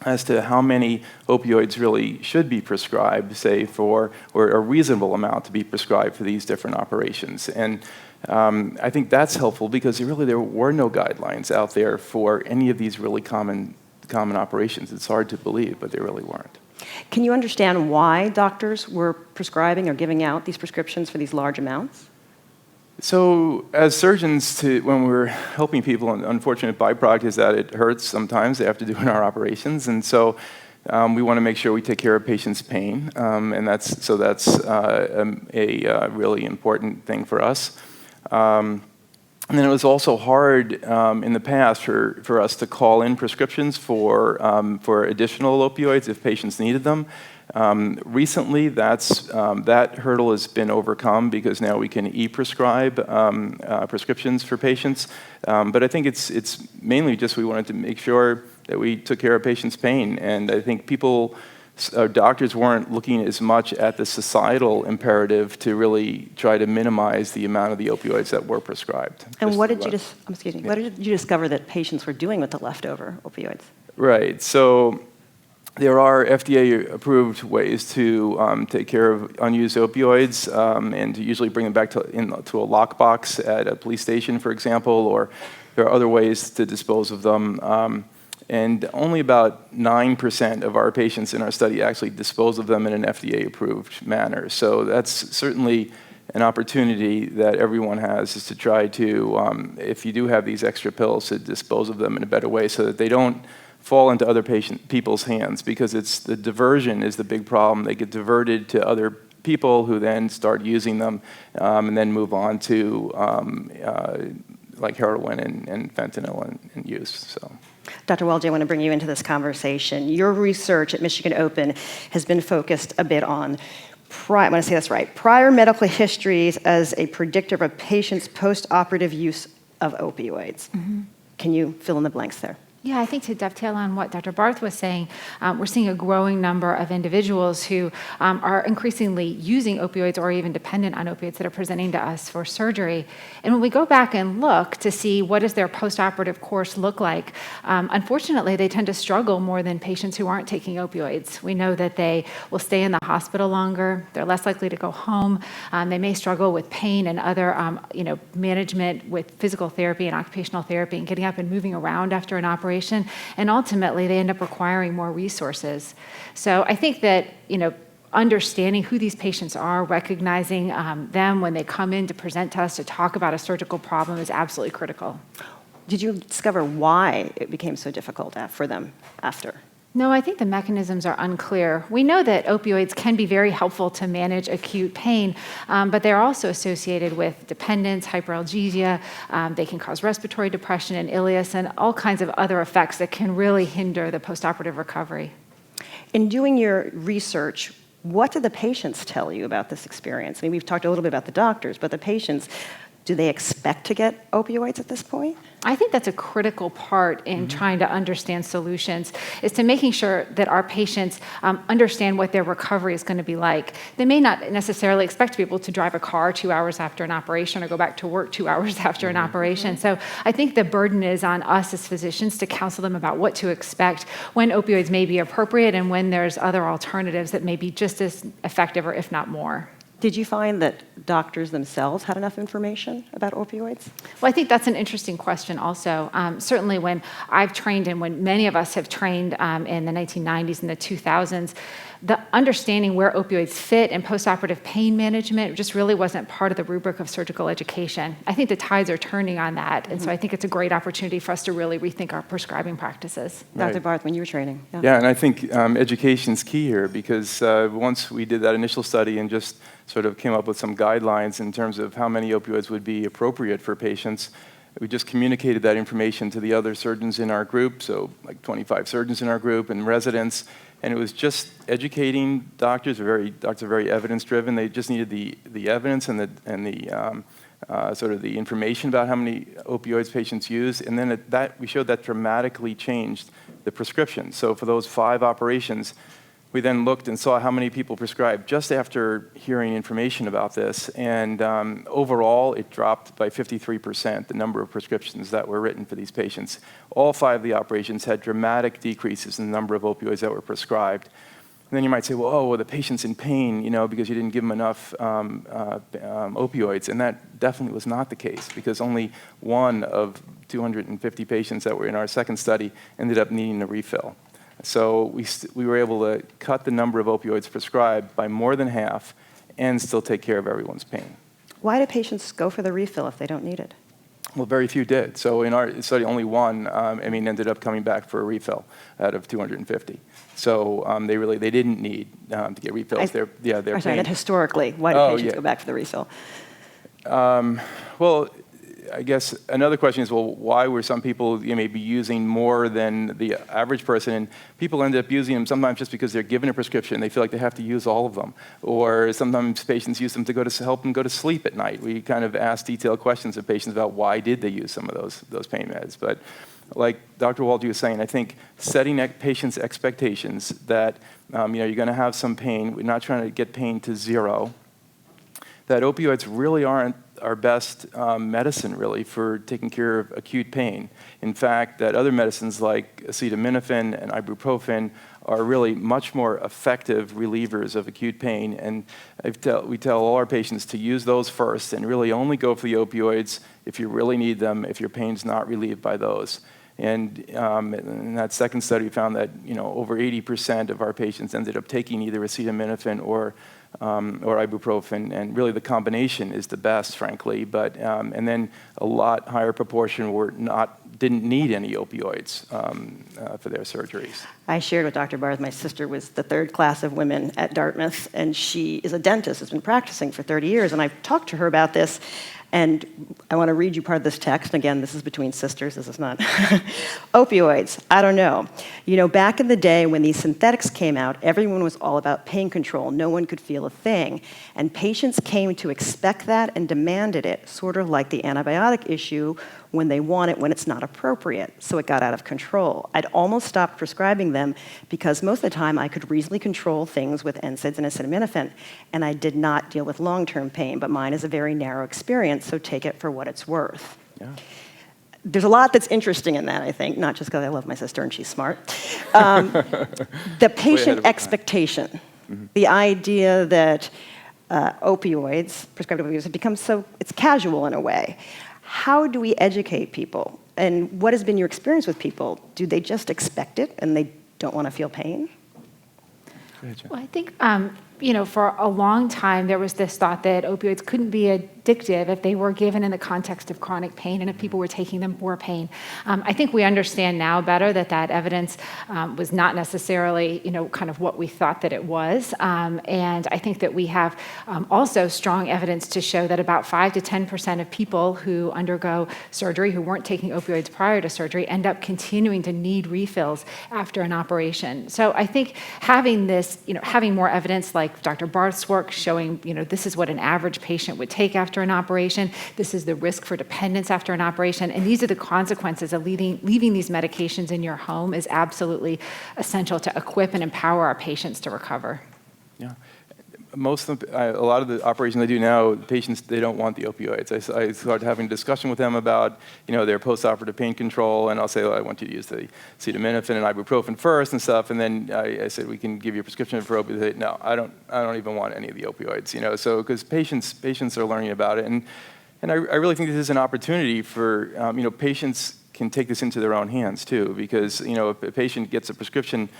as to how many opioids really should be prescribed, say, or a reasonable amount to be prescribed for these different operations. And I think that's helpful because there were no guidelines out there for any of these really common operations. It's hard to believe, but they really weren't. Can you understand why doctors were prescribing or giving out these prescriptions for these large amounts? So as surgeons, when we're helping people, an unfortunate byproduct is that it hurts sometimes after doing our operations. And so we want to make sure we take care of patients' pain. And that's a really important thing for us. And then it was also hard in the past for us to call in prescriptions for additional opioids if patients needed them. Recently, that hurdle has been overcome because now we can e-prescribe prescriptions for patients. But I think it's mainly just we wanted to make sure that we took care of patients' pain. And I think doctors weren't looking as much at the societal imperative to really try to minimize the amount of the opioids that were prescribed. And what did you discover that patients were doing with the leftover opioids? Right. So there are FDA-approved ways to take care of unused opioids and to usually bring them back to a lockbox at a police station, for example, or there are other ways to dispose of them. And only about 9% of our patients in our study actually dispose of them in an FDA-approved manner. So that's certainly an opportunity that everyone has is to try to, if you do have these extra pills, to dispose of them in a better way so that they don't fall into other people's hands, because it's the diversion is the big problem. They get diverted to other people who then start using them and then move on to like heroin and fentanyl and use. So. Dr. Welge, I want to bring you into this conversation. Your research at Michigan Open has been focused a bit on, I want to say this right, prior medical histories as a predictor of a patient's post-operative use of opioids. Can you fill in the blanks there? Yeah, I think to dovetail on what Dr. Barth was saying, we're seeing a growing number of individuals who are increasingly using opioids or even dependent on opioids that are presenting to us for surgery. And when we go back and look to see what does their postoperative course look like, unfortunately, they tend to struggle more than patients who aren't taking opioids. We know that they will stay in the hospital longer. They're less likely to go home. They may struggle with pain and other management with physical therapy and occupational therapy and getting up and moving around after an operation. And ultimately, they end up requiring more resources. So I think that, understanding who these patients are, recognizing them when they come in to present to us to talk about a surgical problem is absolutely critical. Did you discover why it became so difficult for them after? No, I think the mechanisms are unclear. We know that opioids can be very helpful to manage acute pain, but they're also associated with dependence, hyperalgesia. They can cause respiratory depression and ileus and all kinds of other effects that can really hinder the postoperative recovery. In doing your research, what did the patients tell you about this experience? I mean, we've talked a little bit about the doctors, but the patients, do they expect to get opioids at this point? I think that's a critical part in trying to understand solutions, is to making sure that our patients understand what their recovery is going to be like. They may not necessarily expect to be able to drive a car 2 hours after an operation or go back to work 2 hours after an operation. So I think the burden is on us as physicians to counsel them about what to expect when opioids may be appropriate and when there's other alternatives that may be just as effective or if not more. Did you find that doctors themselves had enough information about opioids? Well, I think that's an interesting question also. Certainly when I've trained and when many of us have trained in the 1990s and the 2000s, the understanding where opioids fit in postoperative pain management just really wasn't part of the rubric of surgical education. I think the tides are turning on that, and so I think it's a great opportunity for us to really rethink our prescribing practices. Dr. Barth, when you were training. Yeah, and I think education's key here, because once we did that initial study and just sort of came up with some guidelines in terms of how many opioids would be appropriate for patients, we just communicated that information to the other surgeons in our group, so like 25 surgeons in our group and residents, and it was just educating doctors. Doctors are very evidence-driven. They just needed the evidence and the sort of the information about how many opioids patients use, and then we showed that dramatically changed the prescription. So for those 5 operations, we then looked and saw how many people prescribed just after hearing information about this, and overall it dropped by 53%, the number of prescriptions that were written for these patients. All 5 of the operations had dramatic decreases in the number of opioids that were prescribed. And then you might say, well, the patient's in pain, because you didn't give them enough opioids, and that definitely was not the case, because only 1 of 250 patients that were in our second study ended up needing a refill. So we were able to cut the number of opioids prescribed by more than half and still take care of everyone's pain. Why do patients go for the refill if they don't need it? Well, very few did. So in our study, only 1, ended up coming back for a refill out of 250. So they didn't need to get refills. I'm sorry, that historically, why do patients go back for the refill? Well, I guess another question is, why were some people maybe using more than the average person? And people end up using them sometimes just because they're given a prescription. They feel like they have to use all of them. Or sometimes patients use them to help them go to sleep at night. We kind of ask detailed questions of patients about why did they use some of those pain meds. But like Dr. Waldy was saying, I think setting patients' expectations that you're going to have some pain, we're not trying to get pain to 0, that opioids really aren't our best medicine, really, for taking care of acute pain. In fact, that other medicines like acetaminophen and ibuprofen are really much more effective relievers of acute pain. And we tell all our patients to use those first and really only go for the opioids if you really need them, if your pain's not relieved by those. And in that second study, we found that over 80% of our patients ended up taking either acetaminophen or or ibuprofen, and really the combination is the best, frankly. But and then a lot higher proportion didn't need any opioids for their surgeries. I shared with Dr. Barth, my sister was the third class of women at Dartmouth, and she is a dentist, has been practicing for 30 years, and I've talked to her about this, and I want to read you part of this text. Again, this is between sisters, this is not. Opioids, I don't know. You know, back in the day when these synthetics came out, everyone was all about pain control. No one could feel a thing. And patients came to expect that and demanded it, sort of like the antibiotic issue when they want it when it's not appropriate. So it got out of control. I'd almost stopped prescribing them because most of the time I could reasonably control things with NSAIDs and acetaminophen, and I did not deal with long-term pain, but mine is a very narrow experience, so take it for what it's worth. Yeah. There's a lot that's interesting in that, I think, not just because I love my sister and she's smart. The patient expectation, the idea that opioids, prescribed opioids, have become so, it's casual in a way. How do we educate people? And what has been your experience with people? Do they just expect it and they don't want to feel pain? Well, I think, for a long time, there was this thought that opioids couldn't be addictive if they were given in the context of chronic pain and if people were taking them for pain. I think we understand now better that that evidence was not necessarily, kind of what we thought that it was. And I think that we have also strong evidence to show that about 5 to 10% of people who undergo surgery who weren't taking opioids prior to surgery end up continuing to need refills after an operation. So I think having this, having more evidence like Dr. Barth's work showing, this is what an average patient would take after an operation, this is the risk for dependence after an operation, and these are the consequences of leaving these medications in your home is absolutely essential to equip and empower our patients to recover. Yeah. Most of them, a lot of the operations I do now, patients, they don't want the opioids. I started having a discussion with them about, their post-operative pain control, and I'll say, well, I want you to use the acetaminophen and ibuprofen first and stuff, and then I said, we can give you a prescription for opioids. They say, no, I don't even want any of the opioids, so, because patients are learning about it, and I really think this is an opportunity for, patients can take this into their own hands too, because, if a patient gets a prescription,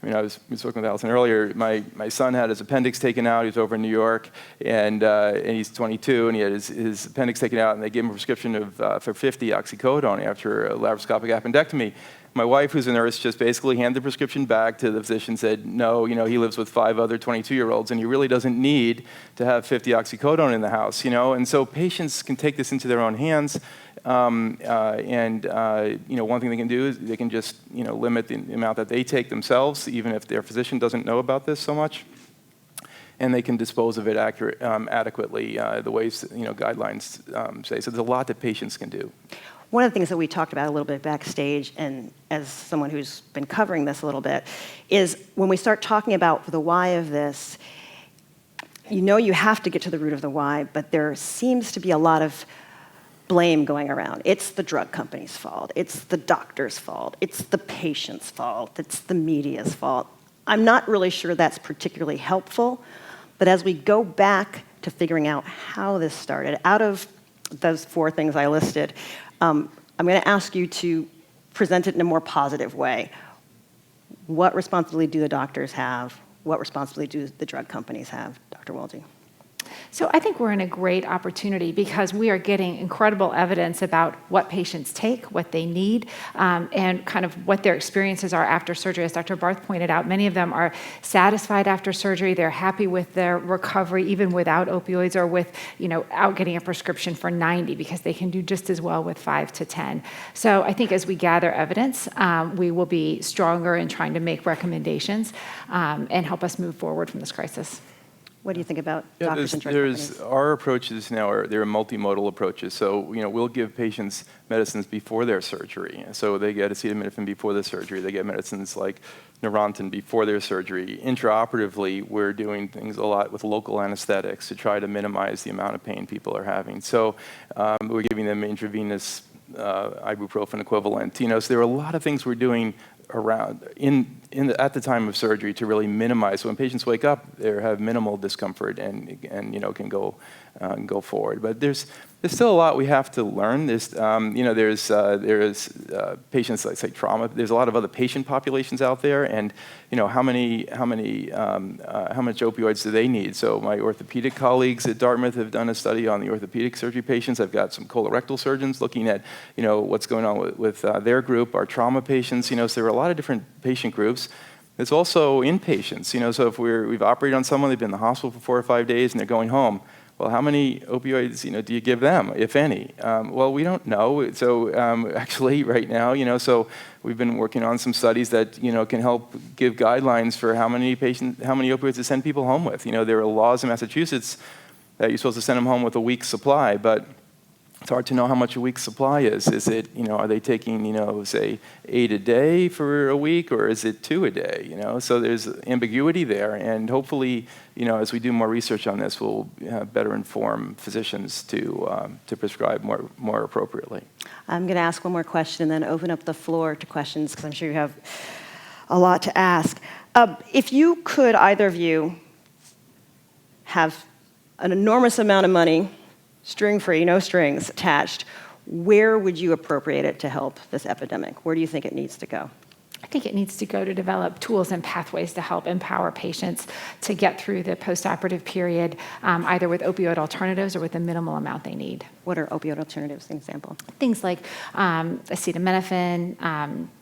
I was talking with Allison earlier, my son had his appendix taken out, he was over in New York, and he's 22, and he had his appendix taken out, and they gave him a prescription for 50 oxycodone after a laparoscopic appendectomy. My wife, who's a nurse, just basically handed the prescription back to the physician, said, no, he lives with 5 other 22-year-olds, and he really doesn't need to have 50 oxycodone in the house, and so patients can take this into their own hands. One thing they can do is they can just, limit the amount that they take themselves, even if their physician doesn't know about this so much. And they can dispose of it adequately, the ways, guidelines say. So there's a lot that patients can do. One of the things that we talked about a little bit backstage, and as someone who's been covering this a little bit, is when we start talking about the why of this, you have to get to the root of the why, but there seems to be a lot of blame going around. It's the drug company's fault. It's the doctor's fault. It's the patient's fault. It's the media's fault. I'm not really sure that's particularly helpful, but as we go back to figuring out how this started, out of those 4 things I listed, I'm going to ask you to present it in a more positive way. What responsibility do the doctors have? What responsibility do the drug companies have? Dr. Welge. So I think we're in a great opportunity because we are getting incredible evidence about what patients take, what they need, and kind of what their experiences are after surgery. As Dr. Barth pointed out, many of them are satisfied after surgery. They're happy with their recovery, even without opioids or with, out getting a prescription for 90 because they can do just as well with 5 to 10. So I think as we gather evidence, we will be stronger in trying to make recommendations and help us move forward from this crisis. What do you think about doctors and drug companies? Our approaches now they're multimodal approaches. So, we'll give patients medicines before their surgery. So they get acetaminophen before the surgery. They get medicines like Neurontin before their surgery. Intraoperatively, we're doing things a lot with local anesthetics to try to minimize the amount of pain people are having. So we're giving them intravenous ibuprofen equivalent. So there are a lot of things we're doing around at the time of surgery to really minimize. So when patients wake up, they have minimal discomfort and can go forward. But there's there's still a lot we have to learn. There's patients like say trauma. There's a lot of other patient populations out there, and how much opioids do they need? So my orthopedic colleagues at Dartmouth have done a study on the orthopedic surgery patients. I've got some colorectal surgeons looking at what's going on with their group. Our trauma patients. So there are a lot of different patient groups. There's also inpatients. So if we've operated on someone, they've been in the hospital for 4 or 5 days, and they're going home. Well, how many opioids, do you give them, if any? Well, we don't know. So actually, right now, so we've been working on some studies that, can help give guidelines for how many opioids to send people home with. There are laws in Massachusetts that you're supposed to send them home with a week's supply, but it's hard to know how much a week's supply is. Is it, are they taking, say, 8 a day for a week, or is it 2 a day? So there's ambiguity there, and hopefully, as we do more research on this, we'll better inform physicians to prescribe more appropriately. I'm going to ask one more question and then open up the floor to questions, because I'm sure you have a lot to ask. If you could, either of you, have an enormous amount of money, string-free, no strings attached, where would you appropriate it to help this epidemic? Where do you think it needs to go? I think it needs to go to develop tools and pathways to help empower patients to get through the postoperative period, either with opioid alternatives or with the minimal amount they need. What are opioid alternatives, an example? Things like acetaminophen,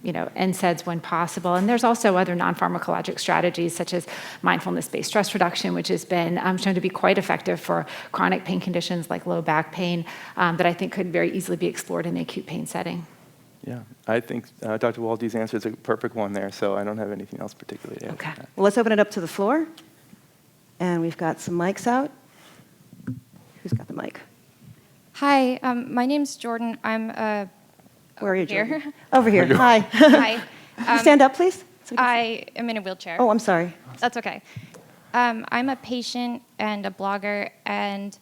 NSAIDs when possible. And there's also other non-pharmacologic strategies such as mindfulness-based stress reduction, which has been shown to be quite effective for chronic pain conditions like low back pain, that I think could very easily be explored in the acute pain setting. Yeah, I think Dr. Walde's answer is a perfect one there, so I don't have anything else particularly to add. Okay. Well, let's open it up to the floor. And we've got some mics out. Who's got the mic? Hi, my name's Jordan. I'm Where are you, here. Jordan? Over here. Hi. Hi. Stand up, please. I am in a wheelchair. Oh, I'm sorry. That's okay. I'm a patient and a blogger, and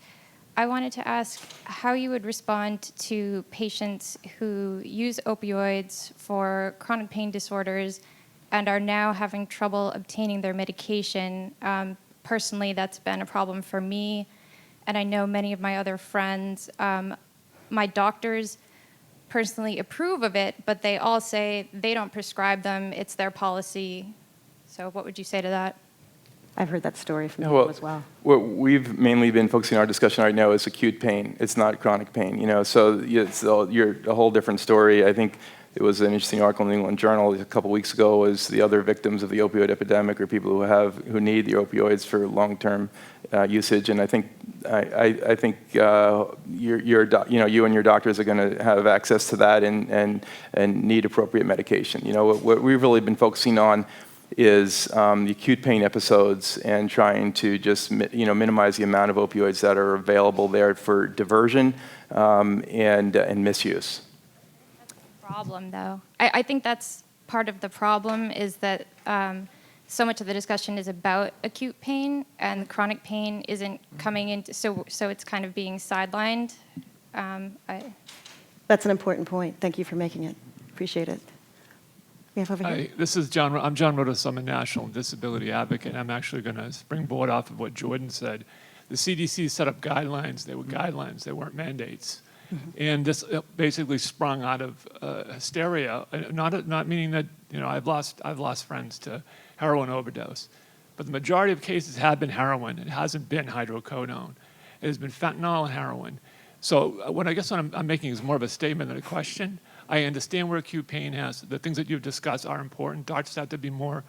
I wanted to ask how you would respond to patients who use opioids for chronic pain disorders and are now having trouble obtaining their medication. Personally, that's been a problem for me, and I know many of my other friends. My doctors personally approve of it, but they all say they don't prescribe them, it's their policy. So what would you say to that? I've heard that story from people as well. What we've mainly been focusing our discussion right now is acute pain. It's not chronic pain, so it's a whole different story. I think it was an interesting article in the England Journal a couple weeks ago. Was the other victims of the opioid epidemic or people who need the opioids for long-term usage? And I think you and your doctors are going to have access to that and need appropriate medication. What we've really been focusing on is the acute pain episodes and trying to just minimize the amount of opioids that are available there for diversion and misuse. That's the problem, though. I think that's part of the problem is that so much of the discussion is about acute pain and chronic pain isn't coming into, so it's kind of being sidelined. That's an important point. Thank you for making it. Appreciate it. Hi, this is John. I'm John Rodas. I'm a national disability advocate. I'm actually going to springboard off of what Jordan said. The CDC set up guidelines. They were guidelines. They weren't mandates. Mm-hmm. And this basically sprung out of hysteria. Not meaning that I've lost friends to heroin overdose, but the majority of cases have been heroin. It hasn't been hydrocodone. It has been fentanyl and heroin. So what I'm making is more of a statement than a question. I understand where acute pain has. The things that you've discussed are important. Doctors have to be more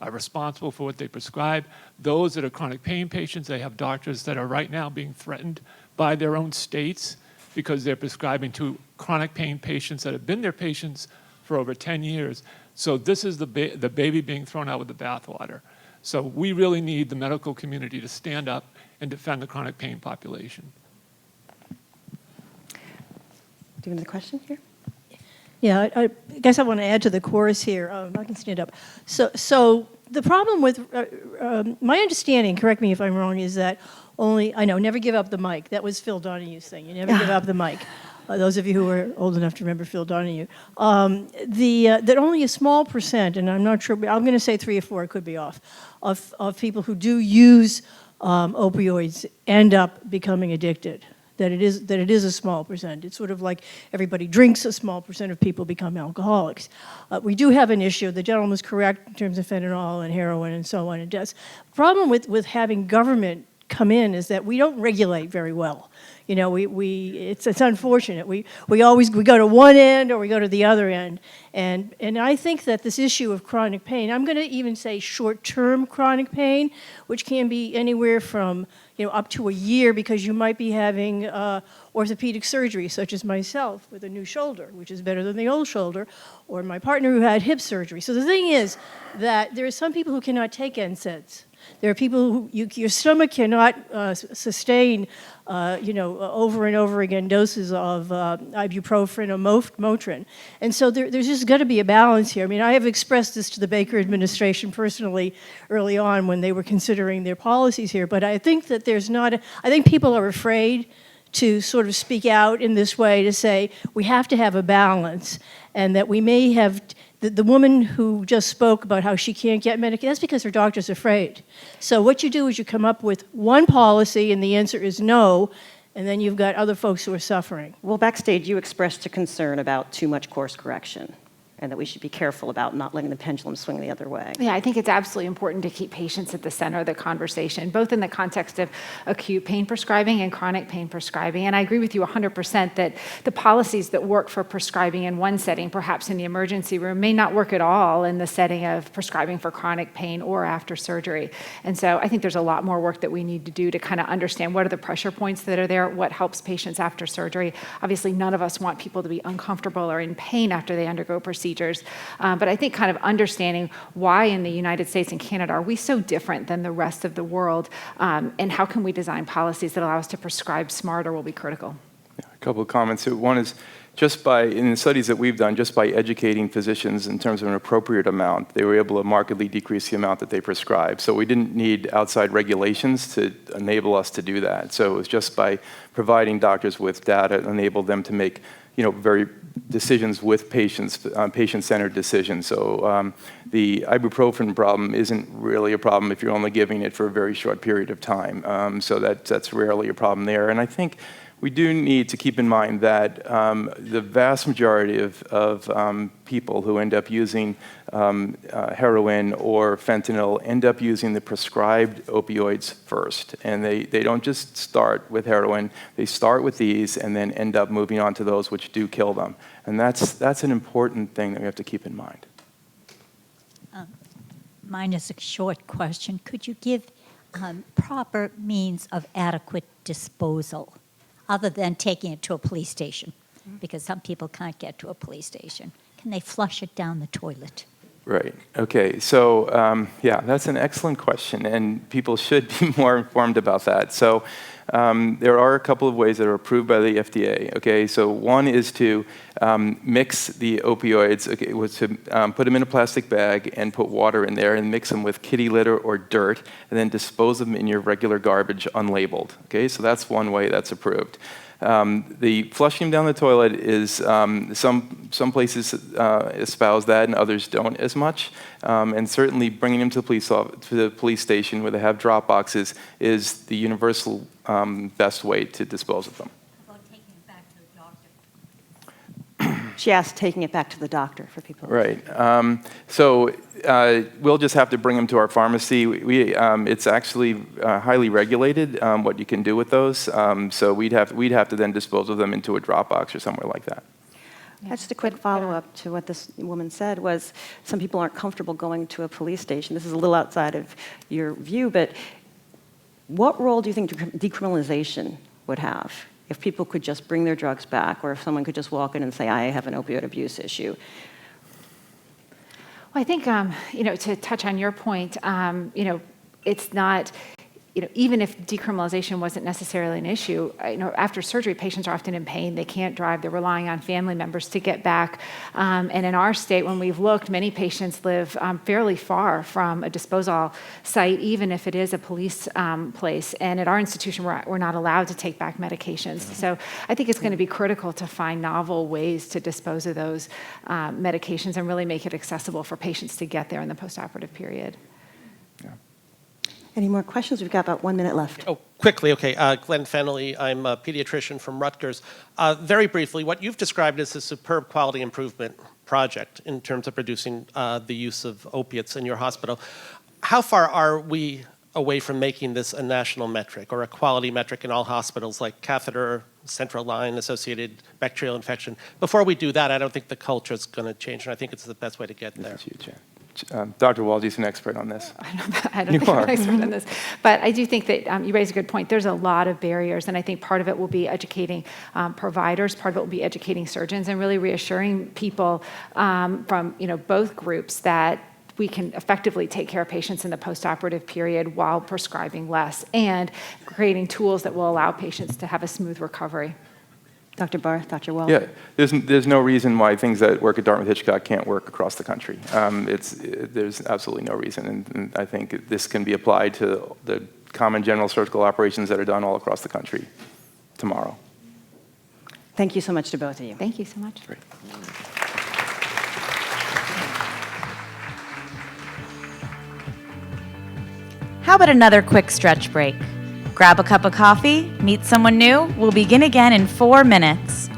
responsible for what they prescribe. Those that are chronic pain patients, they have doctors that are right now being threatened by their own states because they're prescribing to chronic pain patients that have been their patients for over 10 years. So this is the baby being thrown out with the bathwater. So we really need the medical community to stand up and defend the chronic pain population. Do you have another question here? Yeah, I guess I want to add to the chorus here. I can stand up. So the problem with, my understanding, correct me if I'm wrong, is that never give up the mic. That was Phil Donahue's thing. You never give up the mic. Those of you who are old enough to remember Phil Donahue. That only a small percent, and I'm not sure, I'm going to say 3 or 4, it could be off, of people who do use opioids end up becoming addicted. that it is a small percent. It's sort of like everybody drinks, a small percent of people become alcoholics. We do have an issue. The gentleman was correct in terms of fentanyl and heroin and so on and deaths. The problem with having government come in is that we don't regulate very well. You know, it's unfortunate. We go to one end or we go to the other end. And I think that this issue of chronic pain, I'm going to even say short-term chronic pain, which can be anywhere from, you know, up to a year, because you might be having orthopedic surgery, such as myself with a new shoulder, which is better than the old shoulder, or my partner who had hip surgery. So the thing is that there are some people who cannot take NSAIDs. There are people who your stomach cannot sustain, over and over again doses of ibuprofen or Motrin. And so there's just got to be a balance here. I mean, I have expressed this to the Baker administration personally early on when they were considering their policies here, but I think that I think people are afraid to sort of speak out in this way, to say we have to have a balance, and that we may have the woman who just spoke about how she can't get medication, that's because her doctor's afraid. So what you do is you come up with one policy and the answer is no, and then you've got other folks who are suffering. Well, backstage, you expressed a concern about too much course correction, and that we should be careful about not letting the pendulum swing the other way. Yeah, I think it's absolutely important to keep patients at the center of the conversation, both in the context of acute pain prescribing and chronic pain prescribing. And I agree with you 100% that the policies that work for prescribing in one setting, perhaps in the emergency room, may not work at all in the setting of prescribing for chronic pain or after surgery. And so I think there's a lot more work that we need to do to kind of understand what are the pressure points that are there, what helps patients after surgery. Obviously, none of us want people to be uncomfortable or in pain after they undergo procedures. But I think kind of understanding why in the United States and Canada are we so different than the rest of the world, and how can we design policies that allow us to prescribe smarter will be critical. Yeah, a couple of comments. One is in the studies that we've done, just by educating physicians in terms of an appropriate amount, they were able to markedly decrease the amount that they prescribe. So we didn't need outside regulations to enable us to do that. So it was just by providing doctors with data, enabled them to make very decisions with patients, patient-centered decisions. So the ibuprofen problem isn't really a problem if you're only giving it for a very short period of time. So that's rarely a problem there. And I think we do need to keep in mind that the vast majority of people who end up using heroin or fentanyl end up using the prescribed opioids first. And they don't just start with heroin, they start with these and then end up moving on to those which do kill them. And that's an important thing that we have to keep in mind. Mine is a short question. Could you give proper means of adequate disposal, other than taking it to a police station? Because some people can't get to a police station. Can they flush it down the toilet? Right. Okay. So, that's an excellent question, and people should be more informed about that. So, there are a couple of ways that are approved by the FDA. Okay. So, one is to mix the opioids. Okay, was to put them in a plastic bag and put water in there and mix them with kitty litter or dirt, and then dispose them in your regular garbage unlabeled. Okay. So that's one way that's approved. The flushing down the toilet is some places espouse that and others don't as much. And certainly bringing them to the police station where they have drop boxes is the universal best way to dispose of them. About taking it back to the doctor? She asked taking it back to the doctor for people. Right. So we'll just have to bring them to our pharmacy. It's actually highly regulated what you can do with those. So we'd have to then dispose of them into a drop box or somewhere like that. Just a quick follow-up to what this woman said was some people aren't comfortable going to a police station. This is a little outside of your view, but what role do you think decriminalization would have if people could just bring their drugs back, or if someone could just walk in and say, I have an opioid abuse issue? Well, I think, to touch on your point, it's not, even if decriminalization wasn't necessarily an issue, after surgery, patients are often in pain. They can't drive. They're relying on family members to get back. And in our state, when we've looked, many patients live fairly far from a disposal site, even if it is a police place. And at our institution, we're not allowed to take back medications. So I think it's going to be critical to find novel ways to dispose of those medications and really make it accessible for patients to get there in the postoperative period. Any more questions? We've got about 1 minute left. Oh, quickly, okay. Glenn Fennelly, I'm a pediatrician from Rutgers. Very briefly, what you've described as a superb quality improvement project in terms of reducing the use of opiates in your hospital. How far are we away from making this a national metric or a quality metric in all hospitals, like catheter, central line associated bacterial infection? Before we do that, I don't think the culture is going to change, and I think it's the best way to get there. Dr. Waldy's an expert on this. I don't think I'm an expert in this. But I do think that you raise a good point. There's a lot of barriers, and I think part of it will be educating providers, part of it will be educating surgeons, and really reassuring people from both groups that we can effectively take care of patients in the postoperative period while prescribing less, and creating tools that will allow patients to have a smooth recovery. Dr. Barth, Dr. Wall. Yeah, there's no reason why things that work at Dartmouth-Hitchcock can't work across the country. There's absolutely no reason, and I think this can be applied to the common general surgical operations that are done all across the country tomorrow. Thank you so much to both of you. Thank you so much. Great. How about another quick stretch break? Grab a cup of coffee, meet someone new. We'll begin again in 4 minutes.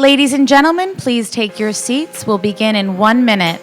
Ladies and gentlemen, please take your seats. We'll begin in 1 minute.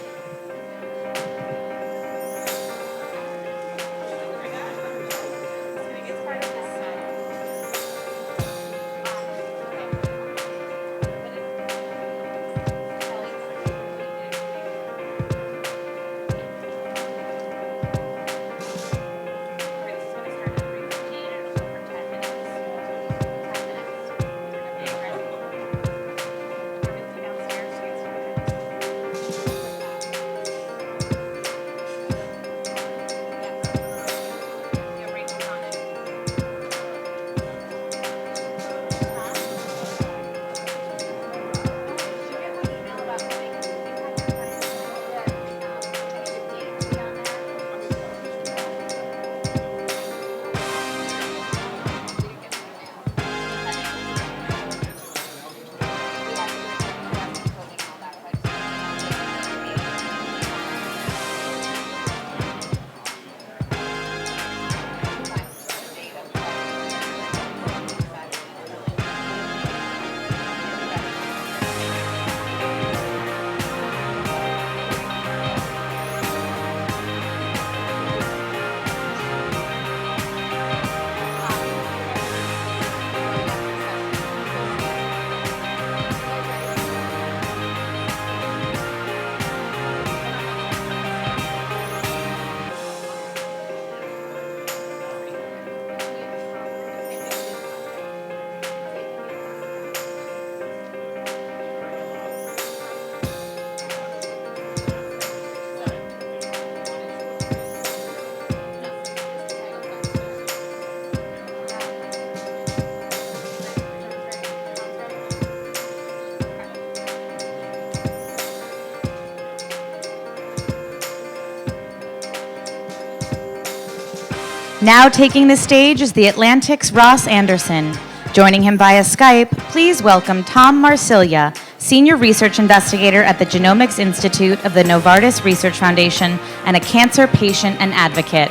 Now taking the stage is the Atlantic's Ross Anderson. Joining him via Skype, please welcome Tom Marsilia, Senior Research Investigator at the Genomics Institute of the Novartis Research Foundation and a cancer patient and advocate.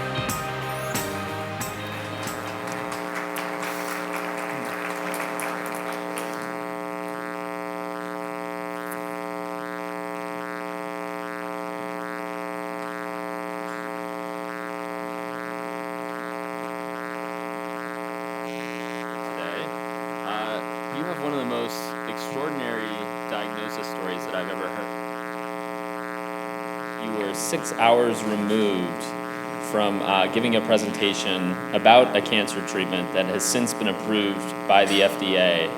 You have one of the most extraordinary diagnosis stories that I've ever heard. You were 6 hours removed from giving a presentation about a cancer treatment that has since been approved by the FDA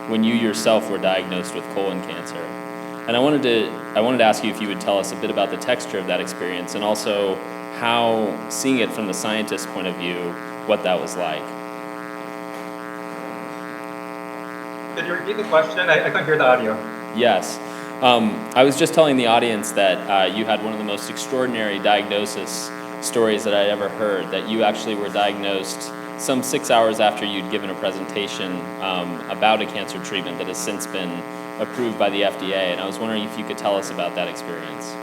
when you yourself were diagnosed with colon cancer. And I wanted to ask you if you would tell us a bit about the texture of that experience and also how, seeing it from the scientist's point of view, what that was like. Could you repeat the question? I couldn't hear the audio. Yes. I was just telling the audience that you had one of the most extraordinary diagnosis stories that I'd ever heard, that you actually were diagnosed some 6 hours after you'd given a presentation about a cancer treatment that has since been approved by the FDA. And I was wondering if you could tell us about that experience.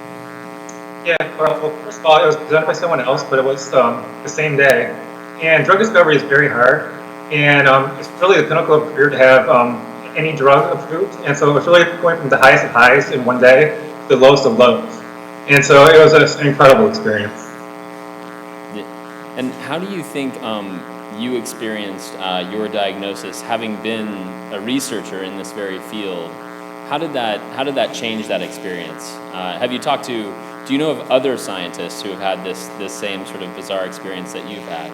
Yeah, well, first of all, it was presented by someone else, but it was the same day. And drug discovery is very hard. And it's really the pinnacle of career to have any drug approved. And so it's really going from the highest of highs in one day to the lowest of lows. And so it was an incredible experience. And how do you think you experienced your diagnosis, having been a researcher in this very field? How did that change that experience? Have you talked to, do you know of other scientists who have had this same sort of bizarre experience that you've had?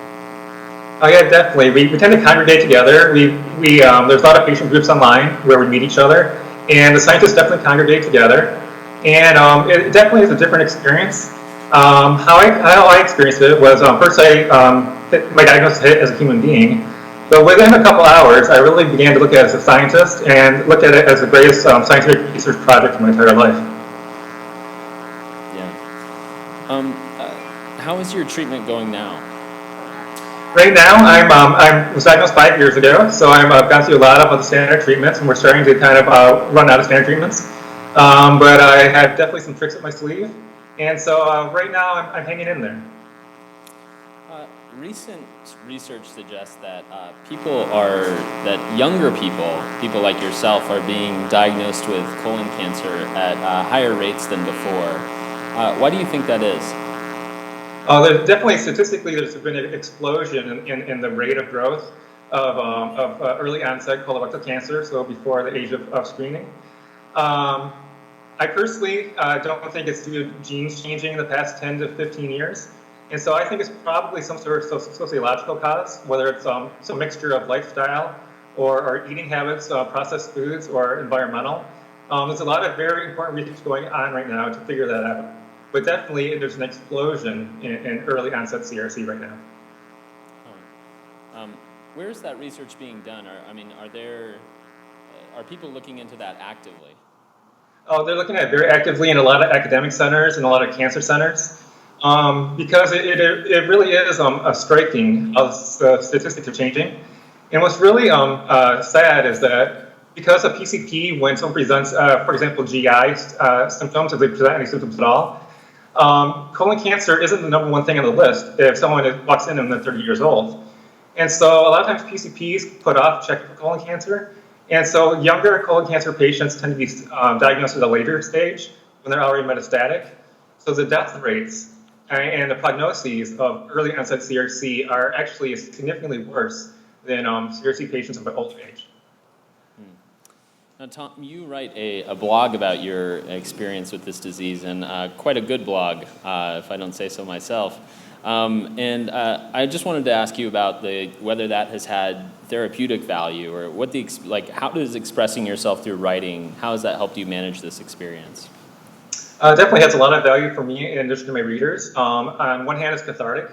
Oh yeah, definitely. We tend to congregate together. There's a lot of patient groups online where we meet each other, and the scientists definitely congregate together. And it definitely is a different experience. How I experienced it was first my diagnosis hit as a human being, but within a couple hours, I really began to look at it as a scientist and looked at it as the greatest scientific research project of my entire life. Yeah. How is your treatment going now? Right now, I was diagnosed 5 years ago, so I've gone through a lot of other standard treatments, and we're starting to kind of run out of standard treatments. But I have definitely some tricks up my sleeve, and so right now I'm hanging in there. recent research suggests that younger people like yourself, are being diagnosed with colon cancer at higher rates than before. Why do you think that is? There's definitely, statistically, there's been an explosion in the rate of growth of early onset colorectal cancer, so before the age of screening. I personally don't think it's due to genes changing in the past 10 to 15 years. And so I think it's probably some sort of sociological cause, whether it's some mixture of lifestyle or eating habits, processed foods, or environmental. There's a lot of very important research going on right now to figure that out. But definitely, there's an explosion in early onset CRC right now. Where is that research being done? Are people looking into that actively? Oh, they're looking at it very actively in a lot of academic centers and a lot of cancer centers. Because it really is striking how the statistics are changing. And what's really sad is that because of PCP, when someone presents, for example, GI symptoms, if they present any symptoms at all, colon cancer isn't the number one thing on the list if someone walks in and they're 30 years old. And so a lot of times PCPs put off checking for colon cancer. And so younger colon cancer patients tend to be diagnosed at a later stage when they're already metastatic. So the death rates and the prognoses of early onset CRC are actually significantly worse than CRC patients of an older age. Now, Tom, you write a blog about your experience with this disease, and quite a good blog, if I don't say so myself. And I just wanted to ask you about whether that has had therapeutic value, or how does expressing yourself through writing, how has that helped you manage this experience? Definitely has a lot of value for me in addition to my readers. On one hand, it's cathartic.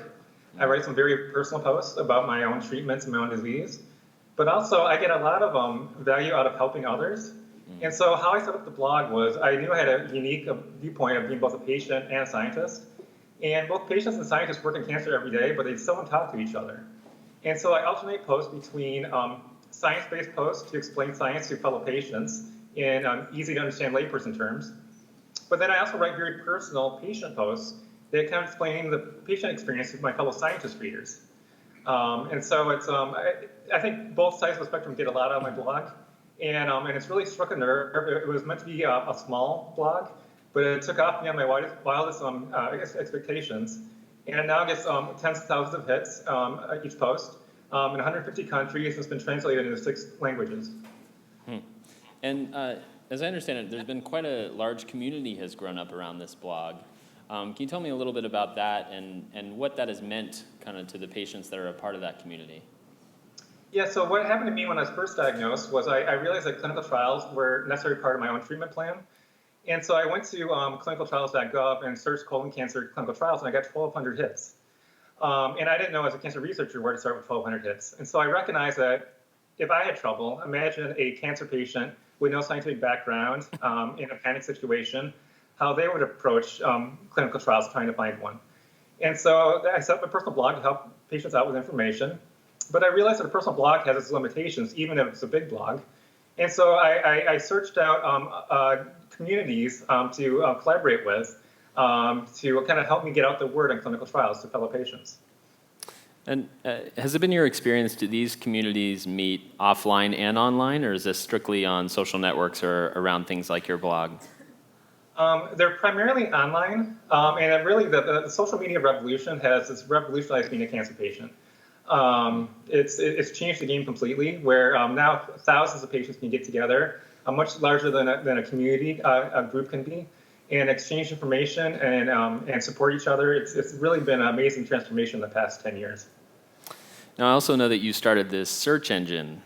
I write some very personal posts about my own treatments and my own disease. But also, I get a lot of value out of helping others. And so how I set up the blog was I knew I had a unique viewpoint of being both a patient and a scientist. And both patients and scientists work in cancer every day, but they seldom talk to each other. And so I alternate posts between science-based posts to explain science to fellow patients in easy to understand layperson terms. But then I also write very personal patient posts that kind of explain the patient experience with my fellow scientist readers. And so it's, I think both sides of the spectrum get a lot out of my blog. And it's really struck a nerve. It was meant to be a small blog, but it took off beyond my wildest expectations. And it now gets tens of thousands of hits each post in 150 countries. It's been translated into 6 languages. And as I understand it, there's been quite a large community has grown up around this blog. Can you tell me a little bit about that and what that has meant kind of to the patients that are a part of that community? Yeah, so what happened to me when I was first diagnosed was I realized that clinical trials were a necessary part of my own treatment plan. And so I went to clinicaltrials.gov and searched colon cancer clinical trials, and I got 1,200 hits. And I didn't know as a cancer researcher where to start with 1,200 hits. And so I recognized that if I had trouble, imagine a cancer patient with no scientific background in a panic situation, how they would approach clinical trials trying to find one. And so I set up a personal blog to help patients out with information. But I realized that a personal blog has its limitations, even if it's a big blog. And so I searched out communities to collaborate with to kind of help me get out the word on clinical trials to fellow patients. And has it been your experience, do these communities meet offline and online, or is this strictly on social networks or around things like your blog? They're primarily online, and really the social media revolution has revolutionized being a cancer patient. It's changed the game completely, where now thousands of patients can get together, much larger than a community a group can be, and exchange information and support each other. It's really been an amazing transformation in the past 10 years. Now, I also know that you started this search engine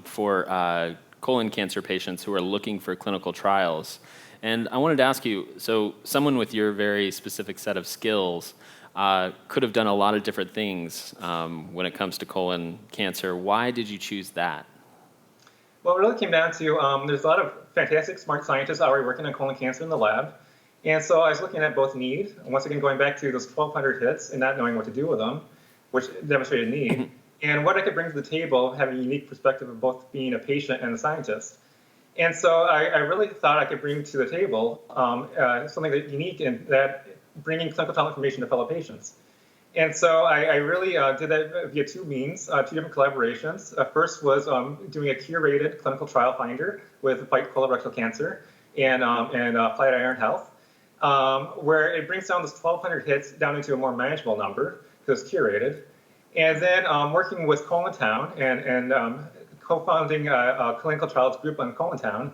for colon cancer patients who are looking for clinical trials. And I wanted to ask you, so someone with your very specific set of skills could have done a lot of different things when it comes to colon cancer. Why did you choose that? Well, it really came down to there's a lot of fantastic, smart scientists already working on colon cancer in the lab. And so I was looking at both need, and once again, going back to those 1,200 hits and not knowing what to do with them, which demonstrated need, and what I could bring to the table, having a unique perspective of both being a patient and a scientist. And so I really thought I could bring to the table something that unique in that bringing clinical trial information to fellow patients. And so I really did that via two means, two different collaborations. First was doing a curated clinical trial finder with Fight Colorectal Cancer and Flatiron Health, where it brings down those 1,200 hits down into a more manageable number because it's curated. And then working with Colontown and co-founding a clinical trials group on Colontown,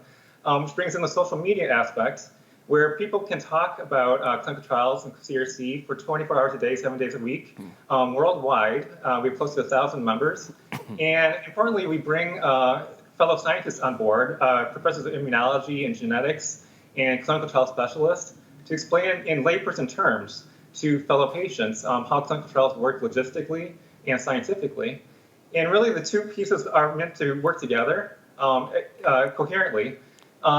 which brings in the social media aspect, where people can talk about clinical trials and CRC for 24 hours a day, 7 days a week, worldwide. We have close to 1,000 members. And importantly, we bring fellow scientists on board, professors of immunology and genetics and clinical trial specialists, to explain in layperson terms to fellow patients how clinical trials work logistically and scientifically. And really, the two pieces are meant to work together coherently,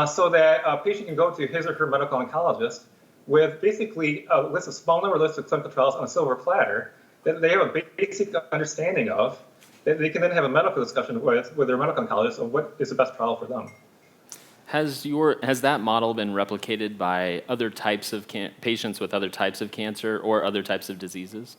so that a patient can go to his or her medical oncologist with basically a small number list of clinical trials on a silver platter that they have a basic understanding of, that they can then have a medical discussion with their medical oncologist of what is the best trial for them. Has that model been replicated by other types of patients with other types of cancer or other types of diseases?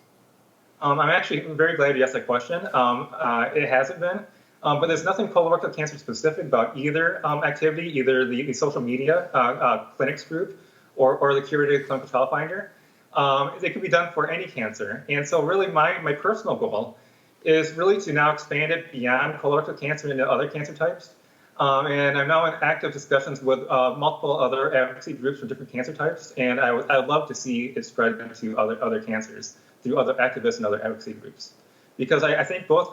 I'm actually very glad you asked that question. It hasn't been. But there's nothing colorectal cancer specific about either activity, either the social media clinics group or the curated clinical trial finder. It can be done for any cancer. And so really my personal goal is really to now expand it beyond colorectal cancer into other cancer types. And I'm now in active discussions with multiple other advocacy groups for different cancer types. And I would love to see it spread into other cancers through other activists and other advocacy groups. Because I think both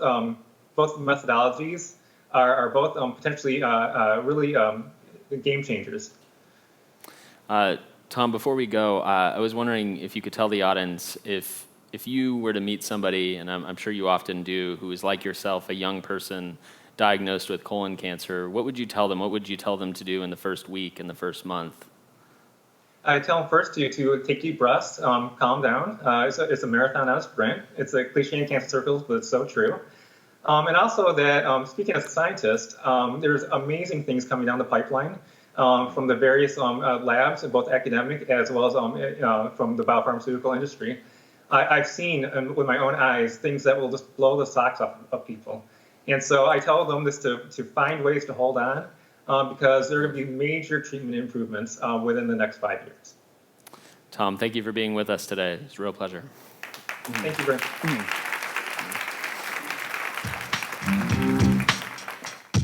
methodologies are both potentially really game changers. Tom, before we go, I was wondering if you could tell the audience if you were to meet somebody, and I'm sure you often do, who is like yourself, a young person diagnosed with colon cancer, what would you tell them? What would you tell them to do in the first week, in the first month? I tell them first to take deep breaths, calm down. It's a marathon, not a sprint. It's a cliche in cancer circles, but it's so true. And also that, speaking as a scientist, there's amazing things coming down the pipeline from the various labs, both academic as well as from the biopharmaceutical industry. I've seen with my own eyes things that will just blow the socks off of people. And so I tell them this to find ways to hold on because there are going to be major treatment improvements within the next 5 years. Tom, thank you for being with us today. It's a real pleasure. Thank you very much.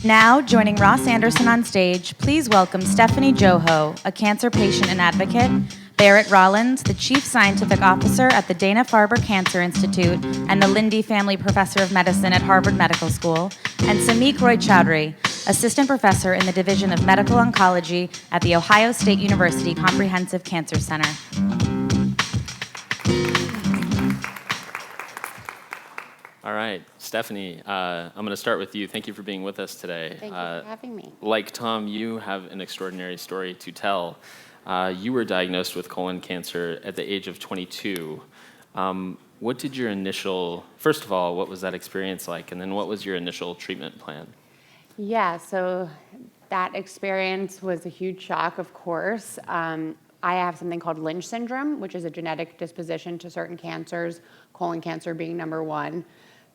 Now, joining Ross Anderson on stage, please welcome Stephanie Joho, a cancer patient and advocate, Barrett Rollins, the Chief Scientific Officer at the Dana-Farber Cancer Institute and the Lindy Family Professor of Medicine at Harvard Medical School, and Samik Roy Chowdhury, Assistant Professor in the Division of Medical Oncology at the Ohio State University Comprehensive Cancer Center. All right, Stephanie, I'm going to start with you. Thank you for being with us today. Thank you for having me. Like Tom, you have an extraordinary story to tell. You were diagnosed with colon cancer at the age of 22. What did your initial, first of all, what was that experience like? And then what was your initial treatment plan? Yeah, so that experience was a huge shock, of course. I have something called Lynch syndrome, which is a genetic disposition to certain cancers, colon cancer being number one.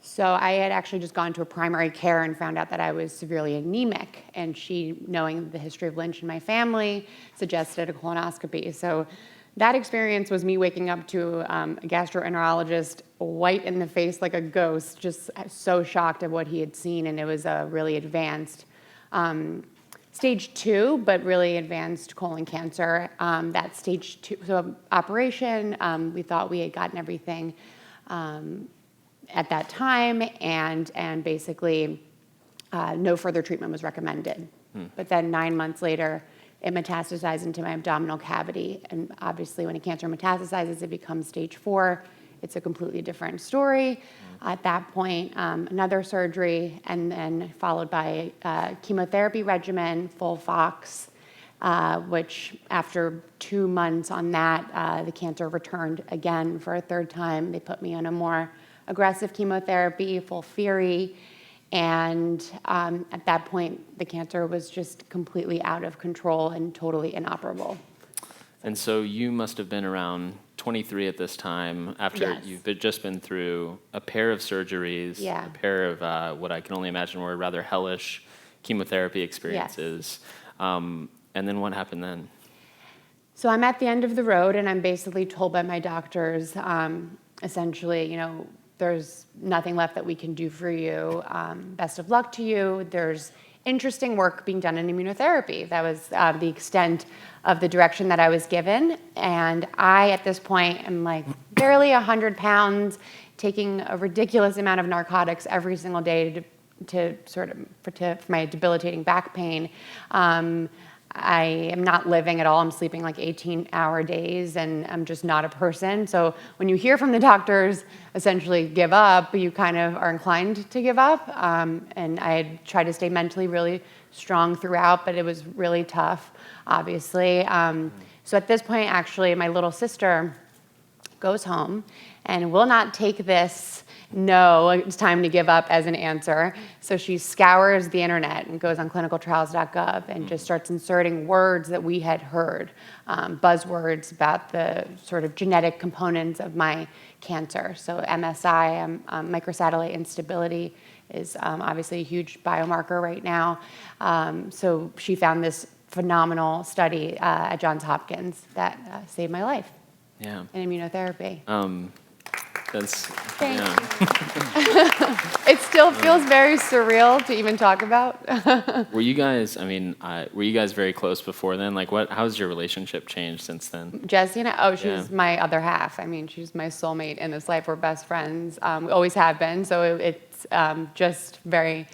So I had actually just gone to a primary care and found out that I was severely anemic. And she, knowing the history of Lynch in my family, suggested a colonoscopy. So that experience was me waking up to a gastroenterologist, white in the face like a ghost, just so shocked at what he had seen. And it was a really advanced stage 2, but really advanced colon cancer. That stage 2, so operation, we thought we had gotten everything at that time, and basically no further treatment was recommended. But then 9 months later, it metastasized into my abdominal cavity. And obviously, when a cancer metastasizes, it becomes stage 4. It's a completely different story. At that point, another surgery, and then followed by a chemotherapy regimen, FOLFOX, which after 2 months on that, the cancer returned again for a third time. They put me on a more aggressive chemotherapy, FOLFIRI, and at that point, the cancer was just completely out of control and totally inoperable. And so you must have been around 23 at this time, after Yes. you've just been through a pair of surgeries, Yeah. a pair of what I can only imagine were rather hellish chemotherapy experiences. And then what happened then? So I'm at the end of the road, and I'm basically told by my doctors, essentially, you know, there's nothing left that we can do for you. Best of luck to you. There's interesting work being done in immunotherapy. That was the extent of the direction that I was given. And I, at this point, am like barely 100 pounds, taking a ridiculous amount of narcotics every single day for my debilitating back pain. I am not living at all. I'm sleeping like 18-hour days, and I'm just not a person. So when you hear from the doctors essentially give up, you kind of are inclined to give up. And I had tried to stay mentally really strong throughout, but it was really tough, obviously. So at this point, actually, my little sister goes home and will not take this no, it's time to give up as an answer. So she scours the internet and goes on clinicaltrials.gov and just starts inserting words that we had heard, buzzwords about the sort of genetic components of my cancer. So MSI, microsatellite instability, is obviously a huge biomarker right now. So she found this phenomenal study at Johns Hopkins that saved my life in immunotherapy. Thank you. It still feels very surreal to even talk about. Were you guys, were you guys very close before then? Like, how's your relationship changed since then? Jessie and I, she's my other half. I mean, she's my soulmate in this life. We're best friends. We always have been. So it's just very,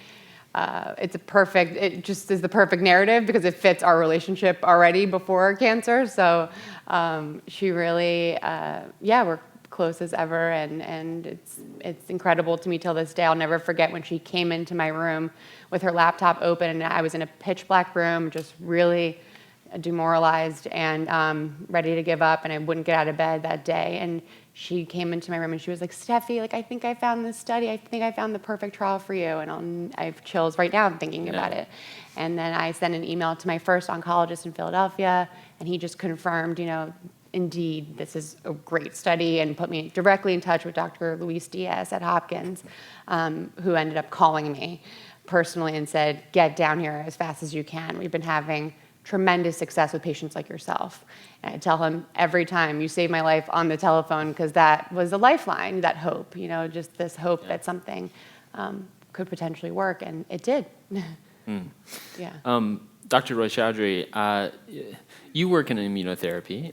it just is the perfect narrative because it fits our relationship already before cancer. So she really, we're close as ever, and it's incredible to me till this day. I'll never forget when she came into my room with her laptop open, and I was in a pitch black room, just really demoralized and ready to give up, and I wouldn't get out of bed that day. And she came into my room and she was like, Steffi, like, I think I found this study. I think I found the perfect trial for you. And I have chills right now thinking about it. And then I sent an email to my first oncologist in Philadelphia, and he just confirmed, indeed, this is a great study, and put me directly in touch with Dr. Luis Diaz at Hopkins, who ended up calling me personally and said, get down here as fast as you can. We've been having tremendous success with patients like yourself. And I tell him every time, you saved my life on the telephone, because that was a lifeline, that hope, just this hope that something could potentially work, and it did. Dr. Roy Chaudhry, you work in immunotherapy.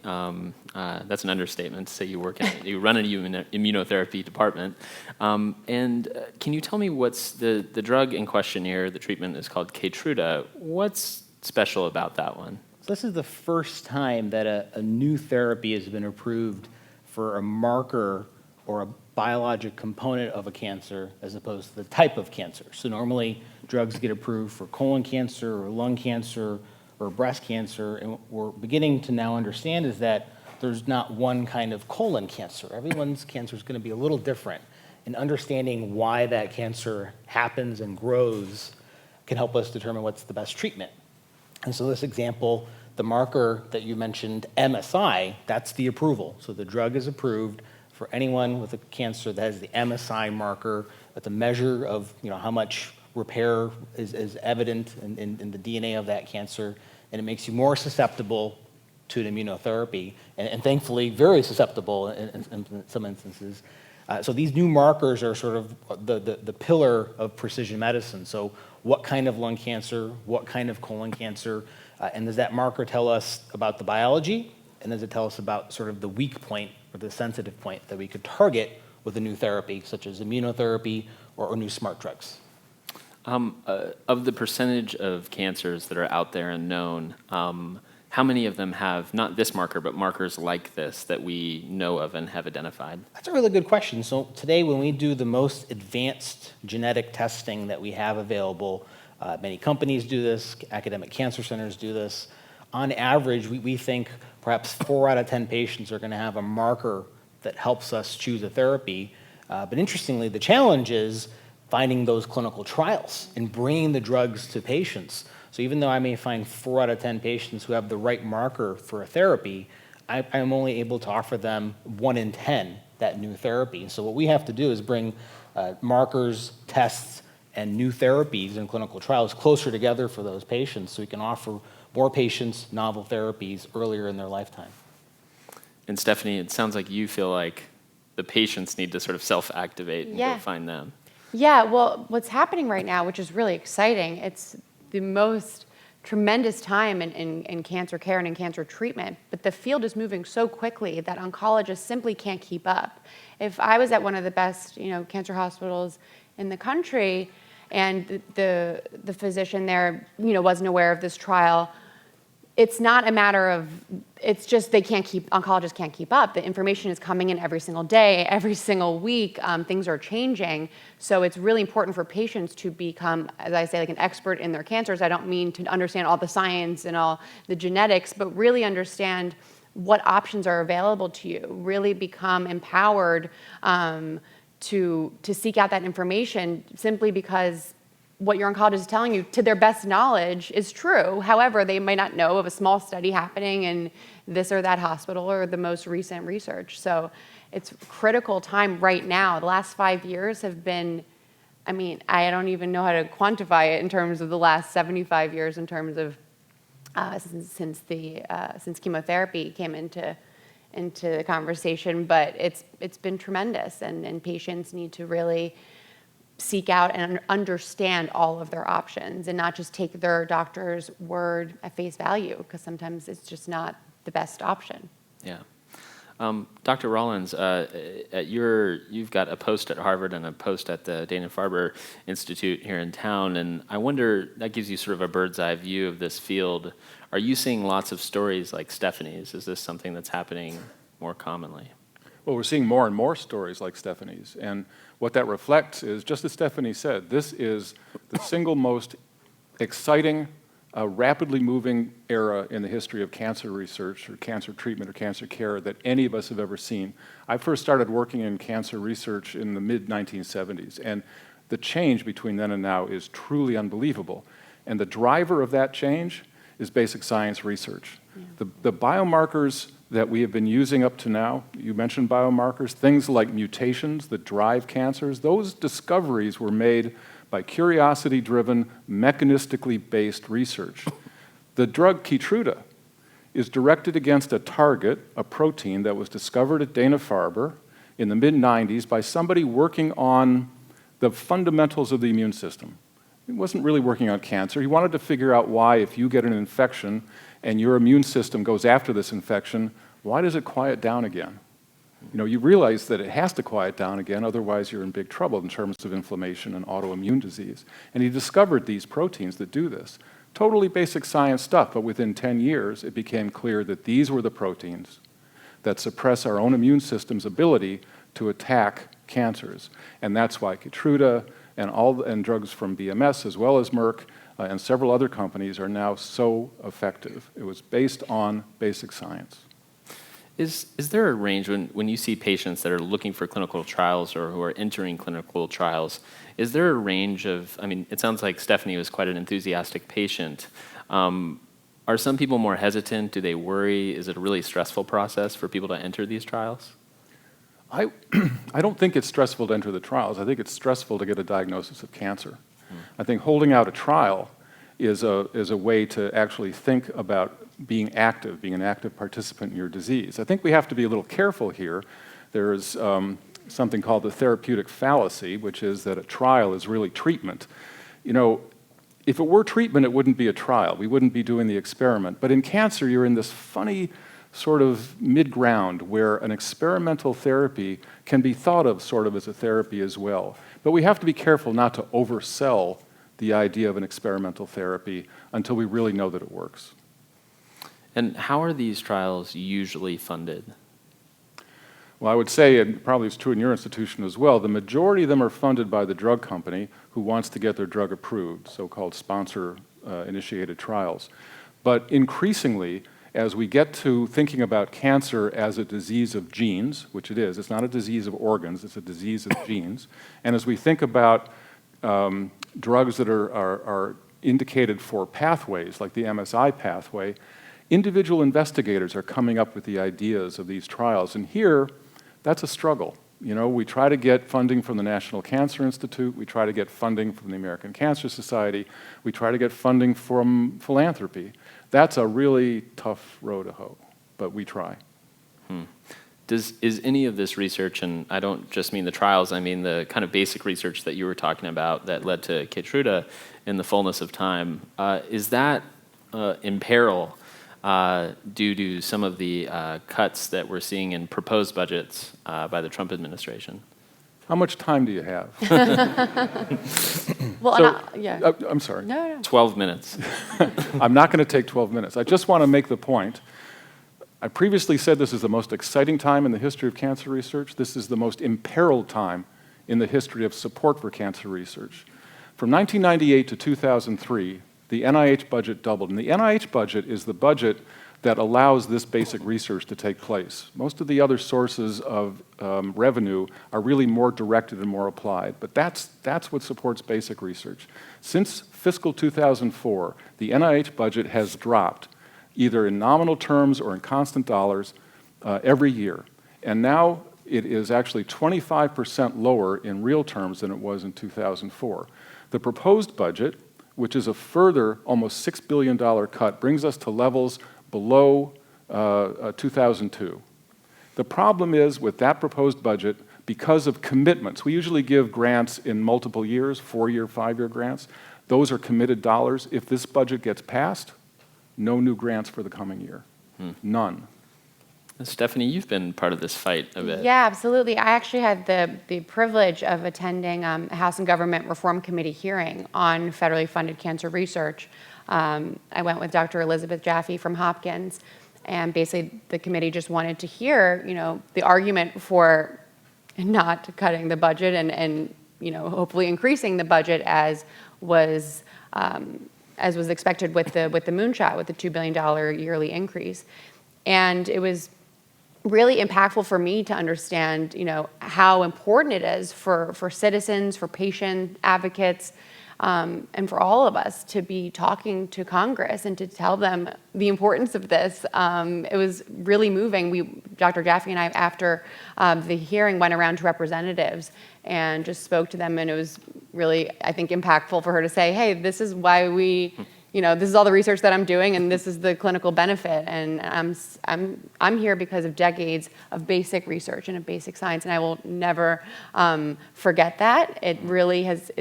That's an understatement to say you run an immunotherapy department. And can you tell me what's the drug in question here? The treatment is called Keytruda. What's special about that one? So this is the first time that a new therapy has been approved for a marker or a biologic component of a cancer as opposed to the type of cancer. So normally drugs get approved for colon cancer or lung cancer or breast cancer, and what we're beginning to now understand is that there's not one kind of colon cancer. Everyone's cancer is going to be a little different, and understanding why that cancer happens and grows can help us determine what's the best treatment. And so this example, the marker that you mentioned, MSI, that's the approval. So the drug is approved for anyone with a cancer that has the MSI marker. That's a measure of how much repair is evident in the DNA of that cancer, and it makes you more susceptible to an immunotherapy, and thankfully very susceptible in some instances. So these new markers are sort of the pillar of precision medicine. So what kind of lung cancer, what kind of colon cancer, and does that marker tell us about the biology, and does it tell us about sort of the weak point or the sensitive point that we could target with a new therapy, such as immunotherapy or new smart drugs? Of the percentage of cancers that are out there and known, how many of them have not this marker, but markers like this that we know of and have identified? That's a really good question. So today, when we do the most advanced genetic testing that we have available, many companies do this, academic cancer centers do this. On average, we think perhaps 4 out of 10 patients are going to have a marker that helps us choose a therapy. But interestingly, the challenge is finding those clinical trials and bringing the drugs to patients. So even though I may find 4 out of 10 patients who have the right marker for a therapy, I'm only able to offer them 1 in 10 that new therapy. So what we have to do is bring markers, tests, and new therapies in clinical trials closer together for those patients so we can offer more patients novel therapies earlier in their lifetime. And Stephanie, it sounds like you feel like the patients need to sort of self-activate and Yeah. go find them. Yeah, well, what's happening right now, which is really exciting, it's the most tremendous time in cancer care and in cancer treatment, but the field is moving so quickly that oncologists simply can't keep up. If I was at one of the best, cancer hospitals in the country, and the physician there, wasn't aware of this trial, it's not a matter of, it's just oncologists can't keep up. The information is coming in every single day, every single week, things are changing. So it's really important for patients to become, as I say, like an expert in their cancers. I don't mean to understand all the science and all the genetics, but really understand what options are available to you, really become empowered to seek out that information simply because what your oncologist is telling you, to their best knowledge, is true. However, they might not know of a small study happening in this or that hospital or the most recent research. So it's critical time right now. The last 5 years have been, I don't even know how to quantify it in terms of the last 75 years in terms of since chemotherapy came into the conversation, but it's been tremendous, and patients need to really seek out and understand all of their options and not just take their doctor's word at face value, because sometimes it's just not the best option. Yeah. Dr. Rollins, you've got a post at Harvard and a post at the Dana-Farber Institute here in town, and I wonder, that gives you sort of a bird's eye view of this field. Are you seeing lots of stories like Stephanie's? Is this something that's happening more commonly? Well, we're seeing more and more stories like Stephanie's, and what that reflects is, just as Stephanie said, this is the single most exciting, rapidly moving era in the history of cancer research or cancer treatment or cancer care that any of us have ever seen. I first started working in cancer research in the mid-1970s, and the change between then and now is truly unbelievable. And the driver of that change is basic science research. Yeah. The biomarkers that we have been using up to now, you mentioned biomarkers, things like mutations that drive cancers, those discoveries were made by curiosity-driven, mechanistically based research. The drug Keytruda is directed against a target, a protein that was discovered at Dana-Farber in the mid-90s by somebody working on the fundamentals of the immune system. He wasn't really working on cancer. He wanted to figure out why, if you get an infection and your immune system goes after this infection, why does it quiet down again? You realize that it has to quiet down again, otherwise you're in big trouble in terms of inflammation and autoimmune disease. And he discovered these proteins that do this. Totally basic science stuff, but within 10 years, it became clear that these were the proteins that suppress our own immune system's ability to attack cancers. And that's why Keytruda and drugs from BMS, as well as Merck, and several other companies are now so effective. It was based on basic science. Is there a range when you see patients that are looking for clinical trials or who are entering clinical trials, is there a range of, it sounds like Stephanie was quite an enthusiastic patient. Are some people more hesitant? Do they worry? Is it a really stressful process for people to enter these trials? I don't think it's stressful to enter the trials. I think it's stressful to get a diagnosis of cancer. I think holding out a trial is a way to actually think about being active, being an active participant in your disease. I think we have to be a little careful here. There's something called the therapeutic fallacy, which is that a trial is really treatment. If it were treatment, it wouldn't be a trial. We wouldn't be doing the experiment. But in cancer, you're in this funny sort of mid-ground where an experimental therapy can be thought of sort of as a therapy as well. But we have to be careful not to oversell the idea of an experimental therapy until we really know that it works. And how are these trials usually funded? Well, I would say, and probably it's true in your institution as well, the majority of them are funded by the drug company who wants to get their drug approved, so-called sponsor-initiated trials. But increasingly, as we get to thinking about cancer as a disease of genes, which it is, it's not a disease of organs, it's a disease of genes, and as we think about drugs that are indicated for pathways, like the MSI pathway, individual investigators are coming up with the ideas of these trials. And here, that's a struggle. You know, we try to get funding from the National Cancer Institute, we try to get funding from the American Cancer Society, we try to get funding from philanthropy. That's a really tough row to hoe, but we try. Is any of this research, and I don't just mean the trials, I mean the kind of basic research that you were talking about that led to Keytruda in the fullness of time, is that in peril due to some of the cuts that we're seeing in proposed budgets by the Trump administration? How much time do you have? Well, yeah. I'm sorry. No. 12 minutes. I'm not going to take 12 minutes. I just want to make the point. I previously said this is the most exciting time in the history of cancer research. This is the most imperiled time in the history of support for cancer research. From 1998 to 2003, the NIH budget doubled. And the NIH budget is the budget that allows this basic research to take place. Most of the other sources of revenue are really more directed and more applied, but that's what supports basic research. Since fiscal 2004, the NIH budget has dropped, either in nominal terms or in constant dollars, every year. And now it is actually 25% lower in real terms than it was in 2004. The proposed budget, which is a further almost $6 billion cut, brings us to levels below 2002. The problem is with that proposed budget, because of commitments, we usually give grants in multiple years, 4-year, 5-year grants. Those are committed dollars. If this budget gets passed, no new grants for the coming year. None. Stephanie, you've been part of this fight a bit. Yeah, absolutely. I actually had the privilege of attending a House and Government Reform Committee hearing on federally funded cancer research. I went with Dr. Elizabeth Jaffe from Hopkins, and basically the committee just wanted to hear, the argument for not cutting the budget and hopefully increasing the budget as was expected with the moonshot, with the $2 billion yearly increase. And it was really impactful for me to understand, how important it is for citizens, for patient advocates, and for all of us to be talking to Congress and to tell them the importance of this. It was really moving. Dr. Jaffe and I, after the hearing, went around to representatives and just spoke to them, and it was really, I think, impactful for her to say, hey, this is why this is all the research that I'm doing, and this is the clinical benefit. And I'm here because of decades of basic research and of basic science, and I will never forget that. It really has.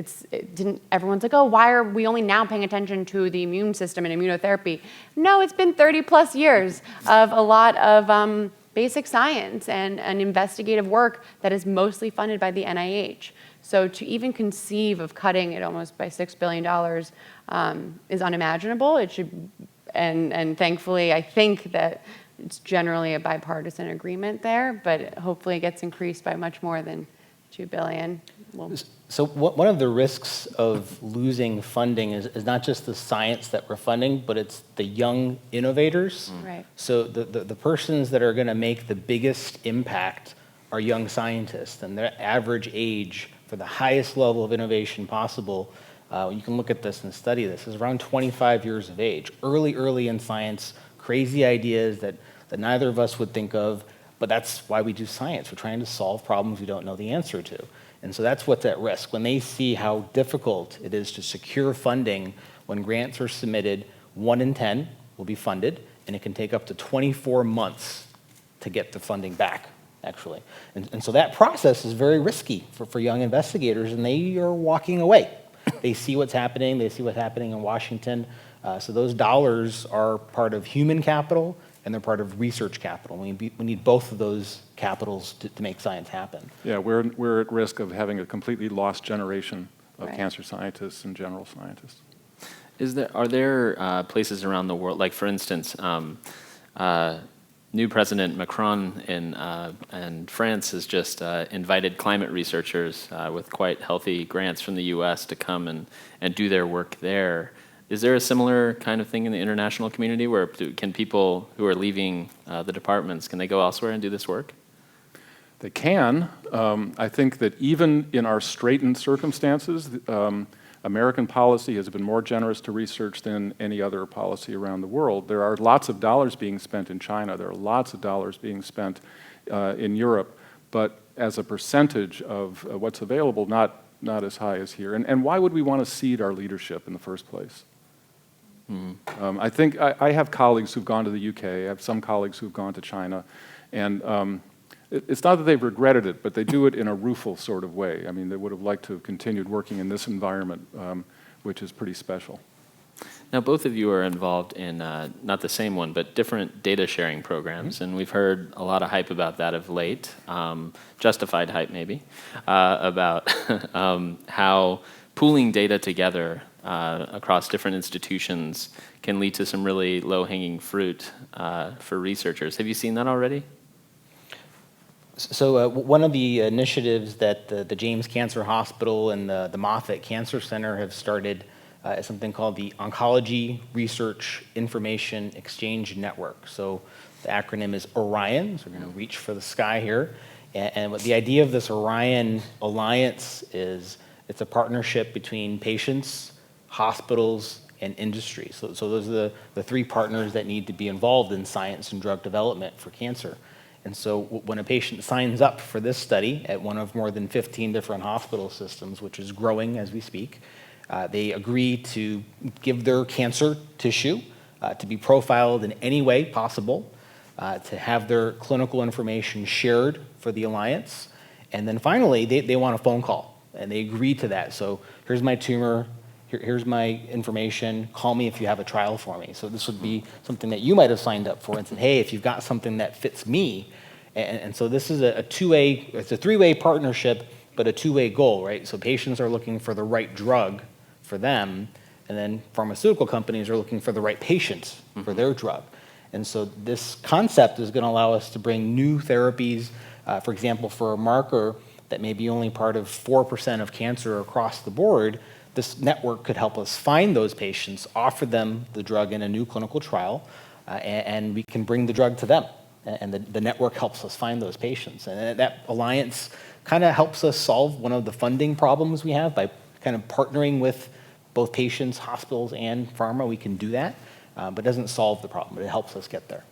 Everyone's like, oh, why are we only now paying attention to the immune system and immunotherapy? No, it's been 30+ years of a lot of basic science and investigative work that is mostly funded by the NIH. So to even conceive of cutting it almost by $6 billion is unimaginable. It should, and thankfully, I think that it's generally a bipartisan agreement there, but hopefully it gets increased by much more than $2 billion. So one of the risks of losing funding is not just the science that we're funding, but it's the young innovators. Right. So the persons that are going to make the biggest impact are young scientists, and their average age for the highest level of innovation possible, you can look at this and study this, is around 25 years of age. Early in science, crazy ideas that neither of us would think of, but that's why we do science. We're trying to solve problems we don't know the answer to. And so that's what's at risk. When they see how difficult it is to secure funding, when grants are submitted, 1 in 10 will be funded, and it can take up to 24 months to get the funding back, actually. And so that process is very risky for young investigators, and they are walking away. They see what's happening. They see what's happening in Washington. So those dollars are part of human capital, and they're part of research capital. We need both of those capitals to make science happen. Yeah, we're at risk of having a completely lost generation of Right. cancer scientists and general scientists. Are there places around the world, like for instance, new President Macron in France has just invited climate researchers with quite healthy grants from the U.S. to come and do their work there. Is there a similar kind of thing in the international community where can people who are leaving the departments, can they go elsewhere and do this work? They can. I think that even in our straitened circumstances, American policy has been more generous to research than any other policy around the world. There are lots of dollars being spent in China. There are lots of dollars being spent in Europe, but as a percentage of what's available, not as high as here. And why would we want to cede our leadership in the first place? I think I have colleagues who've gone to the UK. I have some colleagues who've gone to China, and it's not that they've regretted it, but they do it in a rueful sort of way. I mean, they would have liked to have continued working in this environment, which is pretty special. Now, both of you are involved in, not the same one, but different data sharing programs, and we've heard a lot of hype about that of late, justified hype maybe, about how pooling data together across different institutions can lead to some really low-hanging fruit for researchers. Have you seen that already? So one of the initiatives that the James Cancer Hospital and the Moffitt Cancer Center have started is something called the Oncology Research Information Exchange Network. So the acronym is ORION, so we're going to reach for the sky here. And what the idea of this ORION Alliance is, it's a partnership between patients, hospitals, and industry. So those are the three partners that need to be involved in science and drug development for cancer. And so when a patient signs up for this study at one of more than 15 different hospital systems, which is growing as we speak, they agree to give their cancer tissue to be profiled in any way possible, to have their clinical information shared for the alliance, and then finally they want a phone call, and they agree to that. So here's my tumor, here's my information, call me if you have a trial for me. So this would be something that you might have signed up for and said, hey, if you've got something that fits me. And so this is a two-way, it's a three-way partnership, but a two-way goal, right? So patients are looking for the right drug for them, and then pharmaceutical companies are looking for the right patients for their drug. And so this concept is going to allow us to bring new therapies, for example, for a marker that may be only part of 4% of cancer across the board. This network could help us find those patients, offer them the drug in a new clinical trial, and we can bring the drug to them. And the network helps us find those patients. And that alliance kind of helps us solve one of the funding problems we have by kind of partnering with both patients, hospitals, and pharma. We can do that, but it doesn't solve the problem, but it helps us get there.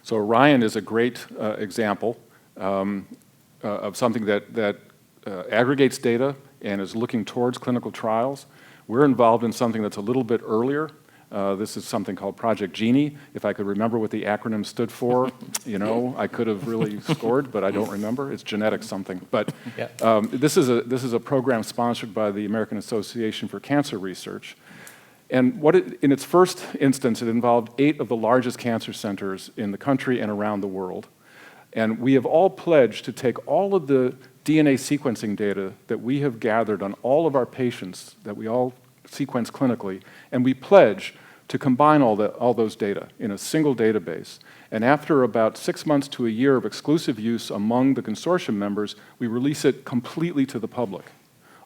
So Orion is a great example of something that aggregates data and is looking towards clinical trials. We're involved in something that's a little bit earlier. This is something called Project Genie. If I could remember what the acronym stood for, you know, I could have really scored, but I don't remember. It's genetic something. But this is a program sponsored by the American Association for Cancer Research. And in its first instance, it involved 8 of the largest cancer centers in the country and around the world. And we have all pledged to take all of the DNA sequencing data that we have gathered on all of our patients that we all sequence clinically, and we pledge to combine all those data in a single database. And after about 6 months to a year of exclusive use among the consortium members, we release it completely to the public,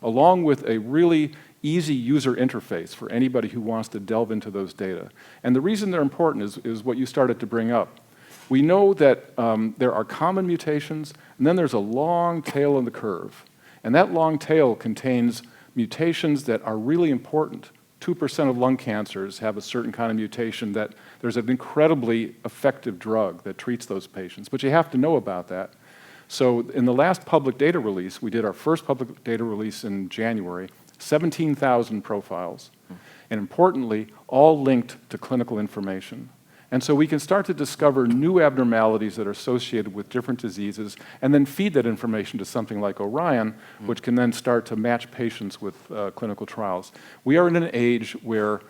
along with a really easy user interface for anybody who wants to delve into those data. And the reason they're important is what you started to bring up. We know that there are common mutations, and then there's a long tail in the curve. And that long tail contains mutations that are really important. 2% of lung cancers have a certain kind of mutation that there's an incredibly effective drug that treats those patients, but you have to know about that. So in the last public data release, we did our first public data release in January, 17,000 profiles, and importantly, all linked to clinical information. And so we can start to discover new abnormalities that are associated with different diseases and then feed that information to something like Orion, which can then start to match patients with clinical trials. We are in an age where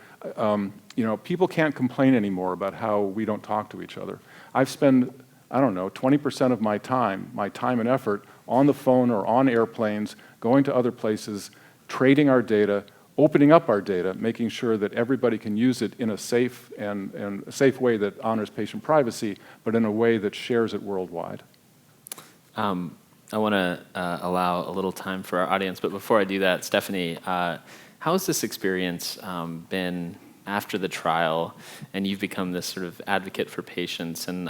people can't complain anymore about how we don't talk to each other. I've spent, 20% of my time and effort on the phone or on airplanes, going to other places, trading our data, opening up our data, making sure that everybody can use it in a safe and a safe way that honors patient privacy, but in a way that shares it worldwide. I want to allow a little time for our audience, but before I do that, Stephanie, how has this experience been after the trial, and you've become this sort of advocate for patients, and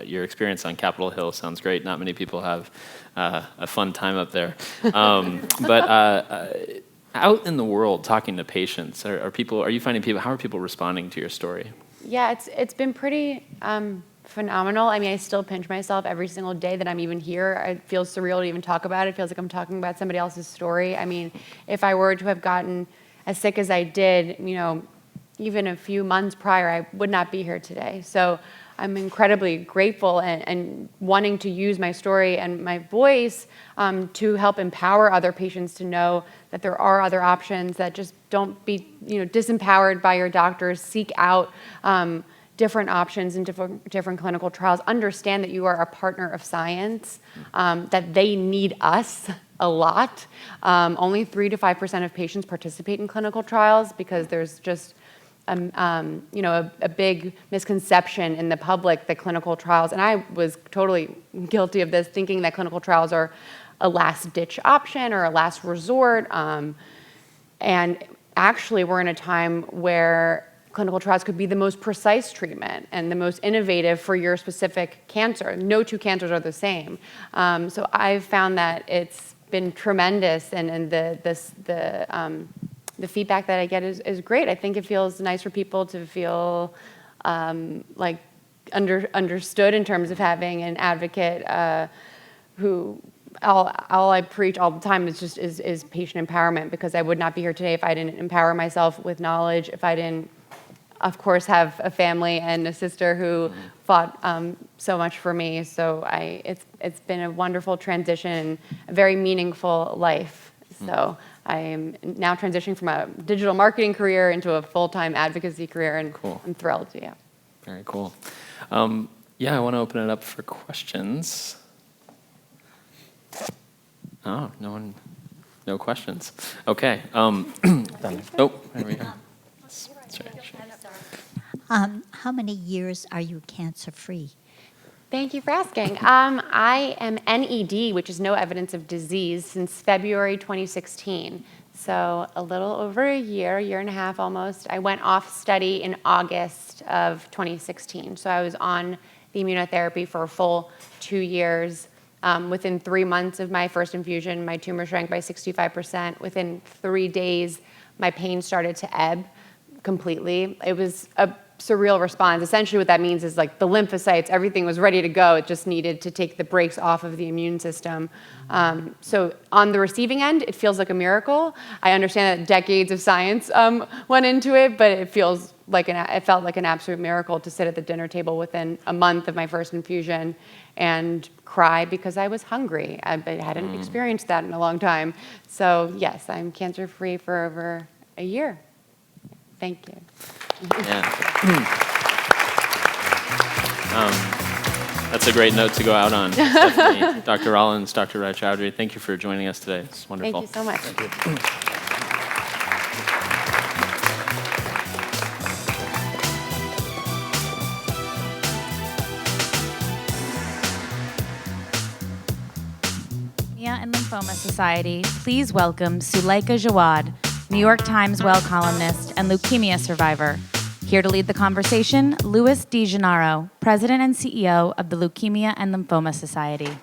your experience on Capitol Hill sounds great. Not many people have a fun time up there, but out in the world talking to patients, are you finding people, how are people responding to your story? Yeah, it's been pretty phenomenal. I mean, I still pinch myself every single day that I'm even here. It feels surreal to even talk about it. It feels like I'm talking about somebody else's story. I mean, if I were to have gotten as sick as I did, even a few months prior, I would not be here today. So I'm incredibly grateful and wanting to use my story and my voice to help empower other patients to know that there are other options, that just don't be disempowered by your doctors. Seek out different options and different clinical trials. Understand that you are a partner of science, that they need us a lot. Only 3 to 5% of patients participate in clinical trials because there's just a big misconception in the public that clinical trials, and I was totally guilty of this, thinking that clinical trials are a last-ditch option or a last resort. And actually, we're in a time where clinical trials could be the most precise treatment and the most innovative for your specific cancer. No two cancers are the same. So I've found that it's been tremendous, and the feedback that I get is great. I think it feels nice for people to feel like understood in terms of having an advocate who all I preach all the time is patient empowerment, because I would not be here today if I didn't empower myself with knowledge, if I didn't, of course, have a family and a sister who fought so much for me. So it's been a wonderful transition, a very meaningful life. So I am now transitioning from a digital marketing career into a full-time advocacy career, and cool. I'm thrilled. Yeah. Very cool. Yeah, I want to open it up for questions. Oh, no questions. Okay. Oh, there we go. Sorry. How many years are you cancer-free? Thank you for asking. I am NED, which is no evidence of disease, since February 2016. So a little over a year and a half almost. I went off study in August of 2016. So I was on the immunotherapy for a full 2 years. Within 3 months of my first infusion, my tumor shrank by 65%. Within 3 days, my pain started to ebb completely. It was a surreal response. Essentially what that means is like the lymphocytes, everything was ready to go. It just needed to take the brakes off of the immune system. So on the receiving end, it feels like a miracle. I understand that decades of science went into it, but it felt like an absolute miracle to sit at the dinner table within a month of my first infusion and cry because I was hungry. I hadn't experienced that in a long time. So yes, I'm cancer-free for over a year. Thank you. Yeah. That's a great note to go out on. Stephanie, Dr. Rollins, Dr. Rai-Chowdhury, thank you for joining us today. It's wonderful. Thank you so much. Thank you. Leukemia and Lymphoma Society, please welcome Suleika Jawad, New York Times Well columnist and leukemia survivor. Here to lead the conversation, Louis DeGennaro, President and CEO of the Leukemia and Lymphoma Society.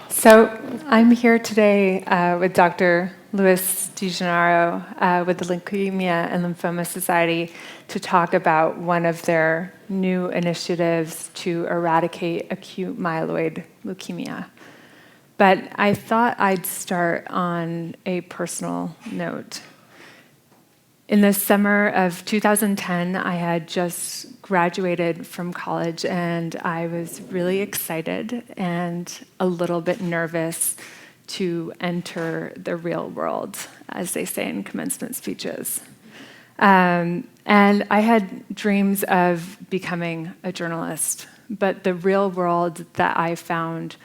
So I'm here today with Dr. Louis DeGennaro with the Leukemia and Lymphoma Society to talk about one of their new initiatives to eradicate acute myeloid leukemia. But I thought I'd start on a personal note. In the summer of 2010, I had just graduated from college, and I was really excited and a little bit nervous to enter the real world, as they say in commencement speeches. And I had dreams of becoming a journalist, but the real world that I found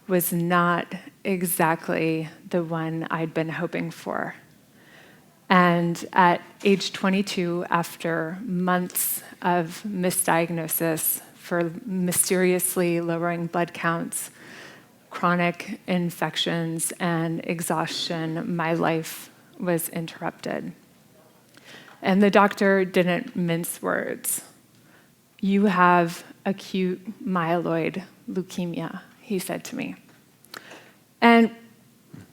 was not exactly the one I'd been hoping for. And at age 22, after months of misdiagnosis for mysteriously lowering blood counts, chronic infections, and exhaustion, my life was interrupted. And the doctor didn't mince words. "You have acute myeloid leukemia," he said to me. And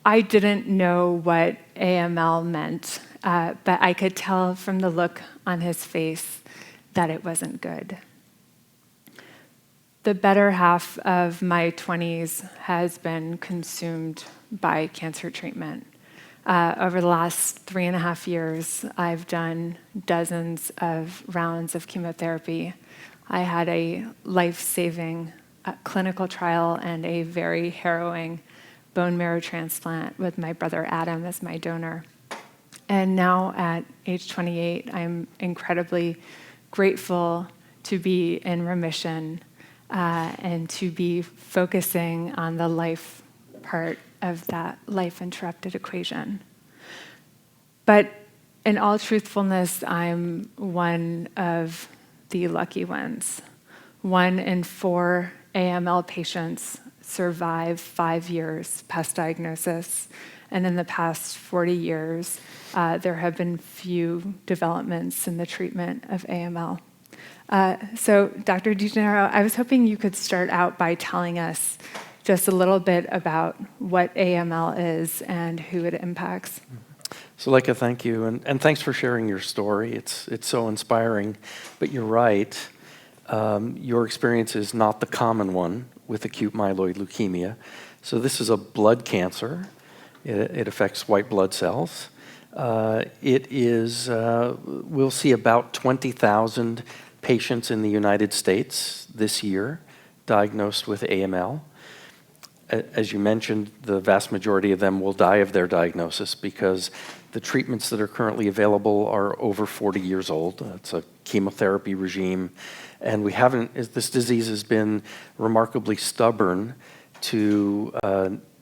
I didn't know what AML meant, but I could tell from the look on his face that it wasn't good. The better half of my 20s has been consumed by cancer treatment. Over the last 3.5 years, I've done dozens of rounds of chemotherapy. I had a life-saving clinical trial and a very harrowing bone marrow transplant with my brother Adam as my donor. And now at age 28, I'm incredibly grateful to be in remission and to be focusing on the life part of that life-interrupted equation. But in all truthfulness, I'm one of the lucky ones. 1 in 4 AML patients survive 5 years past diagnosis, and in the past 40 years, there have been few developments in the treatment of AML. So, Dr. DeGennaro, I was hoping you could start out by telling us just a little bit about what AML is and who it impacts. So, Leica, thank you, and thanks for sharing your story. It's so inspiring, but you're right. Your experience is not the common one with acute myeloid leukemia. So this is a blood cancer. It affects white blood cells. We'll see about 20,000 patients in the United States this year diagnosed with AML. As you mentioned, the vast majority of them will die of their diagnosis because the treatments that are currently available are over 40 years old. It's a chemotherapy regime. And this disease has been remarkably stubborn to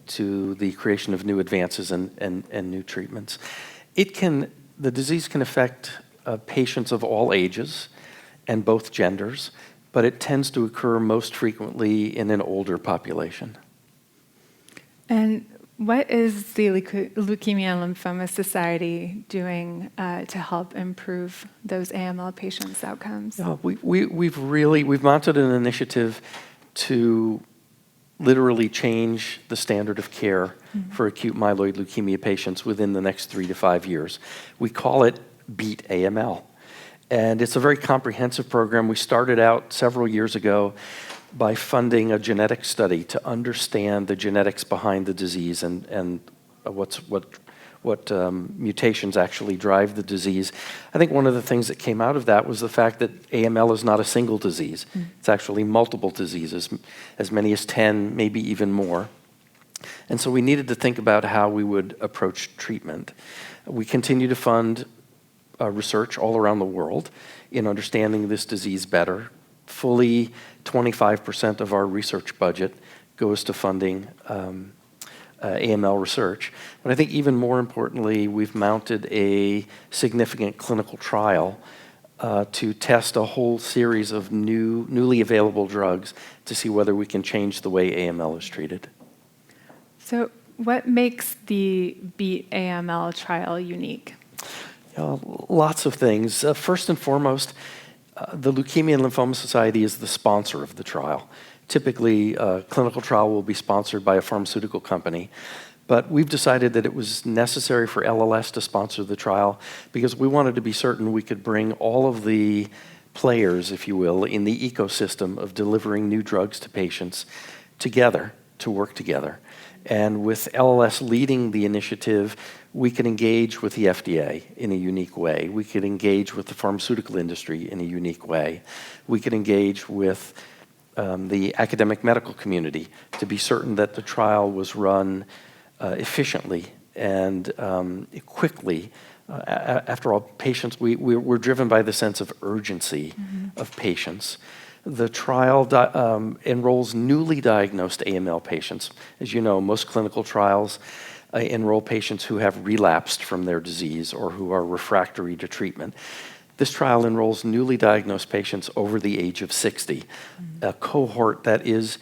the creation of new advances and new treatments. The disease can affect patients of all ages and both genders, but it tends to occur most frequently in an older population. And what is the Leukemia and Lymphoma Society doing to help improve those AML patients' outcomes? We've mounted an initiative to literally change the standard of care for acute myeloid leukemia patients within the next 3 to 5 years. We call it Beat AML. And it's a very comprehensive program. We started out several years ago by funding a genetic study to understand the genetics behind the disease and what mutations actually drive the disease. I think one of the things that came out of that was the fact that AML is not a single disease. It's actually multiple diseases, as many as 10, maybe even more. And so we needed to think about how we would approach treatment. We continue to fund research all around the world in understanding this disease better. Fully 25% of our research budget goes to funding AML research. But I think even more importantly, we've mounted a significant clinical trial to test a whole series of newly available drugs to see whether we can change the way AML is treated. So what makes the Beat AML trial unique? Lots of things. First and foremost, the Leukemia and Lymphoma Society is the sponsor of the trial. Typically, a clinical trial will be sponsored by a pharmaceutical company, but we've decided that it was necessary for LLS to sponsor the trial because we wanted to be certain we could bring all of the players, if you will, in the ecosystem of delivering new drugs to patients together, to work together. And with LLS leading the initiative, we can engage with the FDA in a unique way. We could engage with the pharmaceutical industry in a unique way. We could engage with the academic medical community to be certain that the trial was run efficiently and quickly. After all, patients, we're driven by the sense of urgency of patients. The trial enrolls newly diagnosed AML patients. As you know, most clinical trials enroll patients who have relapsed from their disease or who are refractory to treatment. This trial enrolls newly diagnosed patients over the age of 60, a cohort that is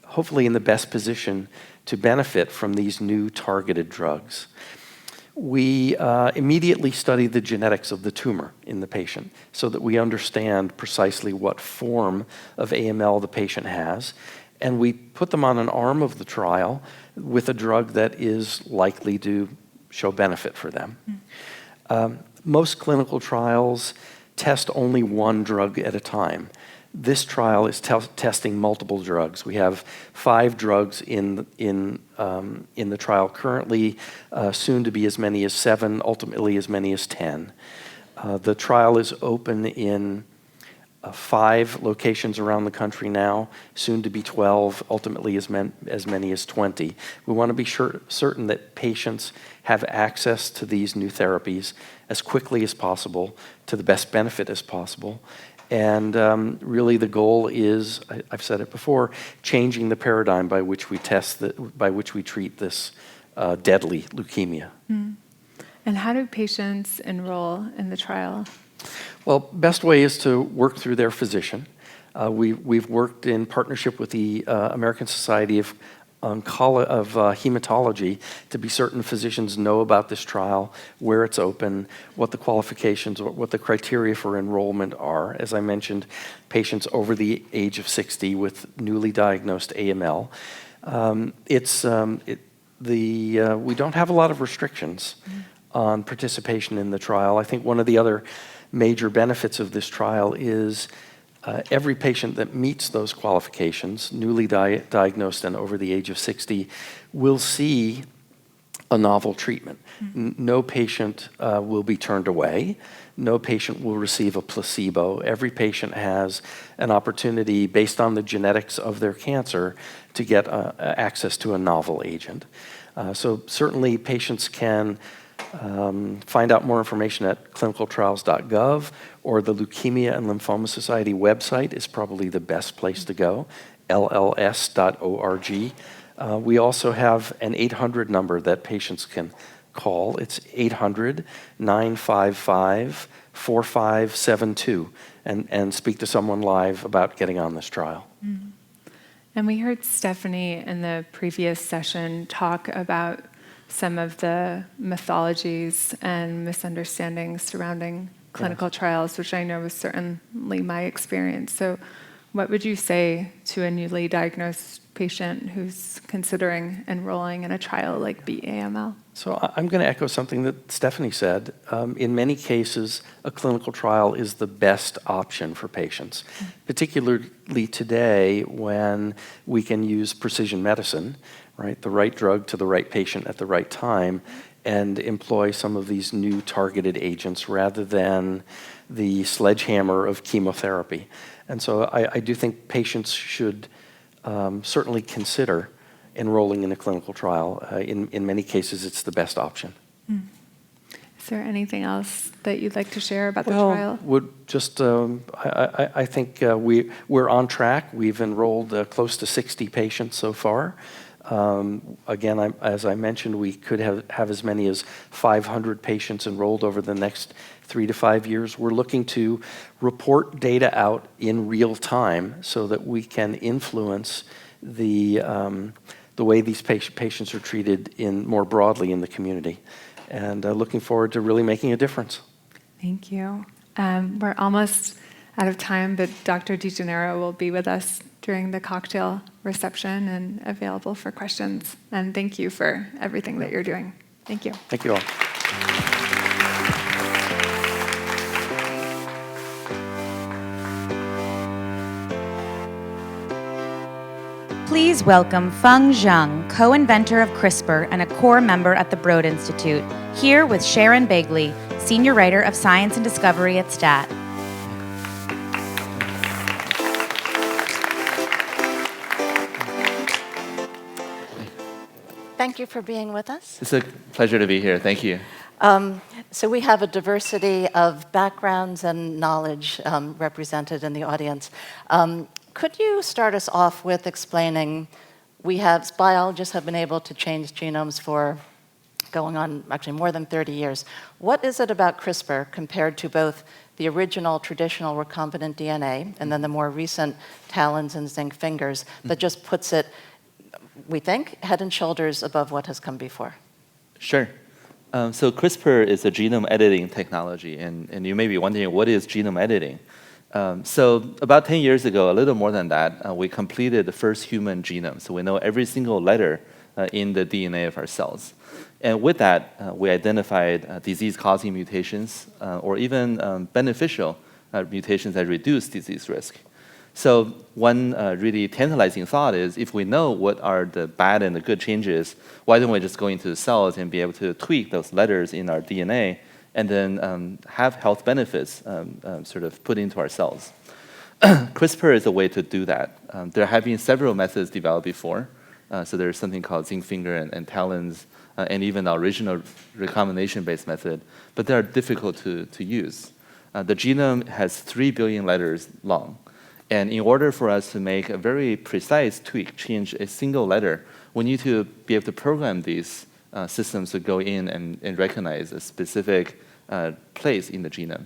hopefully in the best position to benefit from these new targeted drugs. We immediately study the genetics of the tumor in the patient so that we understand precisely what form of AML the patient has and we put them on an arm of the trial with a drug that is likely to show benefit for them. Most clinical trials test only one drug at a time. This trial is testing multiple drugs. We have 5 drugs in the trial currently, soon to be as many as 7, ultimately as many as 10. The trial is open in 5 locations around the country now, soon to be 12, ultimately as many as 20. We want to be certain that patients have access to these new therapies as quickly as possible, to the best benefit as possible. And really the goal is, I've said it before, changing the paradigm by which we treat this deadly leukemia. And how do patients enroll in the trial? Well, best way is to work through their physician. We've worked in partnership with the American Society of Hematology to be certain physicians know about this trial, where it's open, what the qualifications, what the criteria for enrollment are. As I mentioned, patients over the age of 60 with newly diagnosed AML. We don't have a lot of restrictions on participation in the trial. I think one of the other major benefits of this trial is every patient that meets those qualifications, newly diagnosed and over the age of 60, will see a novel treatment. No patient will be turned away. No patient will receive a placebo. Every patient has an opportunity, based on the genetics of their cancer, to get access to a novel agent. So certainly patients can find out more information at clinicaltrials.gov, or the Leukemia and Lymphoma Society website is probably the best place to go, lls.org. We also have an 800 number that patients can call. It's 800-955-4572, and speak to someone live about getting on this trial. And we heard Stephanie in the previous session talk about some of the mythologies and misunderstandings surrounding clinical trials, which I know was certainly my experience. So what would you say to a newly diagnosed patient who's considering enrolling in a trial like Beat AML? So I'm going to echo something that Stephanie said. In many cases, a clinical trial is the best option for patients, particularly today when we can use precision medicine, right? The right drug to the right patient at the right time, and employ some of these new targeted agents rather than the sledgehammer of chemotherapy. And so I do think patients should certainly consider enrolling in a clinical trial. In many cases, it's the best option. Is there anything else that you'd like to share about the trial? I think we're on track. We've enrolled close to 60 patients so far. Again, as I mentioned, we could have as many as 500 patients enrolled over the next 3 to 5 years. We're looking to report data out in real time so that we can influence the way these patients are treated more broadly in the community. And looking forward to really making a difference. Thank you. We're almost out of time, but Dr. DeGennaro will be with us during the cocktail reception and available for questions. And thank you for everything that you're doing. Thank you. Thank you all. Please welcome Feng Zhang, co-inventor of CRISPR and a core member at the Broad Institute, here with Sharon Begley, senior writer of Science and Discovery at STAT. Thank you for being with us. It's a pleasure to be here. Thank you. So we have a diversity of backgrounds and knowledge represented in the audience. Could you start us off with explaining, biologists have been able to change genomes for going on actually more than 30 years. What is it about CRISPR compared to both the original traditional recombinant DNA and then the more recent talons and zinc fingers that just puts it, we think, head and shoulders above what has come before? Sure. So CRISPR is a genome editing technology, and you may be wondering, what is genome editing? So about 10 years ago, a little more than that, we completed the first human genome. So we know every single letter in the DNA of our cells. And with that, we identified disease-causing mutations or even beneficial mutations that reduce disease risk. So one really tantalizing thought is, if we know what are the bad and the good changes, why don't we just go into the cells and be able to tweak those letters in our DNA and then have health benefits sort of put into our cells. CRISPR is a way to do that. There have been several methods developed before. So there's something called zinc finger and talons, and even the original recombination-based method, but they are difficult to use. The genome has 3 billion letters long. And in order for us to make a very precise tweak, change a single letter, we need to be able to program these systems to go in and recognize a specific place in the genome.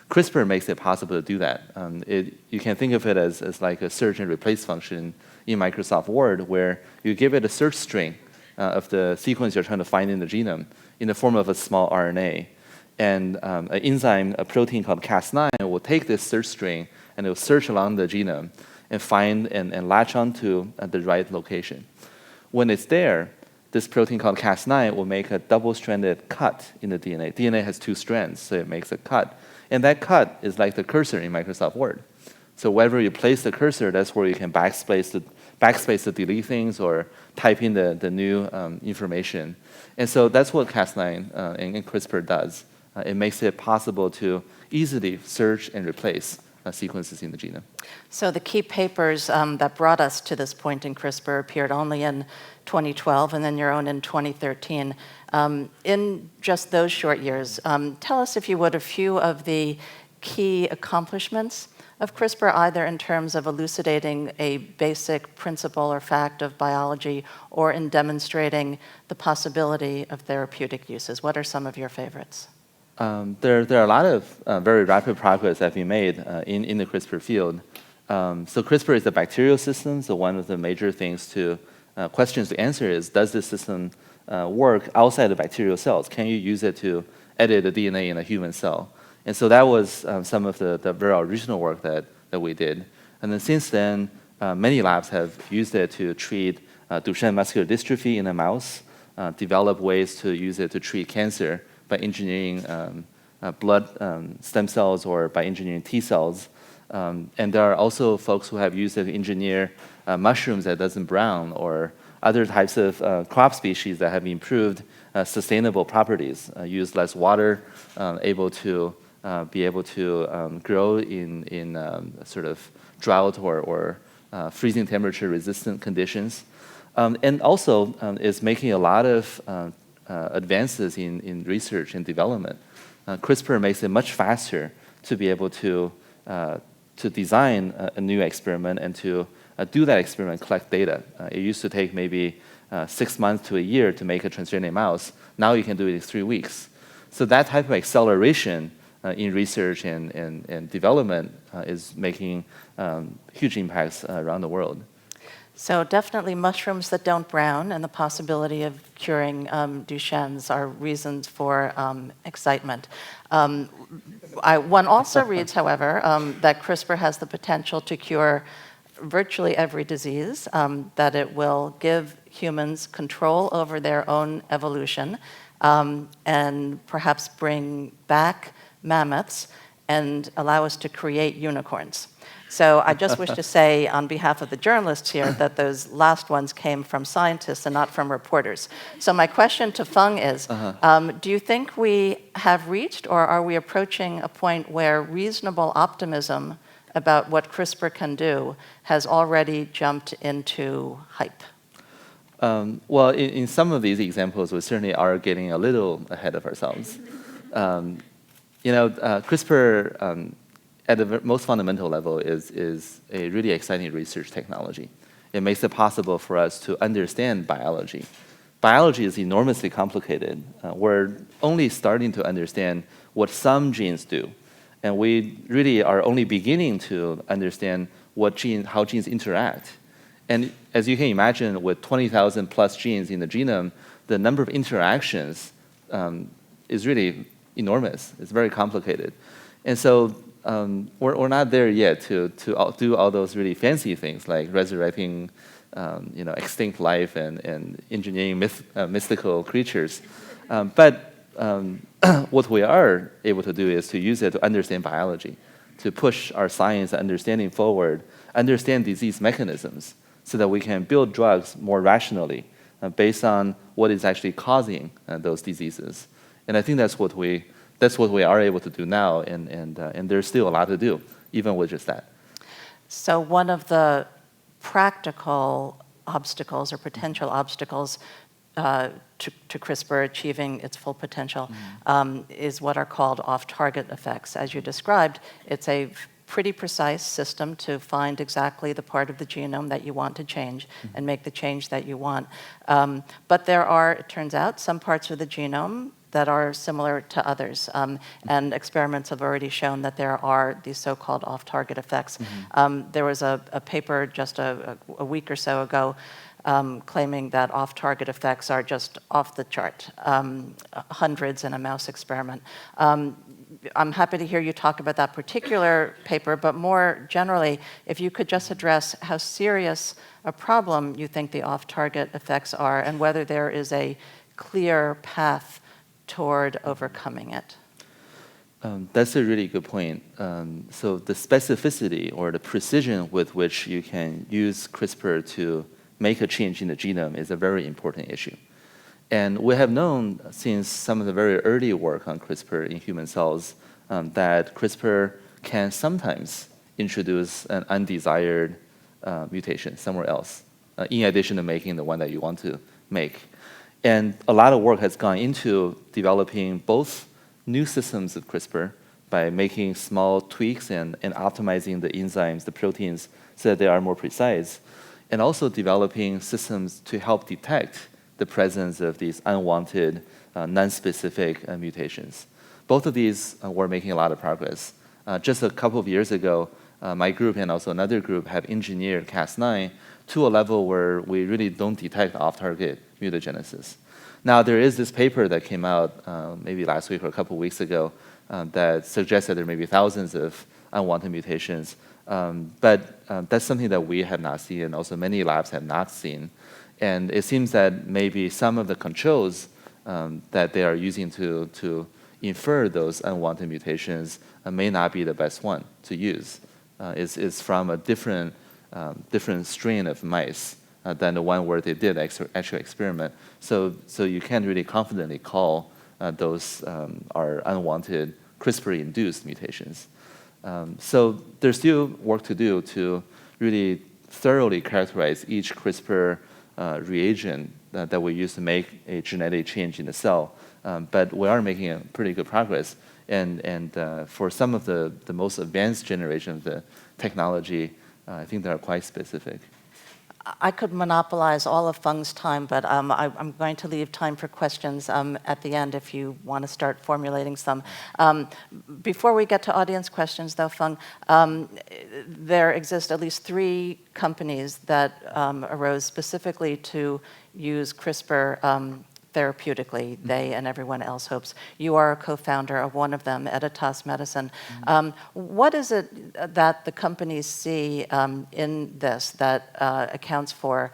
CRISPR makes it possible to do that. You can think of it as like a search and replace function in Microsoft Word, where you give it a search string of the sequence you're trying to find in the genome in the form of a small RNA. And an enzyme, a protein called Cas9, will take this search string and it will search along the genome and find and latch onto the right location. When it's there, this protein called Cas9 will make a double-stranded cut in the DNA. DNA has 2 strands, so it makes a cut. And that cut is like the cursor in Microsoft Word. So wherever you place the cursor, that's where you can backspace to delete things or type in the new information. And so that's what Cas9 and CRISPR does. It makes it possible to easily search and replace sequences in the genome. So the key papers that brought us to this point in CRISPR appeared only in 2012 and then your own in 2013. In just those short years, tell us, if you would, a few of the key accomplishments of CRISPR, either in terms of elucidating a basic principle or fact of biology or in demonstrating the possibility of therapeutic uses. What are some of your favorites? There are a lot of very rapid progress that have been made in the CRISPR field. So CRISPR is a bacterial system, so one of the major questions to answer is, does this system work outside of bacterial cells? Can you use it to edit the DNA in a human cell? And so that was some of the very original work that we did. And then since then, many labs have used it to treat Duchenne muscular dystrophy in a mouse, develop ways to use it to treat cancer by engineering blood stem cells or by engineering T cells. And there are also folks who have used it to engineer mushrooms that doesn't brown or other types of crop species that have improved sustainable properties, use less water, able to be able to grow in sort of drought or freezing temperature resistant conditions. And also is making a lot of advances in research and development. CRISPR makes it much faster to be able to design a new experiment and to do that experiment, collect data. It used to take maybe 6 months to a year to make a transgenic mouse. Now you can do it in 3 weeks. So that type of acceleration in research and development is making huge impacts around the world. So definitely mushrooms that don't brown and the possibility of curing Duchenne's are reasons for excitement. One also reads, however, that CRISPR has the potential to cure virtually every disease, that it will give humans control over their own evolution, and perhaps bring back mammoths and allow us to create unicorns. So I just wish to say on behalf of the journalists here that those last ones came from scientists and not from reporters. So my question to Feng is, do you think we have reached or are we approaching a point where reasonable optimism about what CRISPR can do has already jumped into hype? Well, in some of these examples, we certainly are getting a little ahead of ourselves. CRISPR, at the most fundamental level, is a really exciting research technology. It makes it possible for us to understand biology. Biology is enormously complicated. We're only starting to understand what some genes do. And we really are only beginning to understand how genes interact. And as you can imagine, with 20,000 plus genes in the genome, the number of interactions is really enormous. It's very complicated. And so we're not there yet to do all those really fancy things like resurrecting extinct life and engineering mystical creatures. But what we are able to do is to use it to understand biology, to push our science and understanding forward, understand disease mechanisms, so that we can build drugs more rationally based on what is actually causing those diseases. And I think that's what we are able to do now, and there's still a lot to do, even with just that. So one of the practical obstacles or potential obstacles to CRISPR achieving its full potential is what are called off-target effects. As you described, it's a pretty precise system to find exactly the part of the genome that you want to change and make the change that you want. But there are, it turns out, some parts of the genome that are similar to others. And experiments have already shown that there are these so-called off-target effects. There was a paper just a week or so ago claiming that off-target effects are just off the chart, hundreds in a mouse experiment. I'm happy to hear you talk about that particular paper, but more generally, if you could just address how serious a problem you think the off-target effects are and whether there is a clear path toward overcoming it. That's a really good point. So the specificity or the precision with which you can use CRISPR to make a change in the genome is a very important issue. And we have known since some of the very early work on CRISPR in human cells that CRISPR can sometimes introduce an undesired mutation somewhere else, in addition to making the one that you want to make. And a lot of work has gone into developing both new systems of CRISPR by making small tweaks and optimizing the enzymes, the proteins, so that they are more precise, and also developing systems to help detect the presence of these unwanted, non-specific mutations. Both of these were making a lot of progress. Just a couple of years ago, my group and also another group have engineered Cas9 to a level where we really don't detect off-target mutagenesis. Now, there is this paper that came out maybe last week or a couple of weeks ago that suggests that there may be thousands of unwanted mutations. But that's something that we have not seen, and also many labs have not seen. And it seems that maybe some of the controls that they are using to infer those unwanted mutations may not be the best one to use. It's from a different strain of mice than the one where they did actual experiment. So you can't really confidently call those are unwanted CRISPR-induced mutations. So there's still work to do to really thoroughly characterize each CRISPR reagent that we use to make a genetic change in the cell. But we are making a pretty good progress. And for some of the most advanced generation of the technology, I think they are quite specific. I could monopolize all of Feng's time, but I'm going to leave time for questions at the end if you want to start formulating some. Before we get to audience questions, though, Feng, there exist at least 3 companies that arose specifically to use CRISPR therapeutically, they and everyone else hopes. You are a co-founder of one of them, Editas Medicine. What is it that the companies see in this that accounts for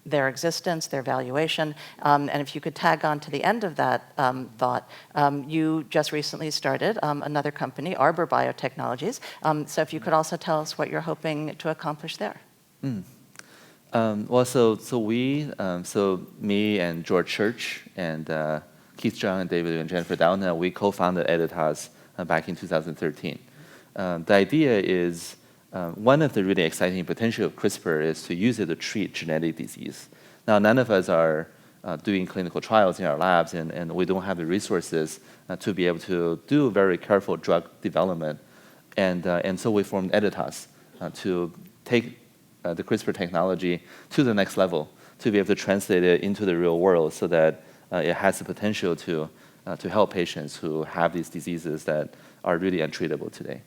their existence, their valuation? And if you could tag on to the end of that thought, you just recently started another company, Arbor Biotechnologies. So if you could also tell us what you're hoping to accomplish there. So me and George Church and Keith Zhang and David and Jennifer Doudna, we co-founded Editas back in 2013. The idea is one of the really exciting potential of CRISPR is to use it to treat genetic disease. Now, none of us are doing clinical trials in our labs, and we don't have the resources to be able to do very careful drug development. And so we formed Editas to take the CRISPR technology to the next level, to be able to translate it into the real world so that it has the potential to help patients who have these diseases that are really untreatable today.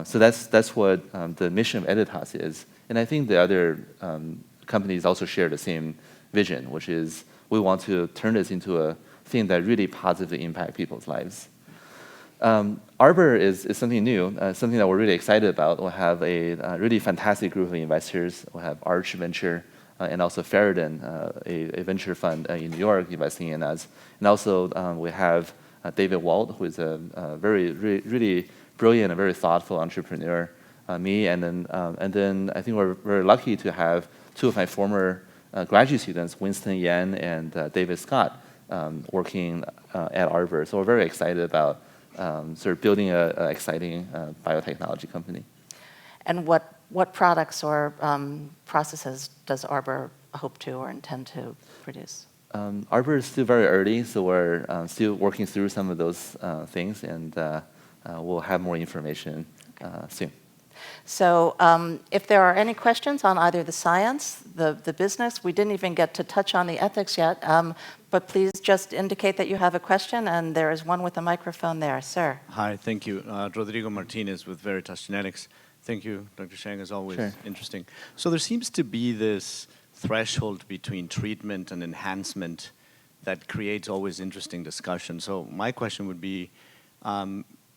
So that's what the mission of Editas is. And I think the other companies also share the same vision, which is we want to turn this into a thing that really positively impacts people's lives. Arbor is something new, something that we're really excited about. We'll have a really fantastic group of investors. We'll have Arch Venture and also Ferrodin, a venture fund in New York investing in us. And also we have David Walt, who is a really brilliant and very thoughtful entrepreneur, me, and then I think we're very lucky to have two of my former graduate students, Winston Yan and David Scott, working at Arbor. So we're very excited about sort of building an exciting biotechnology company. And what products or processes does Arbor hope to or intend to produce? Arbor is still very early, so we're still working through some of those things, and we'll have more information soon. So if there are any questions on either the science, the business, we didn't even get to touch on the ethics yet, but please just indicate that you have a question, and there is one with a microphone there. Sir. Hi, thank you. Rodrigo Martinez with Veritas Genetics. Thank you, Dr. Shang, as always. Sure. Interesting. So there seems to be this threshold between treatment and enhancement that creates always interesting discussion. So my question would be,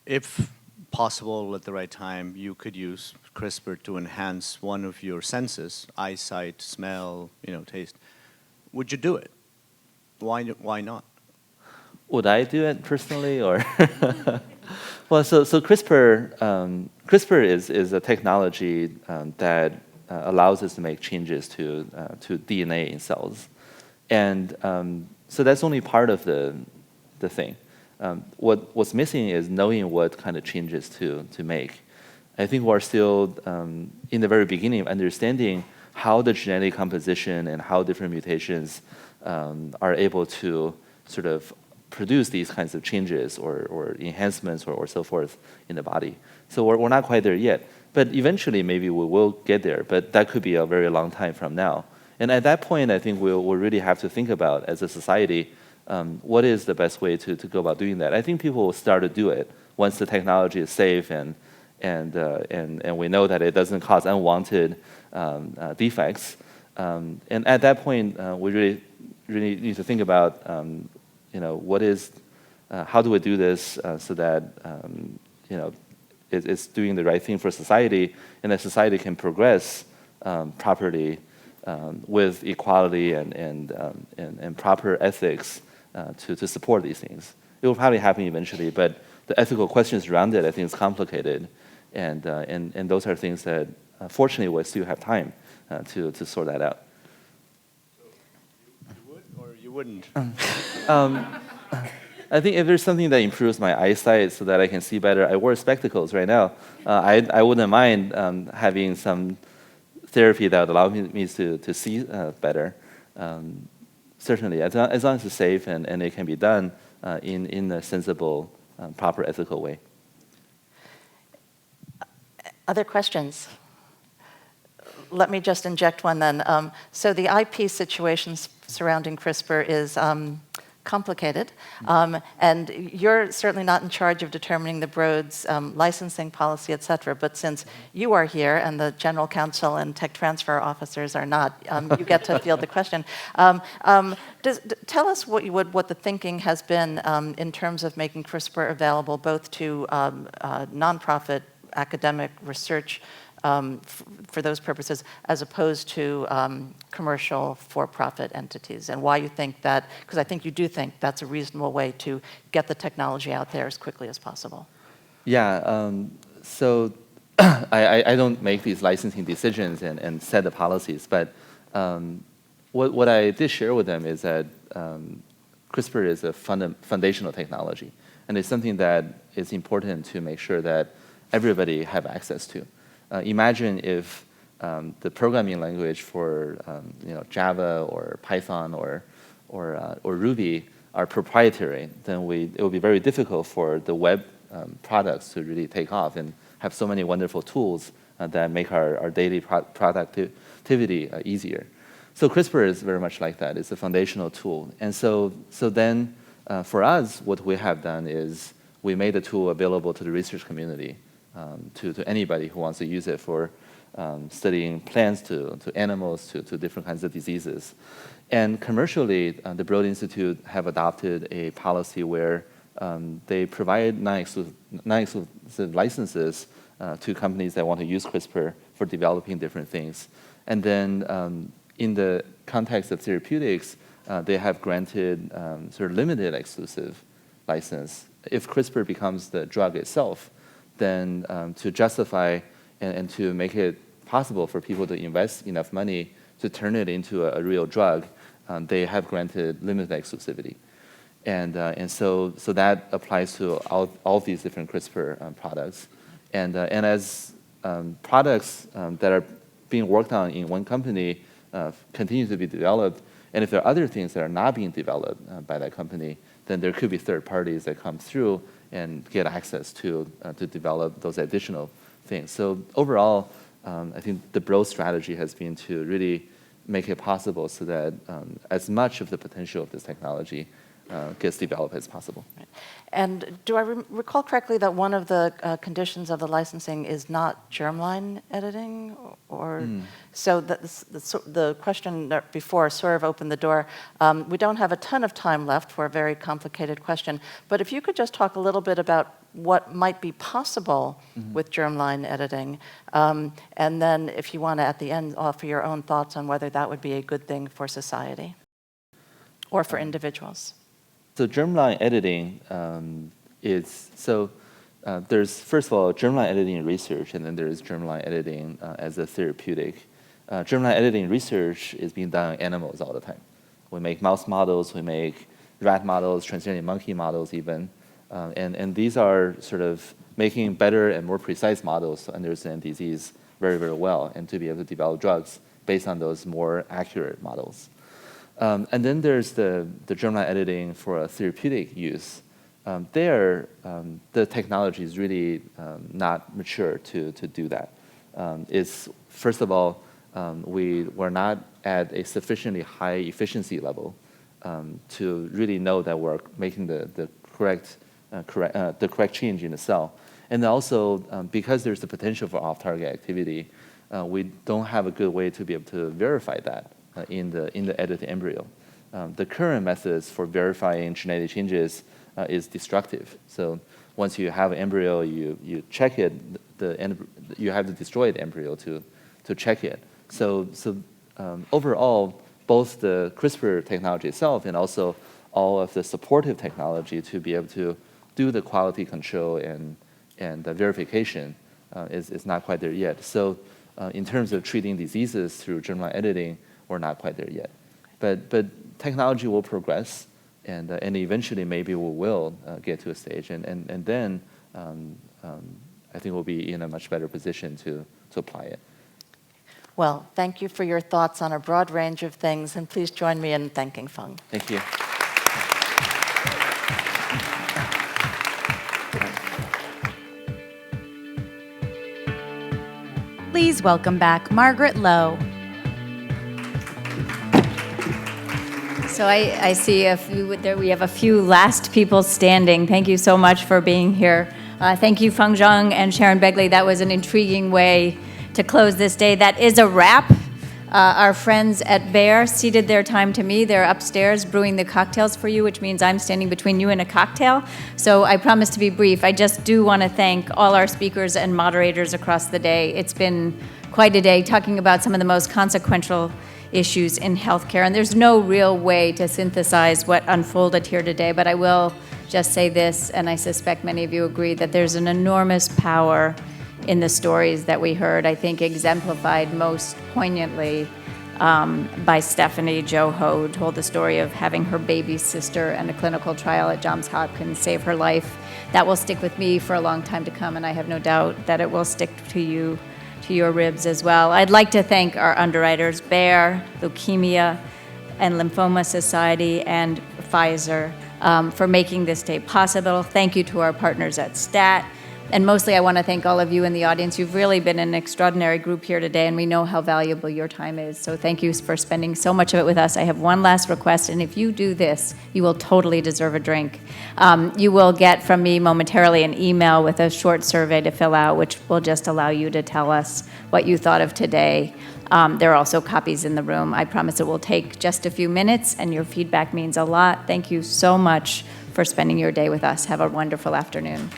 if possible at the right time, you could use CRISPR to enhance one of your senses, eyesight, smell, taste. Would you do it? Why not? Would I do it personally, or? Well, so CRISPR is a technology that allows us to make changes to DNA in cells, and so that's only part of the thing. What's missing is knowing what kind of changes to make. I think we're still in the very beginning of understanding how the genetic composition and how different mutations are able to sort of produce these kinds of changes or enhancements or so forth in the body. So we're not quite there yet. But eventually, maybe we will get there. But that could be a very long time from now. And at that point, I think we'll really have to think about, as a society, what is the best way to go about doing that. I think people will start to do it once the technology is safe and we know that it doesn't cause unwanted defects. And at that point, we really need to think about, how do we do this so that it's doing the right thing for society, and that society can progress properly with equality and proper ethics to support these things. It will probably happen eventually, but the ethical questions around it, I think, is complicated, and those are things that, fortunately, we still have time to sort that out. So you would or you wouldn't? I think if there's something that improves my eyesight so that I can see better, I wear spectacles right now. I wouldn't mind having some therapy that would allow me to see better. Certainly, as long as it's safe and it can be done in a sensible, proper, ethical way. Other questions? Let me just inject one then. So the IP situation surrounding CRISPR is complicated, and you're certainly not in charge of determining the Broad's licensing policy, et cetera, but since you are here and the general counsel and tech transfer officers are not, you get to field the question. Tell us what the thinking has been in terms of making CRISPR available both to nonprofit academic research for those purposes, as opposed to commercial for-profit entities, and why you think that, because I think you do think that's a reasonable way to get the technology out there as quickly as possible. Yeah, so I don't make these licensing decisions and set the policies, but what I did share with them is that CRISPR is a foundational technology, and it's something that is important to make sure that everybody have access to. Imagine if the programming language for Java or Python or Ruby are proprietary, then it will be very difficult for the web products to really take off and have so many wonderful tools that make our daily productivity easier. So CRISPR is very much like that. It's a foundational tool. And so then for us, what we have done is we made the tool available to the research community, to anybody who wants to use it for studying plants to animals to different kinds of diseases. And commercially, the Broad Institute have adopted a policy where they provide non-exclusive licenses to companies that want to use CRISPR for developing different things. And then in the context of therapeutics, they have granted sort of limited exclusive license. If CRISPR becomes the drug itself, then to justify and to make it possible for people to invest enough money to turn it into a real drug, they have granted limited exclusivity. And so that applies to all these different CRISPR products. And as products that are being worked on in one company continue to be developed, and if there are other things that are not being developed by that company, then there could be third parties that come through and get access to develop those additional things. So overall, I think the broad strategy has been to really make it possible so that as much of the potential of this technology gets developed as possible. Right. And do I recall correctly that one of the conditions of the licensing is not germline editing? So the question before sort of opened the door. We don't have a ton of time left for a very complicated question, but if you could just talk a little bit about what might be possible with germline editing, and then if you want to at the end offer your own thoughts on whether that would be a good thing for society or for individuals. So germline editing there's, first of all, germline editing research, and then there's germline editing as a therapeutic. Germline editing research is being done on animals all the time. We make mouse models, we make rat models, transgenic monkey models even, and these are sort of making better and more precise models to understand disease very, very well and to be able to develop drugs based on those more accurate models. And then there's the germline editing for a therapeutic use. The technology is really not mature to do that. First of all, we're not at a sufficiently high efficiency level to really know that we're making the correct change in the cell. And also, because there's the potential for off-target activity, we don't have a good way to be able to verify that in the edited embryo. The current methods for verifying genetic changes is destructive. So once you have an embryo, you check it, you have to destroy the embryo to check it. So overall, both the CRISPR technology itself and also all of the supportive technology to be able to do the quality control and the verification is not quite there yet. So in terms of treating diseases through germline editing, we're not quite there yet. But technology will progress, and eventually maybe we will get to a stage, and then I think we'll be in a much better position to apply it. Well, thank you for your thoughts on a broad range of things, and please join me in thanking Feng. Thank you. Please welcome back Margaret Lowe. So I see we have a few last people standing. Thank you so much for being here. Thank you, Feng Zhang and Sharon Begley. That was an intriguing way to close this day. That is a wrap. Our friends at Bayer ceded their time to me. They're upstairs brewing the cocktails for you, which means I'm standing between you and a cocktail. So I promise to be brief. I just do want to thank all our speakers and moderators across the day. It's been quite a day talking about some of the most consequential issues in healthcare. And there's no real way to synthesize what unfolded here today, but I will just say this, and I suspect many of you agree, that there's an enormous power in the stories that we heard, I think exemplified most poignantly by Stephanie Jo Ho, who told the story of having her baby sister and a clinical trial at Johns Hopkins save her life. That will stick with me for a long time to come, and I have no doubt that it will stick to you, to your ribs as well. I'd like to thank our underwriters, Bayer, Leukemia and Lymphoma Society, and Pfizer for making this day possible. Thank you to our partners at STAT. And mostly I want to thank all of you in the audience. You've really been an extraordinary group here today, and we know how valuable your time is. So thank you for spending so much of it with us. I have one last request, and if you do this, you will totally deserve a drink. You will get from me momentarily an email with a short survey to fill out, which will just allow you to tell us what you thought of today. There are also copies in the room. I promise it will take just a few minutes, and your feedback means a lot. Thank you so much for spending your day with us. Have a wonderful afternoon.